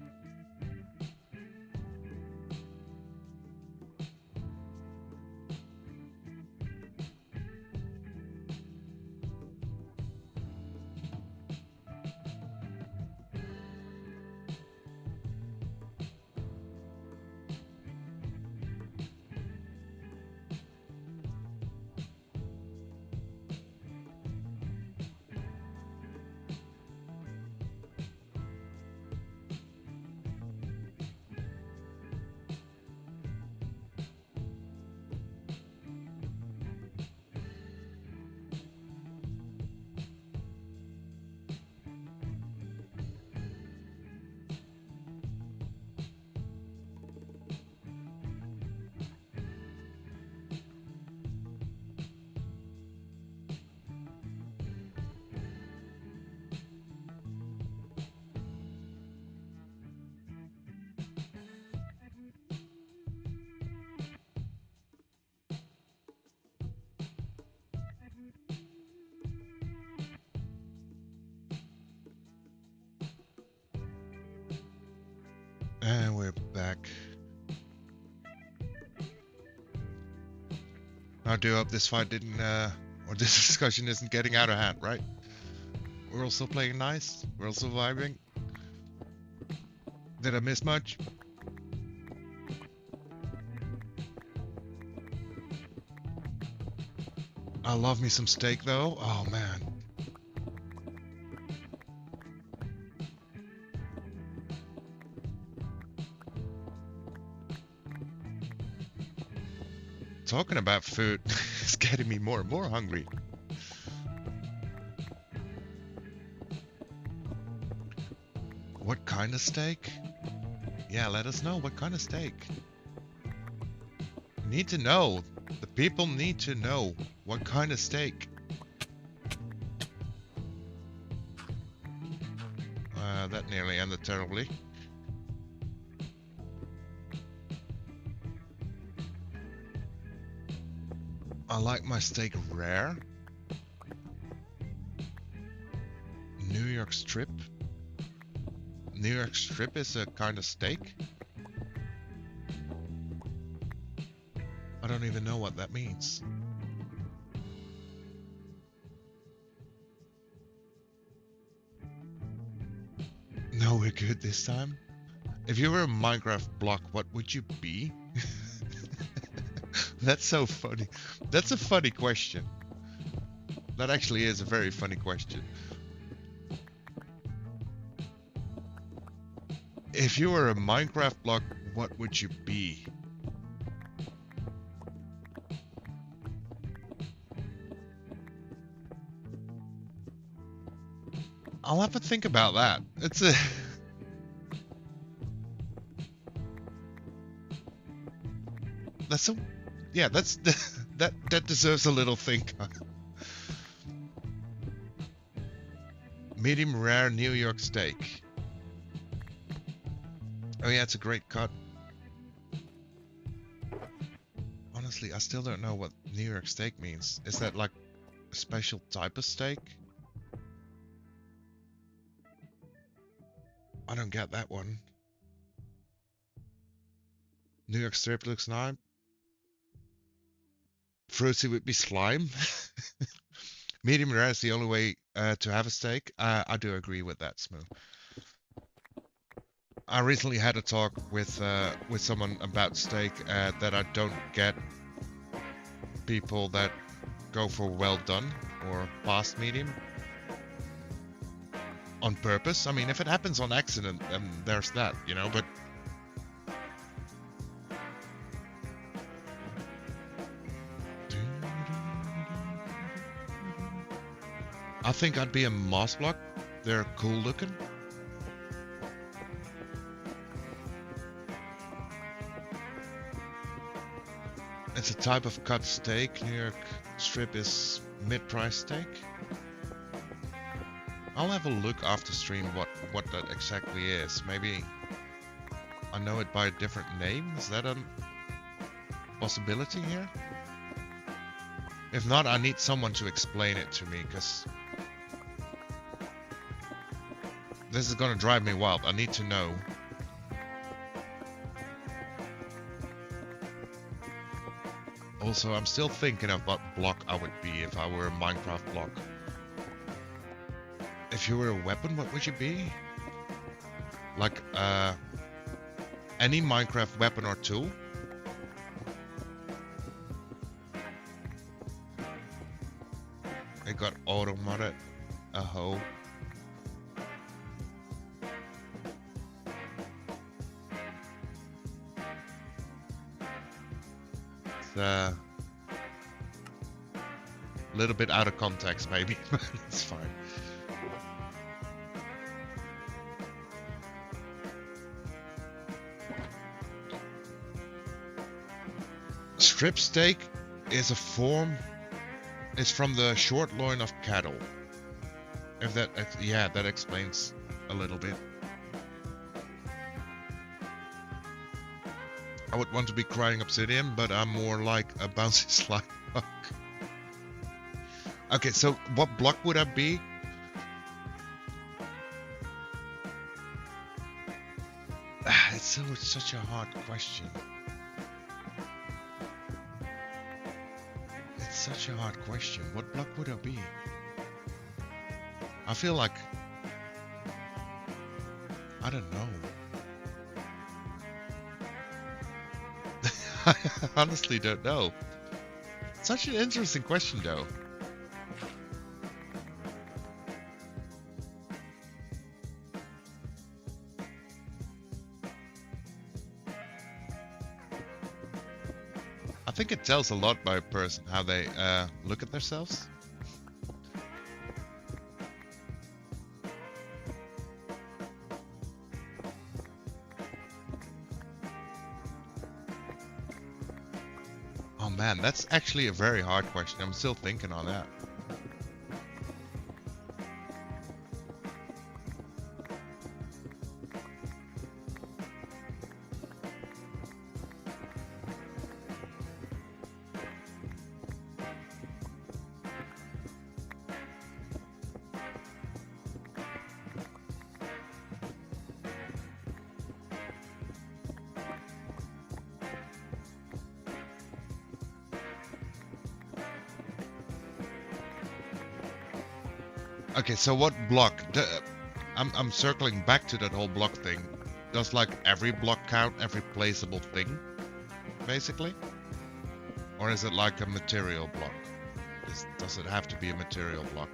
And we're back. I do hope this fight didn't, or this discussion isn't getting out of hand, right? We're also playing nice. We're also vibing. Did I miss much? I love me some steak though. Oh man. Talking about food is getting me more and more hungry. What kind of steak? Yeah, let us know what kind of steak. Need to know. The people need to know what kind of steak. That nearly ended terribly. I like my steak rare. New York strip. New York strip is a kind of steak. I don't even know what that means. No, we're good this time. If you were a Minecraft block, what would you be? That's so funny. That's a funny question. That actually is a very funny question. If you were a Minecraft block, what would you be? I'll have to think about that. It's a... That's a... Yeah, that's... that deserves a little think. Medium rare New York steak. Oh yeah, it's a great cut. Honestly, I still don't know what New York steak means. Is that like a special type of steak? I don't get that one. New York strip looks nice. Fruity would be slime. Medium rare is the only way to have a steak. I do agree with that, Smooth. I recently had a talk with someone about steak that I don't get people that go for well done or past medium on purpose. I mean, if it happens on accident, then there's that, you know, but I think I'd be a moss block. They're cool looking. It's a type of cut steak. New York strip is mid-price steak. I'll have a look after stream what that exactly is. Maybe I know it by a different name. Is that a possibility here? If not, I need someone to explain it to me, because this is gonna drive me wild. I need to know. Also, I'm still thinking of what block I would be if I were a Minecraft block. If you were a weapon, what would you be? Like, any Minecraft weapon or tool? It got auto-modded. A hoe. It's a little bit out of context, maybe, but it's fine. Strip steak is a form. It's from the short loin of cattle. If that, yeah, that explains a little bit. I would want to be crying obsidian, but I'm more like a bouncy slime block. Okay, so what block would I be? It's such a hard question. It's such a hard question. What block would I be? I feel like... I don't know. I honestly don't know. Such an interesting question, though. I think it tells a lot by a person how they look at themselves. Oh man, that's actually a very hard question. I'm still thinking on that. Okay, so what block? I'm circling back to that whole block thing. Does like every block count, every placeable thing, basically? Or is it like a material block? Does it have to be a material block?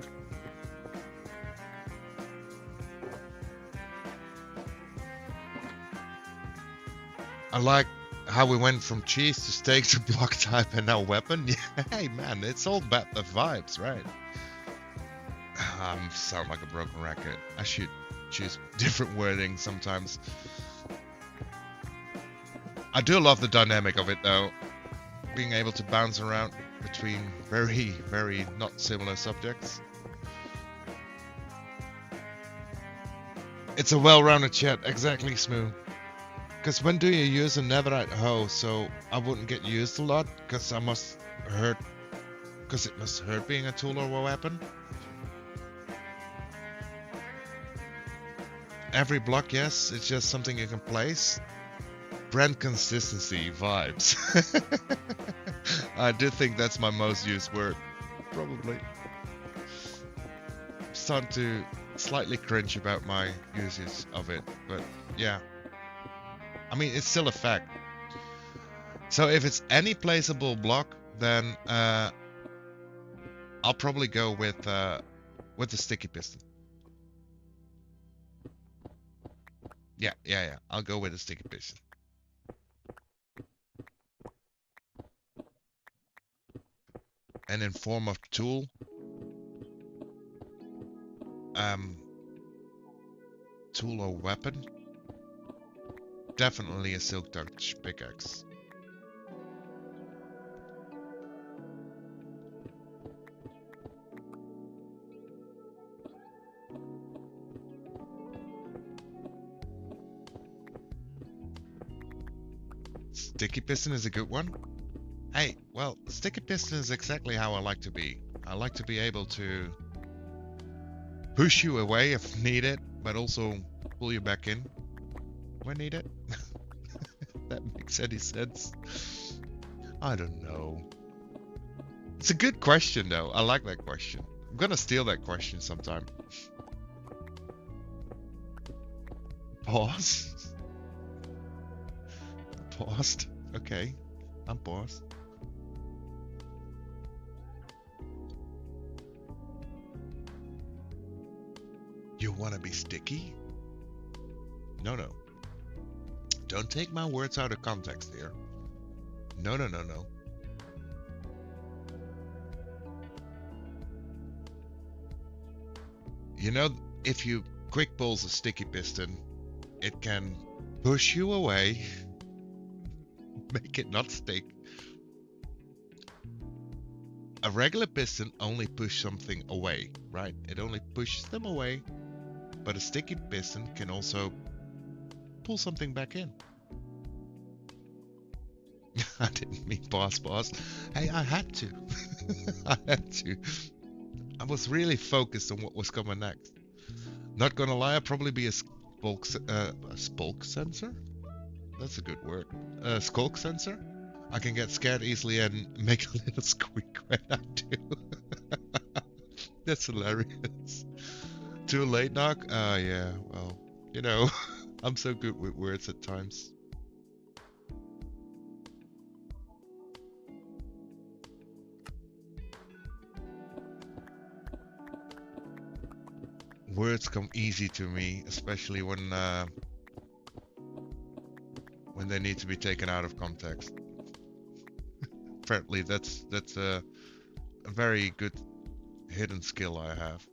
I like how we went from cheese to steak to block type and now weapon. Yeah, hey man, it's all about the vibes, right? Sound like a broken record. I should choose different wording sometimes. I do love the dynamic of it though. Being able to bounce around between very, very not similar subjects. It's a well-rounded chat, exactly, Smoo. Because when do you use a netherite hoe? So I wouldn't get used a lot because it must hurt being a tool or a weapon. Every block, yes, it's just something you can place. Brand consistency vibes. I do think that's my most used word, probably. I'm starting to slightly cringe about my usage of it, but yeah. I mean, it's still a fact. So if it's any placeable block, then I'll probably go with the sticky piston. Yeah. I'll go with the sticky piston. And in form of tool, tool or weapon, definitely a silk touch pickaxe. Sticky piston is a good one. Hey, well, sticky piston is exactly how I like to be. I like to be able to push you away if needed, but also pull you back in when needed. If that makes any sense. I don't know. It's a good question though. I like that question. I'm gonna steal that question sometime. Pause. Paused. Okay. I'm paused. You wanna be sticky? No. Don't take my words out of context here. No. You know, if you quick pulls a sticky piston, it can push you away, make it not stick. A regular piston only pushes something away, right? It only pushes them away, but a sticky piston can also pull something back in. I didn't mean boss. Hey, I had to. I was really focused on what was coming next. Not gonna lie, I'd probably be a skulk sensor? That's a good word. A skulk sensor? I can get scared easily and make a little squeak when I do. That's hilarious. Too late, knock? Yeah, well, you know, I'm so good with words at times. Words come easy to me, especially when they need to be taken out of context. apparently that's a very good hidden skill I have.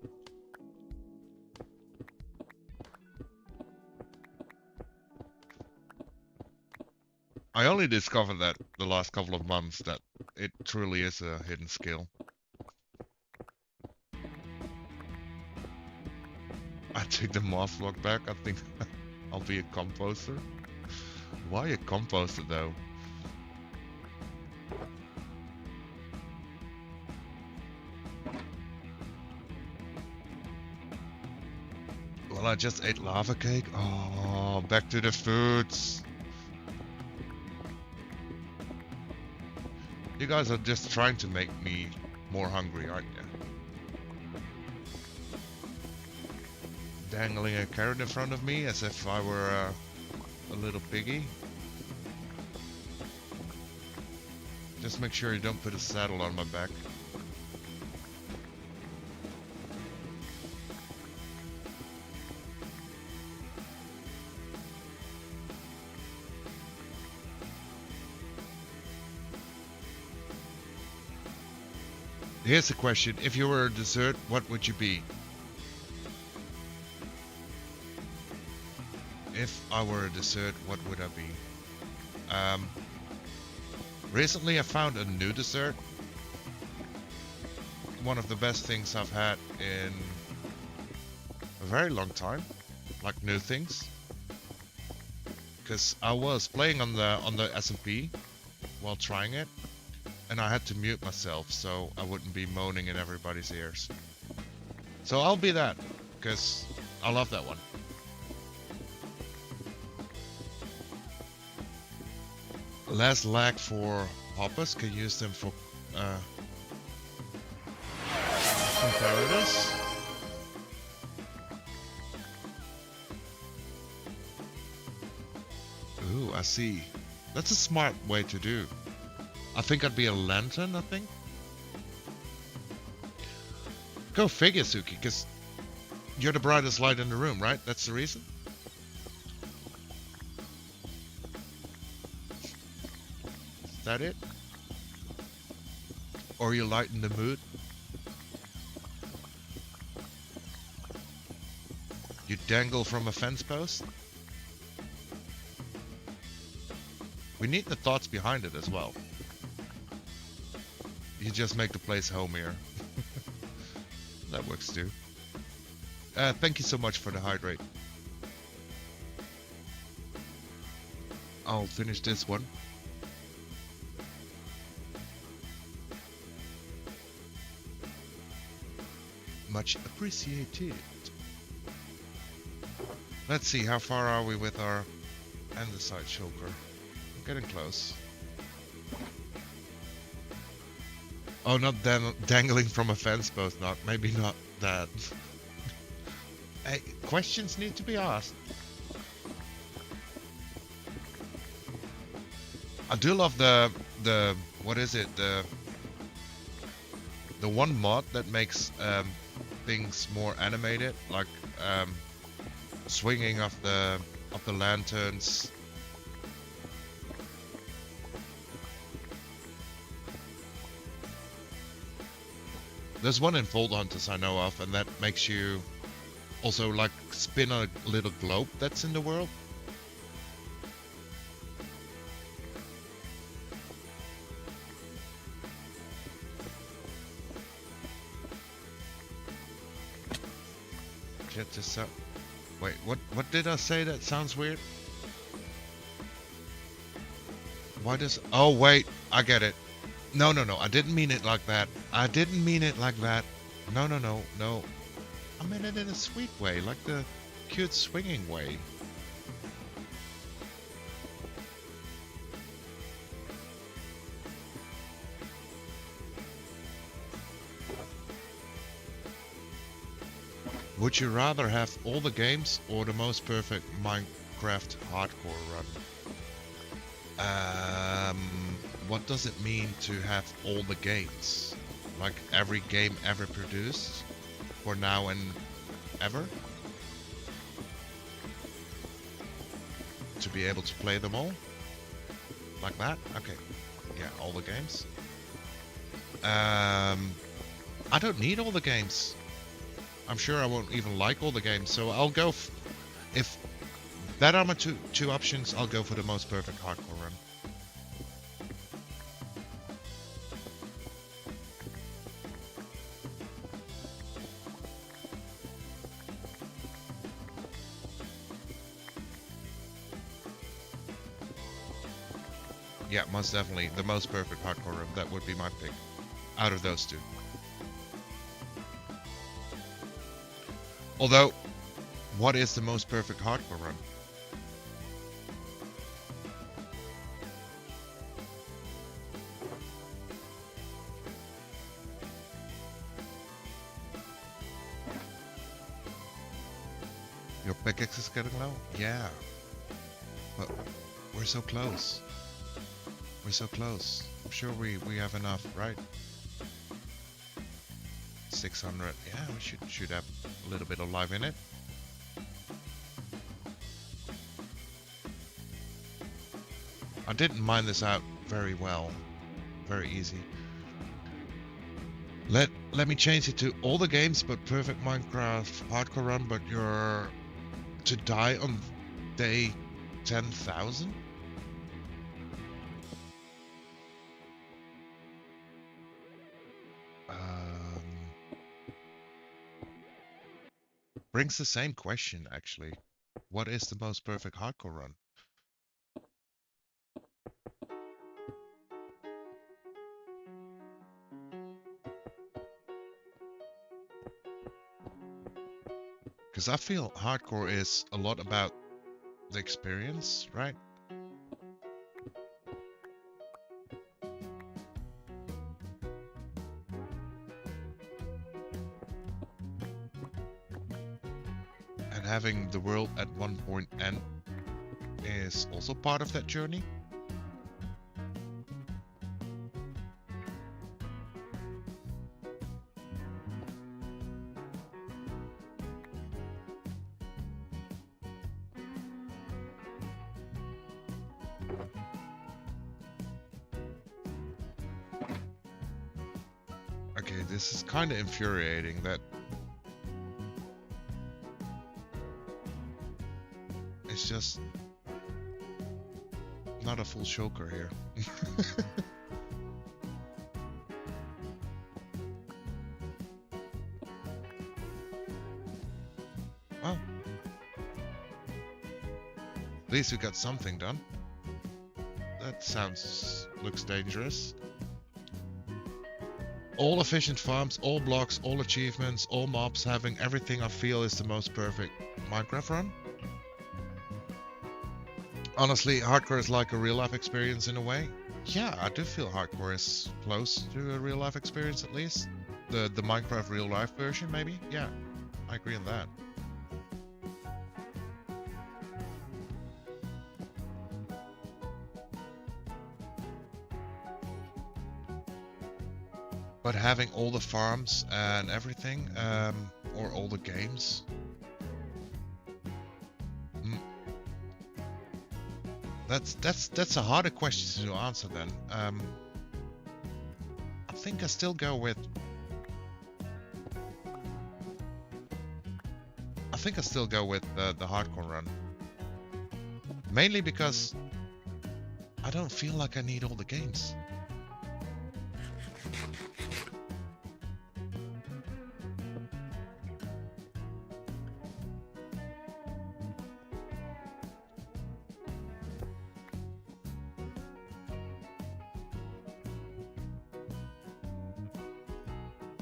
I only discovered that the last couple of months that it truly is a hidden skill. I take the moth log back. I think I'll be a composter. Why a composter though? Well, I just ate lava cake. Oh, back to the foods. You guys are just trying to make me more hungry, aren't you? Dangling a carrot in front of me as if I were a little piggy. Just make sure you don't put a saddle on my back. Here's the question. If you were a dessert, what would you be? If I were a dessert, what would I be? Recently I found a new dessert. One of the best things I've had in a very long time. Like new things. Because I was playing on the SMP while trying it. And I had to mute myself so I wouldn't be moaning in everybody's ears. So I'll be that, because I love that one. Less lag for hoppers, can use them for comparators. Ooh, I see. That's a smart way to do. I think I'd be a lantern, I think. Go figure, Suki, because you're the brightest light in the room, right? That's the reason? Is that it? Or you lighten the mood? You dangle from a fence post? We need the thoughts behind it as well. You just make the place homier. That works too. Thank you so much for the hydrate. I'll finish this one. Much appreciated. Let's see, how far are we with our andesite shulker? I'm getting close. Oh, not dangling from a fence post, maybe not that. Hey, questions need to be asked. I do love the what is it, the one mod that makes things more animated, like swinging of the lanterns. There's one in Vault Hunters I know of, and that makes you also like spin a little globe that's in the world. Check this out. Wait, what did I say that sounds weird? Why does... Oh wait, I get it. No, I didn't mean it like that. I didn't mean it like that. No. I meant it in a sweet way, like the cute swinging way. Would you rather have all the games or the most perfect Minecraft hardcore run? What does it mean to have all the games? Like every game ever produced? For now and ever? To be able to play them all? Like that? Okay. Yeah, all the games. I don't need all the games. I'm sure I won't even like all the games, so I'll go. If that are my two options, I'll go for the most perfect hardcore run. Yeah, most definitely the most perfect hardcore run. That would be my pick out of those two. Although, what is the most perfect hardcore run? Your pickaxe is getting low? Yeah. But we're so close. We're so close. I'm sure we have enough, right? 600. Yeah, we should have a little bit of life in it. I didn't mine this out very well. Very easy. Let me change it to all the games but perfect Minecraft hardcore run, but you're to die on day 10,000? Brings the same question, actually. What is the most perfect hardcore run? Because I feel hardcore is a lot about the experience, right? And having the world at one point end is also part of that journey. Okay, this is kind of infuriating that it's just not a full shulker here. Well, at least we got something done. That looks dangerous. All efficient farms, all blocks, all achievements, all mobs, having everything I feel is the most perfect Minecraft run. Honestly, hardcore is like a real life experience in a way. Yeah, I do feel hardcore is close to a real life experience at least. The Minecraft real life version maybe? Yeah, I agree on that. But having all the farms and everything, or all the games. That's a harder question to answer then. I think I still go with the hardcore run. Mainly because I don't feel like I need all the games.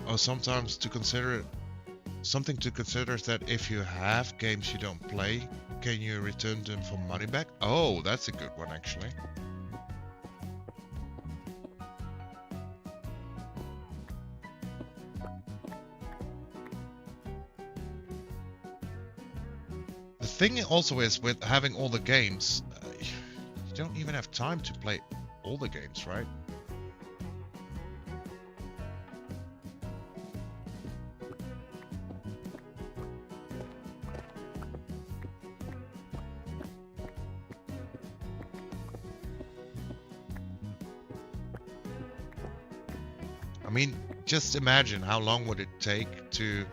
Oh, sometimes something to consider is that if you have games you don't play, can you return them for money back? Oh, that's a good one actually. The thing also is with having all the games, you don't even have time to play all the games, right? I mean, just imagine how long would it take to,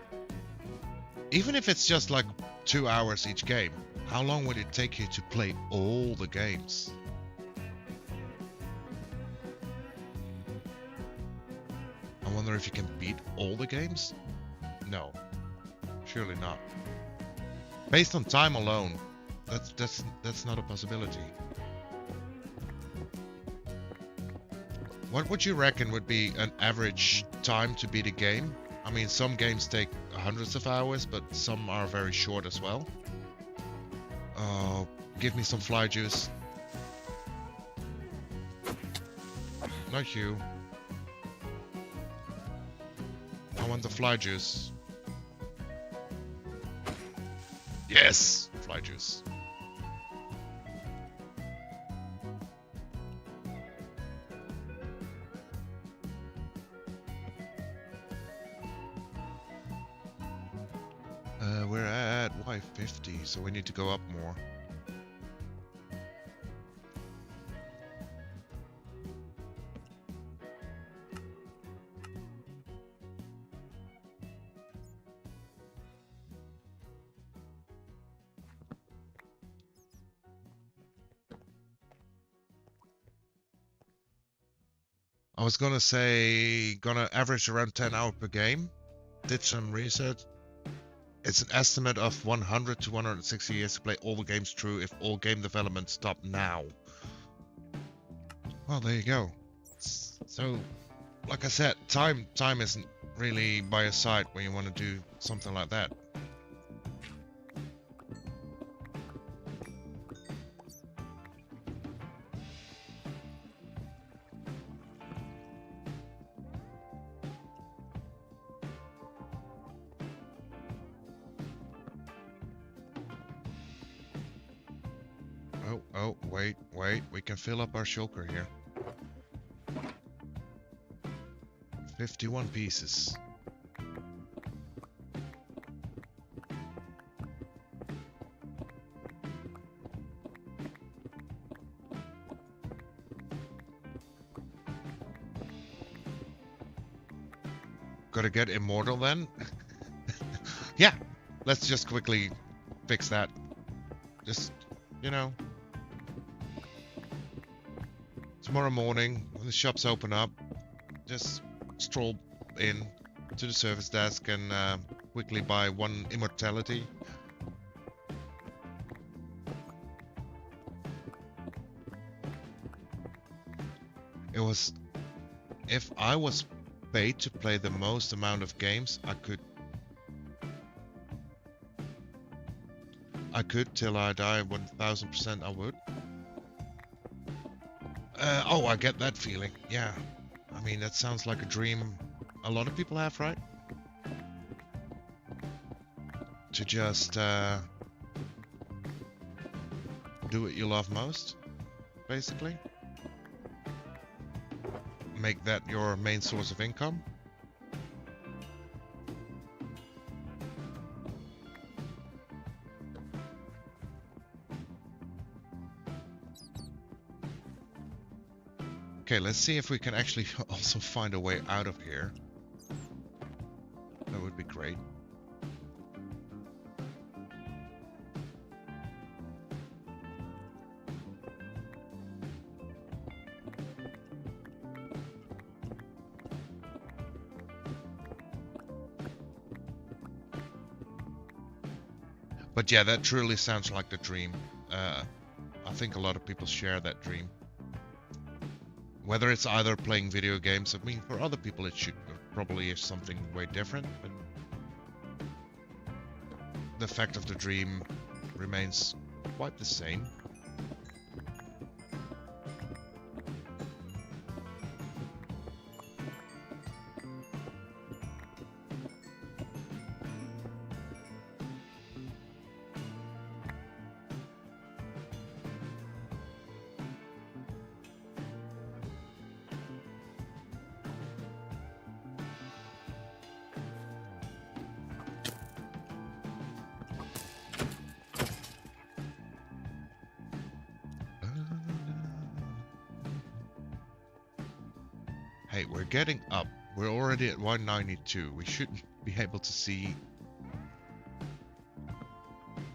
even if it's just like 2 hours each game, how long would it take you to play all the games? I wonder if you can beat all the games? No, surely not. Based on time alone, that's not a possibility. What would you reckon would be an average time to beat a game? I mean, some games take hundreds of hours, but some are very short as well. Give me some fly juice. Not you. I want the fly juice. Yes! Fly juice. We're at Y50, so we need to go up more. I was gonna say, gonna average around 10 hours per game. Did some research. It's an estimate of 100 to 160 years to play all the games through if all game development stopped now. Well, there you go. So, like I said, time isn't really by your side when you want to do something like that. Oh, wait, we can fill up our shulker here. 51 pieces. Gotta get immortal then? Yeah, let's just quickly fix that. Just, you know. Tomorrow morning, when the shops open up, just stroll in to the service desk and quickly buy 1 immortality. It was... if I was paid to play the most amount of games, I could till I die 1000%, I would. Oh, I get that feeling. Yeah. I mean, that sounds like a dream a lot of people have, right? To just do what you love most, basically. Make that your main source of income. Okay, let's see if we can actually also find a way out of here. That would be great. But yeah, that truly sounds like the dream. I think a lot of people share that dream. Whether it's either playing video games, I mean, for other people it should probably is something way different, but the fact of the dream remains quite the same. Hey, we're getting up. We're already at 192. We should be able to see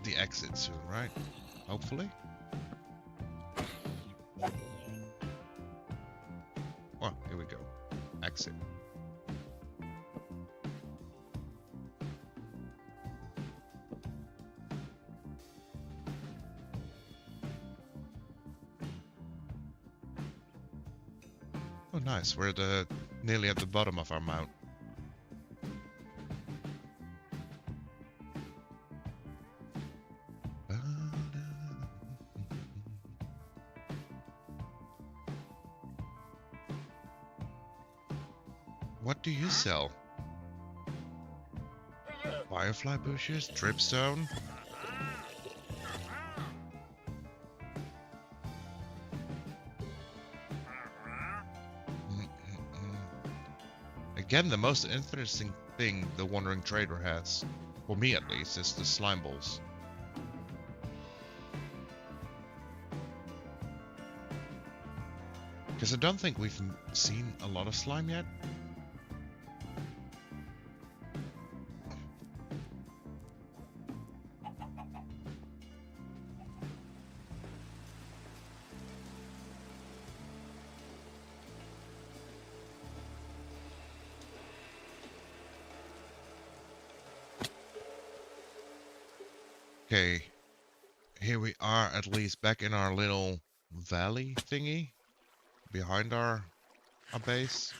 the exit soon, right? Hopefully. Oh, here we go. Exit. Oh, nice. We're nearly at the bottom of our mount. What do you sell? Firefly bushes, dripstone. Again, the most interesting thing the Wandering Trader has, for me at least, is the slime balls. Because I don't think we've seen a lot of slime yet. Okay, here we are at least back in our little valley thingy behind our base.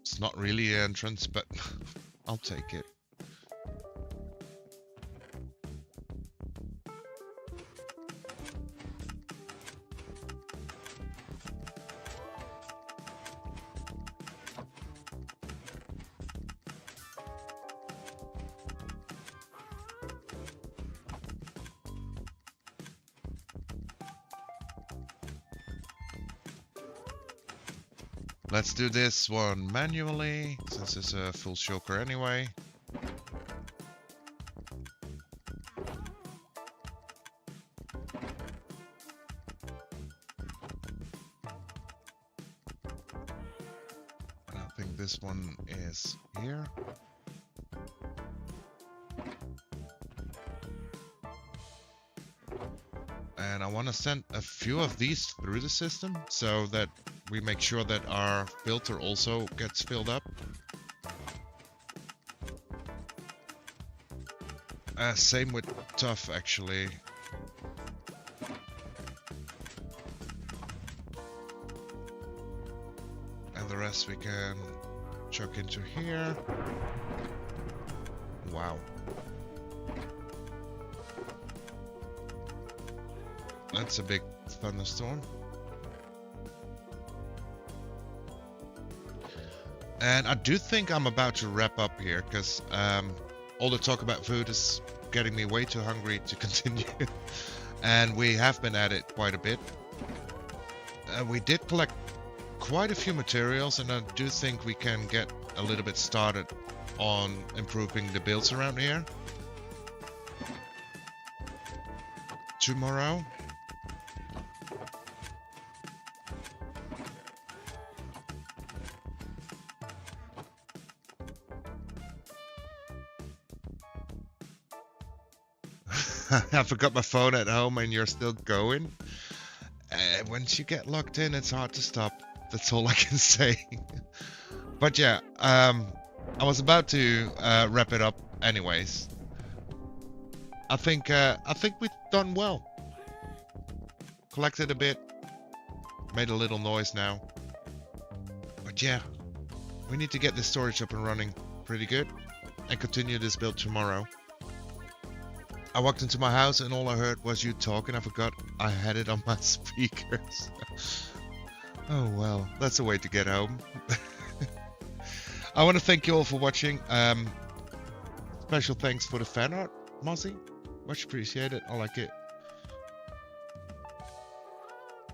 It's not really an entrance, but I'll take it. Let's do this one manually, since it's a full shulker anyway. And I think this one is here. And I want to send a few of these through the system so that we make sure that our filter also gets filled up. Same with tough, actually. And the rest we can chuck into here. Wow. That's a big thunderstorm. And I do think I'm about to wrap up here, because all the talk about food is getting me way too hungry to continue. And we have been at it quite a bit. We did collect quite a few materials, and I do think we can get a little bit started on improving the builds around here. Tomorrow. I forgot my phone at home and you're still going. Once you get locked in, it's hard to stop. That's all I can say. But yeah, I was about to wrap it up anyways. I think we've done well. Collected a bit. Made a little noise now. But yeah, we need to get this storage up and running pretty good. And continue this build tomorrow. I walked into my house and all I heard was you talking. I forgot I had it on my speakers. Oh well, that's a way to get home. I want to thank you all for watching. Special thanks for the fan art, Mozzie. Much appreciated. I like it.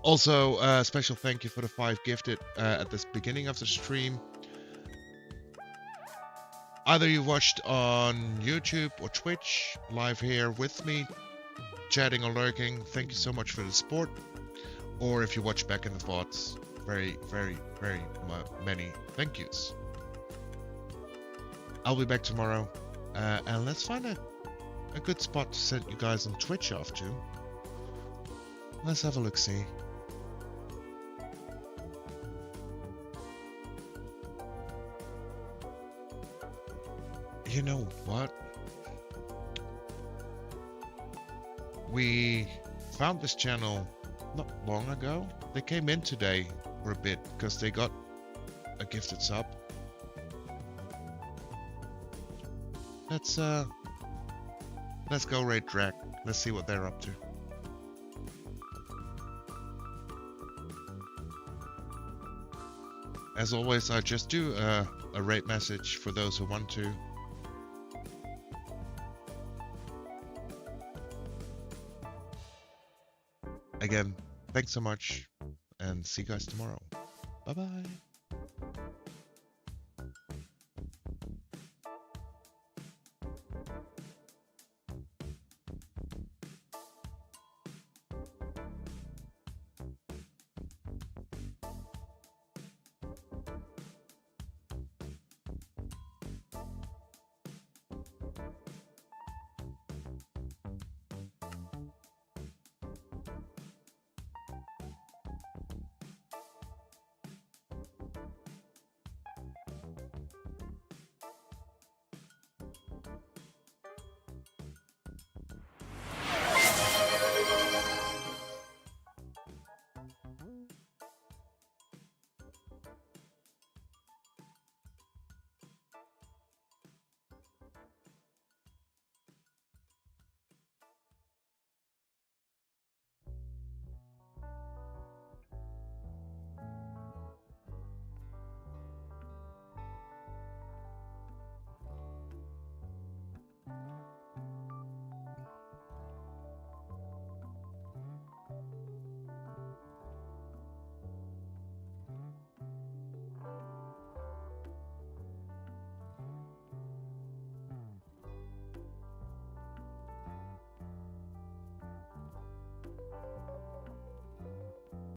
Also, special thank you for the 5 gifted at the beginning of the stream. Either you watched on YouTube or Twitch, live here with me, chatting or lurking, thank you so much for the support. Or if you watch back in the VODs, very, very, very many thank yous. I'll be back tomorrow, and let's find a good spot to send you guys on Twitch off to. Let's have a look-see. You know what? We found this channel not long ago. They came in today for a bit because they got a gifted sub. Let's go raid Drag. Let's see what they're up to. As always, I just do a raid message for those who want to. Again, thanks so much, and see you guys tomorrow. Bye-bye.